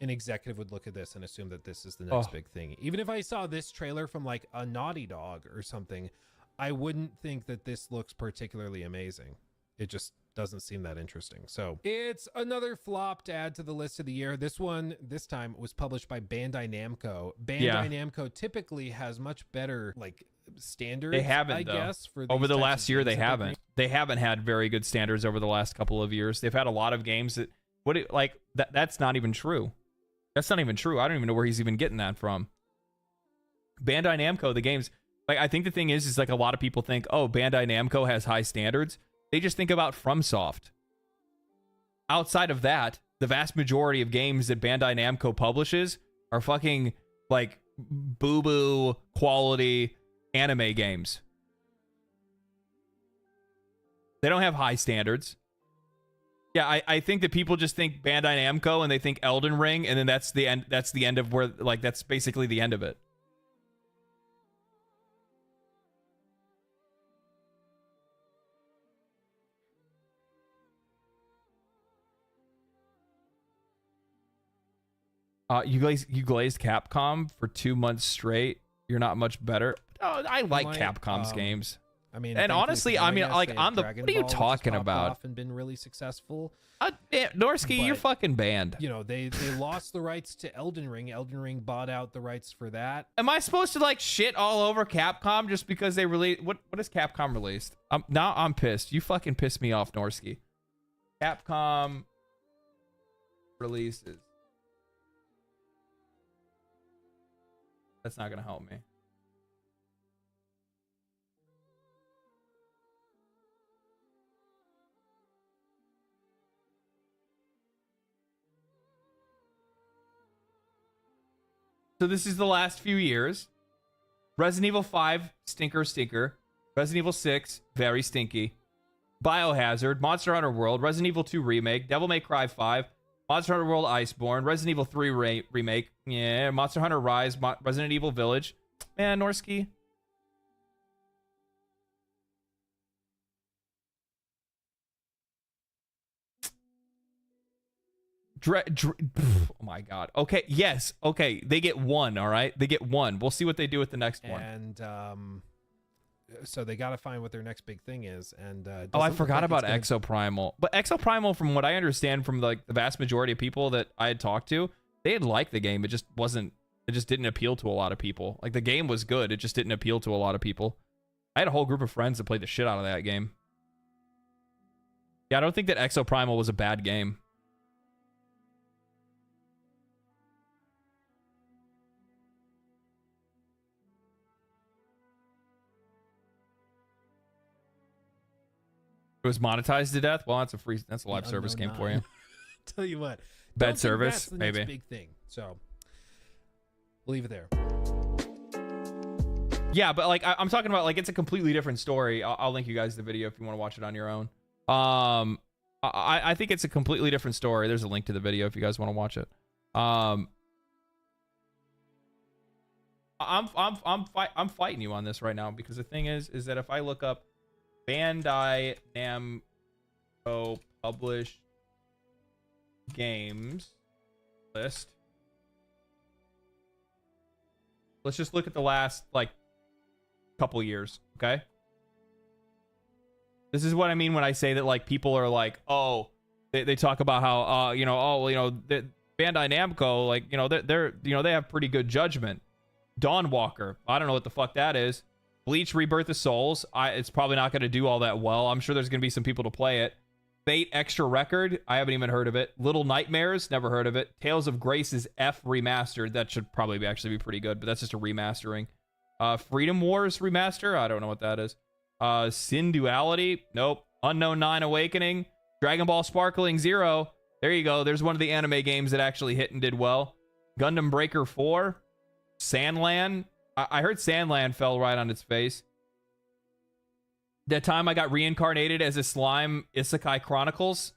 Speaker 14: an executive would look at this and assume that this is the next big thing. Even if I saw this trailer from like a Naughty Dog or something, I wouldn't think that this looks particularly amazing. It just doesn't seem that interesting. So it's another flop to add to the list of the year. This one, this time, was published by Bandai Namco. Bandai Namco typically has much better like standards.
Speaker 13: They haven't,
Speaker 14: I
Speaker 13: though.
Speaker 14: guess, for
Speaker 13: over the last year. They
Speaker 14: that
Speaker 13: haven't. They haven't had very good standards over the last couple of years. They've had a lot of games that that's not even true. That's not even true. I don't even know where he's even getting that from. Bandai Namco, the games, like, I think the thing is like a lot of people think, oh, Bandai Namco has high standards. They just think about FromSoft. Outside of that, the vast majority of games that Bandai Namco publishes are fucking like boo-boo quality anime games. They don't have high standards. Yeah, I think that people just think Bandai Namco and they think Elden Ring, and then that's the end. That's the end of where, like, that's basically the end of it. You glazed Capcom for 2 months straight. You're not much better. Oh, I like Capcom's games.
Speaker 14: I mean,
Speaker 13: and honestly, I mean, like, on the, what are you talking about?
Speaker 14: And been really successful.
Speaker 13: Norsky, you're fucking banned.
Speaker 14: You know, they lost the rights to Elden Ring. Elden Ring bought out the rights for that.
Speaker 13: Am I supposed to like shit all over Capcom just because they released? What has Capcom released? Now I'm pissed. You fucking pissed me off, Norsky. Capcom releases. That's not gonna help me. So this is the last few years. Resident Evil 5, stinker. Resident Evil 6, very stinky. Biohazard, Monster Hunter World, Resident Evil 2 Remake, Devil May Cry 5, Monster Hunter World Iceborne, Resident Evil 3 Remake, yeah, Monster Hunter Rise, Resident Evil Village. Man, Norsky. Oh my god. Okay, yes. Okay, they get one, all right? They get one. We'll see what they do with the next one.
Speaker 14: And so they got to find what their next big thing is. And
Speaker 13: oh, I forgot about Exoprimal. But Exoprimal, from what I understand from like the vast majority of people that I had talked to, they had liked the game. It just didn't appeal to a lot of people. Like, the game was good. It just didn't appeal to a lot of people. I had a whole group of friends that played the shit out of that game. Yeah, I don't think that Exoprimal was a bad game. It was monetized to death. Well, that's a live service game for you.
Speaker 14: Tell you what.
Speaker 13: Bad
Speaker 14: Don't think
Speaker 13: service,
Speaker 14: that's the
Speaker 13: maybe.
Speaker 14: next big thing. So we'll leave it there.
Speaker 13: Yeah, but like I'm talking about, like, it's a completely different story. I'll link you guys the video if you want to watch it on your own. I think it's a completely different story. There's a link to the video if you guys want to watch it. I'm fighting you on this right now, because the thing is that if I look up Bandai Namco published games list, let's just look at the last like couple years, okay? This is what I mean when I say that, like, people are like, oh, they talk about how Bandai Namco, like, they're they have pretty good judgment. Dawnwalker, I don't know what the fuck that is. Bleach Rebirth of Souls, it's probably not going to do all that well. I'm sure there's going to be some people to play it. Fate Extra Record, I haven't even heard of it. Little Nightmares, never heard of it. Tales of Grace is F remastered. That should probably actually be pretty good, but that's just a remastering. Freedom Wars remaster, I don't know what that is. Sin Duality, nope. Unknown 9 Awakening. Dragon Ball Sparkling Zero, there you go. There's one of the anime games that actually hit and did well. Gundam Breaker 4. Sandland, I heard Sandland fell right on its face. That time I got reincarnated as a slime, Isekai Chronicles.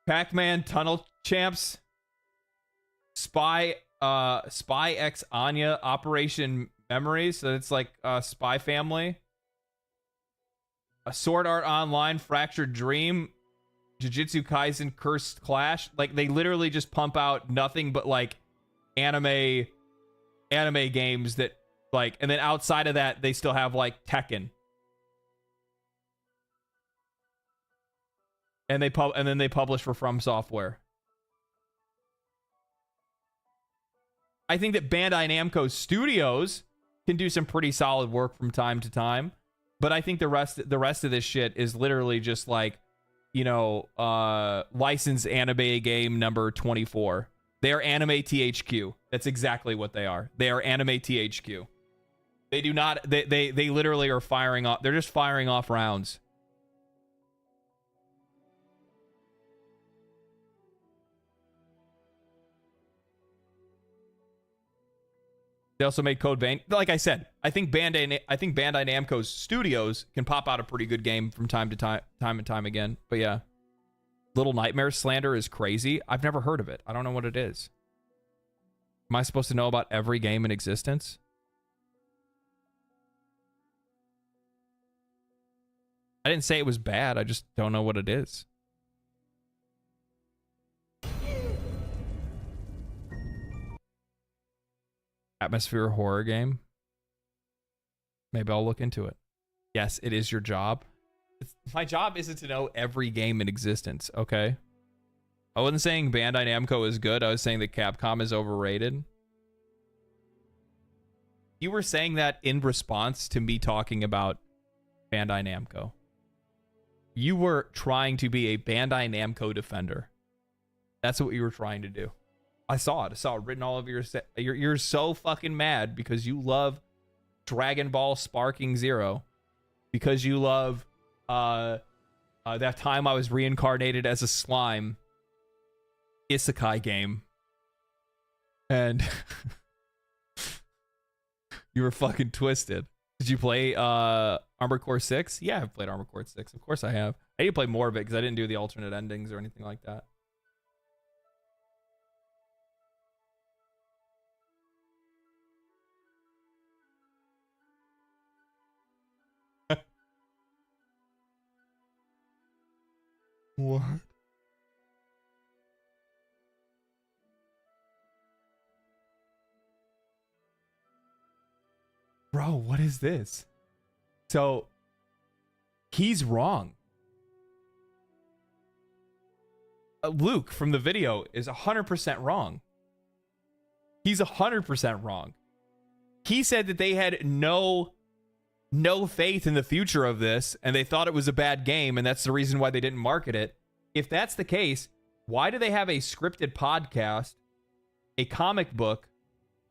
Speaker 13: Pac-Man Tunnel Champs. Spy X Anya Operation Memories. So it's like Spy Family. A Sword Art Online Fractured Dream. Jujutsu Kaisen Cursed Clash. Like, they literally just pump out nothing but like anime games that, like, and then outside of that they still have like Tekken, and then they publish for From Software. I think that Bandai Namco Studios can do some pretty solid work from time to time, but I think the rest of this shit is literally just like, licensed anime game number 24. They are anime THQ. That's exactly what they are. They are anime THQ. They do not. They literally are firing off. They're just firing off rounds. They also made Code Vein. Like I said, I think Bandai Namco's studios can pop out a pretty good game from time and time again. But yeah. Little Nightmare slander is crazy. I've never heard of it. I don't know what it is. Am I supposed to know about every game in existence? I didn't say it was bad. I just don't know what it is. Atmosphere horror game. Maybe I'll look into it. Yes, it is your job. My job isn't to know every game in existence, okay? I wasn't saying Bandai Namco is good. I was saying that Capcom is overrated. You were saying that in response to me talking about Bandai Namco. You were trying to be a Bandai Namco defender. That's what you were trying to do. I saw it. I saw it written all over your set. You're so fucking mad because you love Dragon Ball Sparking Zero. Because you love that time I was reincarnated as a slime isekai game, and you were fucking twisted. Did you play Armored Core 6? Yeah, I've played Armored Core 6. Of course I have. I need to play more of it because I didn't do the alternate endings or anything like that. What? Bro, what is this? So, he's wrong. Luke from the video is 100% wrong. He's 100% wrong. He said that they had no faith in the future of this, and they thought it was a bad game, and that's the reason why they didn't market it. If that's the case, why do they have a scripted podcast, a comic book,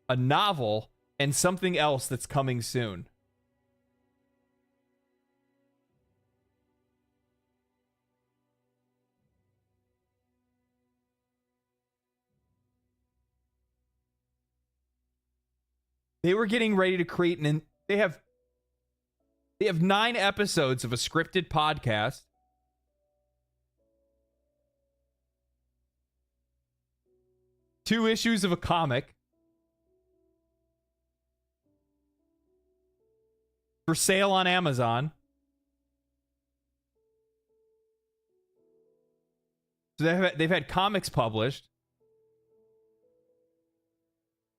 Speaker 13: a novel, and something else that's coming soon? They were getting ready to create they have 9 episodes of a scripted podcast. Two issues of a comic. For sale on Amazon. So they've had comics published.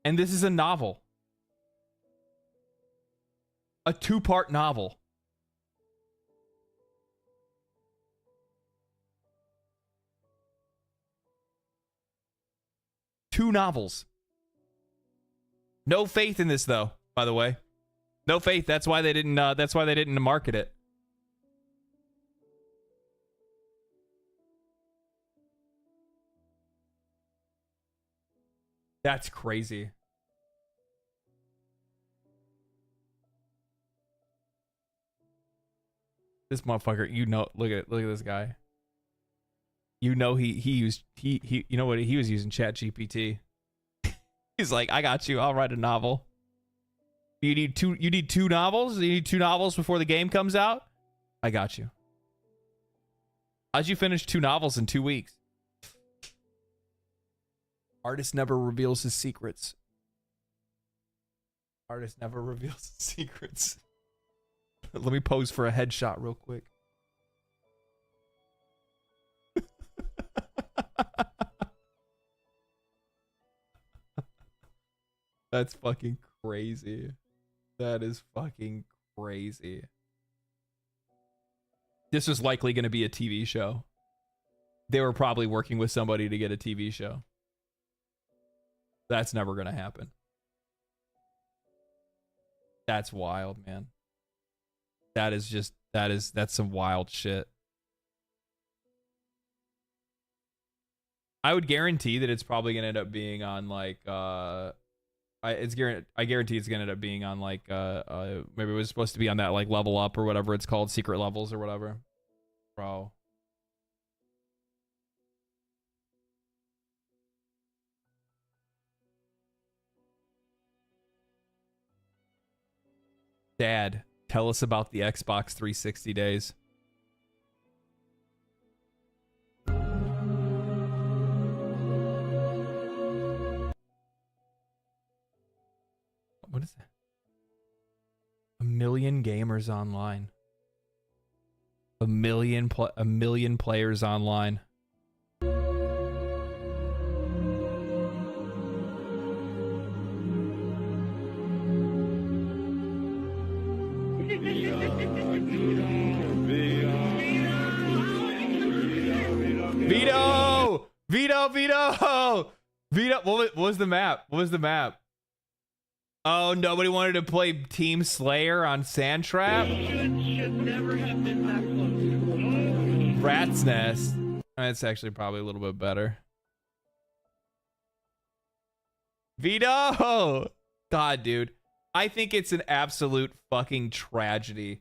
Speaker 13: And this is a novel. A 2-part novel. Two novels. No faith in this, though, by the way. No faith. That's why they didn't market it. That's crazy. This motherfucker, look at this guy. He used you know what, he was using ChatGPT. He's like, I got you. I'll write a novel. You need two novels? You need 2 novels before the game comes out? I got you. How'd you finish 2 novels in 2 weeks? Artist never reveals his secrets. Artist never reveals his secrets. Let me pose for a headshot real quick. That's fucking crazy. That is fucking crazy. This was likely going to be a TV show. They were probably working with somebody to get a TV show. That's never going to happen. That's wild, man. That's some wild shit. I would guarantee that it's probably gonna end up being on like I guarantee it's gonna end up being on like maybe it was supposed to be on that like Level Up or whatever it's called, Secret Levels or whatever. Bro. Dad, tell us about the Xbox 360 days. What is that? 1 million gamers online. 1 million players online. Vito! What was the map? What was the map? Oh, nobody wanted to play Team Slayer on Sandtrap?
Speaker 15: Should never have been that close.
Speaker 13: Rat's Nest. That's actually probably a little bit better. Vito! God, dude. I think it's an absolute fucking tragedy.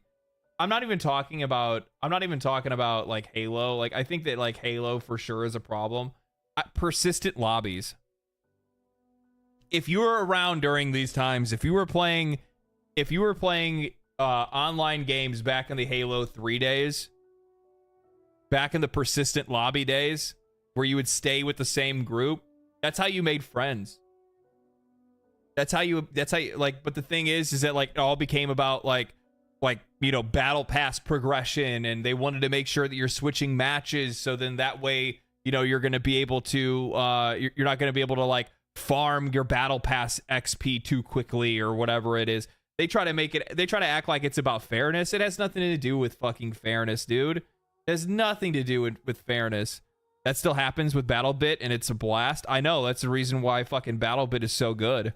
Speaker 13: I'm not even talking about like Halo. Like I think that like Halo for sure is a problem. Persistent lobbies. If you were around during these times, if you were playing online games back in the Halo 3 days, back in the persistent lobby days where you would stay with the same group, that's how you made friends. That's how you like, but the thing is that like it all became about like you know, battle pass progression, and they wanted to make sure that you're switching matches, so then that way, you know, you're going to be able to you're not going to be able to like farm your battle pass XP too quickly or whatever it is. They try to act like it's about fairness. It has nothing to do with fucking fairness, dude. It has nothing to do with fairness. That still happens with BattleBit, and it's a blast. I know, that's the reason why fucking BattleBit is so good.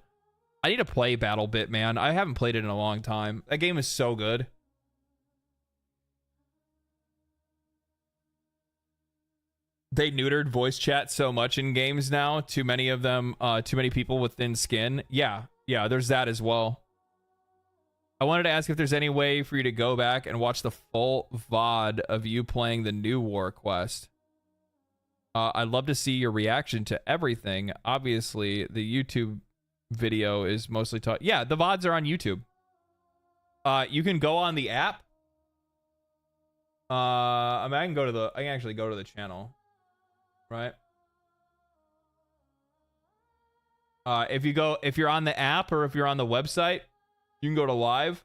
Speaker 13: I need to play BattleBit, man. I haven't played it in a long time. That game is so good. They neutered voice chat so much in games now. Too many of them, too many people with thin skin. Yeah, there's that as well. I wanted to ask if there's any way for you to go back and watch the full VOD of you playing the new War Quest. I'd love to see your reaction to everything. Obviously, the YouTube video is mostly taught. Yeah, the VODs are on YouTube. You can go on the app. I mean, I can actually go to the channel, right? If you're on the app or if you're on the website, you can go to live.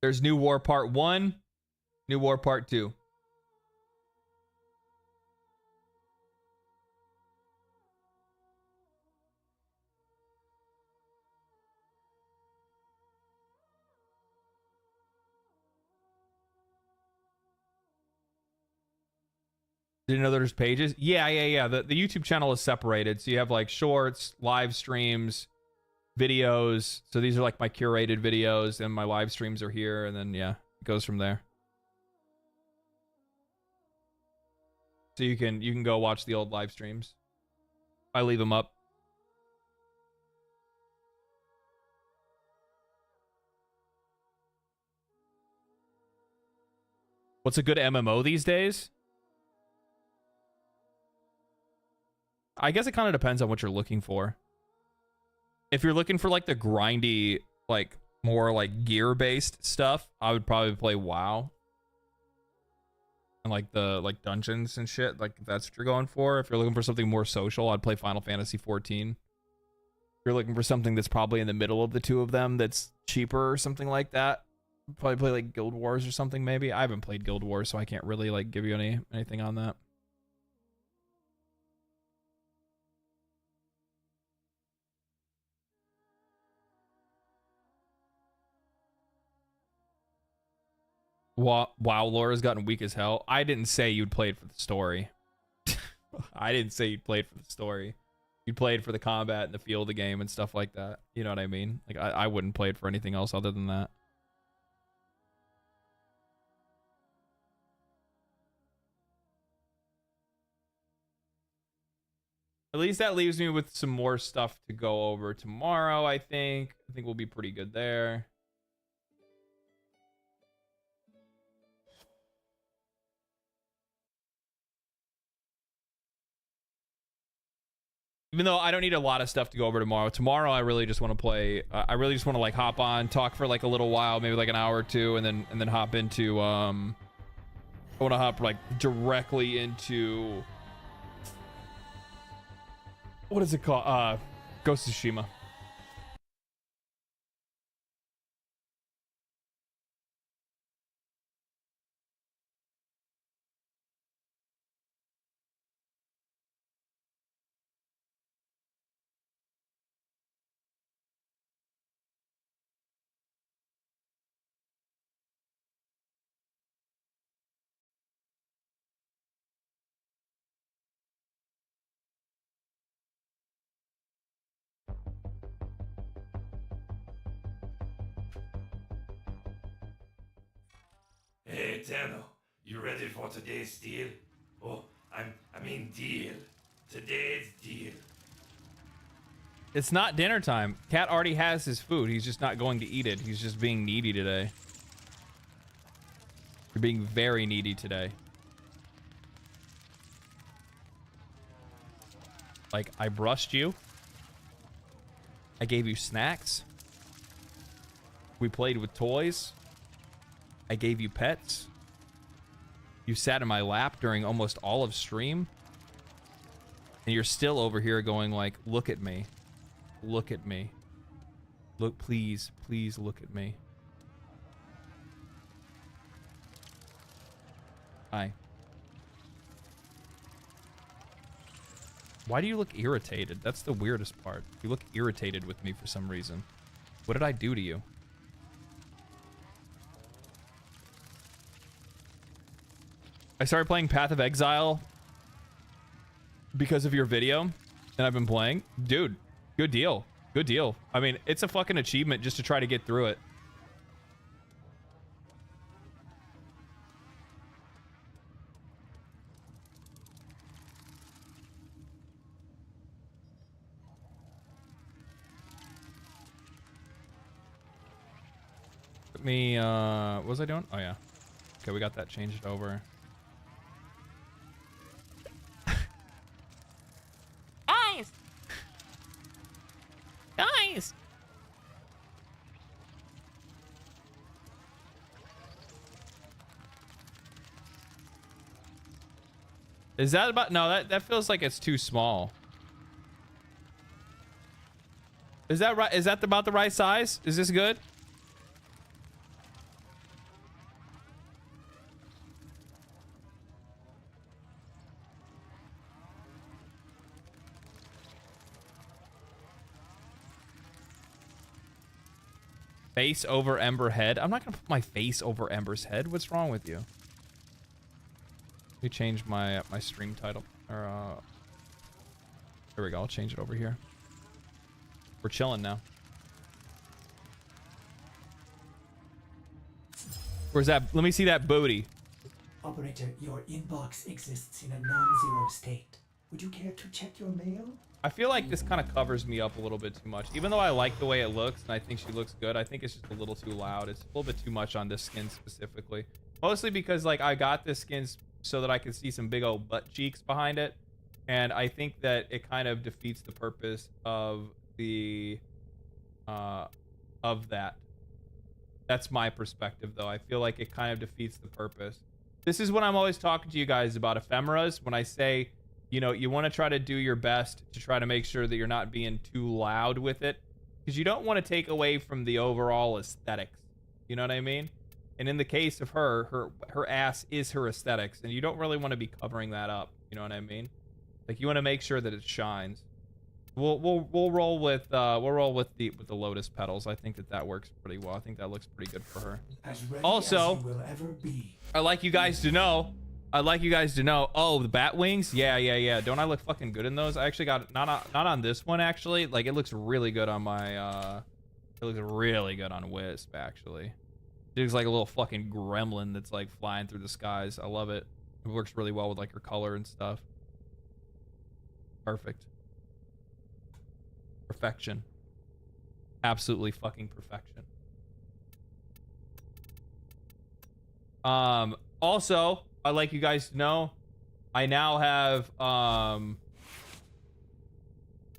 Speaker 13: There's New War Part 1, New War Part 2. Didn't know there's pages? Yeah. The YouTube channel is separated. So you have like shorts, live streams, videos. So these are like my curated videos, and my live streams are here, and then yeah, it goes from there. So you can go watch the old live streams. I leave them up. What's a good MMO these days? I guess it kind of depends on what you're looking for. If you're looking for like the grindy, like more like gear-based stuff, I would probably play WoW. And like the dungeons and shit, like if that's what you're going for. If you're looking for something more social, I'd play Final Fantasy 14. If you're looking for something that's probably in the middle of the two of them, that's cheaper or something like that, probably play like Guild Wars or something maybe. I haven't played Guild Wars, so I can't really like give you anything on that. WoW lore has gotten weak as hell. I didn't say you'd play it for the story. I didn't say you'd play it for the story. You played for the combat and the feel of the game and stuff like that. You know what I mean? Like I wouldn't play it for anything else other than that. At least that leaves me with some more stuff to go over tomorrow, I think. I think we'll be pretty good there. Even though I don't need a lot of stuff to go over tomorrow. Tomorrow, I really just want to play. I really just want to like hop on, talk for like a little while, maybe like an hour or two, and then hop into. I want to hop like directly into. What is it called? Ghost of Tsushima.
Speaker 16: Hey, Tano, you ready for today's deal? Oh, I mean deal. Today's deal.
Speaker 13: It's not dinner time. Cat already has his food. He's just not going to eat it. He's just being needy today. You're being very needy today. Like, I brushed you. I gave you snacks. We played with toys. I gave you pets. You sat in my lap during almost all of stream. And you're still over here going like, look at me. Look at me. Look, please, please look at me. Hi. Why do you look irritated? That's the weirdest part. You look irritated with me for some reason. What did I do to you? I started playing Path of Exile because of your video, and I've been playing. Dude, good deal. Good deal. I mean, it's a fucking achievement just to try to get through it. Let me, what was I doing? Oh, yeah. Okay, we got that changed over.
Speaker 1: face. Is that about... No, that feels like it's too small. Is that right? Is that about the right size? Is this good? Face over Ember head. I'm not gonna put my face over Ember's head. What's wrong with you? Let me change my my stream title. Or here we go. I'll change it over here. We're chilling now. Where's that? Let me see that booty.
Speaker 17: Operator, your inbox exists in a non-zero state. Would you care to check your mail?
Speaker 1: I feel like this kind of covers me up a little bit too much. Even though I like the way it looks and I think she looks good, I think it's just a little too loud. It's a little bit too much on this skin specifically. Mostly because like I got this skin so that I could see some big old butt cheeks behind it. And I think that it kind of defeats the purpose of the of that. That's my perspective though. I feel like it kind of defeats the purpose. This is when I'm always talking to you guys about ephemeras, when I say, you know, you want to try to do your best to try to make sure that you're not being too loud with it, because you don't want to take away from the overall aesthetics. You know what I mean? And in the case of her ass is her aesthetics, and you don't really want to be covering that up. You know what I mean? Like you want to make sure that it shines. We'll roll with the lotus petals. I think that works pretty well. I think that looks pretty good for her. Also,
Speaker 17: as you will ever be.
Speaker 1: I'd like you guys to know. Oh, the bat wings. Yeah. Don't I look fucking good in those? I actually got not on this one actually. Like it looks really good on my. It looks really good on Wisp actually. It looks like a little fucking gremlin that's like flying through the skies. I love it. It works really well with like her color and stuff. Perfect. Perfection. Absolutely fucking perfection. Also, I'd like you guys to know, I now have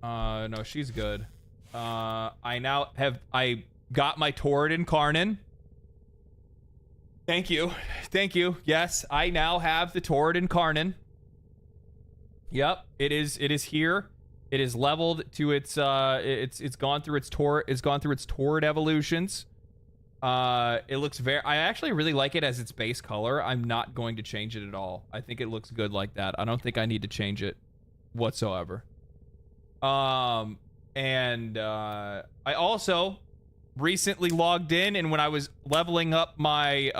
Speaker 1: no, she's good. I got my Torrid Incarnon. Thank you. Yes, I now have the Torrid Incarnon. Yep, it is here. It is leveled to its it's gone through its Torrid evolutions. It looks I actually really like it as its base color. I'm not going to change it at all. I think it looks good like that. I don't think I need to change it whatsoever. I also recently logged in, and when I was leveling up when I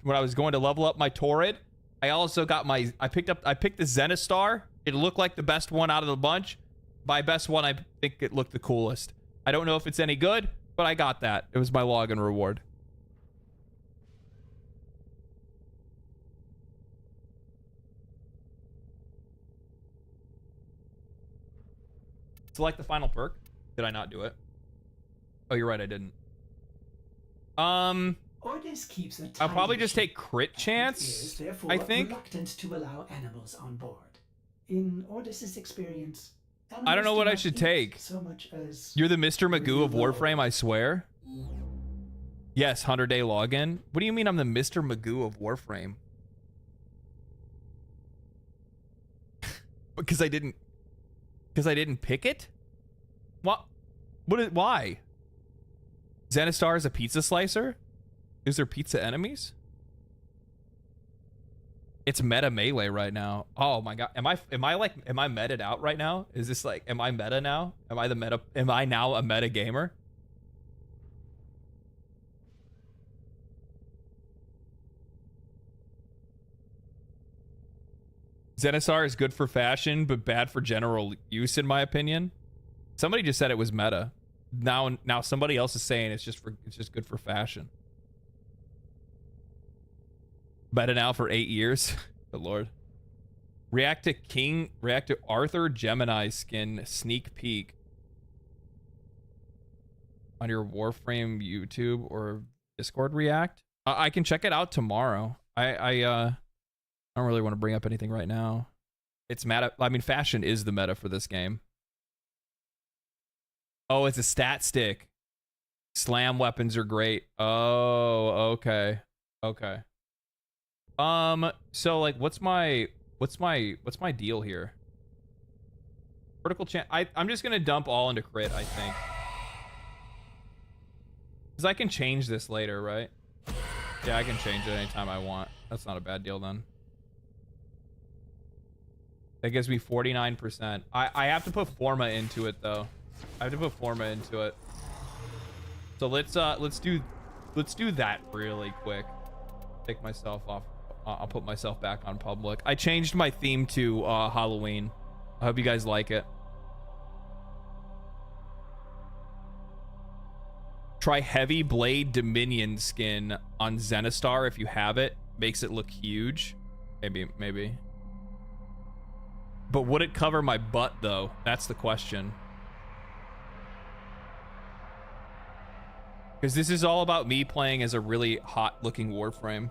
Speaker 1: was going to level up my Torrid, I also got I picked the Zenistar. It looked like the best one out of the bunch. By best one, I think it looked the coolest. I don't know if it's any good, but I got that. It was my login reward. Select the final perk. Did I not do it? Oh, you're right, I didn't.
Speaker 17: Ordis keeps a
Speaker 1: I'll probably just take crit chance, I think.
Speaker 17: Reluctant to allow animals on board. In Ordis's experience,
Speaker 1: I don't know what I should take.
Speaker 17: So much as
Speaker 1: You're the Mr. Magoo of Warframe, I swear. Yes, 100-day login. What do you mean I'm the Mr. Magoo of Warframe? Because I didn't pick it? What? Why? Zenistar is a pizza slicer? Is there pizza enemies? It's meta melee right now. Oh my god. Am I meted out right now? Is this like, am I meta now? Am I now a meta gamer? Zenistar is good for fashion, but bad for general use, in my opinion. Somebody just said it was meta. Now somebody else is saying it's just good for fashion. Meta now for 8 years. Good lord. React to Arthur Gemini skin sneak peek on your Warframe YouTube or Discord react. I can check it out tomorrow. I don't really want to bring up anything right now. It's meta. I mean, fashion is the meta for this game. Oh, it's a stat stick. Slam weapons are great. Oh, okay. Okay. So like what's my deal here? Critical chance. I'm just gonna dump all into crit, I think. Because I can change this later, right? Yeah, I can change it anytime I want. That's not a bad deal then. That gives me 49%. I have to put Forma into it though. I have to put Forma into it. So let's do that really quick. Take myself off. I'll put myself back on public. I changed my theme to Halloween. I hope you guys like it. Try Heavy Blade Dominion skin on Zenistar if you have it. Makes it look huge. Maybe. But would it cover my butt though? That's the question. Because this is all about me playing as a really hot looking Warframe.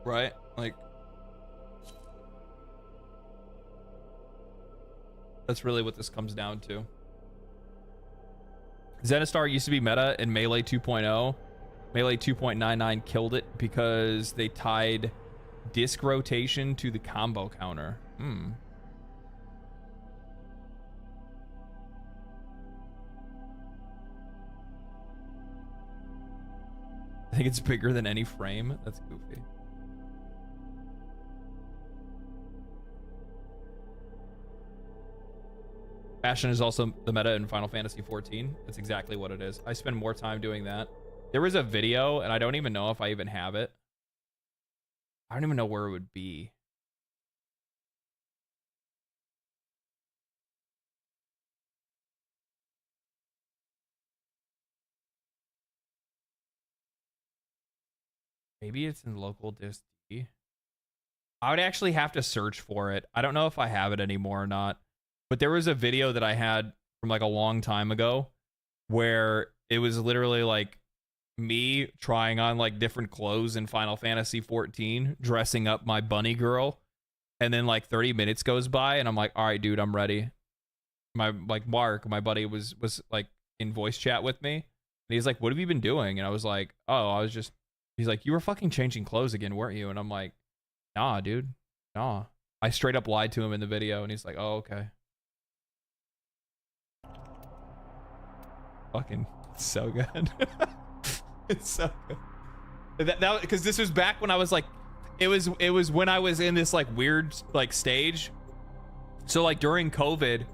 Speaker 1: Right? Like, that's really what this comes down to. Zenistar used to be meta in Melee 2.0. Melee 2.99 killed it because they tied disc rotation to the combo counter. I think it's bigger than any frame. That's goofy. Fashion is also the meta in Final Fantasy XIV. That's exactly what it is. I spend more time doing that. There was a video, and I don't even know if I even have it. I don't even know where it would be. Maybe it's in local disc D. I would actually have to search for it. I don't know if I have it anymore or not. But there was a video that I had from like a long time ago where it was literally like me trying on like different clothes in Final Fantasy XIV, dressing up my bunny girl. And then like 30 minutes goes by and I'm like, all right, dude, I'm ready. Mark, my buddy was like in voice chat with me. And he's like, what have you been doing? And I was like, oh, I was just, he's like, you were fucking changing clothes again, weren't you? And I'm like, nah, dude, nah. I straight up lied to him in the video and he's like, oh, okay. Fucking so good. It's so good. That because this was back when I was like, it was when I was in this like weird like stage. So like during COVID,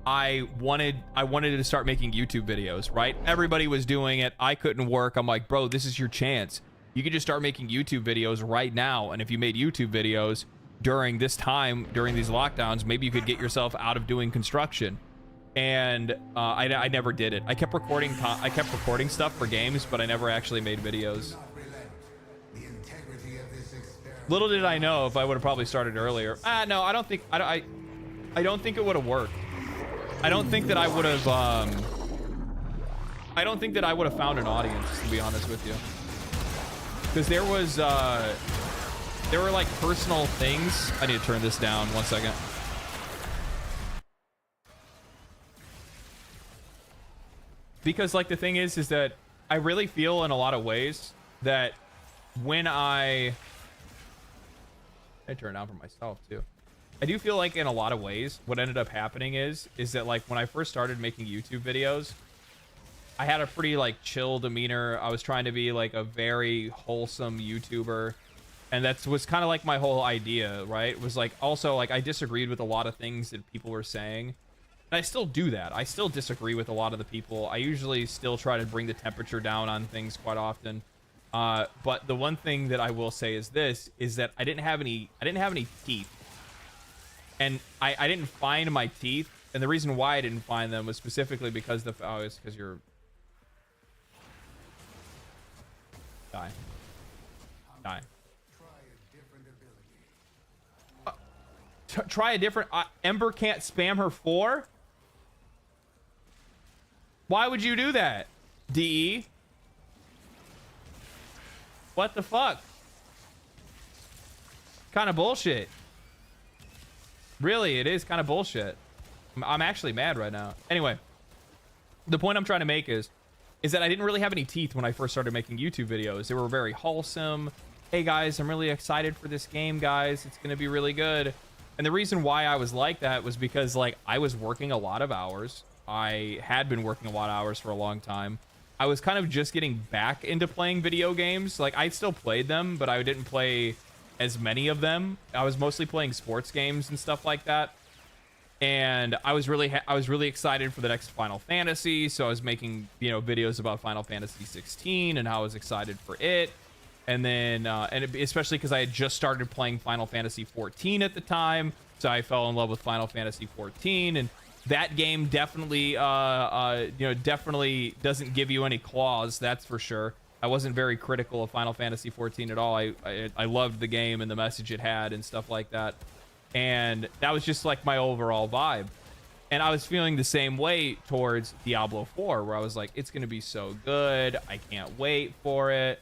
Speaker 1: I wanted to start making YouTube videos, right? Everybody was doing it. I couldn't work. I'm like, bro, this is your chance. You could just start making YouTube videos right now. And if you made YouTube videos during this time, during these lockdowns, maybe you could get yourself out of doing construction. And I never did it. I kept recording stuff for games, but I never actually made videos. Little did I know if I would have probably started earlier. No, I don't think I don't think it would have worked. I don't think that I would have found an audience, to be honest with you. Because there were like personal things. I need to turn this down 1 second. Because like the thing is that I really feel in a lot of ways that when I turn it down for myself too. I do feel like in a lot of ways what ended up happening is that like when I first started making YouTube videos, I had a pretty like chill demeanor. I was trying to be like a very wholesome YouTuber. And that was kind of like my whole idea, right? It was like also like I disagreed with a lot of things that people were saying. And I still do that. I still disagree with a lot of the people. I usually still try to bring the temperature down on things quite often. But the one thing that I will say is that I didn't have any teeth. And I didn't find my teeth. And the reason why I didn't find them was specifically because it's because you're... Die. Try a different... Ember can't spam her 4? Why would you do that? DE? What the fuck? Kind of bullshit. Really, it is kind of bullshit. I'm actually mad right now. Anyway.
Speaker 13: the point I'm trying to make is that I didn't really have any teeth when I first started making YouTube videos. They were very wholesome. Hey guys, I'm really excited for this game, guys. It's gonna be really good. And the reason why I was like that was because like I was working a lot of hours. I had been working a lot of hours for a long time. I was kind of just getting back into playing video games. Like I still played them, but I didn't play as many of them. I was mostly playing sports games and stuff like that. And I was really excited for the next Final Fantasy. So I was making, you know, videos about Final Fantasy 16 and how I was excited for it. And then, especially because I had just started playing Final Fantasy 14 at the time. So I fell in love with Final Fantasy 14, and that game definitely, definitely doesn't give you any claws. That's for sure. I wasn't very critical of Final Fantasy 14 at all. I loved the game and the message it had and stuff like that. And that was just like my overall vibe. And I was feeling the same way towards Diablo 4, where I was like, it's going to be so good. I can't wait for it.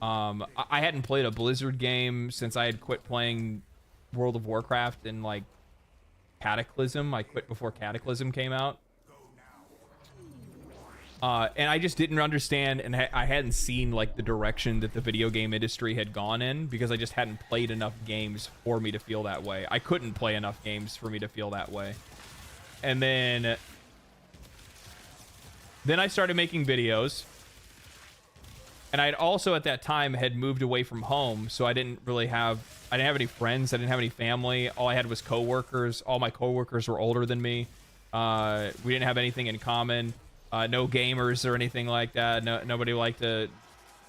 Speaker 13: I hadn't played a Blizzard game since I had quit playing World of Warcraft and like Cataclysm. I quit before Cataclysm came out. And I just didn't understand, and I hadn't seen like the direction that the video game industry had gone in, because I just hadn't played enough games for me to feel that way. I couldn't play enough games for me to feel that way. And then I started making videos. And I'd also at that time had moved away from home, so I didn't have any friends. I didn't have any family. All I had was coworkers. All my coworkers were older than me. We didn't have anything in common. No gamers or anything like that. Nobody liked to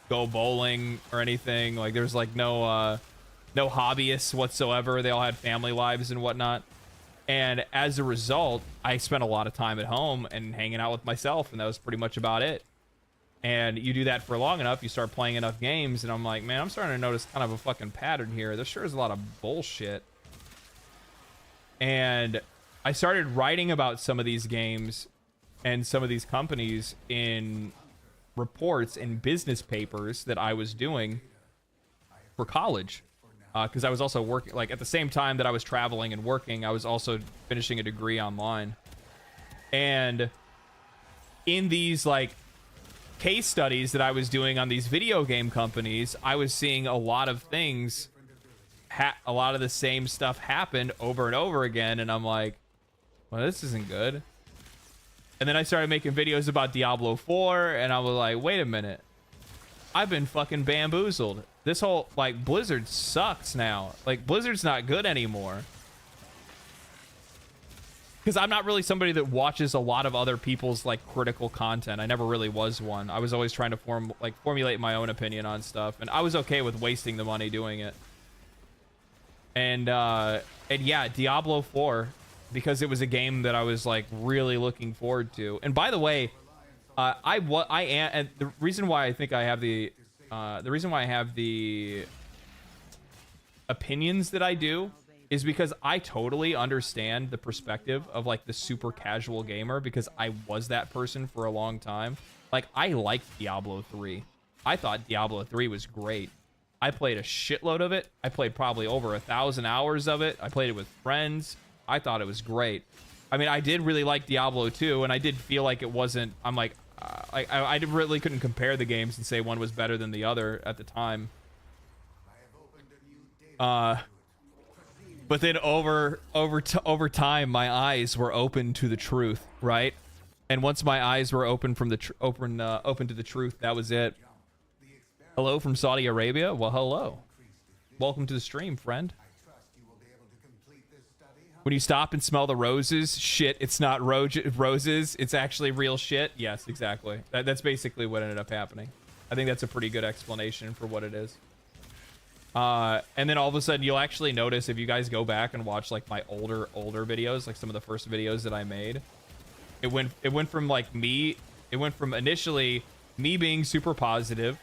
Speaker 13: go bowling or anything. Like there's like no hobbyists whatsoever. They all had family lives and whatnot. And as a result, I spent a lot of time at home and hanging out with myself, and that was pretty much about it. And you do that for long enough, you start playing enough games, and I'm like, man, I'm starting to notice kind of a fucking pattern here. There sure is a lot of bullshit. And I started writing about some of these games and some of these companies in reports and business papers that I was doing for college. Because I was also working, like at the same time that I was traveling and working, I was also finishing a degree online. And in these like case studies that I was doing on these video game companies, I was seeing a lot of things, a lot of the same stuff happened over and over again, and I'm like, well, this isn't good. And then I started making videos about Diablo 4, and I was like, wait a minute, I've been fucking bamboozled. This whole, like, Blizzard sucks now. Like, Blizzard's not good anymore. Because I'm not really somebody that watches a lot of other people's like critical content. I never really was one. I was always trying to formulate my own opinion on stuff, and I was okay with wasting the money doing it. And yeah, Diablo 4, because it was a game that I was like really looking forward to. And by the way, and the reason why I think I have the opinions that I do is because I totally understand the perspective of like the super casual gamer, because I was that person for a long time. Like, I liked Diablo 3. I thought Diablo 3 was great. I played a shitload of it. I played probably over 1,000 hours of it. I played it with friends. I thought it was great. I mean, I did really like Diablo 2, and I did feel like it wasn't, I'm like, I really couldn't compare the games and say one was better than the other at the time. But then over time, my eyes were open to the truth, right? And once my eyes were open from the open to the truth, that was it. Hello from Saudi Arabia. Well, hello. Welcome to the stream, friend. When you stop and smell the roses, shit, it's not roses. It's actually real shit. Yes, exactly. That's basically what ended up happening. I think that's a pretty good explanation for what it is. And then all of a sudden you'll actually notice, if you guys go back and watch like my older videos, like some of the first videos that I made, it went from like it went from initially me being super positive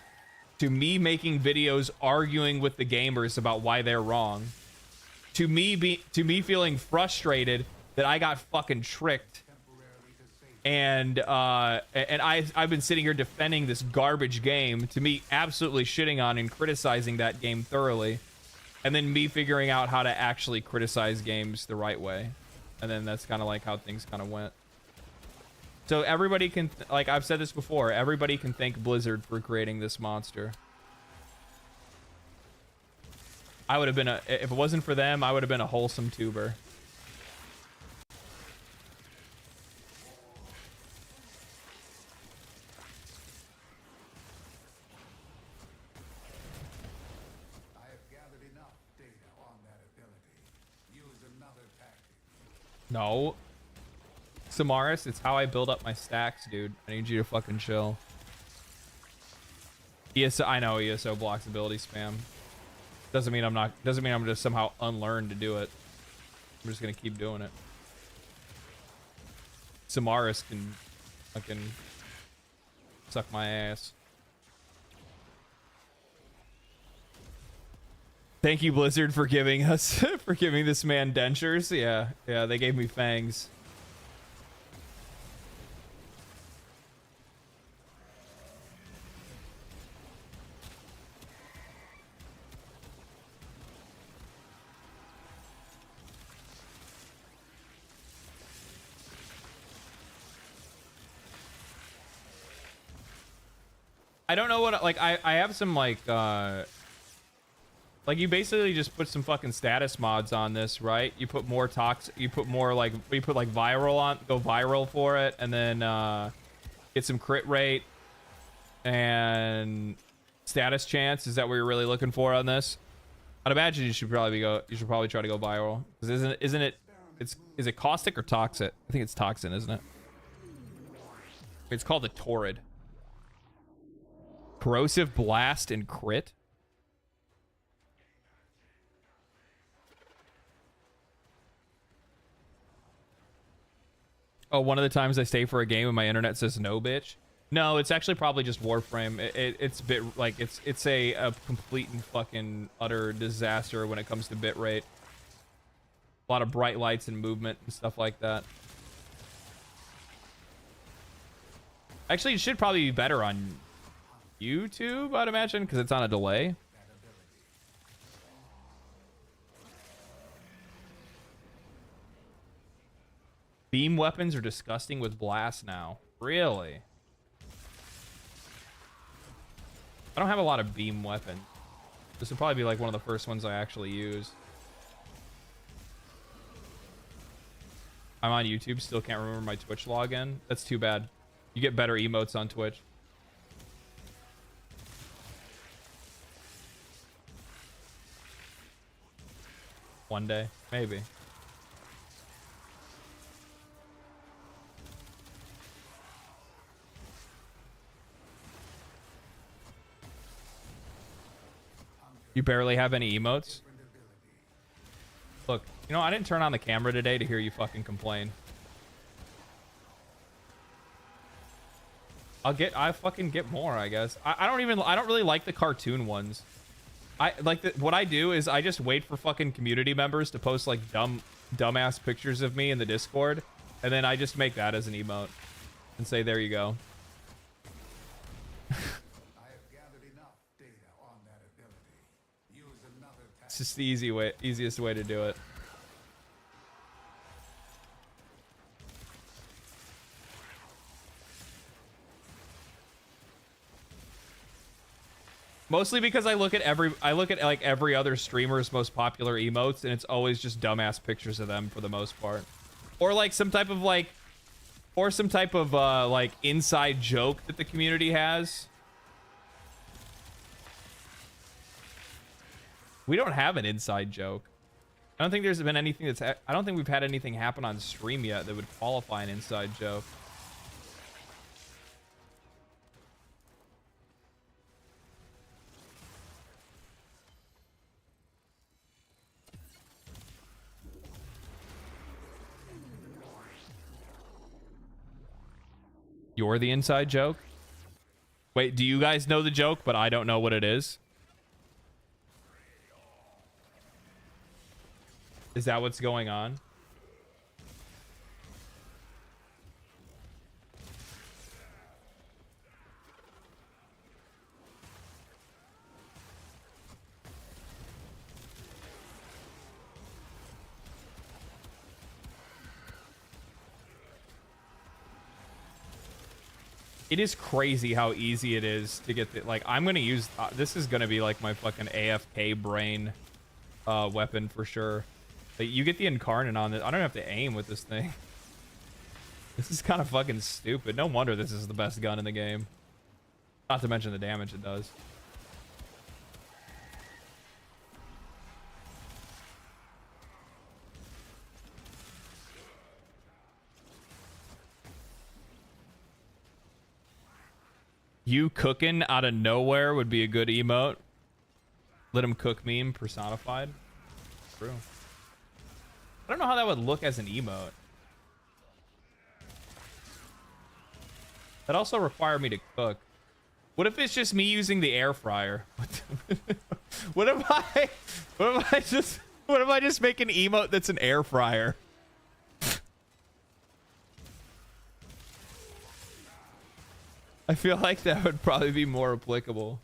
Speaker 13: to me making videos arguing with the gamers about why they're wrong, to me feeling frustrated that I got fucking tricked. And I've been sitting here defending this garbage game, to me absolutely shitting on and criticizing that game thoroughly, and then me figuring out how to actually criticize games the right way. And then that's kind of like how things kind of went. So everybody can, like I've said this before, everybody can thank Blizzard for creating this monster. I would have been if it wasn't for them, I would have been a wholesome tuber. No. Samaris, it's how I build up my stacks, dude. I need you to fucking chill. ESO, I know ESO blocks ability spam. Doesn't mean I'm just somehow unlearned to do it. I'm just gonna keep doing it. Samaris can fucking suck my ass. Thank you, Blizzard, for giving us for giving this man dentures. Yeah, they gave me fangs. I don't know what, like, I have some, like you basically just put some fucking status mods on this, right? You put more you put like viral on, go viral for it, and then get some crit rate and status chance. Is that what you're really looking for on this? I'd imagine you should probably try to go viral. Because isn't it, is it caustic or toxic? I think it's toxin, isn't it? It's called the Torrid. Corrosive blast and crit. Oh, one of the times I stay for a game and my internet says no, bitch. No, it's actually probably just Warframe. It's bit like it's a complete and fucking utter disaster when it comes to bit rate. A lot of bright lights and movement and stuff like that. Actually, it should probably be better on YouTube, I'd imagine, because it's on a delay. Beam weapons are disgusting with blast now. Really? I don't have a lot of beam weapons. This would probably be like one of the first ones I actually use. I'm on YouTube, still can't remember my Twitch login. That's too bad. You get better emotes on Twitch. One day, maybe. You barely have any emotes? Look, you know, I didn't turn on the camera today to hear you fucking complain. I fucking get more, I guess. I don't really like the cartoon ones. What I do is I just wait for fucking community members to post like dumbass pictures of me in the Discord, and then I just make that as an emote and say, there you go. It's just the easiest way to do it. Mostly because I look at like every other streamer's most popular emotes, and it's always just dumbass pictures of them for the most part, or like some type of like inside joke that the community has. We don't have an inside joke. I don't think there's been anything I don't think we've had anything happen on stream yet that would qualify an inside joke. You're the inside joke? Wait, do you guys know the joke, but I don't know what it is? Is that what's going on?
Speaker 1: It is crazy how easy it is to get the, like, I'm gonna use this is gonna be like my fucking AFK brain weapon for sure. Like, you get the Incarnate on it. I don't have to aim with this thing. This is kind of fucking stupid. No wonder this is the best gun in the game. Not to mention the damage it does. You cooking out of nowhere would be a good emote. Let him cook meme personified. True. I don't know how that would look as an emote. That also require me to cook. What if it's just me using the air fryer? What if I just make an emote that's an air fryer? I feel like that would probably be more applicable.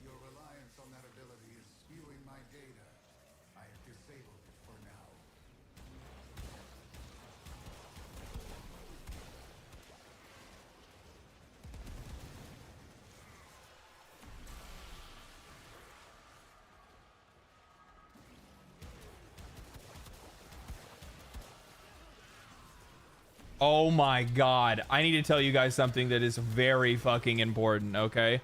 Speaker 1: Oh my god. I need to tell you guys something that is very fucking important, okay?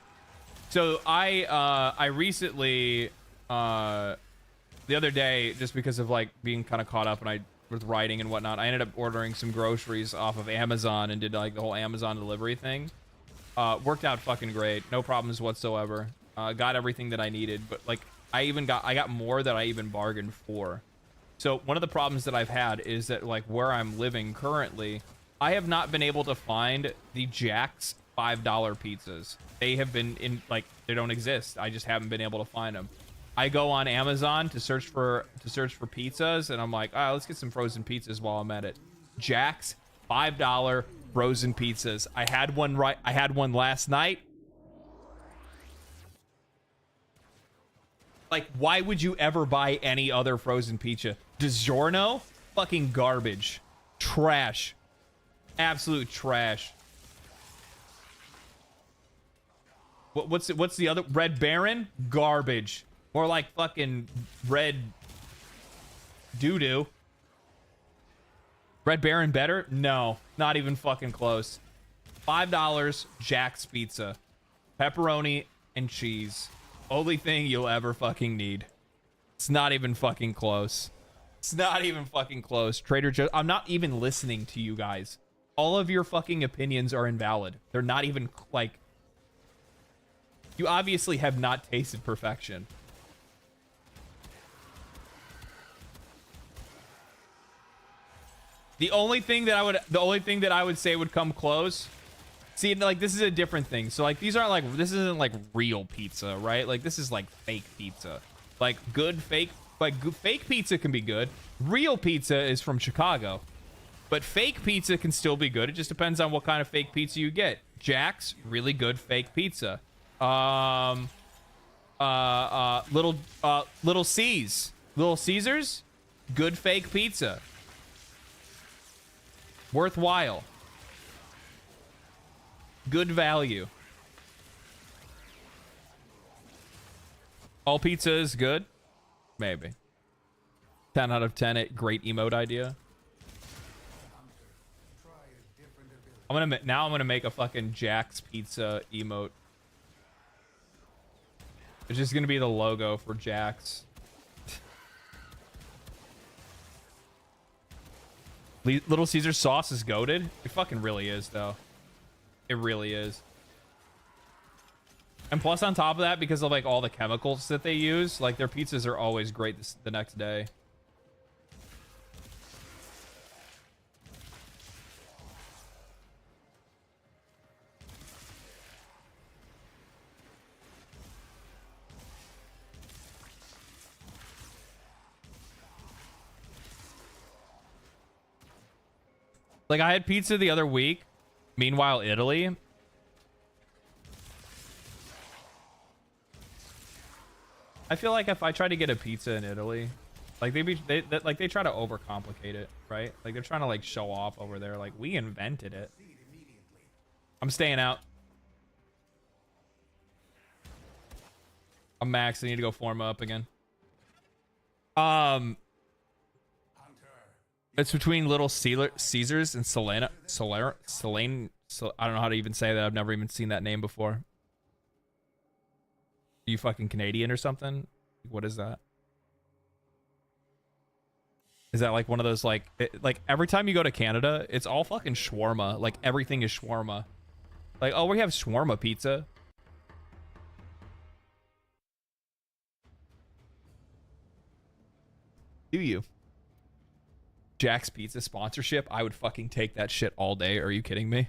Speaker 1: So I recently the other day, just because of like being kind of caught up and I with writing and whatnot, I ended up ordering some groceries off of Amazon and did like the whole Amazon delivery thing. Worked out fucking great. No problems whatsoever. Got everything that I needed, but like I got more than I even bargained for. So one of the problems that I've had is that like where I'm living currently, I have not been able to find the Jack's $5 pizzas. They have been in like they don't exist. I just haven't been able to find them. I go on Amazon to search for pizzas, and I'm like, oh, let's get some frozen pizzas while I'm at it. Jack's $5 frozen pizzas. I had one last night. Like, why would you ever buy any other frozen pizza? DiGiorno? Fucking garbage. Trash. Absolute trash. What's the other? Red Baron? Garbage. More like fucking red doo-doo. Red Baron better? No. Not even fucking close. $5 Jack's Pizza. Pepperoni and cheese. Only thing you'll ever fucking need. It's not even fucking close. It's not even fucking close. Trader Joe, I'm not even listening to you guys. All of your fucking opinions are invalid. They're not even like... You obviously have not tasted perfection. The only thing that I would say would come close. See, like, this is a different thing. So, like, these aren't like, this isn't like real pizza, right? Like, this is like fake pizza. Like, good fake, like, fake pizza can be good. Real pizza is from Chicago. But fake pizza can still be good. It just depends on what kind of fake pizza you get. Jack's, really good fake pizza. Little C's. Little Caesars, good fake pizza. Worthwhile. Good value. All pizza is good? Maybe. 10 out of 10. Great emote idea. I'm gonna make a fucking Jack's Pizza emote. It's just gonna be the logo for Jack's. Little Caesar sauce is goated. It fucking really is, though. It really is. And plus, on top of that, because of like all the chemicals that they use, like their pizzas are always great the next day. Like, I had pizza the other week. Meanwhile, Italy. I feel like if I try to get a pizza in Italy, like they try to overcomplicate it, right? Like they're trying to like show off over there. Like, we invented it. I'm staying out.
Speaker 13: I'm max. I need to go form up again. It's between Little Caesars and Selene. I don't know how to even say that. I've never even seen that name before. Are you fucking Canadian or something? What is that? Is that like one of those like every time you go to Canada, it's all fucking shawarma. Like everything is shawarma. Like, oh, we have shawarma pizza. Do you? Jack's Pizza sponsorship? I would fucking take that shit all day. Are you kidding me?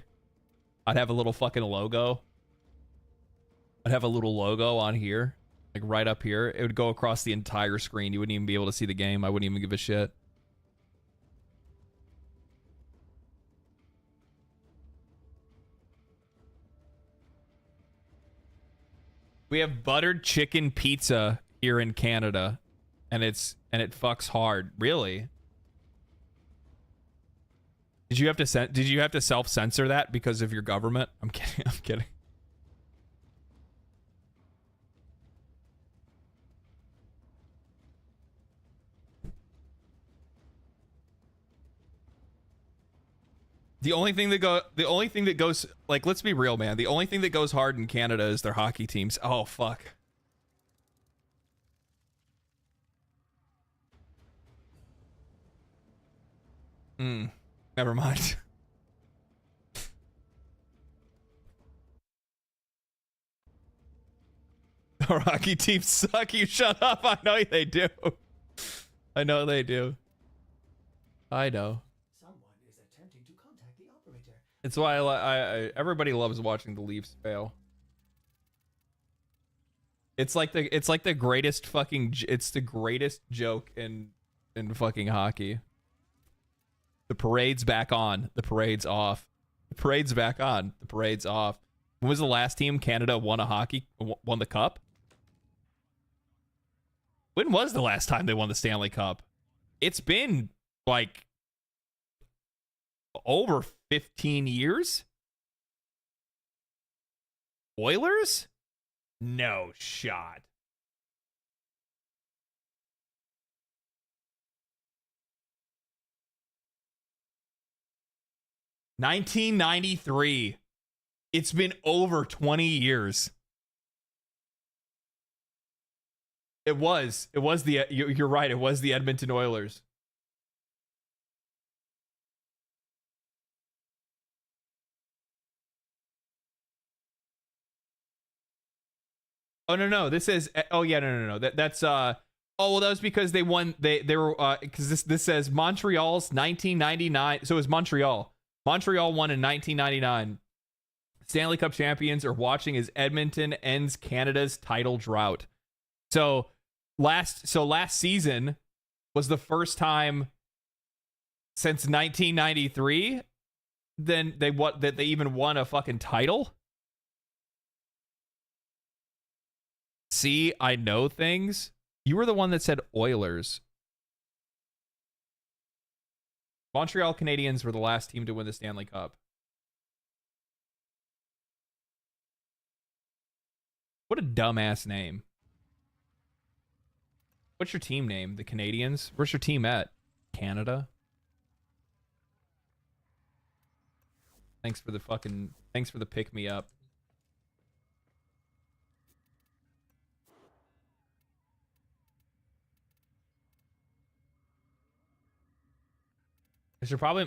Speaker 13: I'd have a little fucking logo. I'd have a little logo on here. Like right up here. It would go across the entire screen. You wouldn't even be able to see the game. I wouldn't even give a shit. We have buttered chicken pizza here in Canada, and it fucks hard. Really? Did you have to self-censor that because of your government? I'm kidding. I'm kidding. The only thing that goes, like, let's be real, man. The only thing that goes hard in Canada is their hockey teams. Oh, fuck. Never mind. Our hockey teams suck. You shut up. I know they do. I know they do. I know. It's why I everybody loves watching the Leafs fail. It's like the greatest fucking joke in fucking hockey. The parade's back on. The parade's off. The parade's back on. The parade's off. When was the last team Canada won the cup? When was the last time they won the Stanley Cup? It's been like over 15 years? Oilers? No shot. $1993. It's been over 20 years. It was the, you're right, it was the Edmonton Oilers. Oh no, this is, oh yeah, no. That's oh well, that was because they won, they were because this says Montreal's 1999, so it was Montreal won in 1999. Stanley Cup champions are watching as Edmonton ends Canada's title drought. So last season was the first time since 1993 then that they even won a fucking title. See, I know things. You were the one that said Oilers. Montreal Canadiens were the last team to win the Stanley Cup. What a dumbass name. What's your team name? The Canadiens? Where's your team at? Canada? Thanks for the pick me up.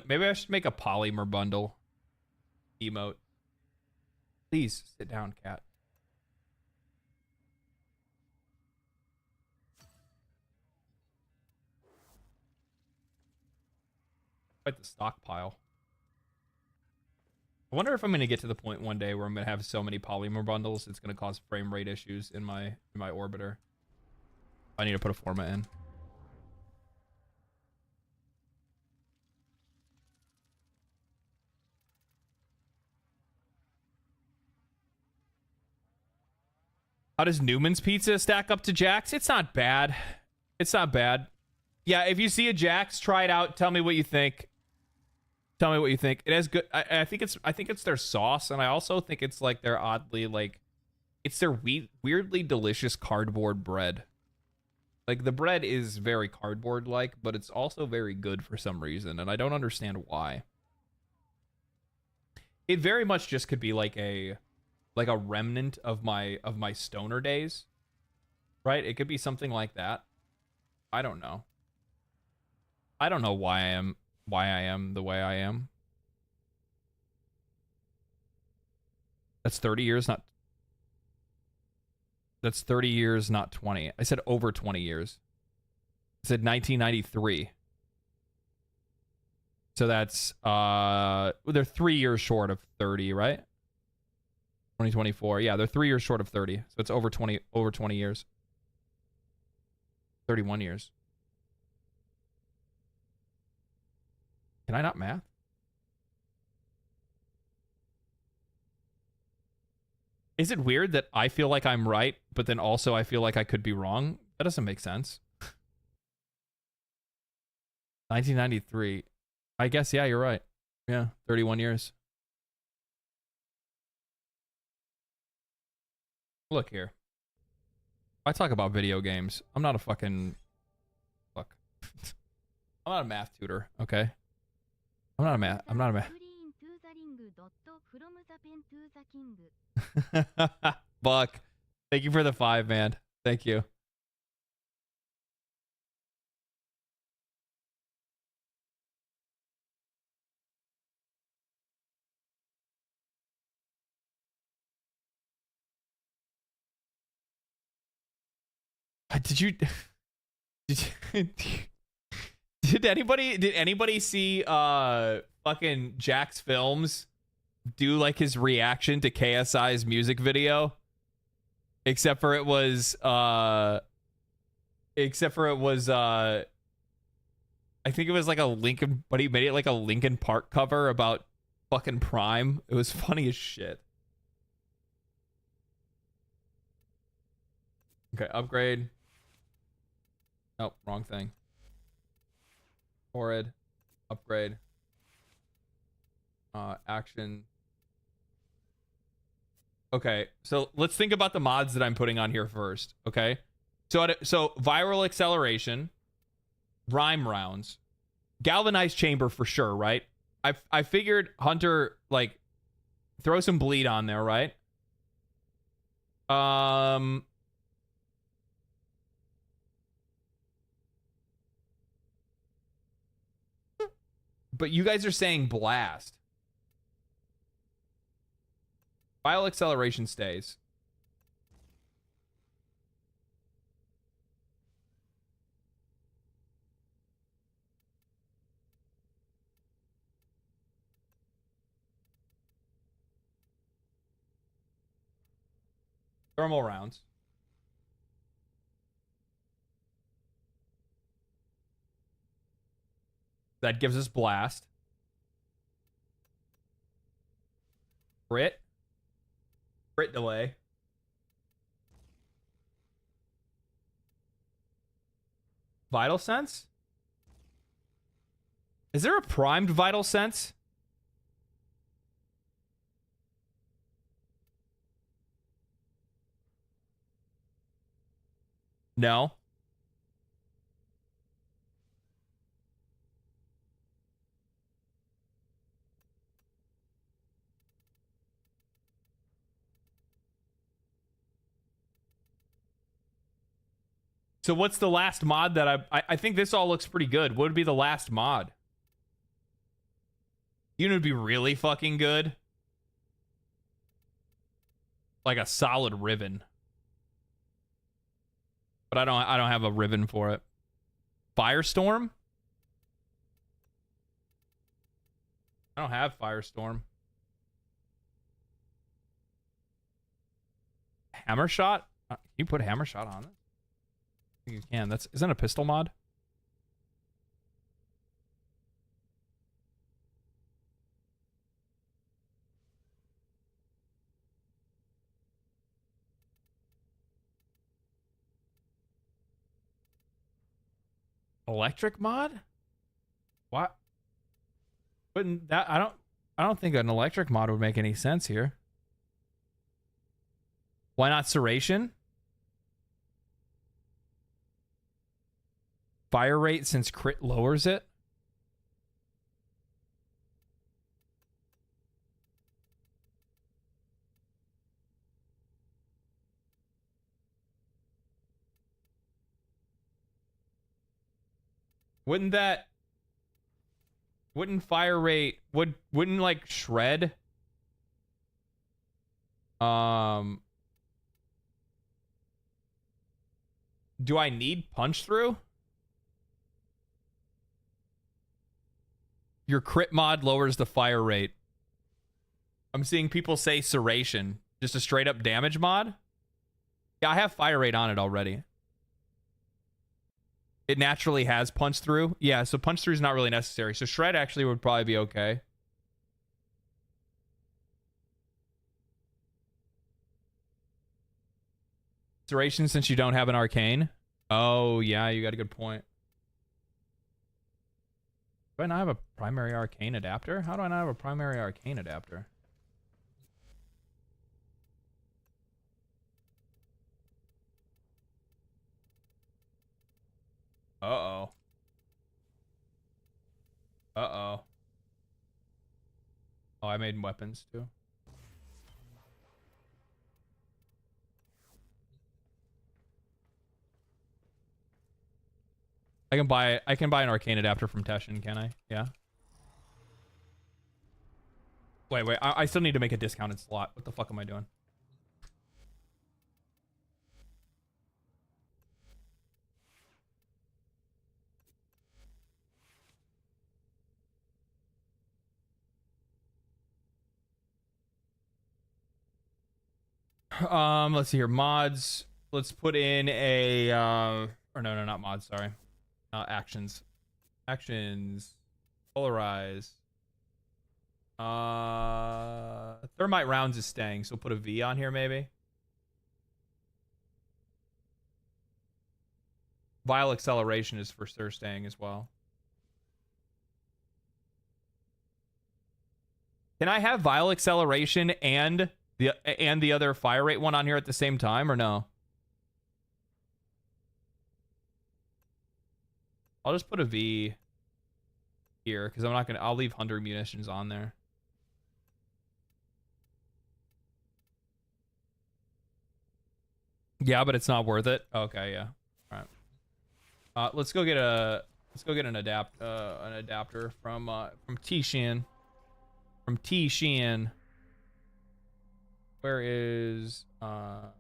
Speaker 13: Maybe I should make a polymer bundle emote. Please sit down, cat. Quite the stockpile. I wonder if I'm going to get to the point one day where I'm going to have so many polymer bundles it's going to cause frame rate issues in my orbiter. I need to put a format in. How does Newman's Pizza stack up to Jack's? It's not bad. It's not bad. Yeah, if you see a Jack's, try it out. Tell me what you think. Tell me what you think. It has good. I think it's their sauce, and I also think it's like they're oddly like It's their weirdly delicious cardboard bread. Like, the bread is very cardboard-like, but it's also very good for some reason, and I don't understand why. It very much just could be like a remnant of my stoner days, right? It could be something like that. I don't know. I don't know why I am the way I am. That's 30 years, not... That's 30 years, not 20. I said over 20 years. I said 1993. So that's, they're 3 years short of 30, right? 2024. Yeah, they're 3 years short of 30. So it's over 20 years. 31 years. Can I not math? Is it weird that I feel like I'm right, but then also I feel like I could be wrong? That doesn't make sense. 1993. I guess, yeah, you're right. Yeah, 31 years. Look here. I talk about video games. I'm not a fucking... Fuck. I'm not a math tutor, okay? I'm not a math... Buck, thank you for the 5, man. Thank you. Did anybody see fucking Jack's Films do like his reaction to KSI's music video? Except for it was I think it was like a Linkin, but he made it like a Linkin Park cover about fucking Prime. It was funny as shit. Okay, upgrade. Oh, wrong thing. Horrid. Upgrade. Action. Okay, so let's think about the mods that I'm putting on here first, okay? So viral acceleration, rhyme rounds, galvanized chamber for sure, right? I figured Hunter, like, throw some bleed on there, right? But you guys are saying blast. Viral acceleration stays. Thermal rounds. That gives us blast. Crit. Crit delay. Vital sense? Is there a primed vital sense? No. So what's the last mod that I think this all looks pretty good. What would be the last mod? You know, it'd be really fucking good. Like a solid ribbon. But I don't have a ribbon for it. Firestorm? I don't have Firestorm. Hammer shot? Can you put hammer shot on it? I think you can. Isn't a pistol mod? Electric mod? What? Wouldn't that I don't think an electric mod would make any sense here. Why not Serration? Fire rate since crit lowers it? Wouldn't fire rate wouldn't like shred do I need punch through? Your crit mod lowers the fire rate. I'm seeing people say Serration, just a straight up damage mod. Yeah, I have fire rate on it already. It naturally has punch through. Yeah, so punch through is not really necessary. So shred actually would probably be okay. Serration since you don't have an arcane. Oh, yeah, you got a good point. Do I not have a primary arcane adapter? How do I not have a primary arcane adapter? Uh-oh. Uh-oh. Oh, I made weapons too. I can buy an arcane adapter from Teshin, can I? Yeah. Wait, I still need to make a discounted slot. What the fuck am I doing? Let's see here. Mods. Let's put in a or no, not mods, sorry. Actions. Actions. Polarize. Thermite rounds is staying, so put a V on here maybe. Vile acceleration is for sure staying as well. Can I have Vile acceleration and the other fire rate one on here at the same time or no? I'll just put a V here because I'll leave Hunter munitions on there. Yeah, but it's not worth it. Okay, yeah. All right. Let's go get an adapter from Tishan. From Tishan. Where is can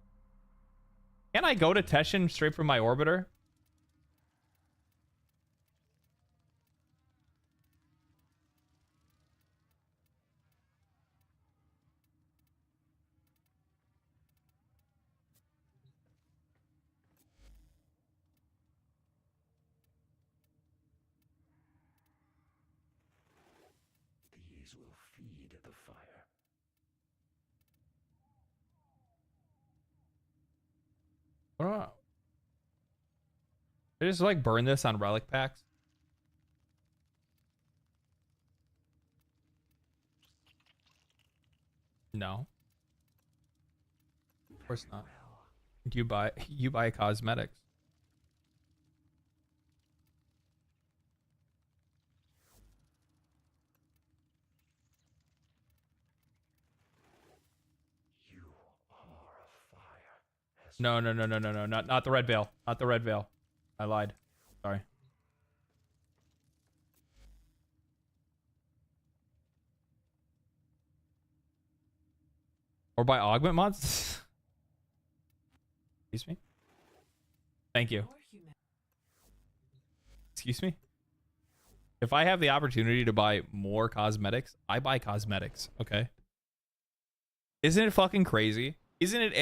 Speaker 13: I go to Teshin straight from my orbiter?
Speaker 12: These will feed the fire.
Speaker 13: What I just like burn this on relic packs. No. Of course not. You buy cosmetics. No, not the red veil. Not the red veil. I lied. Sorry. Or by augment mods? Excuse me? Thank you. Excuse me? If I have the opportunity to buy more cosmetics, I buy cosmetics, okay? Isn't it fucking crazy? Isn't it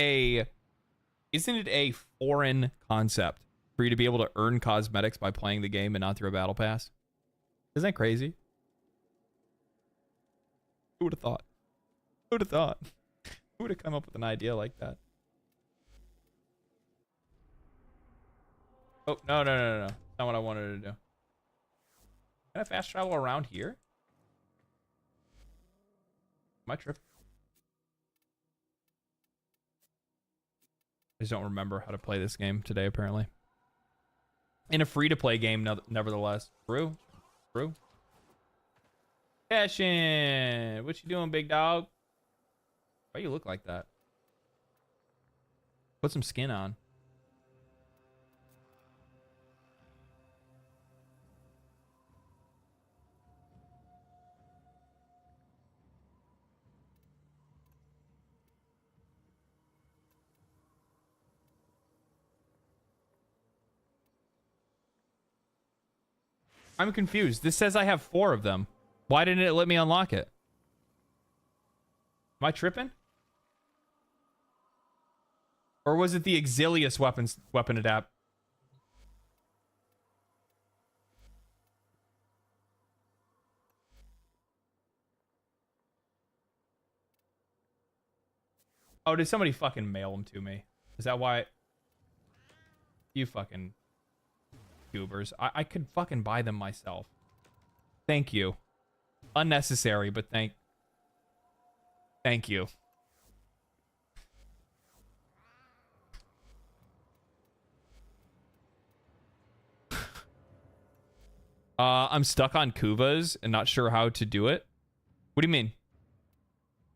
Speaker 13: a foreign concept for you to be able to earn cosmetics by playing the game and not through a battle pass? Isn't that crazy? Who would have thought? Who would have thought? Who would have come up with an idea like that? Oh, no. That's not what I wanted to do. Can I fast travel around here? My trip. just don't remember how to play this game today, apparently. In a free-to-play game, nevertheless. True. True. Cash in. What you doing, big dog? Why you look like that? Put some skin on. I'm confused. This says I have 4 of them. Why didn't it let me unlock it? Am I tripping? Or was it the Exilius weapon adapt? Oh, did somebody fucking mail them to me? Is that why? You fucking goobers. I could fucking buy them myself. Thank you. Unnecessary, but thank you. I'm stuck on Kuvas and not sure how to do it. What do you mean?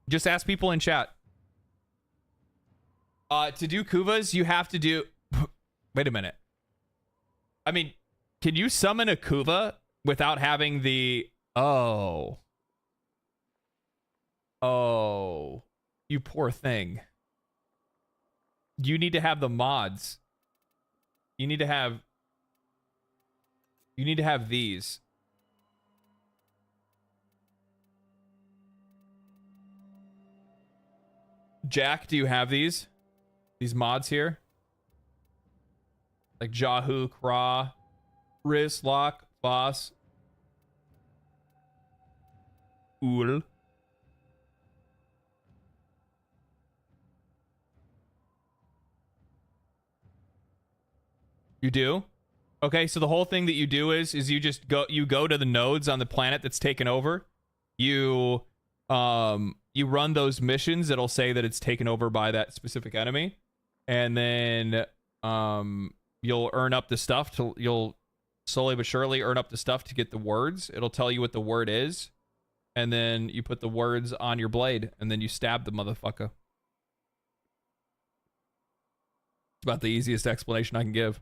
Speaker 13: Just ask people in chat. To do Kuvas, you have to do... Wait a minute. I mean, can you summon a Kuva without having the... Oh. Oh. You poor thing. You need to have the mods. You need to have... You need to have these. Jack, do you have these? These mods here? Like Jahu, Kra, Riz, Lock, Boss, Ul. You do? Okay, so the whole thing that you do is you just go to the nodes on the planet that's taken over. You run those missions that'll say that it's taken over by that specific enemy. And then you'll earn up the stuff you'll slowly but surely earn up the stuff to get the words. It'll tell you what the word is. And then you put the words on your blade and then you stab the motherfucker. It's about the easiest explanation I can give.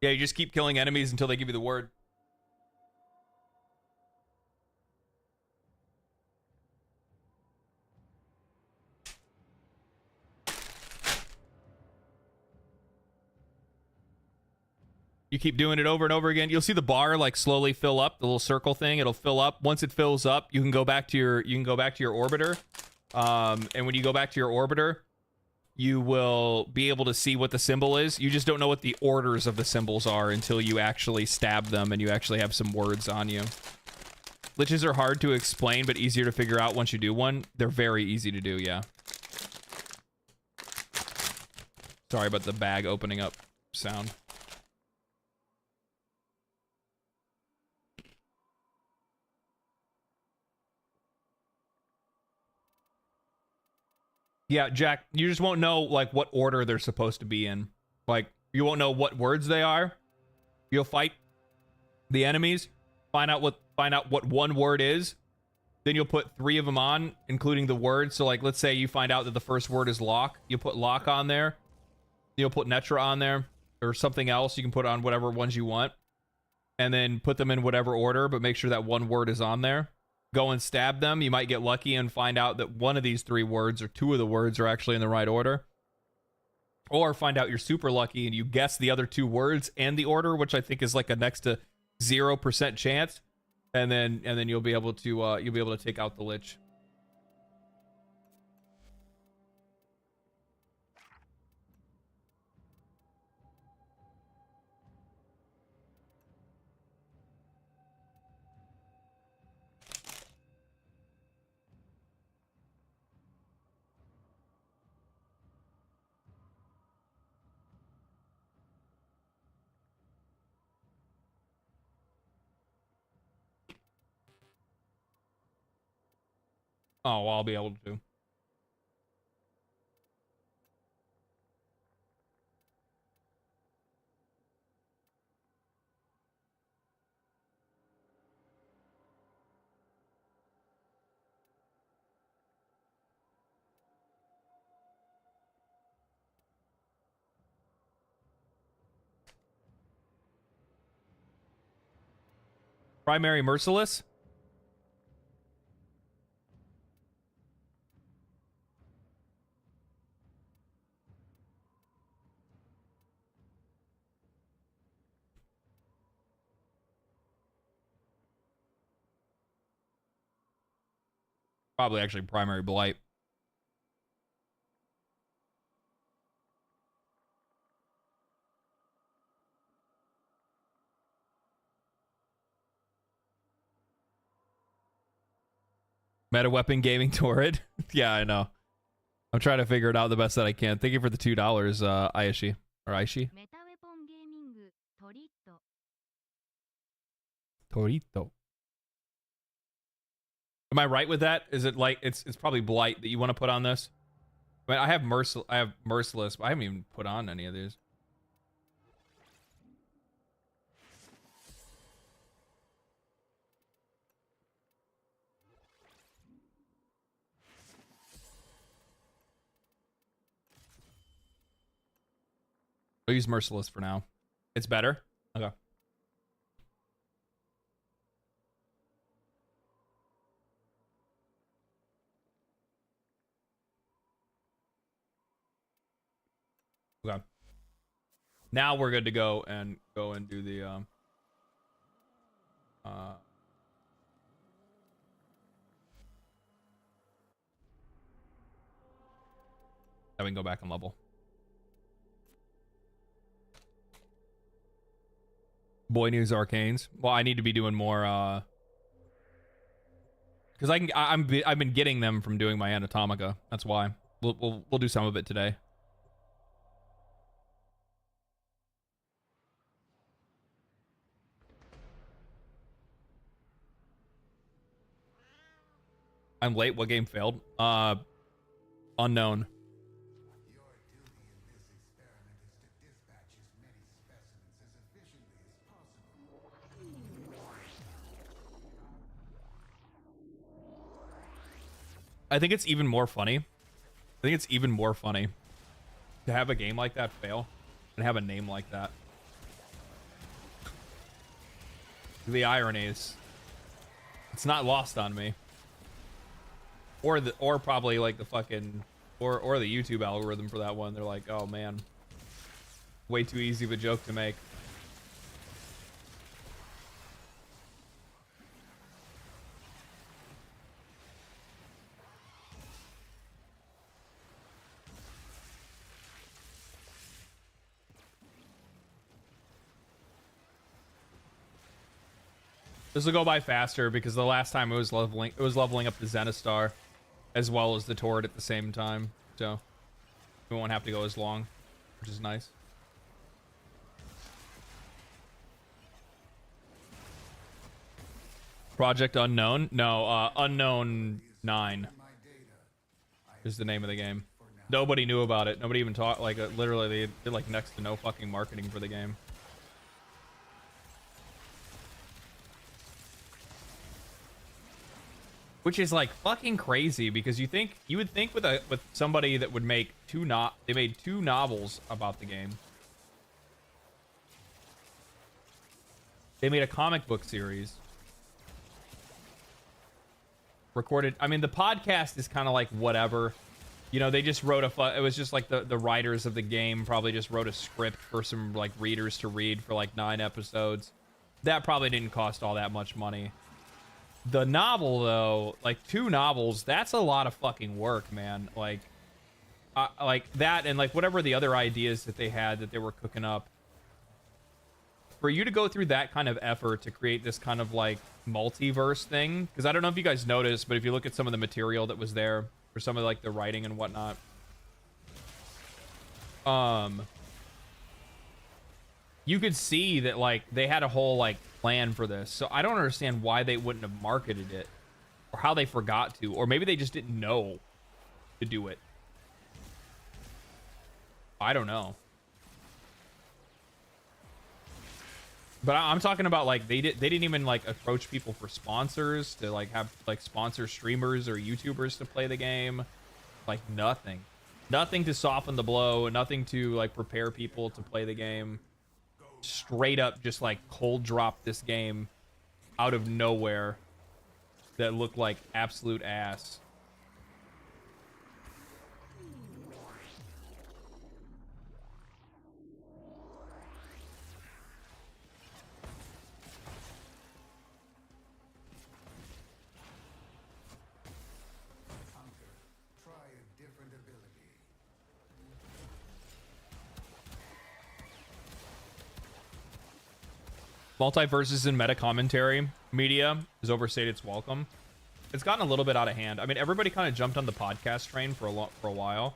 Speaker 13: Yeah, you just keep killing enemies until they give you the word. You keep doing it over and over again. You'll see the bar like slowly fill up, the little circle thing. It'll fill up. Once it fills up, you can go back to your orbiter. And when you go back to your orbiter, you will be able to see what the symbol is. You just don't know what the orders of the symbols are until you actually stab them and you actually have some words on you. Liches are hard to explain, but easier to figure out once you do one. They're very easy to do, yeah. Sorry about the bag opening up sound. Yeah, Jack, you just won't know, like, what order they're supposed to be in. Like, you won't know what words they are. You'll fight the enemies, find out what one word is. Then you'll put 3 of them on, including the word. So, like, let's say you find out that the first word is lock. You'll put lock on there. You'll put Netra on there, or something else. You can put on whatever ones you want. And then put them in whatever order, but make sure that one word is on there. Go and stab them. You might get lucky and find out that one of these 3 words or 2 of the words are actually in the right order. Or find out you're super lucky and you guess the other 2 words and the order, which I think is like a next to 0% chance. And then you'll be able to take out the Lich.
Speaker 1: Oh, well, I'll be able to. Primary Merciless? Probably actually Primary Blight. Meta Weapon Gaming Torrid. Yeah, I know. I'm trying to figure it out the best that I can. Thank you for the $2, Aishi. Or Aishi. Torito. Am I right with that? Is it like it's probably Blight that you want to put on this? I mean, I have Merciless, but I haven't even put on any of these. I'll use Merciless for now. It's better? Okay. Okay. Now we're good to go and do the now we can go back and level. Boy News Arcanes. Well, I need to be doing more because I've been getting them from doing my Anatomica. That's why. We'll do some of it today. I'm late. What game failed? Unknown. I think it's even more funny. I think it's even more funny to have a game like that fail and have a name like that. The irony is, it's not lost on me. Or probably like the fucking or the YouTube algorithm for that one. They're like, oh man, way too easy of a joke to make. This will go by faster because the last time it was leveling up the Zenistar as well as the Torrid at the same time. So we won't have to go as long, which is nice. Project Unknown? No, Unknown 9 is the name of the game. Nobody knew about it. Nobody even talked, like, literally they did like next to no fucking marketing for the game. Which is like fucking crazy because you would think with somebody that would make they made two novels about the game. They made a comic book series. Recorded, I mean the podcast is kind of like whatever. You know, they just wrote it was just like the writers of the game probably just wrote a script for some like readers to read for like 9 episodes. That probably didn't cost all that much money. The novel, though, like 2 novels, that's a lot of fucking work, man. Like that and like whatever the other ideas that they had that they were cooking up. For you to go through that kind of effort to create this kind of like multiverse thing, because I don't know if you guys noticed, but if you look at some of the material that was there for some of like the writing and whatnot, you could see that like they had a whole like plan for this. So I don't understand why they wouldn't have marketed it or how they forgot to, or maybe they just didn't know to do it. I don't know. But I'm talking about like they didn't even like approach people for sponsors to like have like sponsor streamers or YouTubers to play the game. Like nothing to soften the blow, nothing to like prepare people to play the game. Straight up just like cold drop this game out of nowhere that looked like absolute ass. Multiverses and meta commentary media has overstayed its welcome. It's gotten a little bit out of hand. I mean, everybody kind of jumped on the podcast train for a while.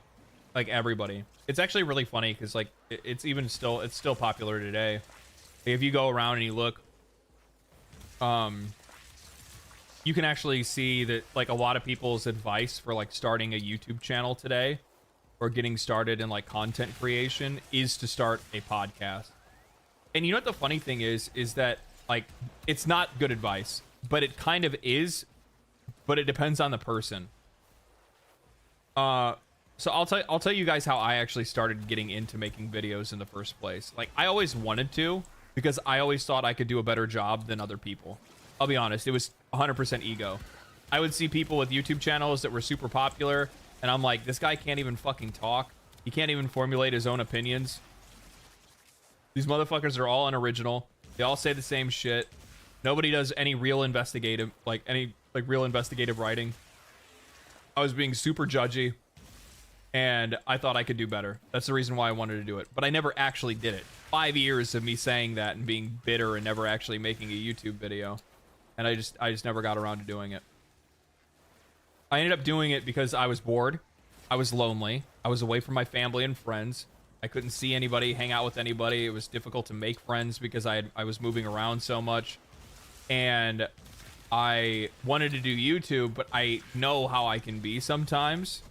Speaker 1: Like everybody. It's actually really funny because like it's still popular today. If you go around and you look, you can actually see that like a lot of people's advice for like starting a YouTube channel today or getting started in like content creation is to start a podcast. And you know what the funny thing is that like it's not good advice, but it kind of is, but it depends on the person. So I'll tell you guys how I actually started getting into making videos in the first place. Like I always wanted to, because I always thought I could do a better job than other people. I'll be honest, it was 100% ego. I would see people with YouTube channels that were super popular, and I'm like, this guy can't even fucking talk. He can't even formulate his own opinions. These motherfuckers are all unoriginal. They all say the same shit. Nobody does any real investigative, real investigative writing. I was being super judgy, and I thought I could do better. That's the reason why I wanted to do it, but I never actually did it. 5 years of me saying that and being bitter and never actually making a YouTube video, and I just never got around to doing it. I ended up doing it because I was bored. I was lonely. I was away from my family and friends. I couldn't see anybody, hang out with anybody. It was difficult to make friends because I was moving around so much. And I wanted to do YouTube, but I know how I can be sometimes.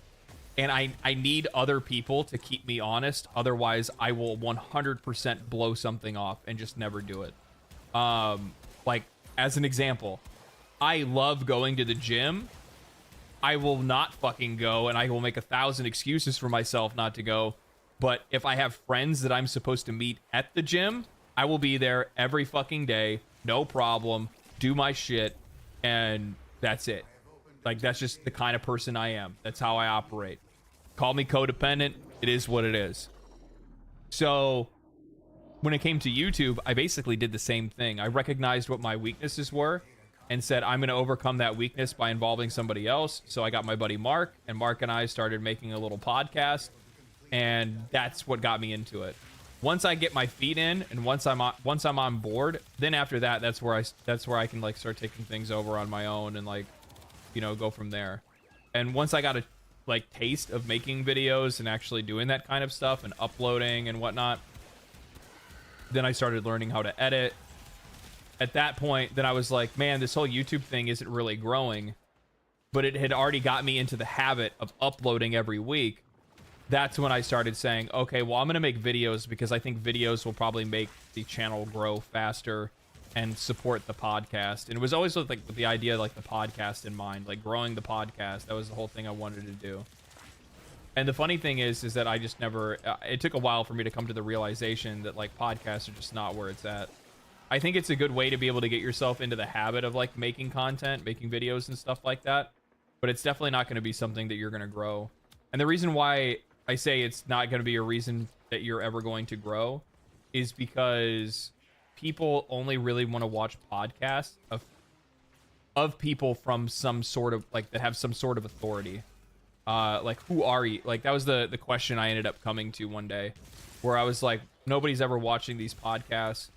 Speaker 1: And I need other people to keep me honest. Otherwise, I will 100% blow something off and just never do it. Like, as an example, I love going to the gym. I will not fucking go, and I will make 1,000 excuses for myself not to go. But if I have friends that I'm supposed to meet at the gym, I will be there every fucking day, no problem, do my shit, and that's it. Like, that's just the kind of person I am. That's how I operate. Call me codependent. It is what it is. So when it came to YouTube, I basically did the same thing. I recognized what my weaknesses were and said, I'm going to overcome that weakness by involving somebody else. So I got my buddy Mark, and Mark and I started making a little podcast. And that's what got me into it. Once I get my feet in, and once I'm on board, then after that, that's where I can like start taking things over on my own and like, you know, go from there. And once I got a like taste of making videos and actually doing that kind of stuff and uploading and whatnot, then I started learning how to edit. At that point, then I was like, man, this whole YouTube thing isn't really growing, but it had already got me into the habit of uploading every week. That's when I started saying, okay, well, I'm going to make videos because I think videos will probably make the channel grow faster and support the podcast. And it was always with like the idea like the podcast in mind, like growing the podcast. That was the whole thing I wanted to do. And the funny thing is that I just never, it took a while for me to come to the realization that like podcasts are just not where it's at. I think it's a good way to be able to get yourself into the habit of like making content, making videos and stuff like that. But it's definitely not going to be something that you're going to grow. And the reason why I say it's not going to be a reason that you're ever going to grow is because people only really want to watch podcasts of people from some sort of like that have some sort of authority. Like, who are you? Like, that was the question I ended up coming to one day, where I was like, nobody's ever watching these podcasts.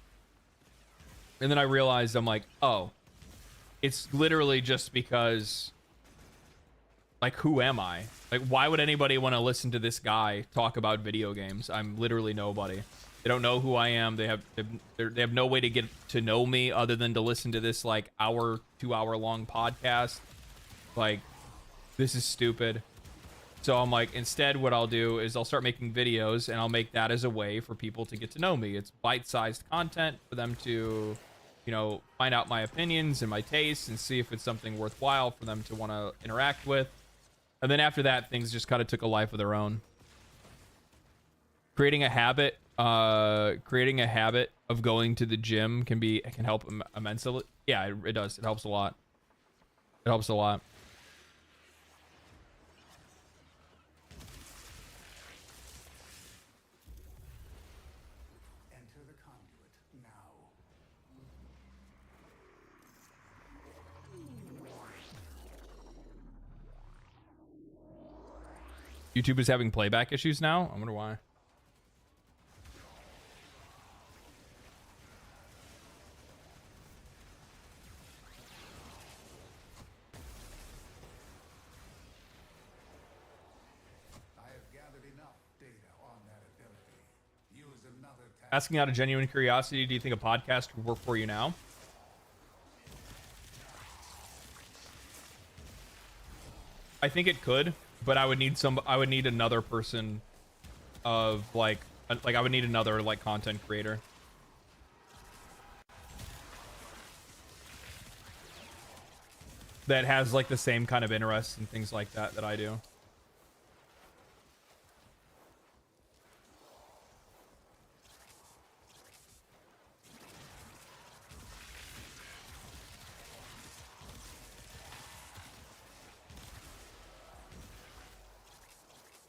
Speaker 1: And then I realized, I'm like, oh, it's literally just because, like, who am I? Like, why would anybody want to listen to this guy talk about video games? I'm literally nobody. They don't know who I am. They have no way to get to know me other than to listen to this like 2 hour long podcast.
Speaker 13: Like, this is stupid. So I'm like, instead what I'll do is I'll start making videos, and I'll make that as a way for people to get to know me. It's bite-sized content for them to, you know, find out my opinions and my tastes and see if it's something worthwhile for them to want to interact with. And then after that, things just kind of took a life of their own. Creating a habit of going to the gym can help immensely. Yeah, it does. It helps a lot. It helps a lot.
Speaker 12: Enter the conduit now.
Speaker 13: YouTube is having playback issues now. I wonder why. Asking out of genuine curiosity, do you think a podcast would work for you now? I think it could, but I would need another person of like I would need another like content creator. That has like the same kind of interests and things like that that I do.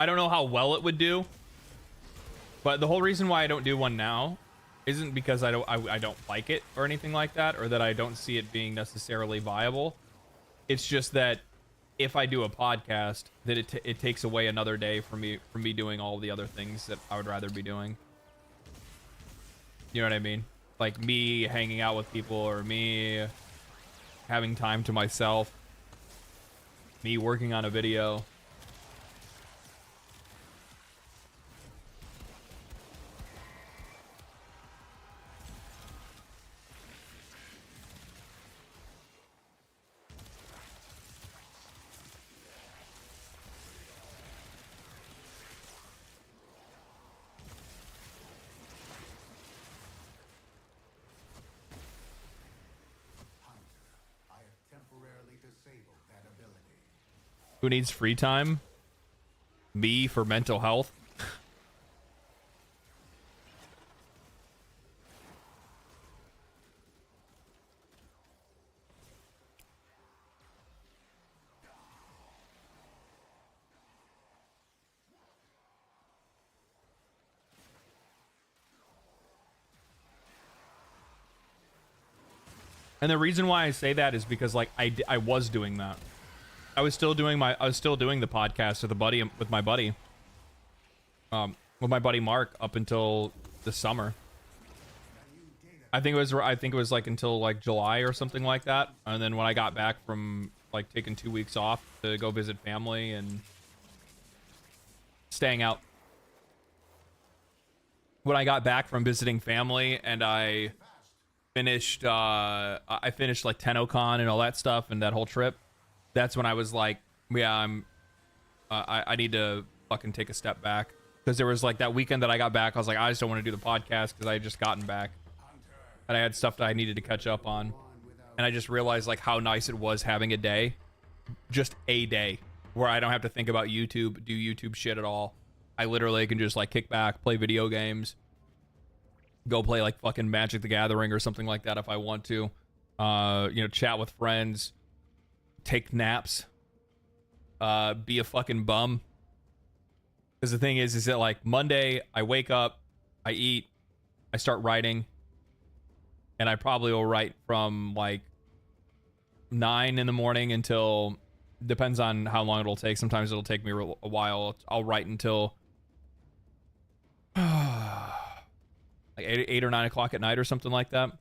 Speaker 13: I don't know how well it would do, but the whole reason why I don't do one now isn't because I don't like it or anything like that, or that I don't see it being necessarily viable. It's just that if I do a podcast, that it takes away another day from me doing all the other things that I would rather be doing. You know what I mean? Like me hanging out with people, or me having time to myself, me working on a video. Who needs free time? Me for mental health. And the reason why I say that is because like I was doing that. I was still doing the podcast with my buddy Mark up until the summer. I think it was like until like July or something like that. And then when I got back from like taking 2 weeks off to go visit family and staying out. When I got back from visiting family and I finished like TennoCon and all that stuff and that whole trip, that's when I was like, yeah, I need to fucking take a step back. Because there was like that weekend that I got back, I was like, I just don't want to do the podcast because I had just gotten back. And I had stuff that I needed to catch up on. And I just realized like how nice it was having a day. Just a day. Where I don't have to think about YouTube, do YouTube shit at all. I literally can just like kick back, play video games. Go play like fucking Magic the Gathering or something like that if I want to. You know, chat with friends. Take naps, be a fucking bum. Because the thing is that like Monday, I wake up, I eat, I start writing, and I probably will write from like 9 in the morning until, depends on how long it'll take. Sometimes it'll take me a while. I'll write until like 8 or 9 o'clock at night or something like that.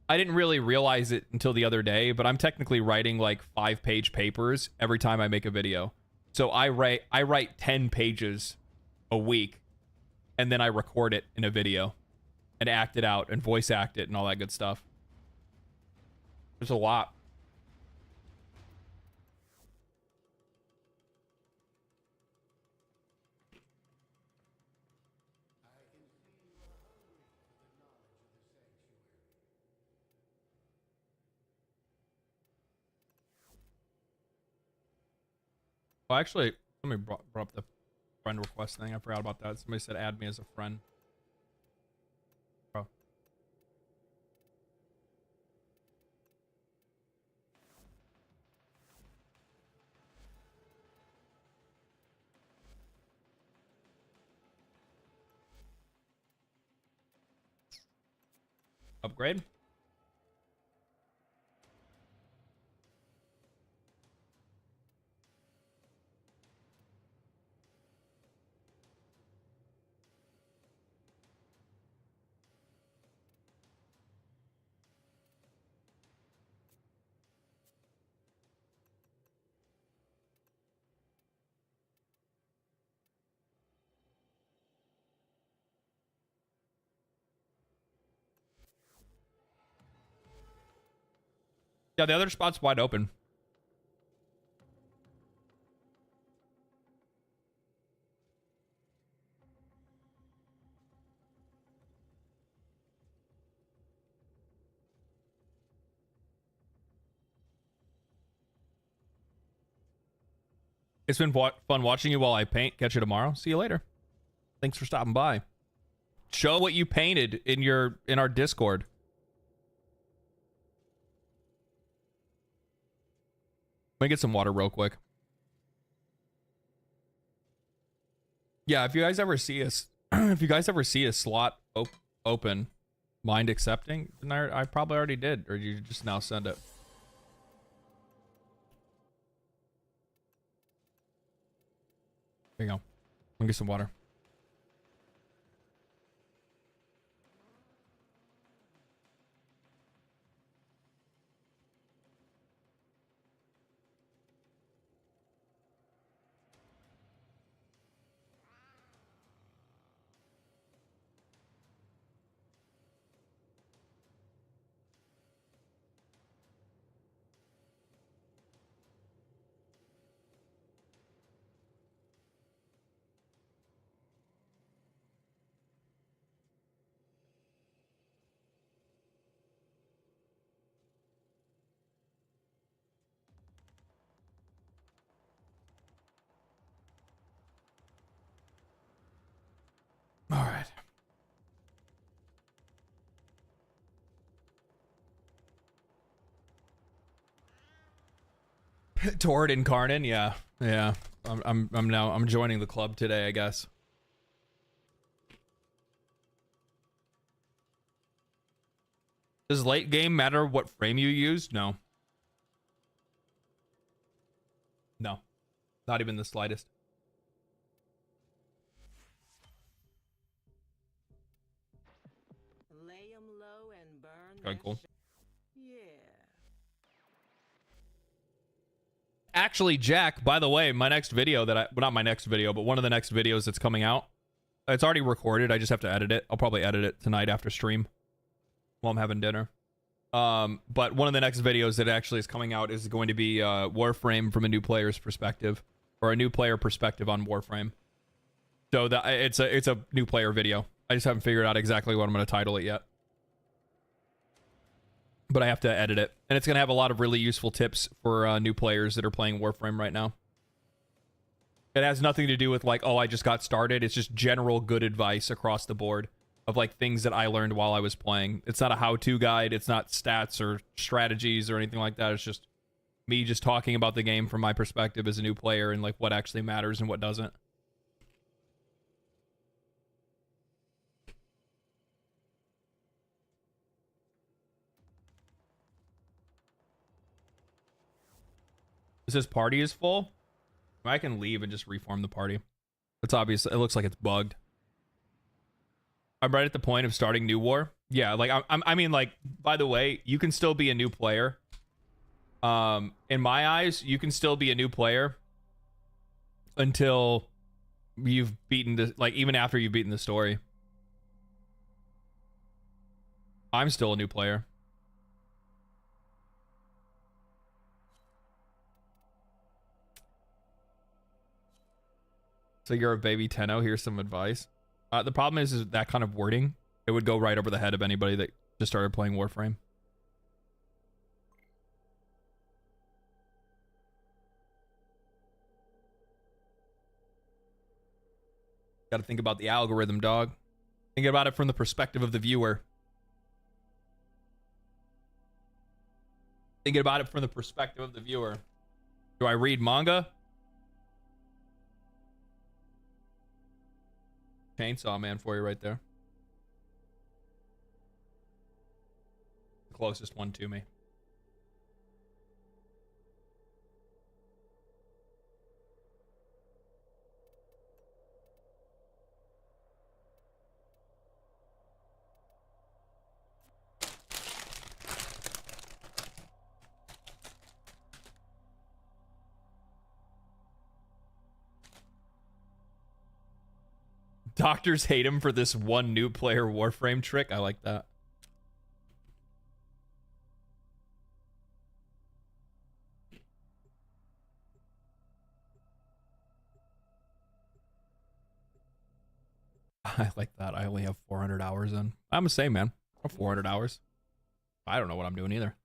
Speaker 13: I didn't really realize it until the other day, but I'm technically writing like 5-page papers every time I make a video. So I write 10 pages a week, and then I record it in a video and act it out and voice act it and all that good stuff. There's a lot. Well, actually, somebody brought up the friend request thing. I forgot about that. Somebody said add me as a friend. Bro. Upgrade? Yeah, the other spot's wide open. It's been fun watching you while I paint. Catch you tomorrow. See you later. Thanks for stopping by. Show what you painted in our Discord. Let me get some water real quick. Yeah, if you guys ever see a slot open, mind accepting, then I probably already did, or you just now send it. There you go. Let me get some water. All right. Toward Incarnon, yeah. I'm joining the club today, I guess. Does late game matter what frame you use? No. No. Not even the slightest.
Speaker 11: Lay 'em low and burn.
Speaker 13: Okay, cool.
Speaker 11: Yeah.
Speaker 13: Actually, Jack, by the way, my next video well, not my next video, but one of the next videos that's coming out, it's already recorded. I just have to edit it. I'll probably edit it tonight after stream while I'm having dinner. But one of the next videos that actually is coming out is going to be Warframe from a new player's perspective, or a new player perspective on Warframe. So it's a new player video. I just haven't figured out exactly what I'm going to title it yet. But I have to edit it. And it's going to have a lot of really useful tips for new players that are playing Warframe right now. It has nothing to do with like, oh, I just got started. It's just general good advice across the board of like things that I learned while I was playing. It's not a how-to guide. It's not stats or strategies or anything like that. It's just me just talking about the game from my perspective as a new player and like what actually matters and what doesn't. It says party is full. I can leave and just reform the party. It's obvious. It looks like it's bugged. I'm right at the point of starting New War. Yeah, like I mean, like, by the way, you can still be a new player. In my eyes, you can still be a new player until you've beaten the, like, even after you've beaten the story. I'm still a new player. So you're a baby Tenno. Here's some advice. The problem is that kind of wording. It would go right over the head of anybody that just started playing Warframe. Got to think about the algorithm, dog. Think about it from the perspective of the viewer. Thinking about it from the perspective of the viewer. Do I read manga? Chainsaw Man for you right there. The closest one to me. Doctors hate him for this one new player Warframe trick. I like that. I like that. I only have 400 hours in. I'm the same, man. I have 400 hours. I don't know what I'm doing either.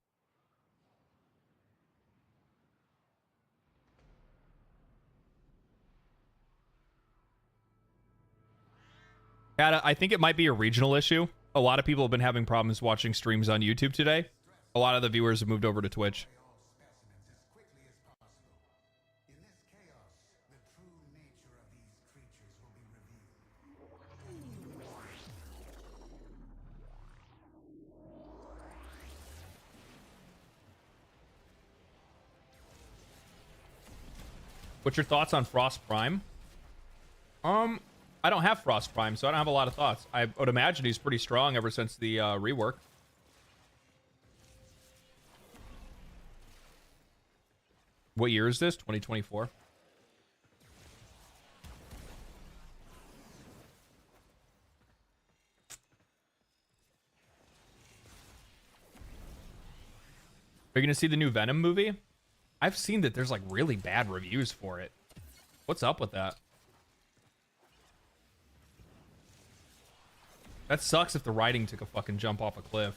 Speaker 13: I think it might be a regional issue. A lot of people have been having problems watching streams on YouTube today. A lot of the viewers have moved over to Twitch. What's your thoughts on Frost Prime? I don't have Frost Prime, so I don't have a lot of thoughts. I would imagine he's pretty strong ever since the rework. What year is this? 2024. Are you going to see the new Venom movie? I've seen that there's like really bad reviews for it. What's up with that? That sucks if the writing took a fucking jump off a cliff.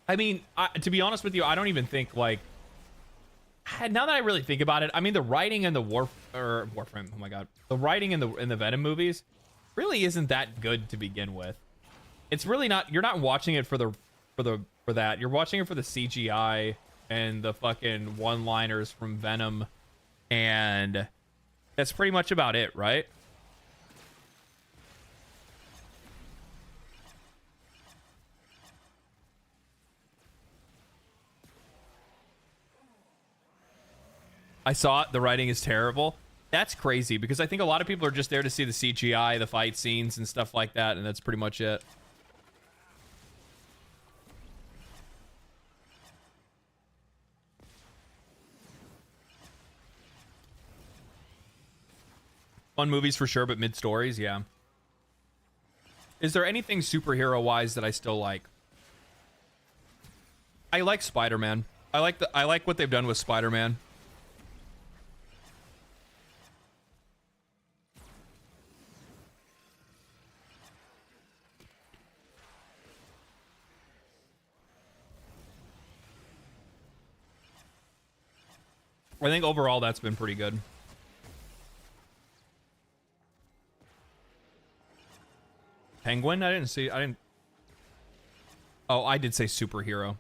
Speaker 13: I mean, to be honest with you, I don't even think like. Now that I really think about it, I mean, the writing in the Warframe. Oh my god, the writing in the Venom movies really isn't that good to begin with. It's really not. You're not watching it for that. You're watching it for the CGI and the fucking one-liners from Venom, and that's pretty much about it, right? I saw it. The writing is terrible. That's crazy because I think a lot of people are just there to see the CGI, the fight scenes, and stuff like that, and that's pretty much it. Fun movies for sure, but mid stories, yeah. Is there anything superhero-wise that I still like? I like Spider-Man. I like what they've done with Spider-Man. I think overall that's been pretty good. Penguin? I didn't. Oh, I did say superhero.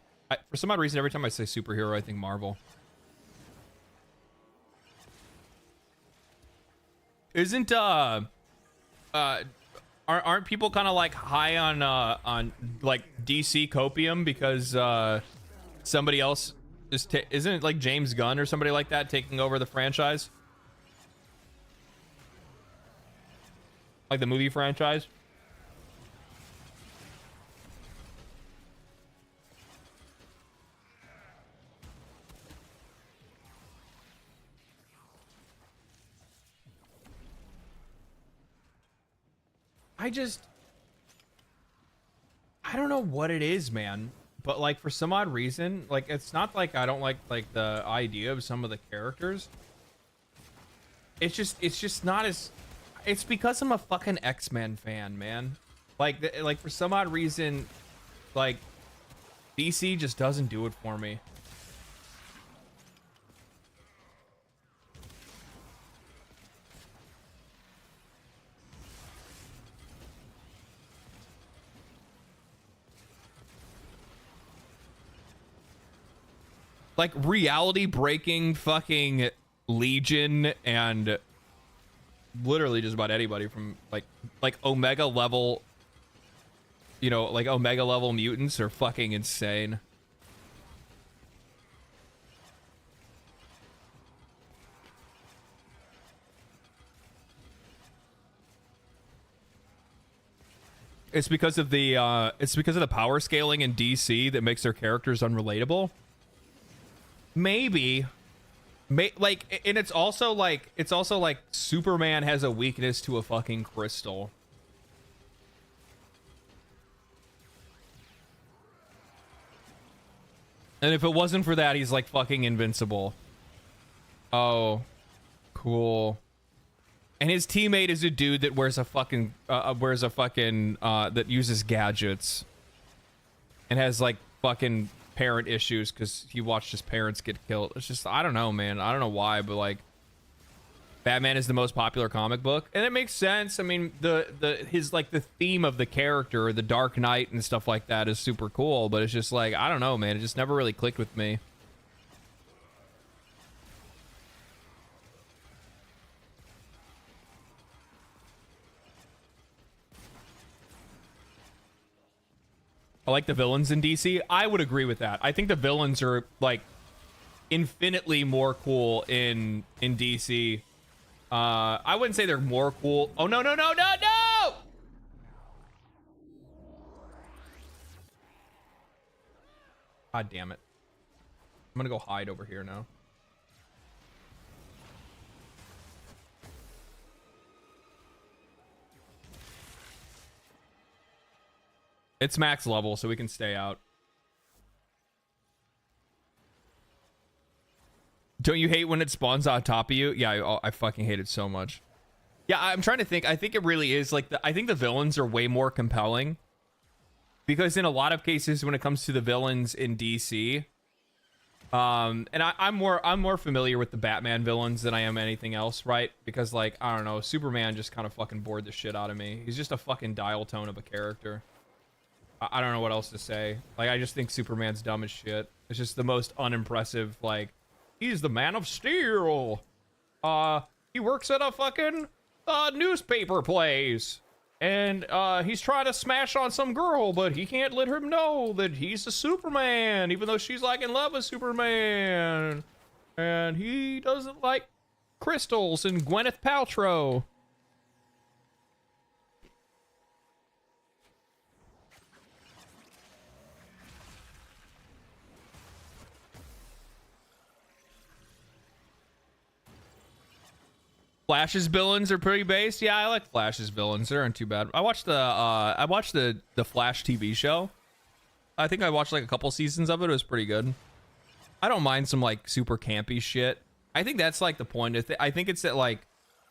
Speaker 13: For some odd reason, every time I say superhero, I think Marvel. Isn't aren't people kind of like high on like DC copium because somebody else isn't it like James Gunn or somebody like that taking over the franchise? Like the movie franchise? I don't know what it is, man. But like for some odd reason, like it's not like I don't like the idea of some of the characters. It's just not as. It's because I'm a fucking X-Men fan, man. Like for some odd reason, like DC just doesn't do it for me.
Speaker 1: like reality breaking fucking Legion and literally just about anybody from like Omega level, you know, like Omega level mutants are fucking insane. It's because of the power scaling in DC that makes their characters unrelatable. Maybe. Like, and it's also like Superman has a weakness to a fucking crystal. And if it wasn't for that, he's like fucking invincible. Oh, cool. And his teammate is a dude that wears a fucking that uses gadgets and has like fucking parent issues because he watched his parents get killed. It's just, I don't know, man. I don't know why, but like Batman is the most popular comic book, and it makes sense. I mean, his like the theme of the character, the Dark Knight and stuff like that is super cool, but it's just like, I don't know, man. It just never really clicked with me. I like the villains in DC. I would agree with that. I think the villains are like infinitely more cool in DC. I wouldn't say they're more cool. Oh, no, no, no, no, no! God damn it. I'm gonna go hide over here now. It's max level, so we can stay out. Don't you hate when it spawns on top of you? Yeah, I fucking hate it so much. Yeah, I'm trying to think. I think it really is like I think the villains are way more compelling because in a lot of cases when it comes to the villains in DC, and I'm more familiar with the Batman villains than I am anything else, right? Because like, I don't know, Superman just kind of fucking bored the shit out of me. He's just a fucking dial tone of a character. I don't know what else to say. Like, I just think Superman's dumb as shit. It's just the most unimpressive, like, he's the Man of Steel. He works at a fucking newspaper place. And he's trying to smash on some girl, but he can't let her know that he's a Superman, even though she's like in love with Superman. And he doesn't like crystals and Gwyneth Paltrow. Flash's villains are pretty based. Yeah, I like Flash's villains. They aren't too bad. I watched the Flash TV show. I think I watched like a couple seasons of it. It was pretty good. I don't mind some like super campy shit. I think that's like the point. I think it's that like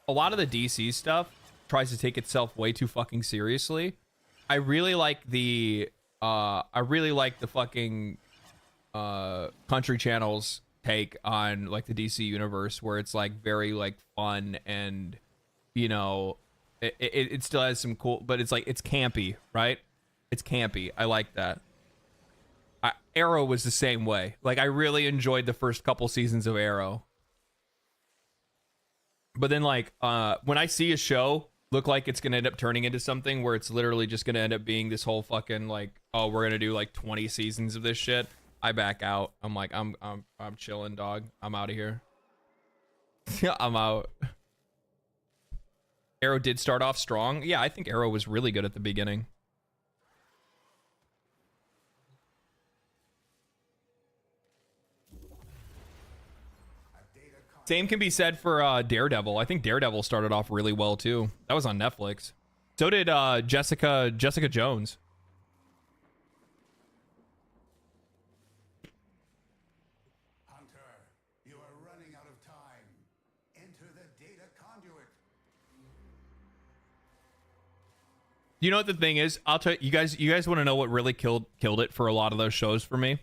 Speaker 1: a lot of the DC stuff tries to take itself way too fucking seriously. I really like the fucking Country Channel's take on like the DC universe, where it's like very like fun and, you know, it still has some cool, but it's like, it's campy, right? It's campy. I like that. Arrow was the same way. Like, I really enjoyed the first couple seasons of Arrow, but then like when I see a show look like it's gonna end up turning into something where it's literally just gonna end up being this whole fucking like, oh, we're gonna do like 20 seasons of this shit, I back out. I'm like, I'm chilling, dog. I'm out of here. I'm out. Arrow did start off strong. Yeah, I think Arrow was really good at the beginning. Same can be said for Daredevil. I think Daredevil started off really well too. That was on Netflix. So did Jessica Jones. You know what the thing is? I'll tell you guys. You guys want to know what really killed it for a lot of those shows for me?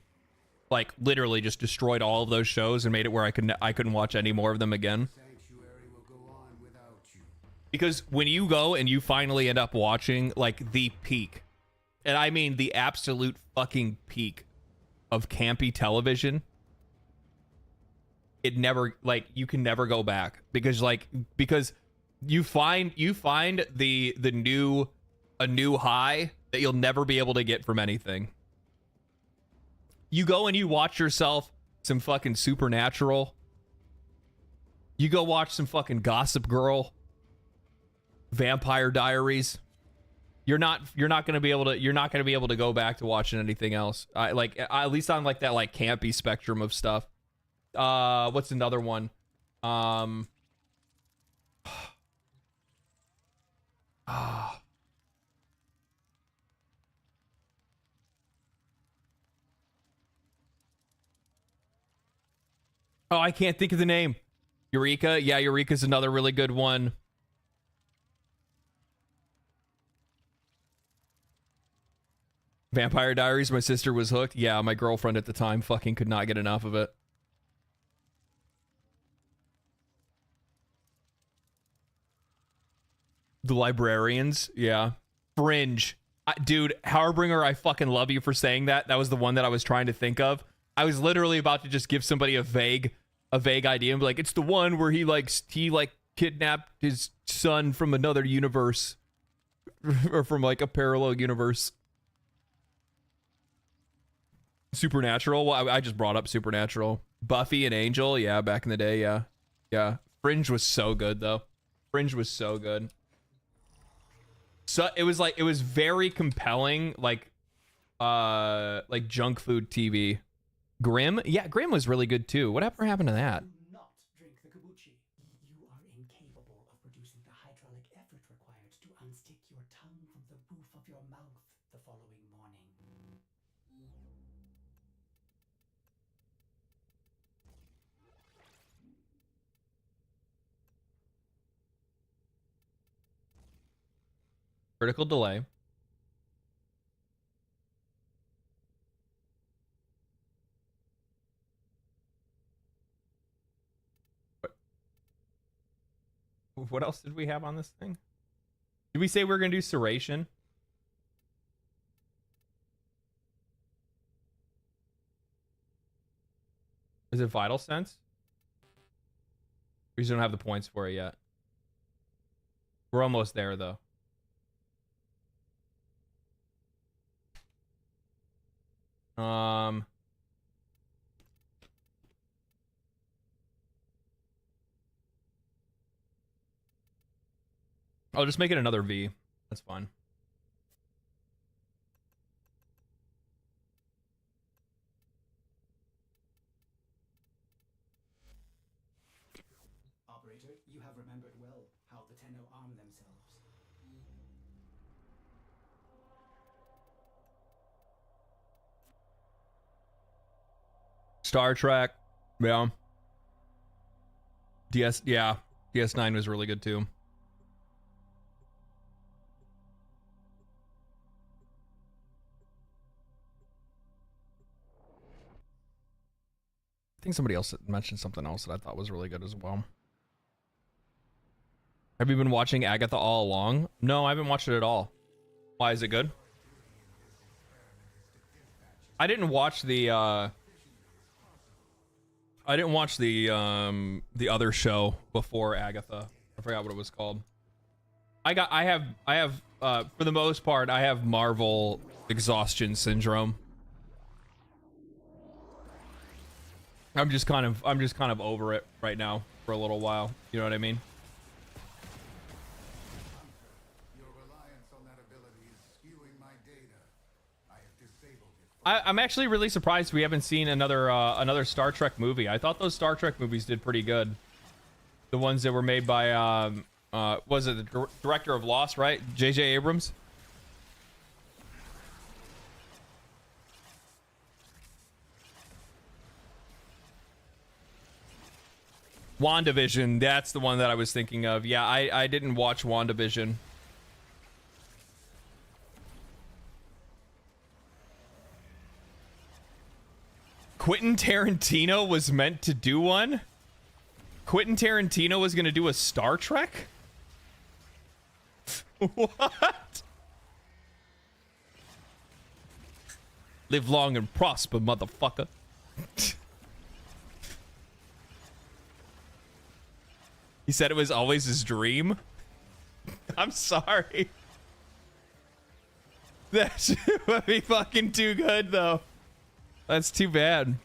Speaker 1: Like literally just destroyed all of those shows and made it where I couldn't watch any more of them again. Because when you go and you finally end up watching like the peak, and I mean the absolute fucking peak of Campy Television,
Speaker 13: it never, like, you can never go back because you find a new high that you'll never be able to get from anything. You go and you watch yourself some fucking Supernatural. You go watch some fucking Gossip Girl, Vampire Diaries. You're not gonna be able to go back to watching anything else. At least on like that like campy spectrum of stuff. What's another one? Oh, I can't think of the name. Eureka. Yeah, Eureka's another really good one. Vampire Diaries, my sister was hooked. Yeah, my girlfriend at the time fucking could not get enough of it. The Librarians, yeah. Fringe. Dude, Harbinger, I fucking love you for saying that. That was the one that I was trying to think of. I was literally about to just give somebody a vague idea and be like, it's the one where he kidnapped his son from another universe. Or from like a parallel universe. Supernatural. Well, I just brought up Supernatural. Buffy and Angel. Yeah, back in the day. Yeah. Yeah. Fringe was so good, though. Fringe was so good. So it was very compelling, like junk food TV. Grimm? Yeah, Grimm was really good, too. Whatever happened to that?
Speaker 17: Do not drink the kombucha. You are incapable of producing the hydraulic effort required to unstick your tongue from the roof of your mouth the following morning.
Speaker 13: Critical delay. What else did we have on this thing? Did we say we were going to do Serration? Is it Vital Sense? We just don't have the points for it yet. We're almost there, though. I'll just make it another V. That's fine.
Speaker 17: Operator, you have remembered well how the Tenno arm themselves.
Speaker 13: Star Trek. Yeah. DS9 was really good too. I think somebody else mentioned something else that I thought was really good as well. Have you been watching Agatha all along? No, I haven't watched it at all. Why, is it good? I didn't watch the other show before Agatha. I forgot what it was called. I have for the most part I have Marvel exhaustion syndrome. I'm just kind of over it right now for a little while. You know what I mean? I'm actually really surprised we haven't seen another Star Trek movie. I thought those Star Trek movies did pretty good. The ones that were made by was it the director of Lost, right? J.J. Abrams. WandaVision, that's the one that I was thinking of. Yeah, I didn't watch WandaVision. Quentin Tarantino was meant to do one? Quentin Tarantino was going to do a Star Trek? What? Live long and prosper, motherfucker.
Speaker 1: He said it was always his dream. I'm sorry. That shit would be fucking too good, though. That's too bad.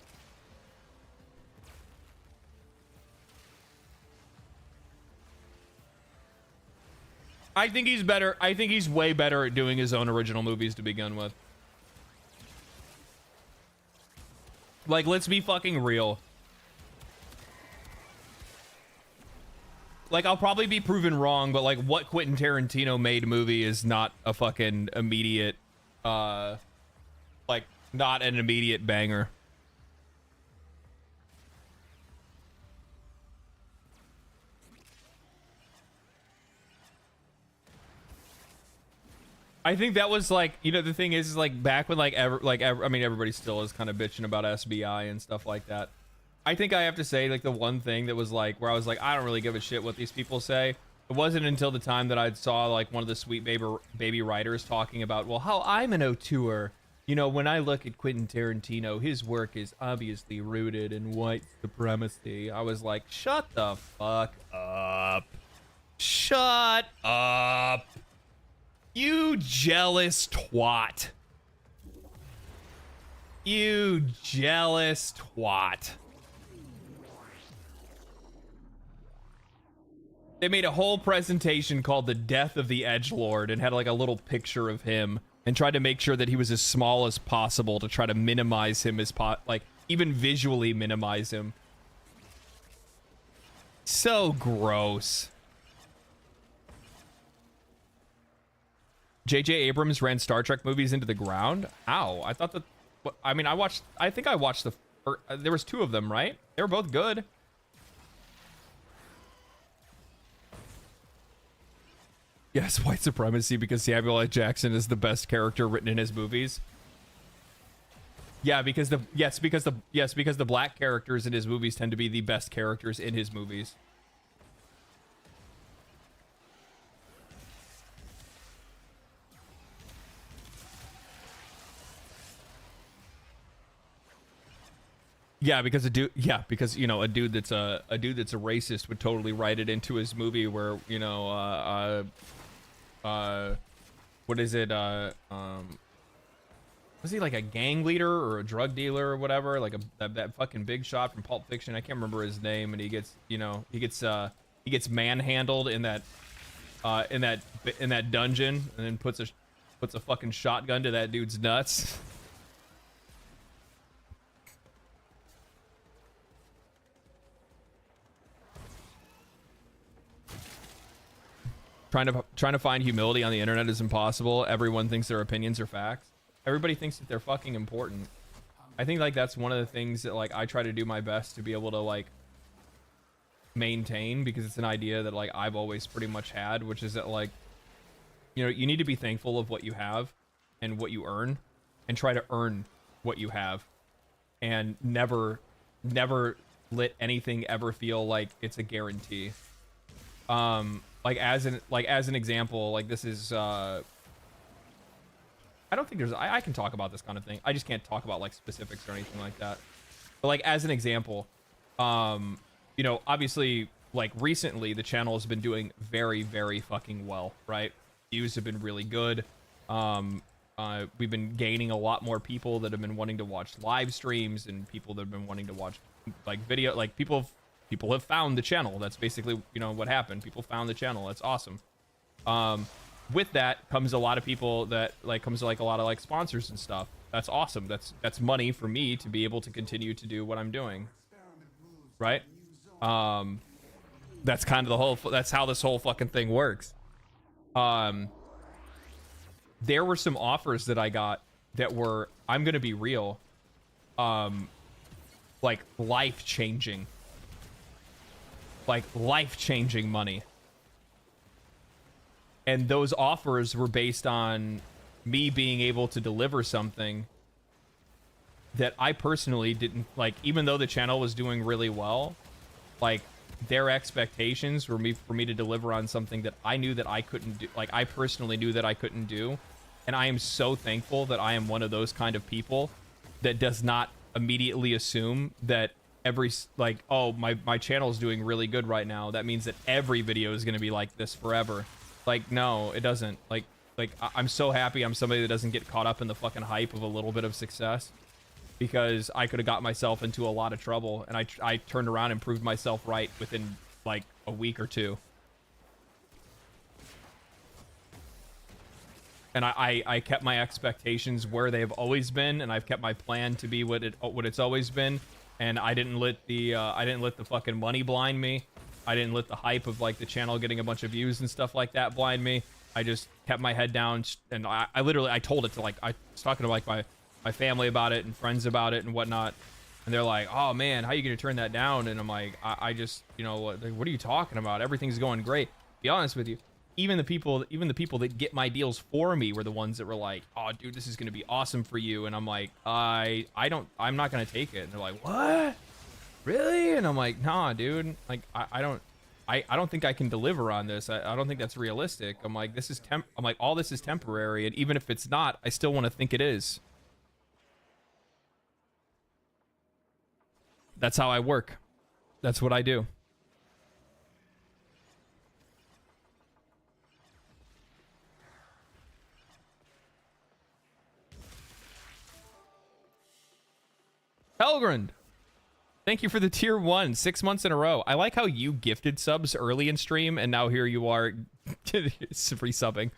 Speaker 1: I think he's better. I think he's way better at doing his own original movies to begin with. Like, let's be fucking real. Like, I'll probably be proven wrong, but like, what Quentin Tarantino made movie is not a fucking immediate, like, not an immediate banger. I think that was like, you know, the thing is like back when I mean, everybody still is kind of bitching about SBI and stuff like that. I think I have to say, like, the one thing that was like, where I was like, I don't really give a shit what these people say. It wasn't until the time that I saw like one of the Sweet Baby writers talking about, well, how I'm an auteur. You know, when I look at Quentin Tarantino, his work is obviously rooted in white supremacy. I was like, shut the fuck up. Shut up. You jealous twat. You jealous twat. They made a whole presentation called The Death of the Edgelord and had like a little picture of him and tried to make sure that he was as small as possible to try to minimize him as like even visually minimize him. So gross. J.J. Abrams ran Star Trek movies into the ground? Ow. I thought that... I mean, I think I watched the... there was 2 of them, right? They were both good. Yes, white supremacy because Samuel L. Jackson is the best character written in his movies. Yeah, because the black characters in his movies tend to be the best characters in his movies. Yeah, because you know, a dude that's a racist would totally write it into his movie where, you know, what is it, was he like a gang leader or a drug dealer or whatever, like that fucking big shot from Pulp Fiction? I can't remember his name, and he gets manhandled in that dungeon, and then puts a fucking shotgun to that dude's nuts. Trying to find humility on the internet is impossible. Everyone thinks their opinions are facts. Everybody thinks that they're fucking important. I think like that's one of the things that like I try to do my best to be able to like maintain, because it's an idea that like I've always pretty much had, which is that like, you know, you need to be thankful of what you have and what you earn, and try to earn what you have, and never let anything ever feel like it's a guarantee. Like as an example, like this is I don't think there's I can talk about this kind of thing. I just can't talk about like specifics or anything like that. But like as an example, you know, obviously like recently the channel has been doing very, very fucking well, right? Views have been really good. We've been gaining a lot more people that have been wanting to watch live streams, and people that have been wanting to watch like video, like people have found the channel. That's basically, you know, what happened. People found the channel. That's awesome. With that comes a lot of people that like comes like a lot of like sponsors and stuff. That's awesome. That's money for me to be able to continue to do what I'm doing. Right? That's kind of that's how this whole fucking thing works. There were some offers that I got that were, I'm going to be real, like life-changing. Like life-changing money. And those offers were based on me being able to deliver something that I personally didn't like. Even though the channel was doing really well, like their expectations were for me to deliver on something that I knew that I couldn't do. Like I personally knew that I couldn't do. And I am so thankful that I am one of those kind of people that does not immediately assume that like, oh, my channel is doing really good right now, that means that every video is going to be like this forever. Like, no, it doesn't. Like I'm so happy I'm somebody that doesn't get caught up in the fucking hype of a little bit of success, because I could have got myself into a lot of trouble, and I turned around and proved myself right within like a week or two. And I kept my expectations where they've always been, and I've kept my plan to be what it's always been. And I didn't let the fucking money blind me. I didn't let the hype of like the channel getting a bunch of views and stuff like that blind me. I just kept my head down, and I literally told it to, like, I was talking to like my family about it and friends about it and whatnot, and they're like, oh man, how are you gonna turn that down? And I'm like, I just, you know, what are you talking about? Everything's going great. Be honest with you, even the people that get my deals for me were the ones that were like, oh dude, this is gonna be awesome for you. And I'm like, I'm not gonna take it. And they're like, what, really? And I'm like, nah dude, like I don't think I can deliver on this. I don't think that's realistic. I'm like, all this is temporary, and even if it's not, I still want to think it is. That's how I work. That's what I do. Helgrund, thank you for the tier 1, 6 months in a row. I like how you gifted subs early in stream, and now here you are free subbing.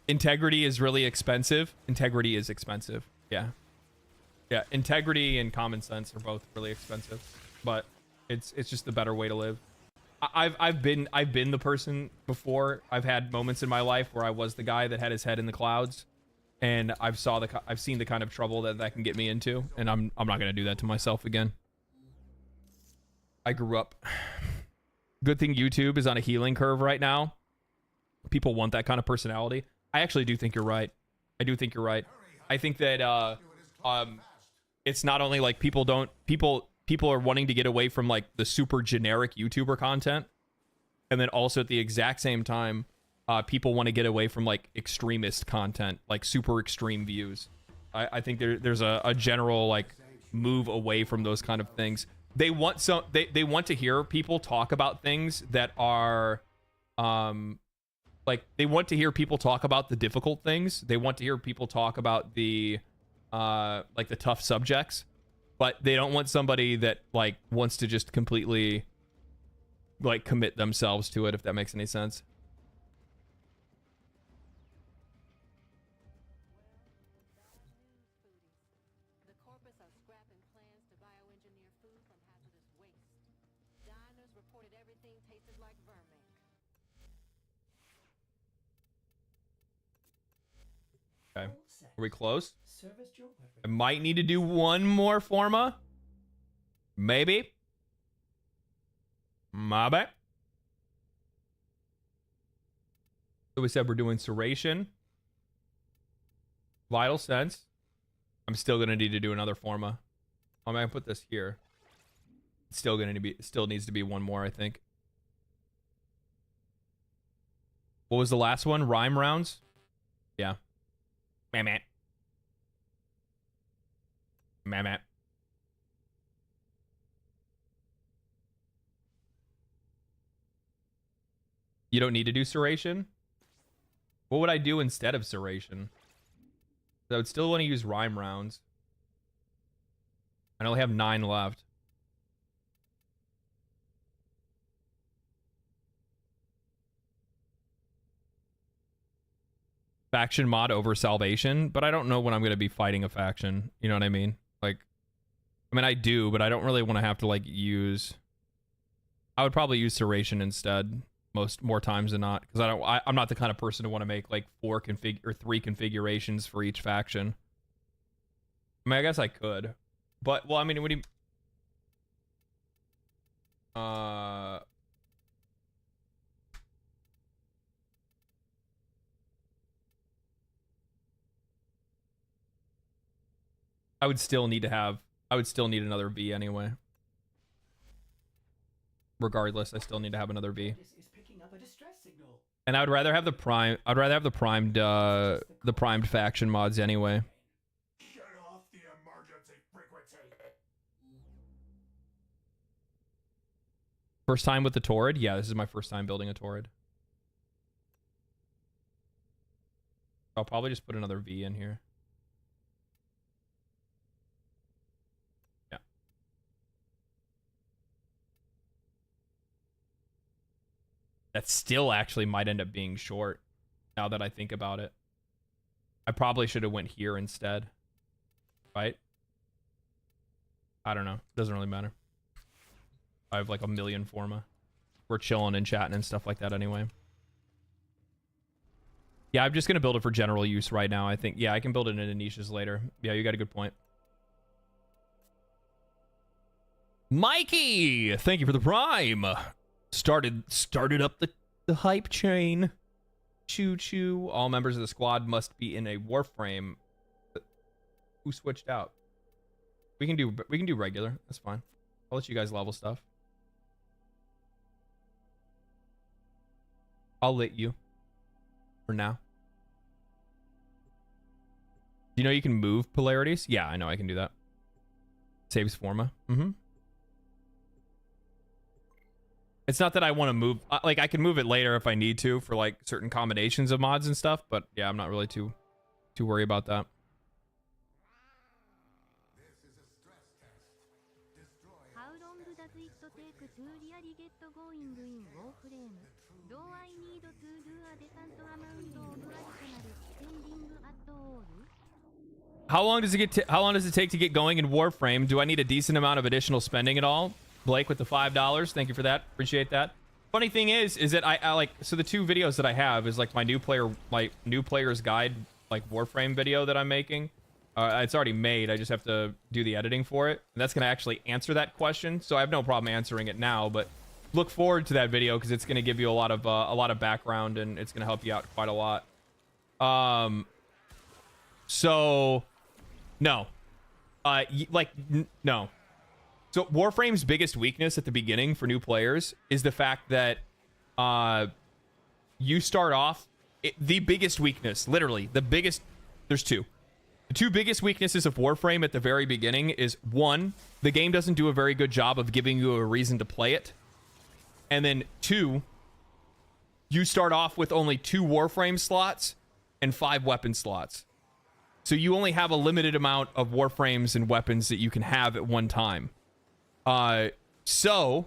Speaker 1: Integrity is really expensive. Integrity is expensive. Yeah. Yeah, integrity and common sense are both really expensive, but it's just the better way to live. I've been the person before. I've had moments in my life where I was the guy that had his head in the clouds, and I've seen the kind of trouble that can get me into, and I'm not gonna do that to myself again. I grew up. Good thing YouTube is on a healing curve right now. People want that kind of personality. I actually do think you're right. I do think you're right. I think that it's not only like people are wanting to get away from like the super generic YouTuber content, and then also at the exact same time, people want to get away from like extremist content, like super extreme views. I think there's a general like move away from those kind of things. They want they want to hear people talk about things that are like, they want to hear people talk about the difficult things. They want to hear people talk about the like the tough subjects, but they don't want somebody that like wants to just completely like commit themselves to it, if that makes any sense. Okay, are we close? I might need to do one more forma. Maybe. Maybe. So we said we're doing Serration. Vital Sense. I'm still going to need to do another forma. I'm going to put this here. It's still going to be, still needs to be one more, I think. What was the last one? Rhyme rounds? Yeah. Meh. You don't need to do Serration? What would I do instead of Serration? I would still want to use rhyme rounds. I only have 9 left. Faction mod over Salvation, but I don't know when I'm going to be fighting a faction. You know what I mean? Like, I mean, I do, but I don't really want to have to like use. I would probably use Serration instead, more times than not, because I'm not the kind of person to want to make like 3 configurations for each faction. I mean, I guess I could, but well, I mean, what do you? I would still need another V anyway. Regardless, I still need to have another V. And I would rather have the primed faction mods anyway.
Speaker 8: Shut off the
Speaker 13: First time with the Torrid? Yeah, this is my first time building a Torrid. I'll probably just put another V in here. Yeah. That still actually might end up being short, now that I think about it. I probably should have went here instead. Right? I don't know. Doesn't really matter. I have like a million forma. We're chilling and chatting and stuff like that anyway. Yeah, I'm just going to build it for general use right now. I think, yeah, I can build it into niches later. Yeah, you got a good point. Mikey, thank you for the prime. Started up the hype train. Choo choo. All members of the squad must be in a Warframe. Who switched out? We can do regular. That's fine. I'll let you guys level stuff. I'll let you. For now. Do you know you can move polarities? Yeah, I know I can do that. Saves forma. It's not that I want to move. Like, I can move it later if I need to for like certain combinations of mods and stuff. But yeah, I'm not really too worried about that.
Speaker 5: How long does it take to really get going in Warframe? Do I need to do a decent amount of additional spending at all?
Speaker 13: How long does it take to get going in Warframe? Do I need a decent amount of additional spending at all? Blake with the $5. Thank you for that. Appreciate that. Funny thing is that I like, so the two videos that I have is like my new player's guide, like Warframe video that I'm making. It's already made. I just have to do the editing for it. And that's going to actually answer that question. So I have no problem answering it now, but look forward to that video because it's going to give you a lot of background and it's going to help you out quite a lot. So no, no. So Warframe's biggest weakness at the beginning for new players is the fact that you start off, the biggest weakness, literally, there's two. The two biggest weaknesses of Warframe at the very beginning is, one, the game doesn't do a very good job of giving you a reason to play it. And then two, you start off with only 2 Warframe slots and 5 weapon slots. So you only have a limited amount of Warframes and weapons that you can have at one time. So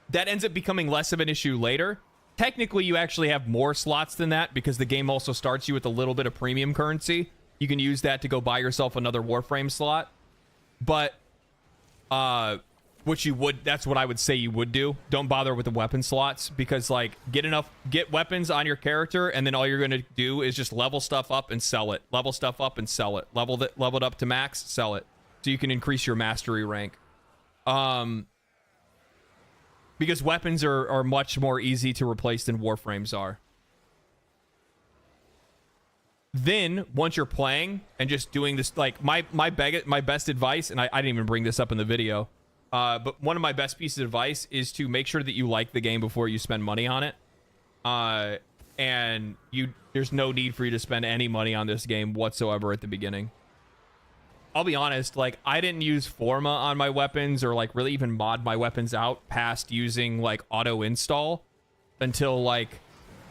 Speaker 13: that ends up becoming less of an issue later. Technically, you actually have more slots than that because the game also starts you with a little bit of premium currency. You can use that to go buy yourself another Warframe slot. But, that's what I would say you would do. Don't bother with the weapon slots because, like, get weapons on your character and then all you're going to do is just level stuff up and sell it. Level stuff up and sell it. Level it up to max, sell it. So you can increase your mastery rank. Because weapons are much more easy to replace than Warframes are. Then, once you're playing and just doing this, like, my best advice, and I didn't even bring this up in the video, but one of my best pieces of advice is to make sure that you like the game before you spend money on it. And there's no need for you to spend any money on this game whatsoever at the beginning. I'll be honest, like, I didn't use Forma on my weapons or, like, really even mod my weapons out past using, like, auto install until, like,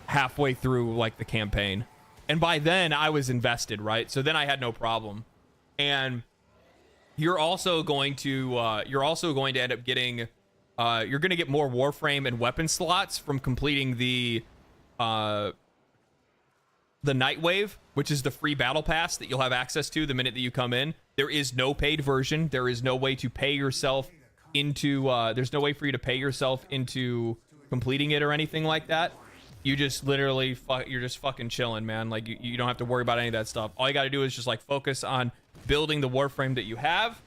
Speaker 13: halfway through, like, the campaign. And by then, I was invested, right? So then I had no problem. And you're also going to end up getting, you're going to get more Warframe and weapon slots from completing the Nightwave, which is the free battle pass that you'll have access to the minute that you come in. There is no paid version. There is no way to pay yourself into, there's no way for you to pay yourself into completing it or anything like that. You just literally, you're just fucking chilling, man. Like, you don't have to worry about any of that stuff. All you got to do is just, like, focus on building the Warframe that you have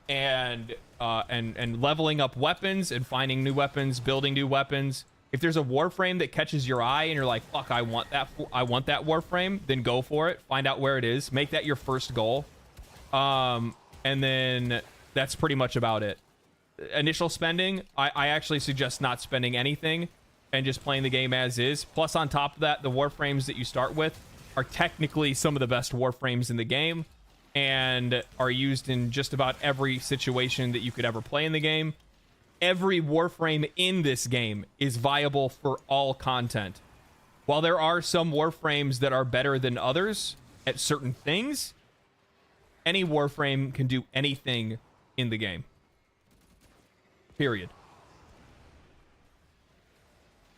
Speaker 13: and leveling up weapons and finding new weapons, building new weapons. If there's a Warframe that catches your eye and you're like, fuck, I want that Warframe, then go for it. Find out where it is. Make that your first goal. And then that's pretty much about it. Initial spending, I actually suggest not spending anything and just playing the game as is. Plus, on top of that, the Warframes that you start with are technically some of the best Warframes in the game and are used in just about every situation that you could ever play in the game. every Warframe in this game is viable for all content. While there are some Warframes that are better than others at certain things, any Warframe can do anything in the game. Period.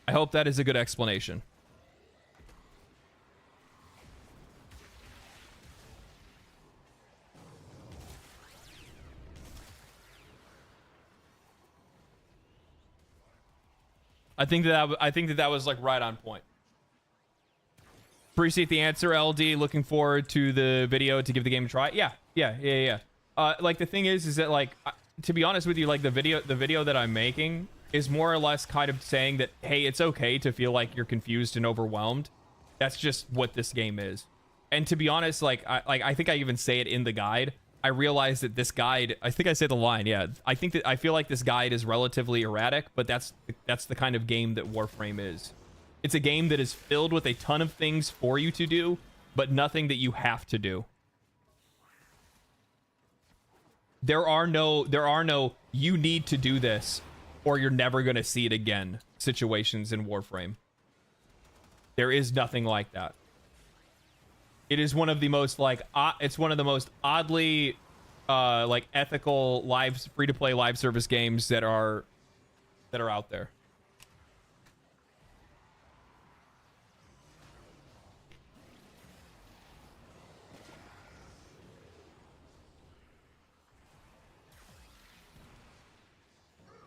Speaker 13: I hope that is a good explanation. I think that was like right on point. Appreciate the answer, LD. Looking forward to the video to give the game a try. Yeah. Like the thing is that like, to be honest with you, like the video that I'm making is more or less kind of saying that, hey, it's okay to feel like you're confused and overwhelmed. That's just what this game is. And to be honest, I think I even say it in the guide. I realize that this guide, I think I say the line, yeah. I feel like this guide is relatively erratic, but that's the kind of game that Warframe is. It's a game that is filled with a ton of things for you to do, but nothing that you have to do. There are no you need to do this or you're never going to see it again situations in Warframe. There is nothing like that. It is one of the most it's one of the most oddly like ethical free-to-play live service games that are out there.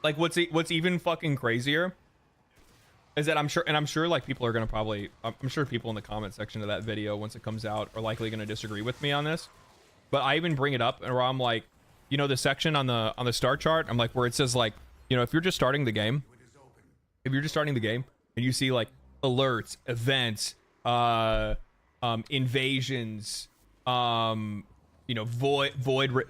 Speaker 13: Like what's even fucking crazier is that I'm sure like people are gonna probably, I'm sure people in the comment section of that video once it comes out are likely gonna disagree with me on this, but I even bring it up and where I'm like, you know, the section on the start chart, I'm like, where it says like, you know, if you're just starting the game and you see like alerts, events, invasions, you know, void,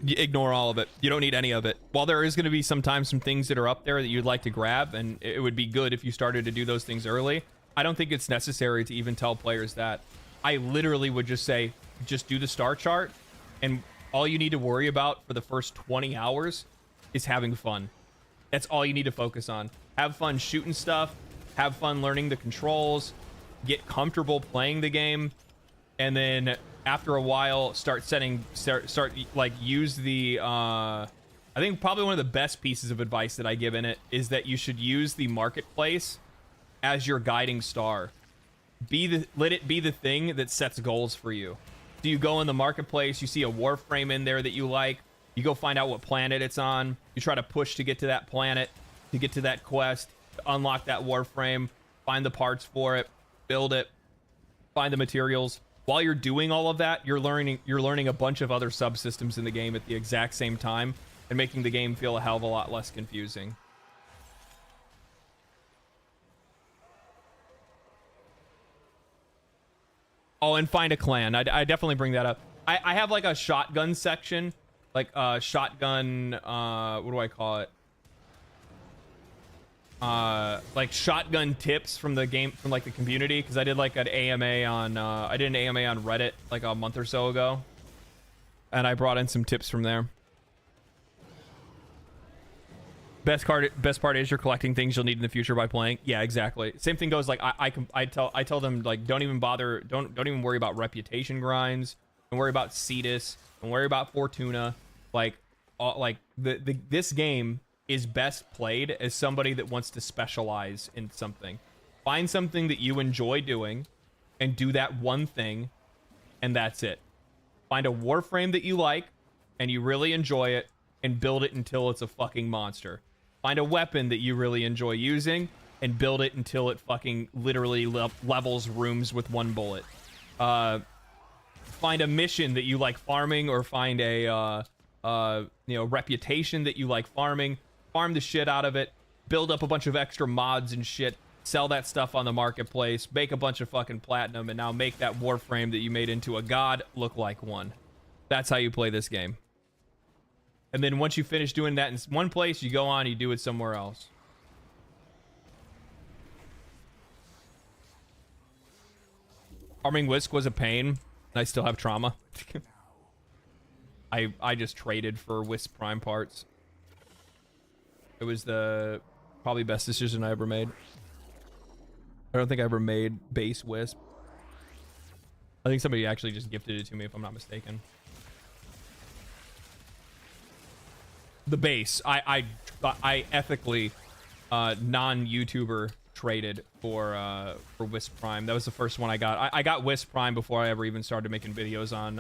Speaker 13: ignore all of it. You don't need any of it. While there is going to be sometimes some things that are up there that you'd like to grab, and it would be good if you started to do those things early, I don't think it's necessary to even tell players that. I literally would just say, just do the star chart, and all you need to worry about for the first 20 hours is having fun. That's all you need to focus on. Have fun shooting stuff, have fun learning the controls, get comfortable playing the game, and then after a while start like use the I think probably one of the best pieces of advice that I give in it is that you should use the marketplace as your guiding star. Let it be the thing that sets goals for you. Do you go in the marketplace, you see a Warframe in there that you like, you go find out what planet it's on, you try to push to get to that planet, to get to that quest, to unlock that Warframe, find the parts for it, build it, find the materials. While you're doing all of that, you're learning a bunch of other subsystems in the game at the exact same time and making the game feel a hell of a lot less confusing. Oh, and find a clan. I definitely bring that up. I have like a shotgun section, like shotgun, what do I call it? Like shotgun tips from the game, from like the community, because I did like an AMA on I did an AMA on Reddit like a month or so ago, and I brought in some tips from there. Best part is you're collecting things you'll need in the future by playing. Yeah, exactly. Same thing goes like I tell them like don't even bother, don't even worry about reputation grinds, don't worry about Cetus, don't worry about Fortuna. Like this game is best played as somebody that wants to specialize in something. Find something that you enjoy doing and do that one thing, and that's it. Find a Warframe that you like and you really enjoy it and build it until it's a fucking monster. Find a weapon that you really enjoy using and build it until it fucking literally levels rooms with one bullet. Find a mission that you like farming, or find a you know, reputation that you like farming. Farm the shit out of it, build up a bunch of extra mods and shit, sell that stuff on the marketplace, make a bunch of fucking platinum, and now make that Warframe that you made into a god look like one. That's how you play this game. And then once you finish doing that in one place, you go on, you do it somewhere else. Farming Whisk was a pain, and I still have trauma. I just traded for Wisp Prime parts. It was the probably best decision I ever made. I don't think I ever made base Wisp. I think somebody actually just gifted it to me, if I'm not mistaken. The base, I ethically non-YouTuber traded for Wisp Prime. That was the first one I got. I got Wisp Prime before I ever even started making videos on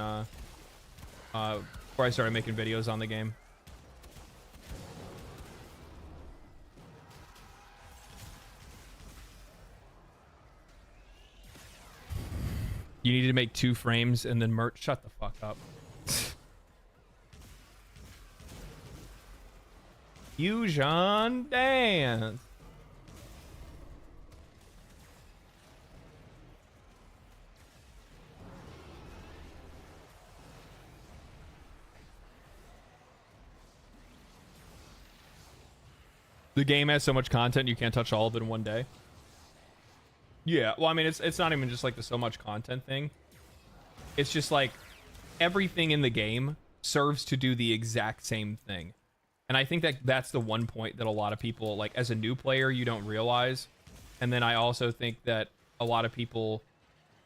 Speaker 13: the game. You needed to make 2 frames and then merch. Shut the fuck up. Fusion dance. The game has so much content you can't touch all of it in one day. Yeah, well, I mean, it's not even just like the so much content thing. It's just like everything in the game serves to do the exact same thing. And I think that that's the one point that a lot of people, like as a new player, you don't realize. And then I also think that a lot of people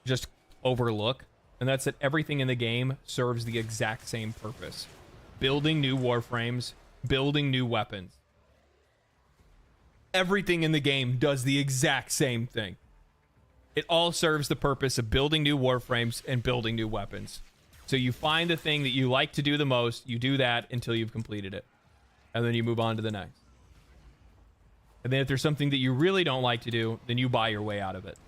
Speaker 13: just overlook. And that's that everything in the game serves the exact same purpose. Building new warframes, building new weapons. Everything in the game does the exact same thing. It all serves the purpose of building new warframes and building new weapons. So you find the thing that you like to do the most, you do that until you've completed it. And then you move on to the next. And then if there's something that you really don't like to do, then you buy your way out of it.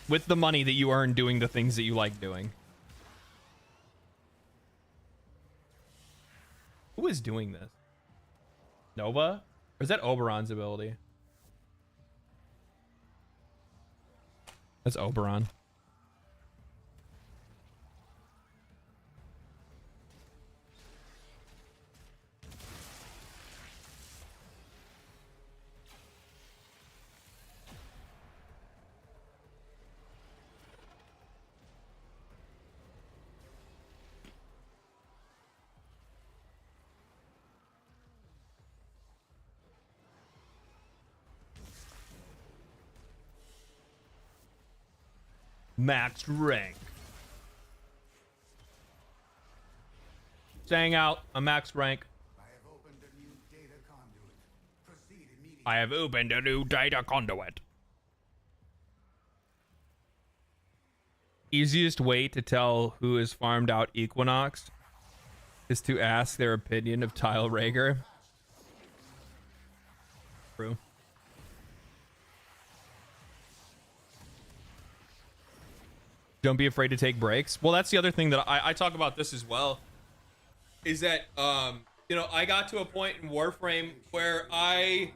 Speaker 13: With the money that you earn doing the things that you like doing. Who is doing this? Nova? Or is that Oberon's ability? That's Oberon. Max rank. Staying out a max rank. I have opened a new data conduit. Easiest way to tell who is farmed out Equinox is to ask their opinion of Tile Rager. True. Don't be afraid to take breaks. Well, that's the other thing that I talk about this as well. Is that, you know, I got to a point in Warframe where I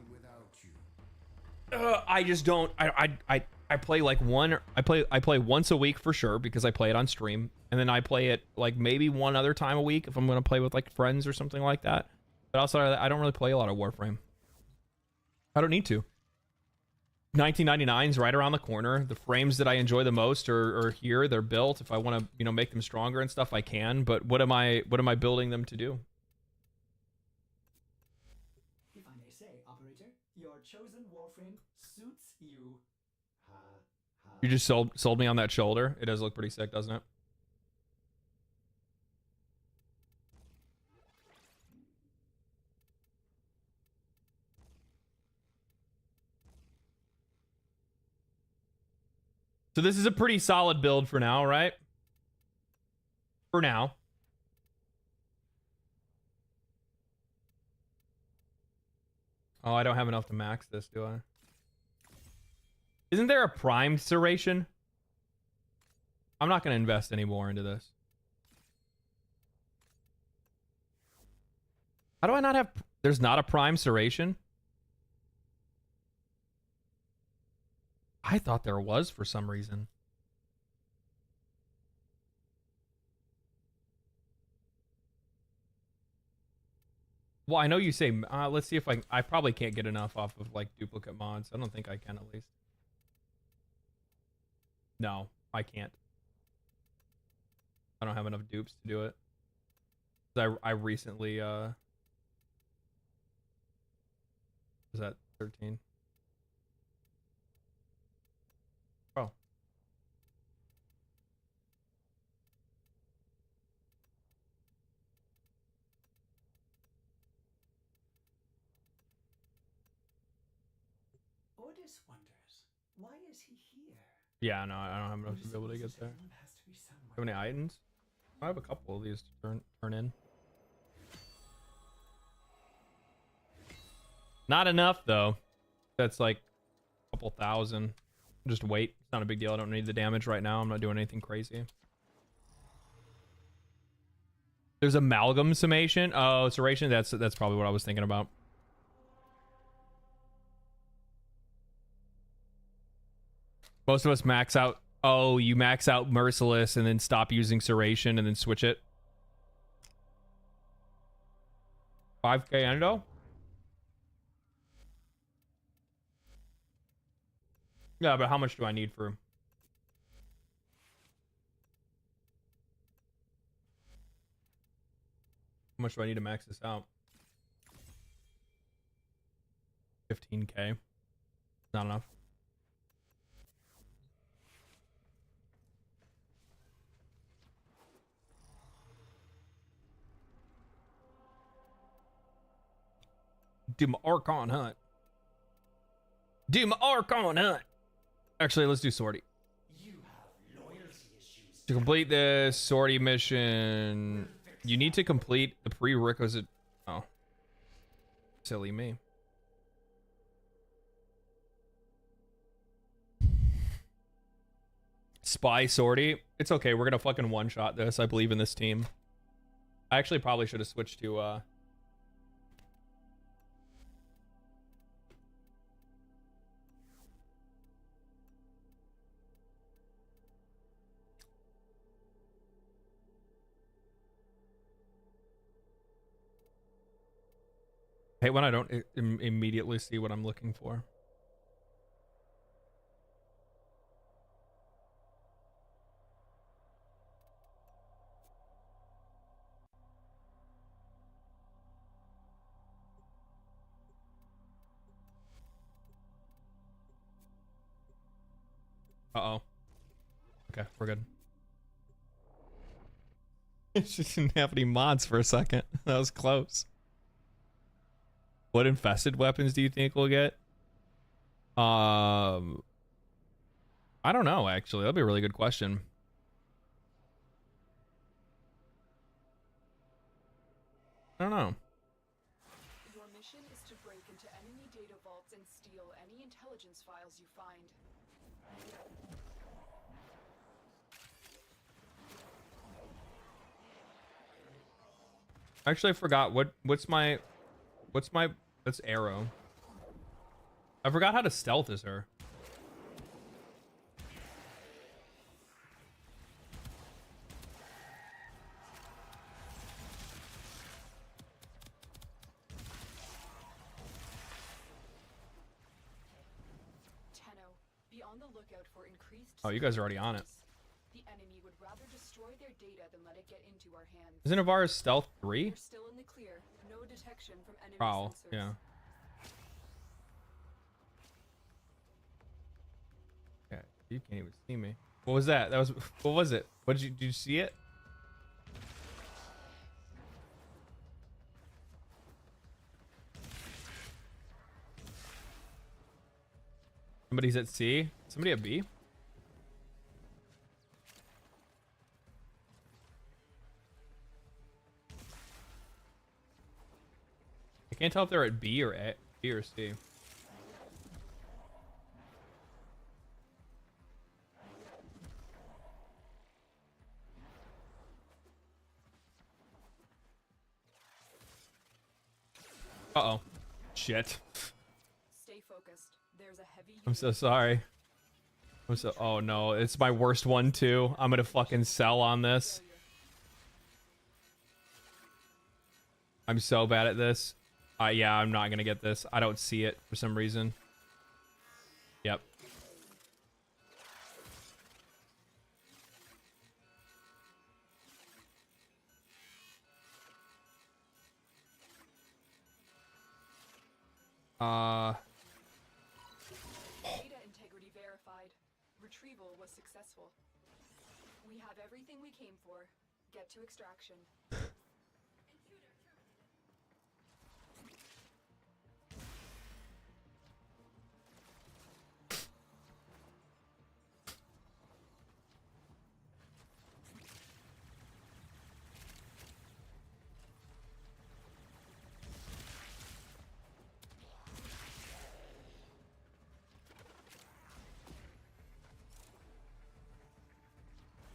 Speaker 13: just don't, I play like I play once a week for sure because I play it on stream. And then I play it like maybe one other time a week if I'm going to play with like friends or something like that. But outside of that, I don't really play a lot of Warframe. I don't need to. 1999 is right around the corner. The frames that I enjoy the most are here. They're built. If I want to, you know, make them stronger and stuff, I can. But what am I building them to do?
Speaker 17: If I may say, operator, your chosen Warframe suits you.
Speaker 13: You just sold me on that shoulder. It does look pretty sick, doesn't it? So this is a pretty solid build for now, right? For now. Oh, I don't have enough to max this, do I? Isn't there a primed serration? I'm not going to invest any more into this. How do I not have... There's not a prime serration? I thought there was for some reason. Well, I know you say, let's see if I probably can't get enough off of like duplicate mods. I don't think I can at least. No, I can't. I don't have enough dupes to do it. I recently Is that 13? Oh.
Speaker 17: Otis wonders, why is he here?
Speaker 13: Yeah, no, I don't have enough to be able to get there. How many items? I have a couple of these to turn in. Not enough though. That's like a couple thousand. Just wait. It's not a big deal. I don't need the damage right now. I'm not doing anything crazy. There's amalgam summation. Oh, summation. That's probably what I was thinking about. Most of us max out. Oh, you max out Merciless and then stop using Serration and then switch it. 5k endo? Yeah, but how much do I need for... How much do I need to max this out? 15k. Not enough. Do my Archon hunt. Do my Archon hunt. Actually, let's do sortie. To complete this sortie mission, you need to complete the prerequisite. Oh, silly me. Spy sortie. It's okay. We're gonna fucking one-shot this. I believe in this team. I actually probably should have switched to I hate when I don't immediately see what I'm looking for. Uh-oh. Okay, we're good. She didn't have any mods for a second. That was close. What infested weapons do you think we'll get? I don't know, actually. That'd be a really good question. I don't know.
Speaker 18: Your mission is to break into enemy data vaults and steal any intelligence files you find.
Speaker 13: Actually, I forgot what's my that's arrow. I forgot how to stealth as her.
Speaker 18: Be on the lookout for increased.
Speaker 13: Oh, you guys are already on it.
Speaker 18: The enemy would rather destroy their data than let it get into our hands.
Speaker 13: Isn't Avara's stealth 3?
Speaker 18: You're still in the clear. No detection from enemy
Speaker 13: Oh,
Speaker 18: sensors.
Speaker 13: yeah. Okay, you can't even see me. What was that? That was what was it? Did you see it? Somebody's at C. Somebody at B. I can't tell if they're at B or A, B or C. Uh-oh. Shit.
Speaker 18: Stay focused. There's a heavy.
Speaker 13: I'm so sorry. Oh no, it's my worst one too. I'm gonna fucking sell on this. I'm so bad at this. Yeah, I'm not gonna get this. I don't see it for some reason. Yep.
Speaker 18: Data integrity verified. Retrieval was successful. We have everything we came for. Get to extraction.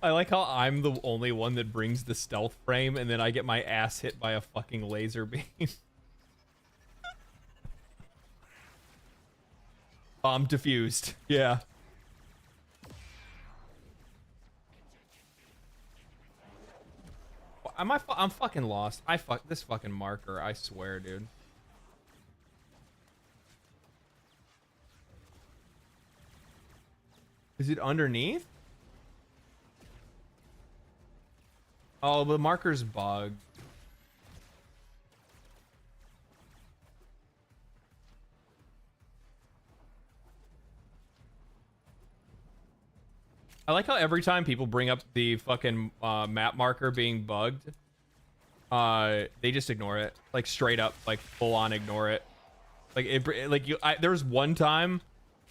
Speaker 1: I like how I'm the only one that brings the stealth frame, and then I get my ass hit by a fucking laser beam. Bomb diffused. Yeah. I'm fucking lost. This fucking marker, I swear, dude. Is it underneath? Oh, the marker's bugged. I like how every time people bring up the fucking map marker being bugged, they just ignore it, like straight up, like full on ignore it. Like there was one time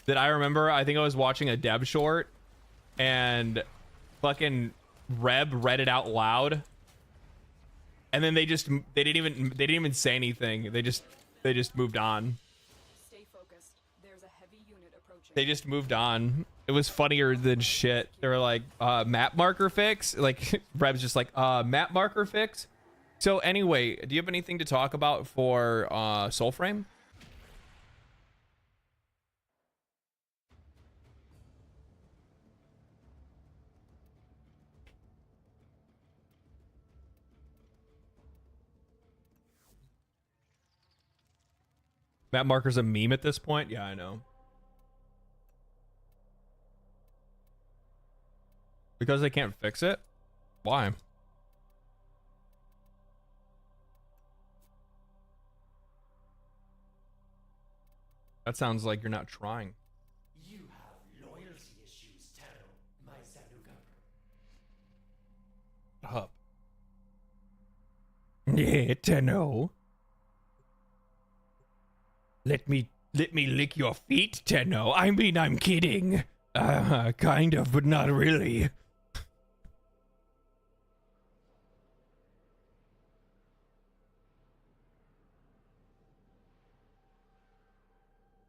Speaker 1: that I remember. I think I was watching a dev short, and fucking Reb read it out loud, and then they didn't even say anything. They just moved on.
Speaker 18: Stay focused. There's a heavy unit approaching.
Speaker 1: They just moved on. It was funnier than shit. They were like, map marker fix? Like, Reb's just like, map marker fix? So anyway, do you have anything to talk about for Soulframe? Map marker's a meme at this point? Yeah, I know. Because they can't fix it? Why? That sounds like you're not trying.
Speaker 17: You have loyalty issues, Taro, my Zanuga.
Speaker 1: Up. Yeah, Tenno. Let me lick your feet, Tenno. I mean, I'm kidding. Kind of, but not really.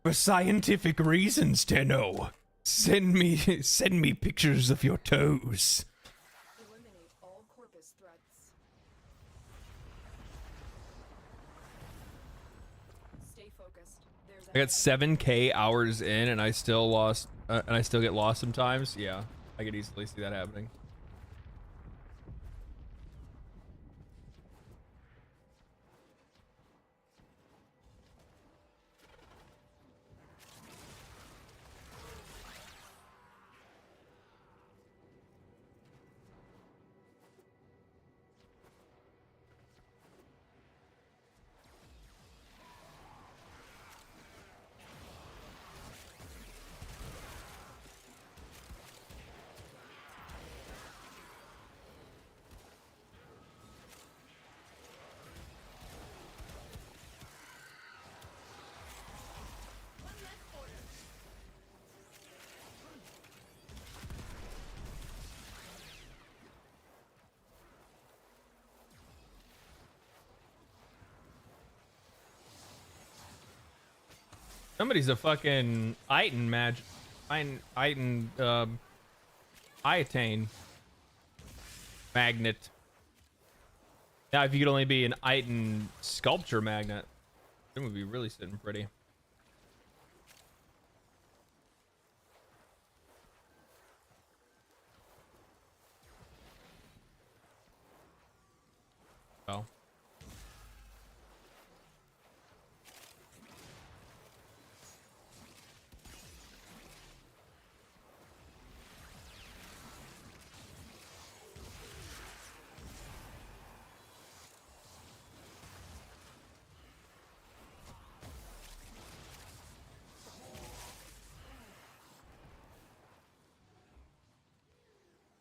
Speaker 1: For scientific reasons, Tenno. Send me pictures of your toes.
Speaker 18: Eliminate all corpus threats. Stay focused. There's
Speaker 1: I got 7K hours in, and I still lost, and I still get lost sometimes. Yeah, I could easily see that happening. Somebody's a fucking Iton Iatane magnet. Yeah, if you could only be an Iton sculpture magnet, it would be really sitting pretty. Oh.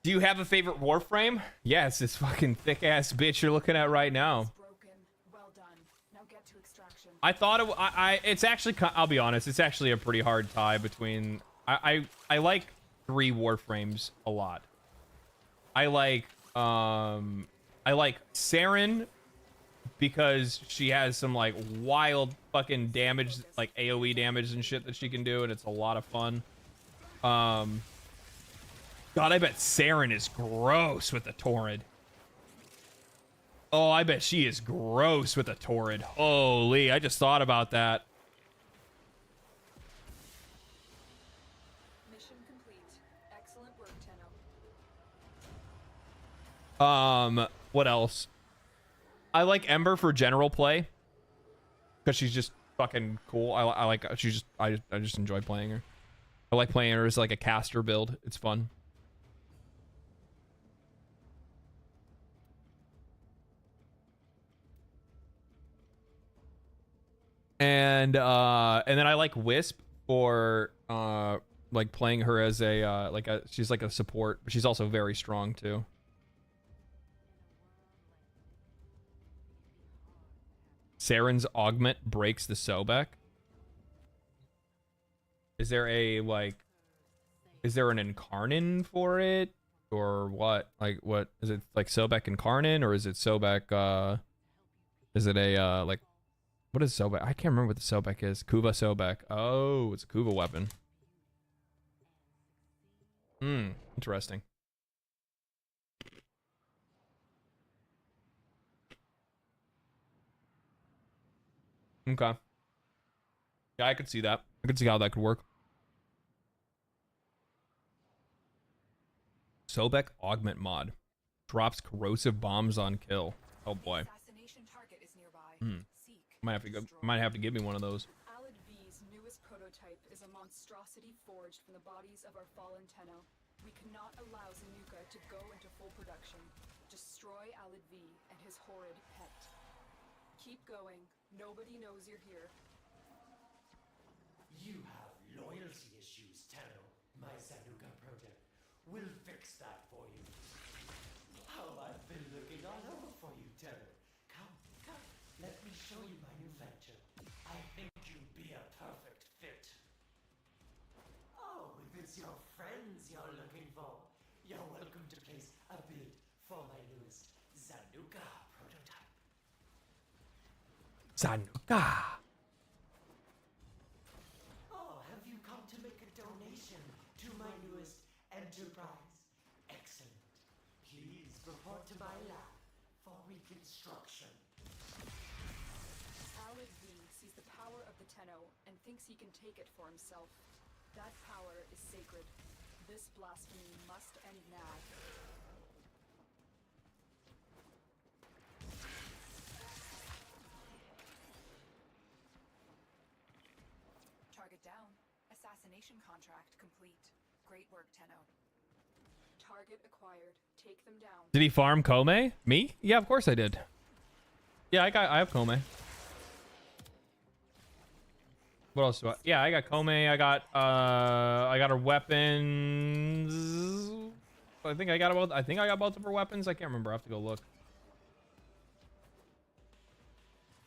Speaker 1: Do you have a favorite Warframe? Yes, this fucking thick ass bitch you're looking at right now. I thought it's actually, I'll be honest, it's actually a pretty hard tie between, I like 3 Warframes a lot. I like Saren because she has some like wild fucking damage, like AoE damage and shit that she can do, and it's a lot of fun. God, I bet Saren is gross with the Torrid. Oh, I bet she is gross with a Torrid. Holy, I just thought about that.
Speaker 18: Mission complete. Excellent work, Tenno.
Speaker 1: What else? I like Ember for general play because she's just fucking cool. I like she's just I just enjoy playing her. I like playing her as like a caster build. It's fun. And then I like Wisp for like playing her as a she's like a support, but she's also very strong too. Saren's augment breaks the Sobek. Is there an Incarnon for it? Or what? Like what is it, like Sobek Incarnon, or is it Sobek is it a like what is Sobek? I can't remember what the Sobek is. Kuva Sobek. Oh, it's a Kuva weapon. Interesting. Okay. Yeah, I could see that. I could see how that could work. Sobek augment mod. Drops corrosive bombs on kill. Oh boy. Might have to give me one of those.
Speaker 18: Alid V's newest prototype is a monstrosity forged from the bodies of our fallen Tenno. We cannot allow Zanuka to go into full production. Destroy Alid V and his horrid pet. Keep going. Nobody knows you're here.
Speaker 17: You have loyalty issues, Tenno. My Zanuka project will fix that for you. Oh, I've been looking all over for you, Tenno. Come, let me show you my new venture. I think you'd be a perfect fit. Oh, if it's your friends you're looking for, you're welcome to place a bid for my newest Zanuka prototype.
Speaker 1: Zanuka.
Speaker 17: Oh, have you come to make a donation to my newest enterprise? Excellent. Please report to my lab for reconstruction.
Speaker 18: Alid V sees the power of the Tenno and thinks he can take it for himself. That power is sacred. This blasphemy must end now. Target down. Assassination contract complete. Great work, Tenno. Target acquired. Take them down.
Speaker 1: Did he farm Kome? Me? Yeah, of course I did. Yeah, I have Kome. What else do I? Yeah, I got Kome. I got her weapons. I think I got both of her weapons. I can't remember. I have to go look.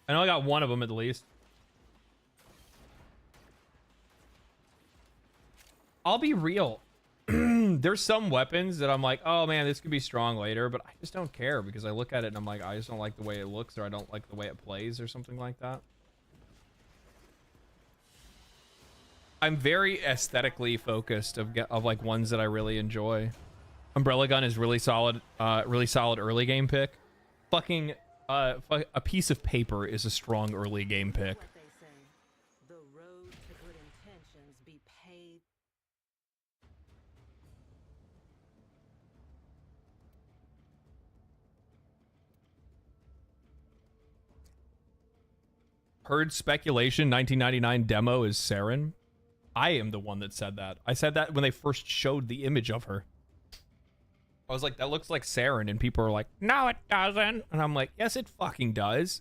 Speaker 1: I know I got one of them at least. I'll be real. There's some weapons that I'm like, oh man, this could be strong later, but I just don't care because I look at it and I'm like, I just don't like the way it looks, or I don't like the way it plays, or something like that. I'm very aesthetically focused of like ones that I really enjoy. Umbrella Gun is really solid early game pick. Fucking a piece of paper is a strong early game pick.
Speaker 11: The road to good intentions be paved.
Speaker 1: Heard speculation 1999 demo is Saren. I am the one that said that. I said that when they first showed the image of her. I was like, that looks like Saren, and people are like, no, it doesn't. And I'm like, yes, it fucking does.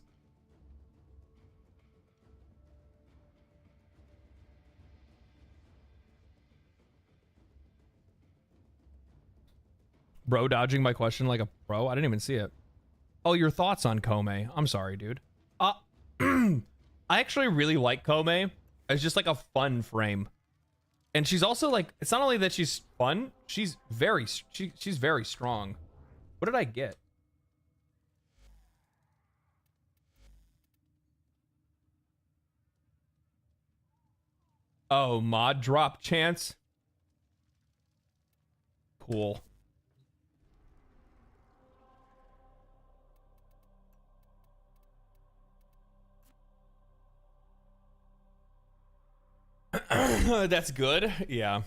Speaker 13: Bro dodging my question like a pro? I didn't even see it. Oh, your thoughts on Kome. I'm sorry, dude. I actually really like Kome. It's just like a fun frame. And she's also like, it's not only that she's fun, she's very strong. What did I get? Oh, mod drop chance. Cool. That's good. Yeah.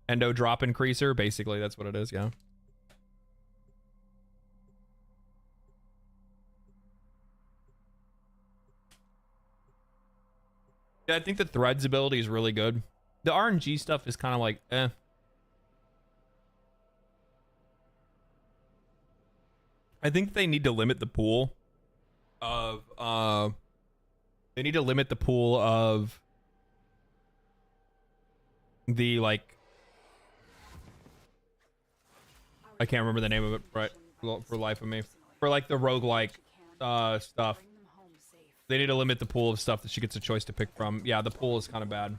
Speaker 13: Endo drop increaser. Basically, that's what it is. Yeah. Yeah, I think the threads ability is really good. The RNG stuff is kind of like, eh. I think they need to limit the pool of, they need to limit the pool of the, like, I can't remember the name of it, right, for life of me. For, like, the roguelike stuff. They need to limit the pool of stuff that she gets a choice to pick from. Yeah, the pool is kind of bad.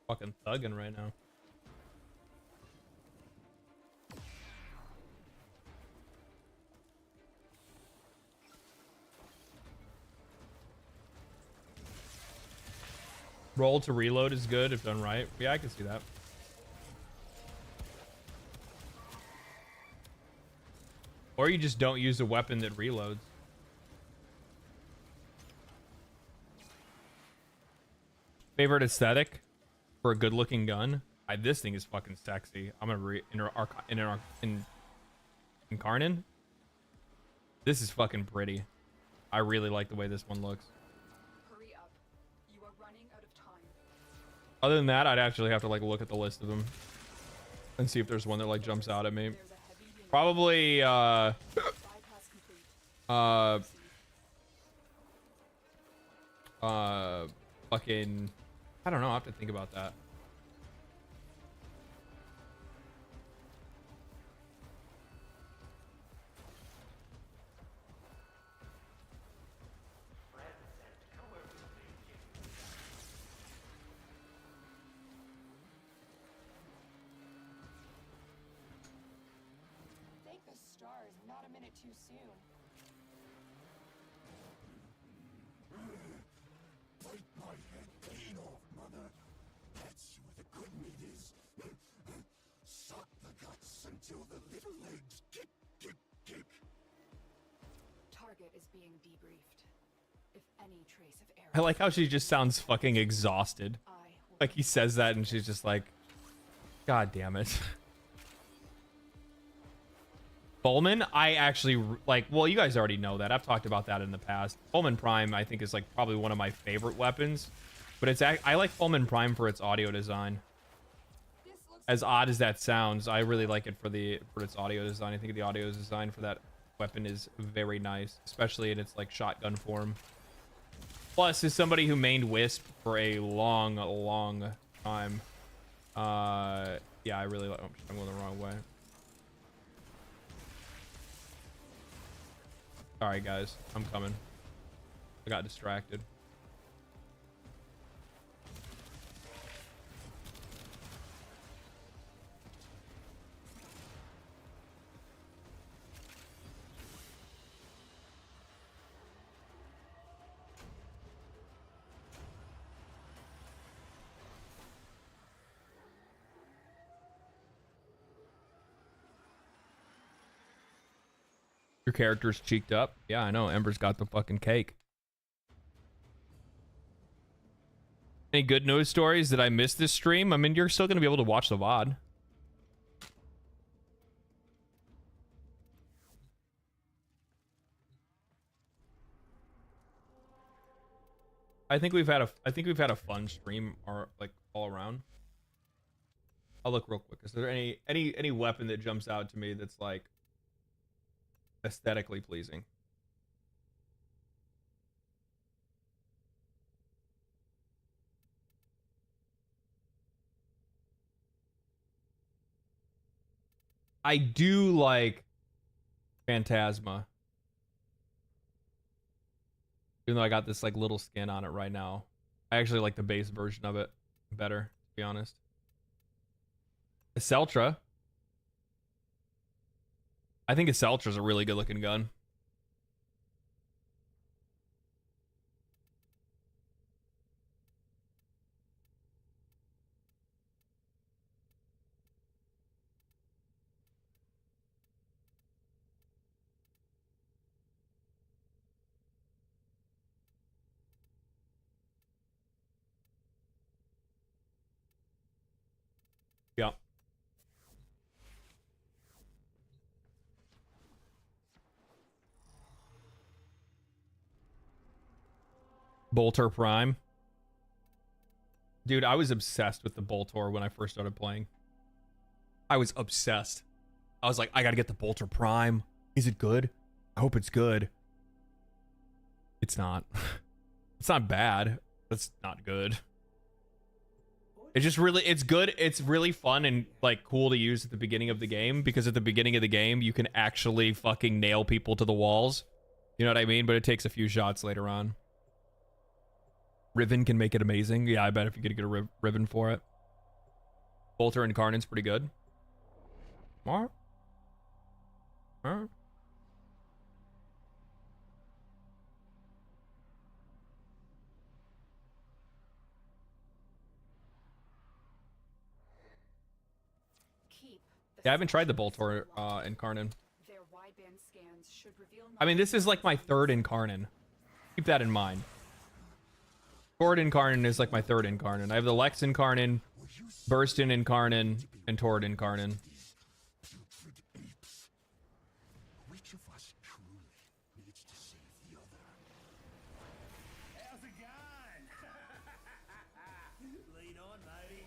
Speaker 13: Fucking thugging right now. Roll to reload is good if done right. Yeah, I can see that. Or you just don't use a weapon that reloads. Favorite aesthetic for a good-looking gun? This thing is fucking sexy. I'm gonna Incaron. This is fucking pretty. I really like the way this one looks.
Speaker 18: Hurry up. You are running out of time.
Speaker 13: Other than that, I'd actually have to like look at the list of them and see if there's one that like jumps out at me. Probably fucking, I don't know, I have to think about that.
Speaker 7: Thank the stars, not a minute too soon.
Speaker 8: Bite my head clean off, mother. That's where the good meat is. Suck the guts until the little legs kick, kick, kick.
Speaker 18: Target is being debriefed. If any trace of error.
Speaker 13: I like how she just sounds fucking exhausted. Like he says that and she's just like, God damn it. Bowman, I actually like, well, you guys already know that. I've talked about that in the past. Bowman Prime, I think, is like probably one of my favorite weapons. But it's I like Bowman Prime for its audio design. As odd as that sounds, I really like it for its audio design. I think the audio design for that weapon is very nice, especially in its like shotgun form. Plus, as somebody who mained Wisp for a long time, yeah, I really like. Oh, I'm going the wrong way. Sorry, guys. I'm coming. I got distracted. Your character's cheeked up. Yeah, I know. Ember's got the fucking cake. Any good news stories? Did I miss this stream? I mean, you're still going to be able to watch the VOD. I think we've had a fun stream, or like all around. I'll look real quick. Is there any weapon that jumps out to me that's like aesthetically pleasing? I do like Phantasma. Even though I got this like little skin on it right now. I actually like the base version of it better, to be honest. Celtra. I think Celtra's a really good looking gun. Yeah. Bolter Prime. Dude, I was obsessed with the Boltor when I first started playing. I was obsessed. I was like, I gotta get the Bolter Prime. Is it good? I hope it's good. It's not. It's not bad. It's not good. It's just really, it's good. It's really fun and like cool to use at the beginning of the game, because at the beginning of the game, you can actually fucking nail people to the walls. You know what I mean? But it takes a few shots later on. Riven can make it amazing. Yeah, I bet if you could get a Riven for it. Bolter Incaron's pretty good. More? Huh? Yeah, I haven't tried the Boltor Incaron. I mean, this is like my third Incaron. Keep that in mind. Tord Incaron is like my third Incaron. I have the Lex Incaron, Burstin Incaron, and Tord Incaron.
Speaker 8: Which of us truly needs to save the other? How's it going? Lead on, matey.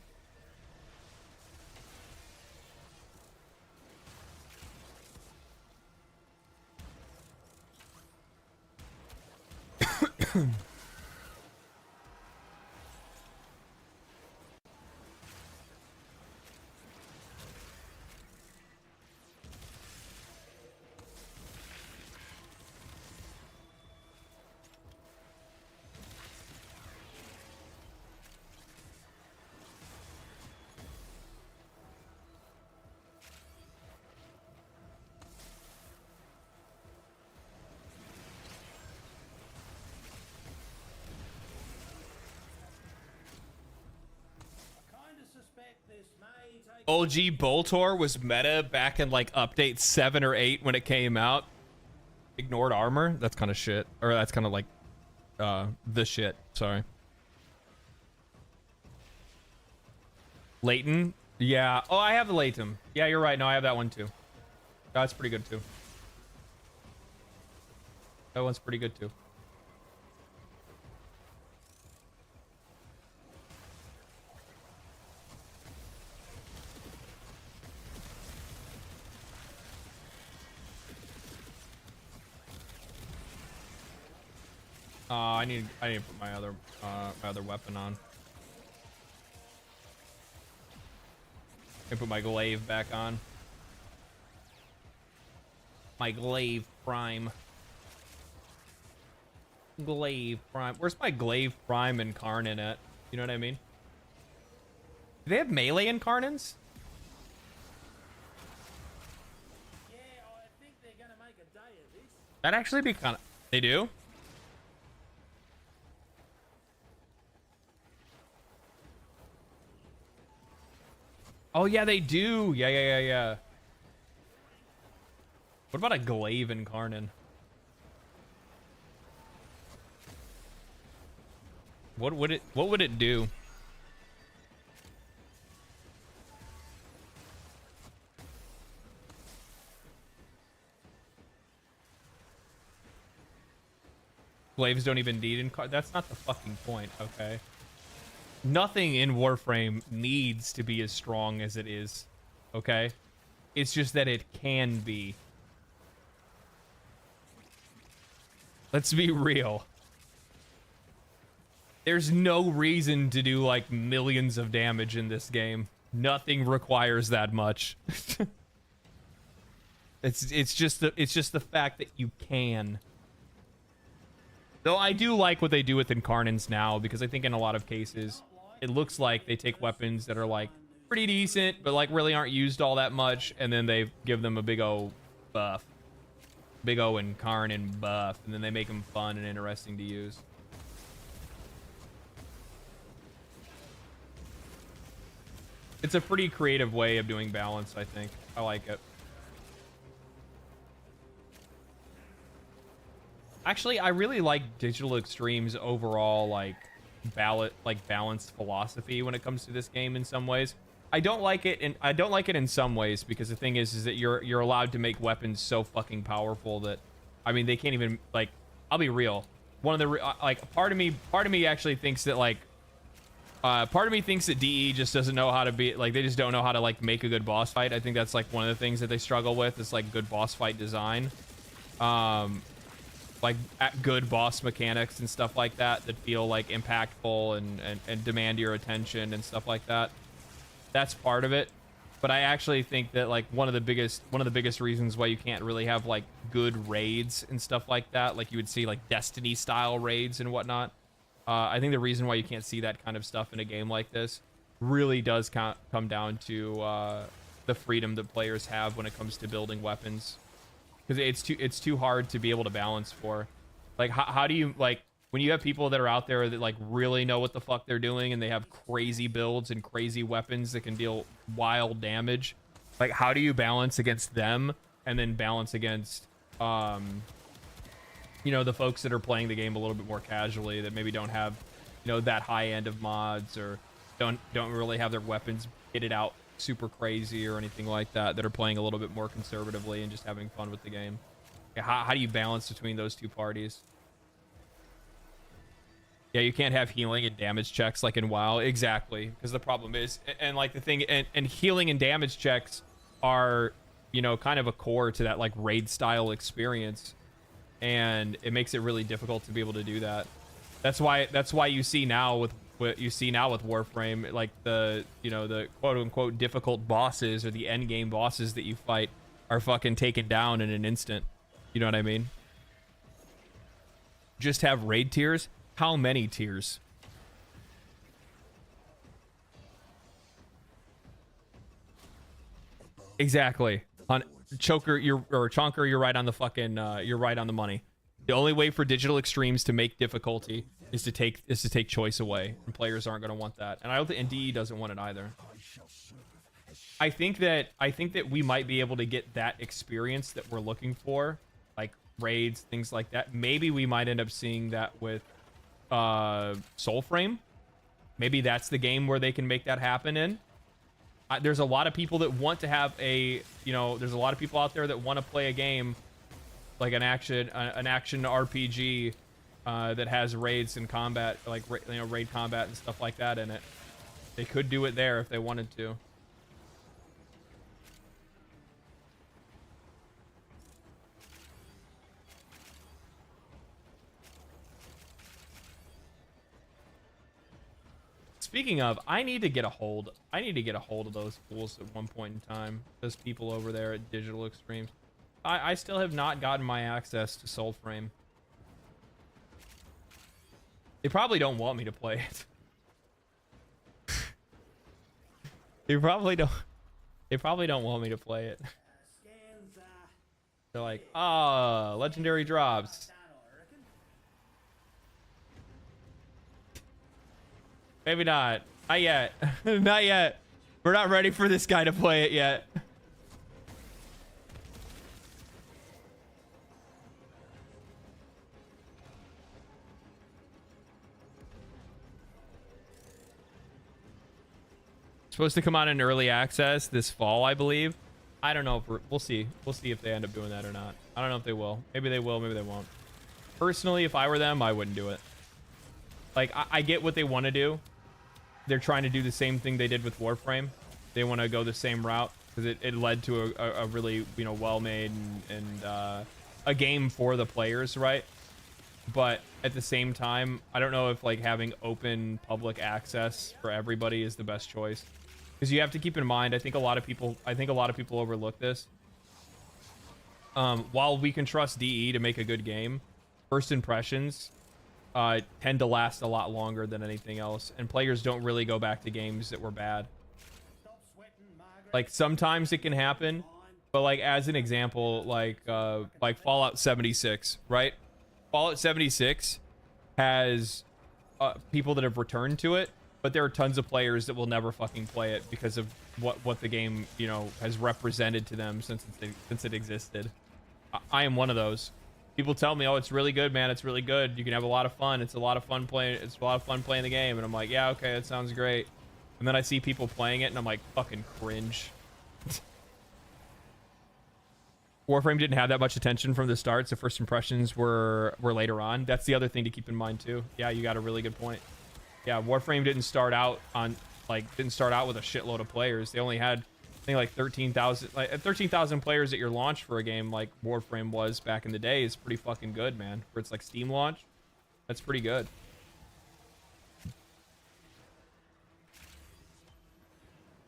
Speaker 13: OG Boltor was meta back in like update 7 or 8 when it came out. Ignored armor? That's kind of shit. Or that's kind of like the shit. Sorry. Leighton? Yeah. Oh, I have the Leighton. Yeah, you're right. No, I have that one too. That's pretty good too. That one's pretty good too. I need to put my other weapon on. I put my glaive back on. My glaive prime. Glaive prime. Where's my glaive prime Incarnon at? You know what I mean? Do they have melee Incarnons?
Speaker 15: Yeah, I think they're gonna make a day of this.
Speaker 13: That'd actually be kind of. They do? Oh, yeah, they do. Yeah. What about a glaive Incarnon? What would it do? Glaives don't even need that's not the fucking point, okay? Nothing in Warframe needs to be as strong as it is, okay? It's just that it can be. Let's be real. There's no reason to do like millions of damage in this game. Nothing requires that much. It's just the fact that you can. Though I do like what they do with Incarnons now, because I think in a lot of cases it looks like they take weapons that are like pretty decent but like really aren't used all that much, and then they give them a big O buff. Big O Incarnon buff, and then they make them fun and interesting to use. It's a pretty creative way of doing balance, I think. I like it. Actually, I really like Digital Extreme's overall like balanced philosophy when it comes to this game in some ways. I don't like it in some ways, because the thing is that you're allowed to make weapons so fucking powerful that, I mean, they can't even, like, I'll be real. One of the like part of me actually thinks that like part of me thinks that DE just doesn't know how to be, like, they just don't know how to like make a good boss fight. I think that's like one of the things that they struggle with, is like good boss fight design. Like good boss mechanics and stuff like that feel like impactful and demand your attention and stuff like that. That's part of it. But I actually think that like one of the biggest reasons why you can't really have like good raids and stuff like that, like you would see like Destiny style raids and whatnot. I think the reason why you can't see that kind of stuff in a game like this really does come down to the freedom that players have when it comes to building weapons. Because it's too hard to be able to balance for. Like, how do you, like, when you have people that are out there that like really know what the fuck they're doing, and they have crazy builds and crazy weapons that can deal wild damage, like, how do you balance against them and then balance against you know, the folks that are playing the game a little bit more casually, that maybe don't have, you know, that high end of mods, or don't really have their weapons kitted out super crazy or anything like that, that are playing a little bit more conservatively and just having fun with the game? How do you balance between those two parties? Yeah, you can't have healing and damage checks like in WoW. Exactly, because the problem is, and like the thing, and healing and damage checks are, you know, kind of a core to that like raid style experience, and it makes it really difficult to be able to do that. That's why you see now with what you see now with Warframe, like the, you know, the quote unquote difficult bosses or the end game bosses that you fight are fucking taken down in an instant. You know what I mean? Just have raid tiers. How many tiers? Exactly. On Choker, Chonker, you're right on the fucking you're right on the money. The only way for Digital Extremes to make difficulty is to take choice away, and players aren't going to want that. And I don't think, and DE doesn't want it either. I think that we might be able to get that experience that we're looking for, like raids, things like that. Maybe we might end up seeing that with Soulframe. Maybe that's the game where they can make that happen in. There's a lot of people that want to have a, you know, there's a lot of people out there that want to play a game like an action RPG that has raids and combat, like, you know, raid combat and stuff like that in it. They could do it there if they wanted to. Speaking of, I need to get a hold of those fools at one point in time. Those people over there at Digital Extremes. I still have not gotten my access to Soulframe. They probably don't want me to play it. They probably don't want me to play it. They're like, ah, legendary drops. Maybe not. Not yet. Not yet. We're not ready for this guy to play it yet. Supposed to come out in early access this fall, I believe. I don't know if we'll see. We'll see if they end up doing that or not. I don't know if they will. Maybe they will, maybe they won't.
Speaker 1: personally, if I were them, I wouldn't do it. Like, I get what they want to do. They're trying to do the same thing they did with Warframe. They want to go the same route because it led to a really, you know, well-made and a game for the players, right? But at the same time, I don't know if like having open public access for everybody is the best choice, because you have to keep in mind, I think a lot of people overlook this. While we can trust DE to make a good game, first impressions tend to last a lot longer than anything else, and players don't really go back to games that were bad. Like, sometimes it can happen, but like as an example, like Fallout 76, right? Fallout 76 has people that have returned to it, but there are tons of players that will never fucking play it because of what the game, you know, has represented to them since it existed. I am one of those. People tell me, "Oh, it's really good, man. It's really good. You can have a lot of fun. It's a lot of fun playing. It's a lot of fun playing the game." And I'm like, "Yeah, okay, that sounds great." And then I see people playing it, and I'm like, "Fucking cringe." Warframe didn't have that much attention from the start, so first impressions were later on. That's the other thing to keep in mind too. Yeah, you got a really good point. Yeah, Warframe didn't start out with a shitload of players. They only had, I think, like 13,000 players at your launch for a game like Warframe was back in the day is pretty fucking good, man. For it's like Steam launch, that's pretty good.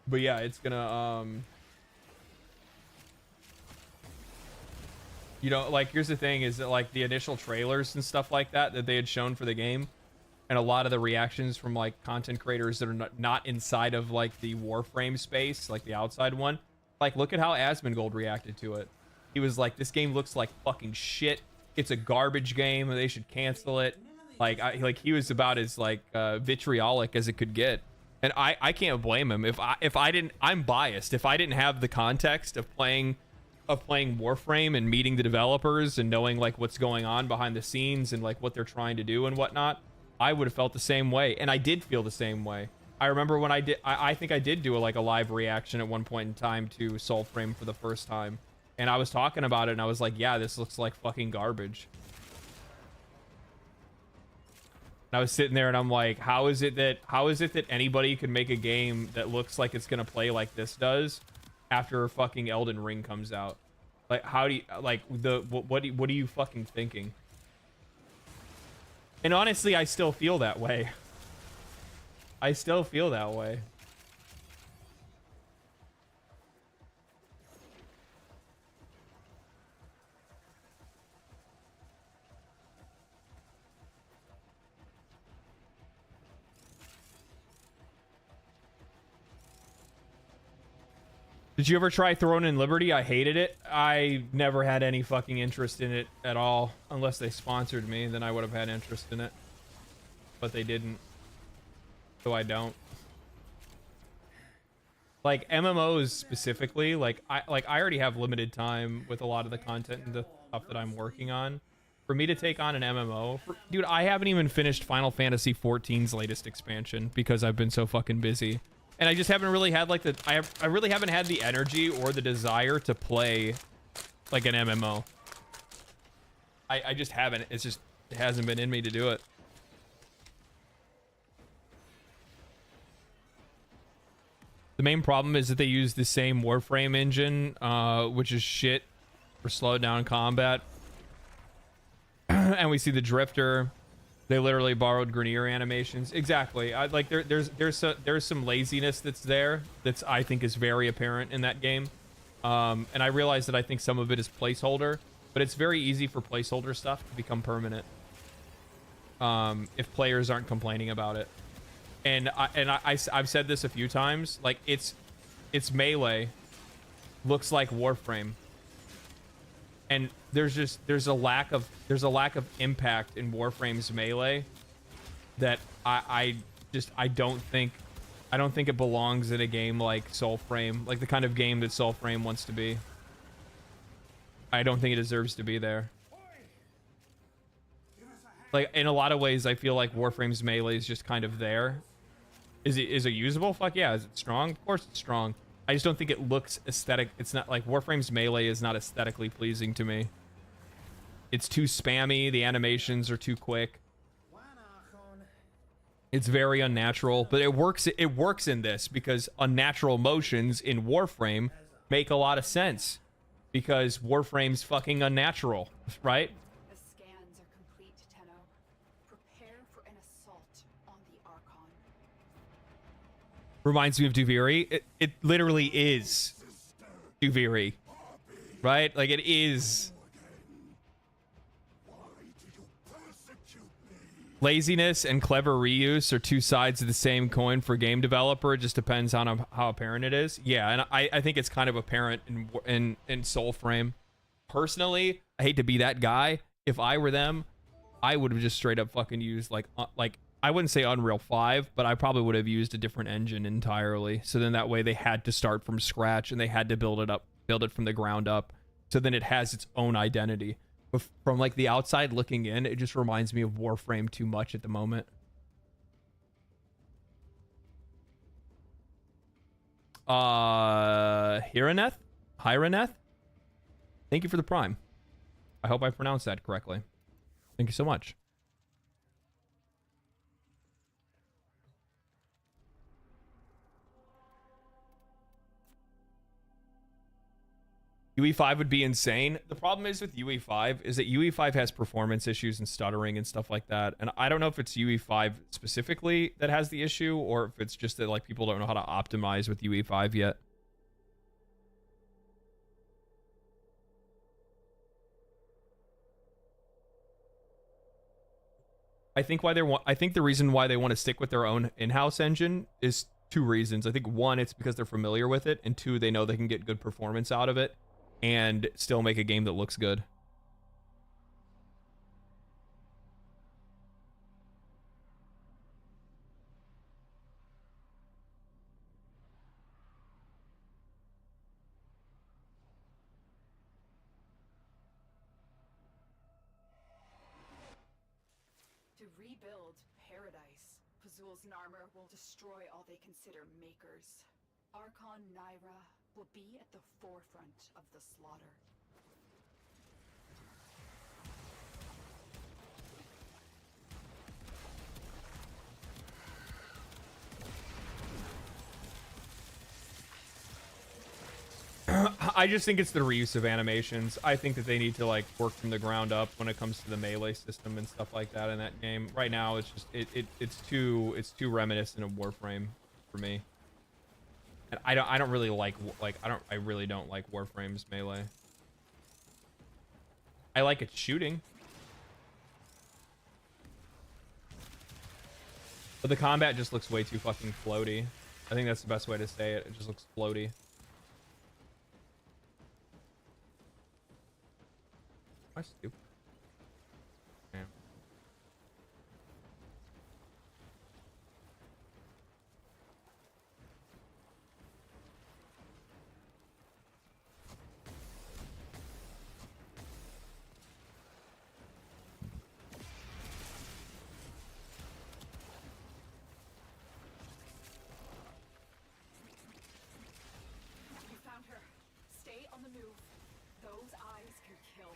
Speaker 1: But yeah, it's gonna you know, like, here's the thing, is that like the initial trailers and stuff like that they had shown for the game, and a lot of the reactions from like content creators that are not inside of like the Warframe space, like the outside one, like, look at how Asmongold reacted to it. He was like, "This game looks like fucking shit. It's a garbage game. They should cancel it." Like, he was about as like vitriolic as it could get, and I can't blame him. If I didn't, I'm biased. If I didn't have the context of playing Warframe and meeting the developers and knowing like what's going on behind the scenes and like what they're trying to do and whatnot, I would have felt the same way. And I did feel the same way. I remember when I think I did do a live reaction at one point in time to Soulframe for the first time, and I was talking about it and I was like, "Yeah, this looks like fucking garbage." And I was sitting there and I'm like, how is it that anybody could make a game that looks like it's gonna play like this does after fucking Elden Ring comes out? Like, how do you, like, what are you fucking thinking? And honestly, I still feel that way. I still feel that way. Did you ever try Throne and Liberty? I hated it. I never had any fucking interest in it at all. Unless they sponsored me, then I would have had interest in it. But they didn't. So I don't. Like, MMOs specifically, like I already have limited time with a lot of the content and the stuff that I'm working on. For me to take on an MMO, dude, I haven't even finished Final Fantasy XIV's latest expansion because I've been so fucking busy. And I just haven't really had like I really haven't had the energy or the desire to play like an MMO. I just haven't. It's just, it hasn't been in me to do it. The main problem is that they use the same Warframe engine, which is shit for slowed down combat. And we see the Drifter. They literally borrowed Grineer animations. Exactly. Like there's some laziness that's there that's, I think, is very apparent in that game. And I realize that I think some of it is placeholder, but it's very easy for placeholder stuff to become permanent if players aren't complaining about it. And I've said this a few times. Like, it's melee looks like Warframe, and there's a lack of impact in Warframe's melee that I don't think it belongs in a game like Soulframe, like the kind of game that Soulframe wants to be. I don't think it deserves to be there. Like, in a lot of ways, I feel like Warframe's melee is just kind of there. Is it usable? Fuck yeah. Is it strong? Of course it's strong. I just don't think it looks aesthetic. It's not like Warframe's melee is not aesthetically pleasing to me.
Speaker 13: It's too spammy. The animations are too quick. It's very unnatural, but it works. It works in this because unnatural motions in Warframe make a lot of sense because Warframe's fucking unnatural, right?
Speaker 18: The scans are complete, Tenno. Prepare for an assault on the Archon.
Speaker 13: Reminds me of Duviri. It literally is Duviri, right? Like it is. Laziness and clever reuse are two sides of the same coin for a game developer. It just depends on how apparent it is. Yeah, and I think it's kind of apparent in Soulframe. Personally, I hate to be that guy. If I were them, I would have just straight up fucking used like I wouldn't say Unreal 5, but I probably would have used a different engine entirely. So then that way they had to start from scratch and they had to build it from the ground up. So then it has its own identity. But from like the outside looking in, it just reminds me of Warframe too much at the moment. Hiraneth? Thank you for the Prime. I hope I pronounced that correctly. Thank you so much. UE5 would be insane. The problem is with UE5 is that UE5 has performance issues and stuttering and stuff like that. And I don't know if it's UE5 specifically that has the issue or if it's just that like people don't know how to optimize with UE5 yet. I think the reason why they want to stick with their own in-house engine is two reasons. I think one, it's because they're familiar with it, and two, they know they can get good performance out of it and still make a game that looks good.
Speaker 18: To rebuild paradise, Pazul's Narmer will destroy all they consider makers. Archon Naira will be at the forefront of the slaughter.
Speaker 13: I just think it's the reuse of animations. I think that they need to like work from the ground up when it comes to the melee system and stuff like that in that game. Right now, it's just it's too reminiscent of Warframe for me. And I don't really like I really don't like Warframe's melee. I like its shooting, but the combat just looks way too fucking floaty. I think that's the best way to say it. It just looks floaty. Am I stupid? Yeah.
Speaker 18: You found her. Stay on the move. Those eyes can kill.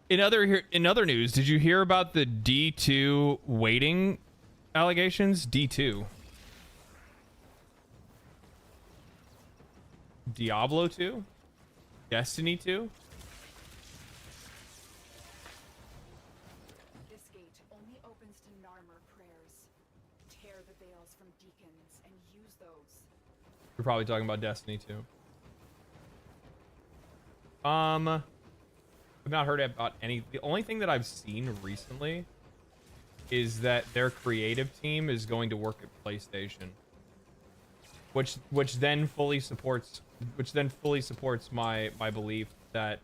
Speaker 13: In other news, did you hear about the D2 waiting allegations? D2. Diablo 2? Destiny 2?
Speaker 18: This gate only opens to Narmer prayers. Tear the veils from deacons and use those.
Speaker 13: You're probably talking about Destiny 2. I've not heard about any. The only thing that I've seen recently is that their creative team is going to work at PlayStation, which then fully supports my belief that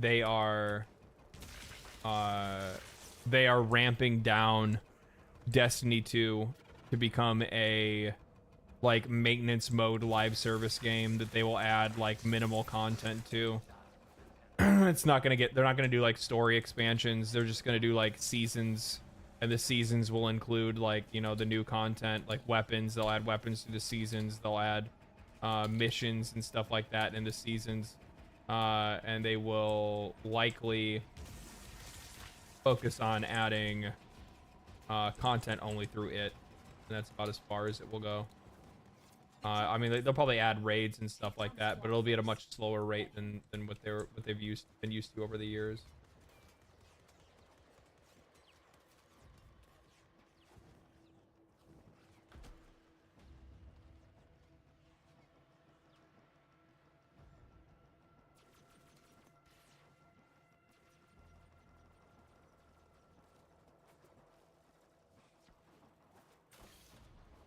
Speaker 13: they are ramping down Destiny 2 to become a like maintenance mode live service game that they will add like minimal content to. It's not gonna they're not gonna do like story expansions. They're just gonna do like seasons, and the seasons will include like, you know, the new content, like weapons. They'll add weapons to the seasons. They'll add missions and stuff like that in the seasons, and they will likely focus on adding content only through it, and that's about as far as it will go. I mean, they'll probably add raids and stuff like that, but it'll be at a much slower rate than what they've been used to over the years.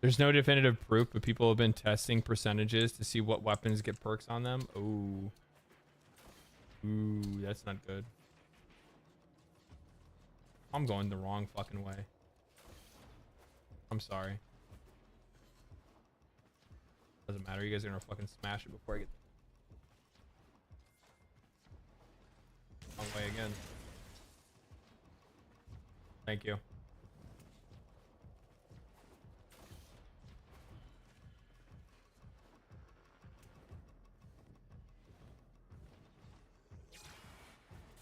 Speaker 13: There's no definitive proof, but people have been testing percentages to see what weapons get perks on them. Ooh. Ooh, that's not good. I'm going the wrong fucking way. I'm sorry. Doesn't matter. You guys are gonna fucking smash it before I get wrong way again. Thank you.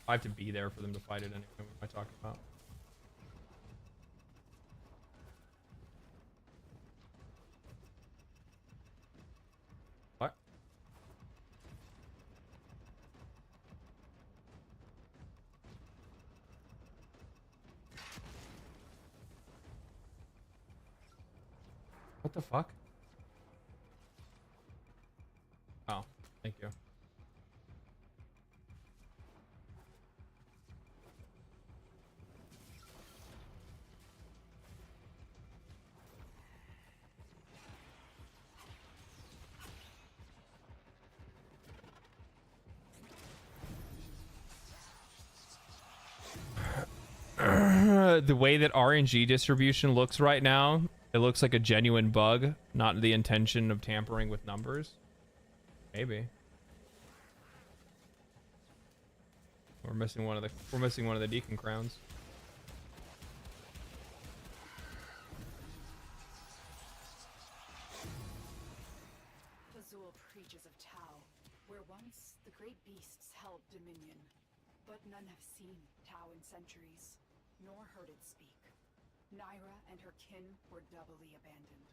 Speaker 13: I have to be there for them to fight it anyway. What am I talking about? What? What the fuck? Oh, thank you. The way that RNG distribution looks right now, it looks like a genuine bug, not the intention of tampering with numbers. Maybe. We're missing one of the Deacon crowns.
Speaker 18: Azul preaches of Tau, where once the great beasts held dominion, but none have seen Tau in centuries, nor heard it speak. Naira and her kin were doubly abandoned.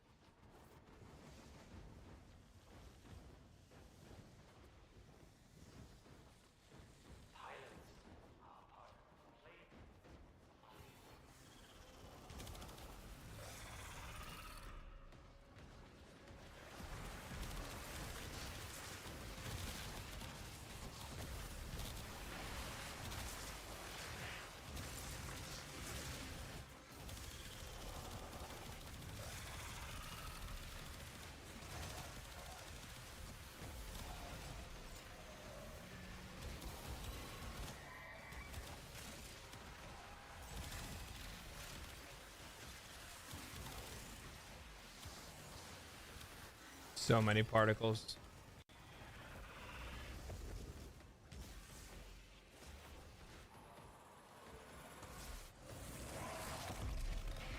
Speaker 13: So many particles.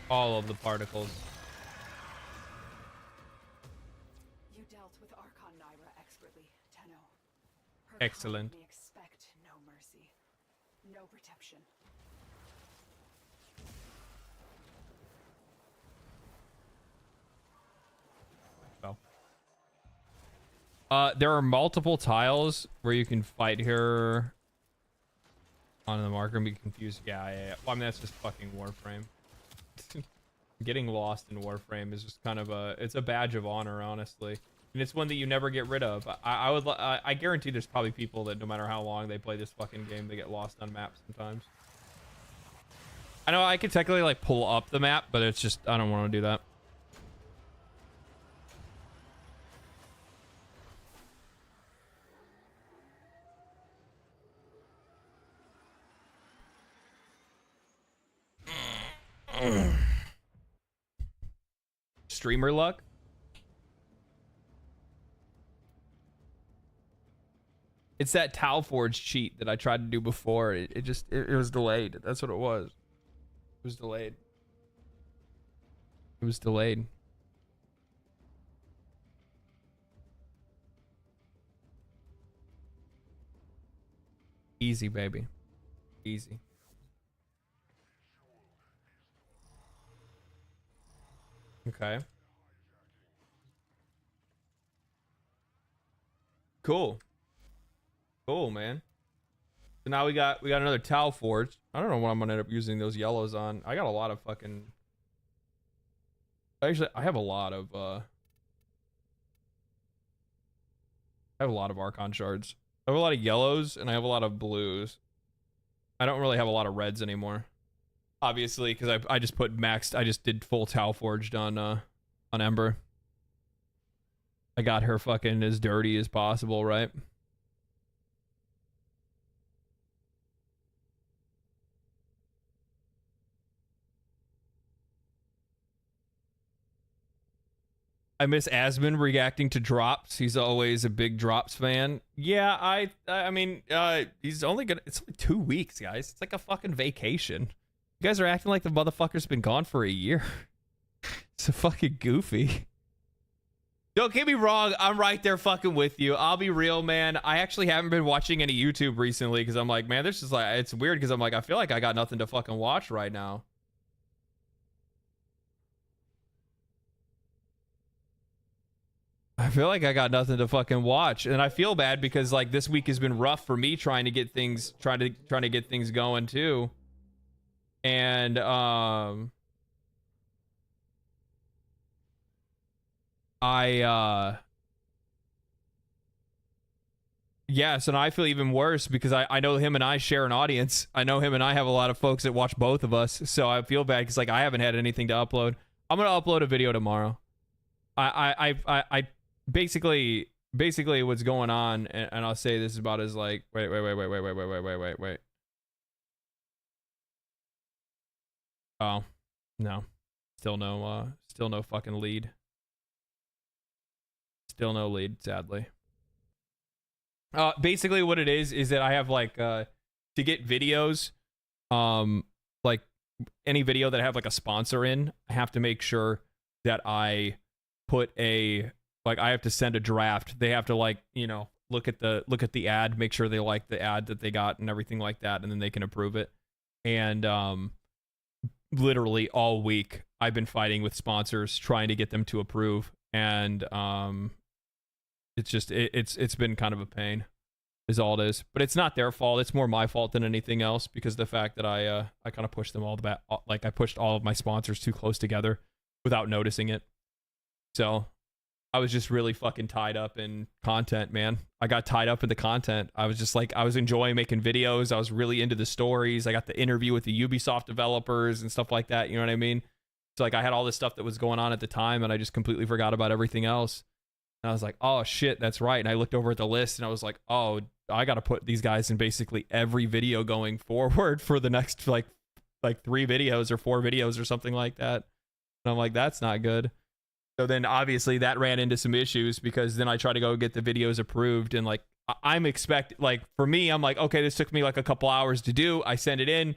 Speaker 13: All of the particles.
Speaker 18: You dealt with Archon Naira expertly, Tenno. Her
Speaker 13: Excellent.
Speaker 18: kind may expect no mercy, no protection.
Speaker 13: There are multiple tiles where you can fight her on the marker and be confused. Yeah. Well, I mean, that's just fucking Warframe. Getting lost in Warframe is just kind of it's a badge of honor, honestly. And it's one that you never get rid of. I guarantee there's probably people that no matter how long they play this fucking game, they get lost on maps sometimes. I know I could technically like pull up the map, but it's just, I don't want to do that. Streamer luck. It's that Tau Forge cheat that I tried to do before. It was delayed. That's what it was. It was delayed. It was delayed. Easy, baby. Easy. Okay. Cool. Cool, man. So now we got another towel forge. I don't know what I'm gonna end up using those yellows on. I got a lot of fucking. Actually, I have a lot of Archon shards. I have a lot of yellows and I have a lot of blues. I don't really have a lot of reds anymore. Obviously, because I just put maxed. I just did full towel forged on Ember. I got her fucking as dirty as possible, right? I miss Asmon reacting to drops. He's always a big drops fan. Yeah, I mean, he's only gonna. It's only 2 weeks, guys. It's like a fucking vacation. You guys are acting like the motherfucker's been gone for a year. It's so fucking goofy. Don't get me wrong. I'm right there fucking with you. I'll be real, man. I actually haven't been watching any YouTube recently because I'm like, man, this is like, it's weird because I'm like, I feel like I got nothing to fucking watch right now. I feel like I got nothing to fucking watch, and I feel bad because like this week has been rough for me trying to get things going too. And yes, and I feel even worse because I know him and I share an audience. I know him and I have a lot of folks that watch both of us, so I feel bad because like I haven't had anything to upload. I'm gonna upload a video tomorrow. I basically what's going on, and I'll say this is about as like wait. Oh, no. Still no fucking lead. Still no lead, sadly. Basically what it is that I have like to get videos, like any video that I have like a sponsor in, I have to make sure that I put a like I have to send a draft. They have to like, you know, look at the ad, make sure they like the ad that they got and everything like that, and then they can approve it. And literally all week I've been fighting with sponsors trying to get them to approve, and it's just it's been kind of a pain is all it is. But it's not their fault. It's more my fault than anything else because the fact that I kind of pushed them all the back, like I pushed all of my sponsors too close together without noticing it. So I was just really fucking tied up in content, man. I got tied up in the content. I was just like, I was enjoying making videos. I was really into the stories. I got the interview with the Ubisoft developers and stuff like that. You know what I mean? So like I had all this stuff that was going on at the time and I just completely forgot about everything else. And I was like, oh shit, that's right. And I looked over at the list and I was like, oh, I got to put these guys in basically every video going forward for the next like 3 videos or 4 videos or something like that. And I'm like, that's not good. So then obviously that ran into some issues because then I try to go get the videos approved and like I'm like for me, I'm like, okay, this took me like a couple hours to do. I send it in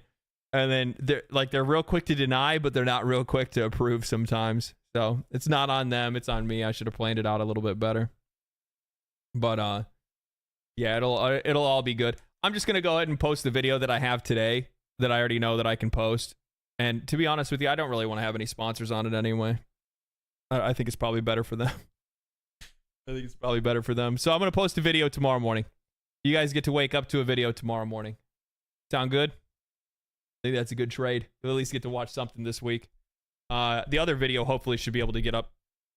Speaker 13: and then they're real quick to deny, but they're not real quick to approve sometimes. So it's not on them, it's on me. I should have planned it out a little bit better. But yeah, it'll all be good. I'm just gonna go ahead and post the video that I have today that I already know that I can post. And to be honest with you, I don't really want to have any sponsors on it anyway. I think it's probably better for them. So I'm going to post a video tomorrow morning. You guys get to wake up to a video tomorrow morning. Sound good? I think that's a good trade. You'll at least get to watch something this week. The other video hopefully should be able to get up,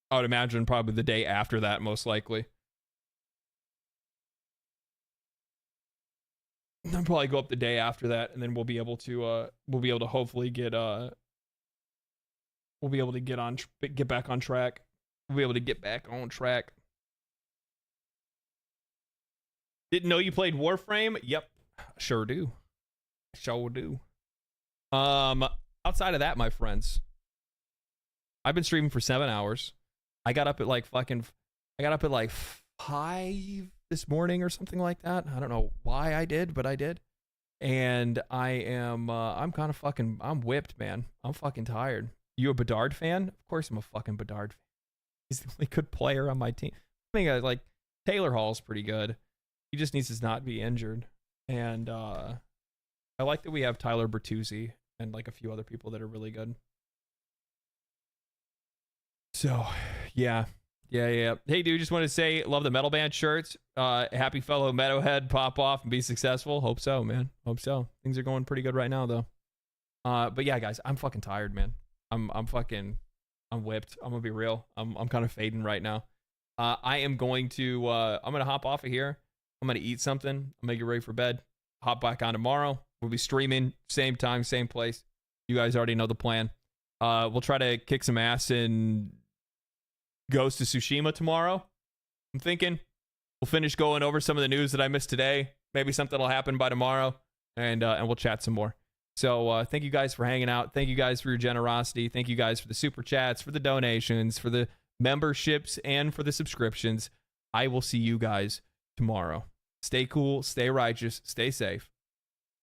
Speaker 13: I would imagine, probably the day after that, most likely. I'll probably go up the day after that, and then we'll be able to hopefully get we'll be able to get back on track. We'll be able to get back on track. Didn't know you played Warframe? Yep, sure do. Sure do. Outside of that, my friends, I've been streaming for 7 hours. I got up at like 5 this morning or something like that. I don't know why I did, but I did. And I'm whipped, man. I'm fucking tired. You a Bedard fan? Of course I'm a fucking Bedard fan. He's the only good player on my team. I think like Taylor Hall's pretty good. He just needs to not be injured. And I like that we have Tyler Bertuzzi and like a few other people that are really good. So, yeah. Hey, dude, just want to say, love the Metal Band shirts. Happy fellow Metalhead, pop off and be successful. Hope so, man. Hope so. Things are going pretty good right now, though. But yeah, guys, I'm fucking tired, man. I'm whipped. I'm gonna be real. I'm kind of fading right now. I am going to I'm gonna hop off of here. I'm gonna eat something. I'll get ready for bed. Hop back on tomorrow. We'll be streaming same time, same place. You guys already know the plan. We'll try to kick some ass in Ghost of Tsushima tomorrow. I'm thinking we'll finish going over some of the news that I missed today. Maybe something will happen by tomorrow, and we'll chat some more. So thank you guys for hanging out. Thank you guys for your generosity. Thank you guys for the super chats, for the donations, for the memberships, and for the subscriptions. I will see you guys tomorrow. Stay cool, stay righteous, stay safe.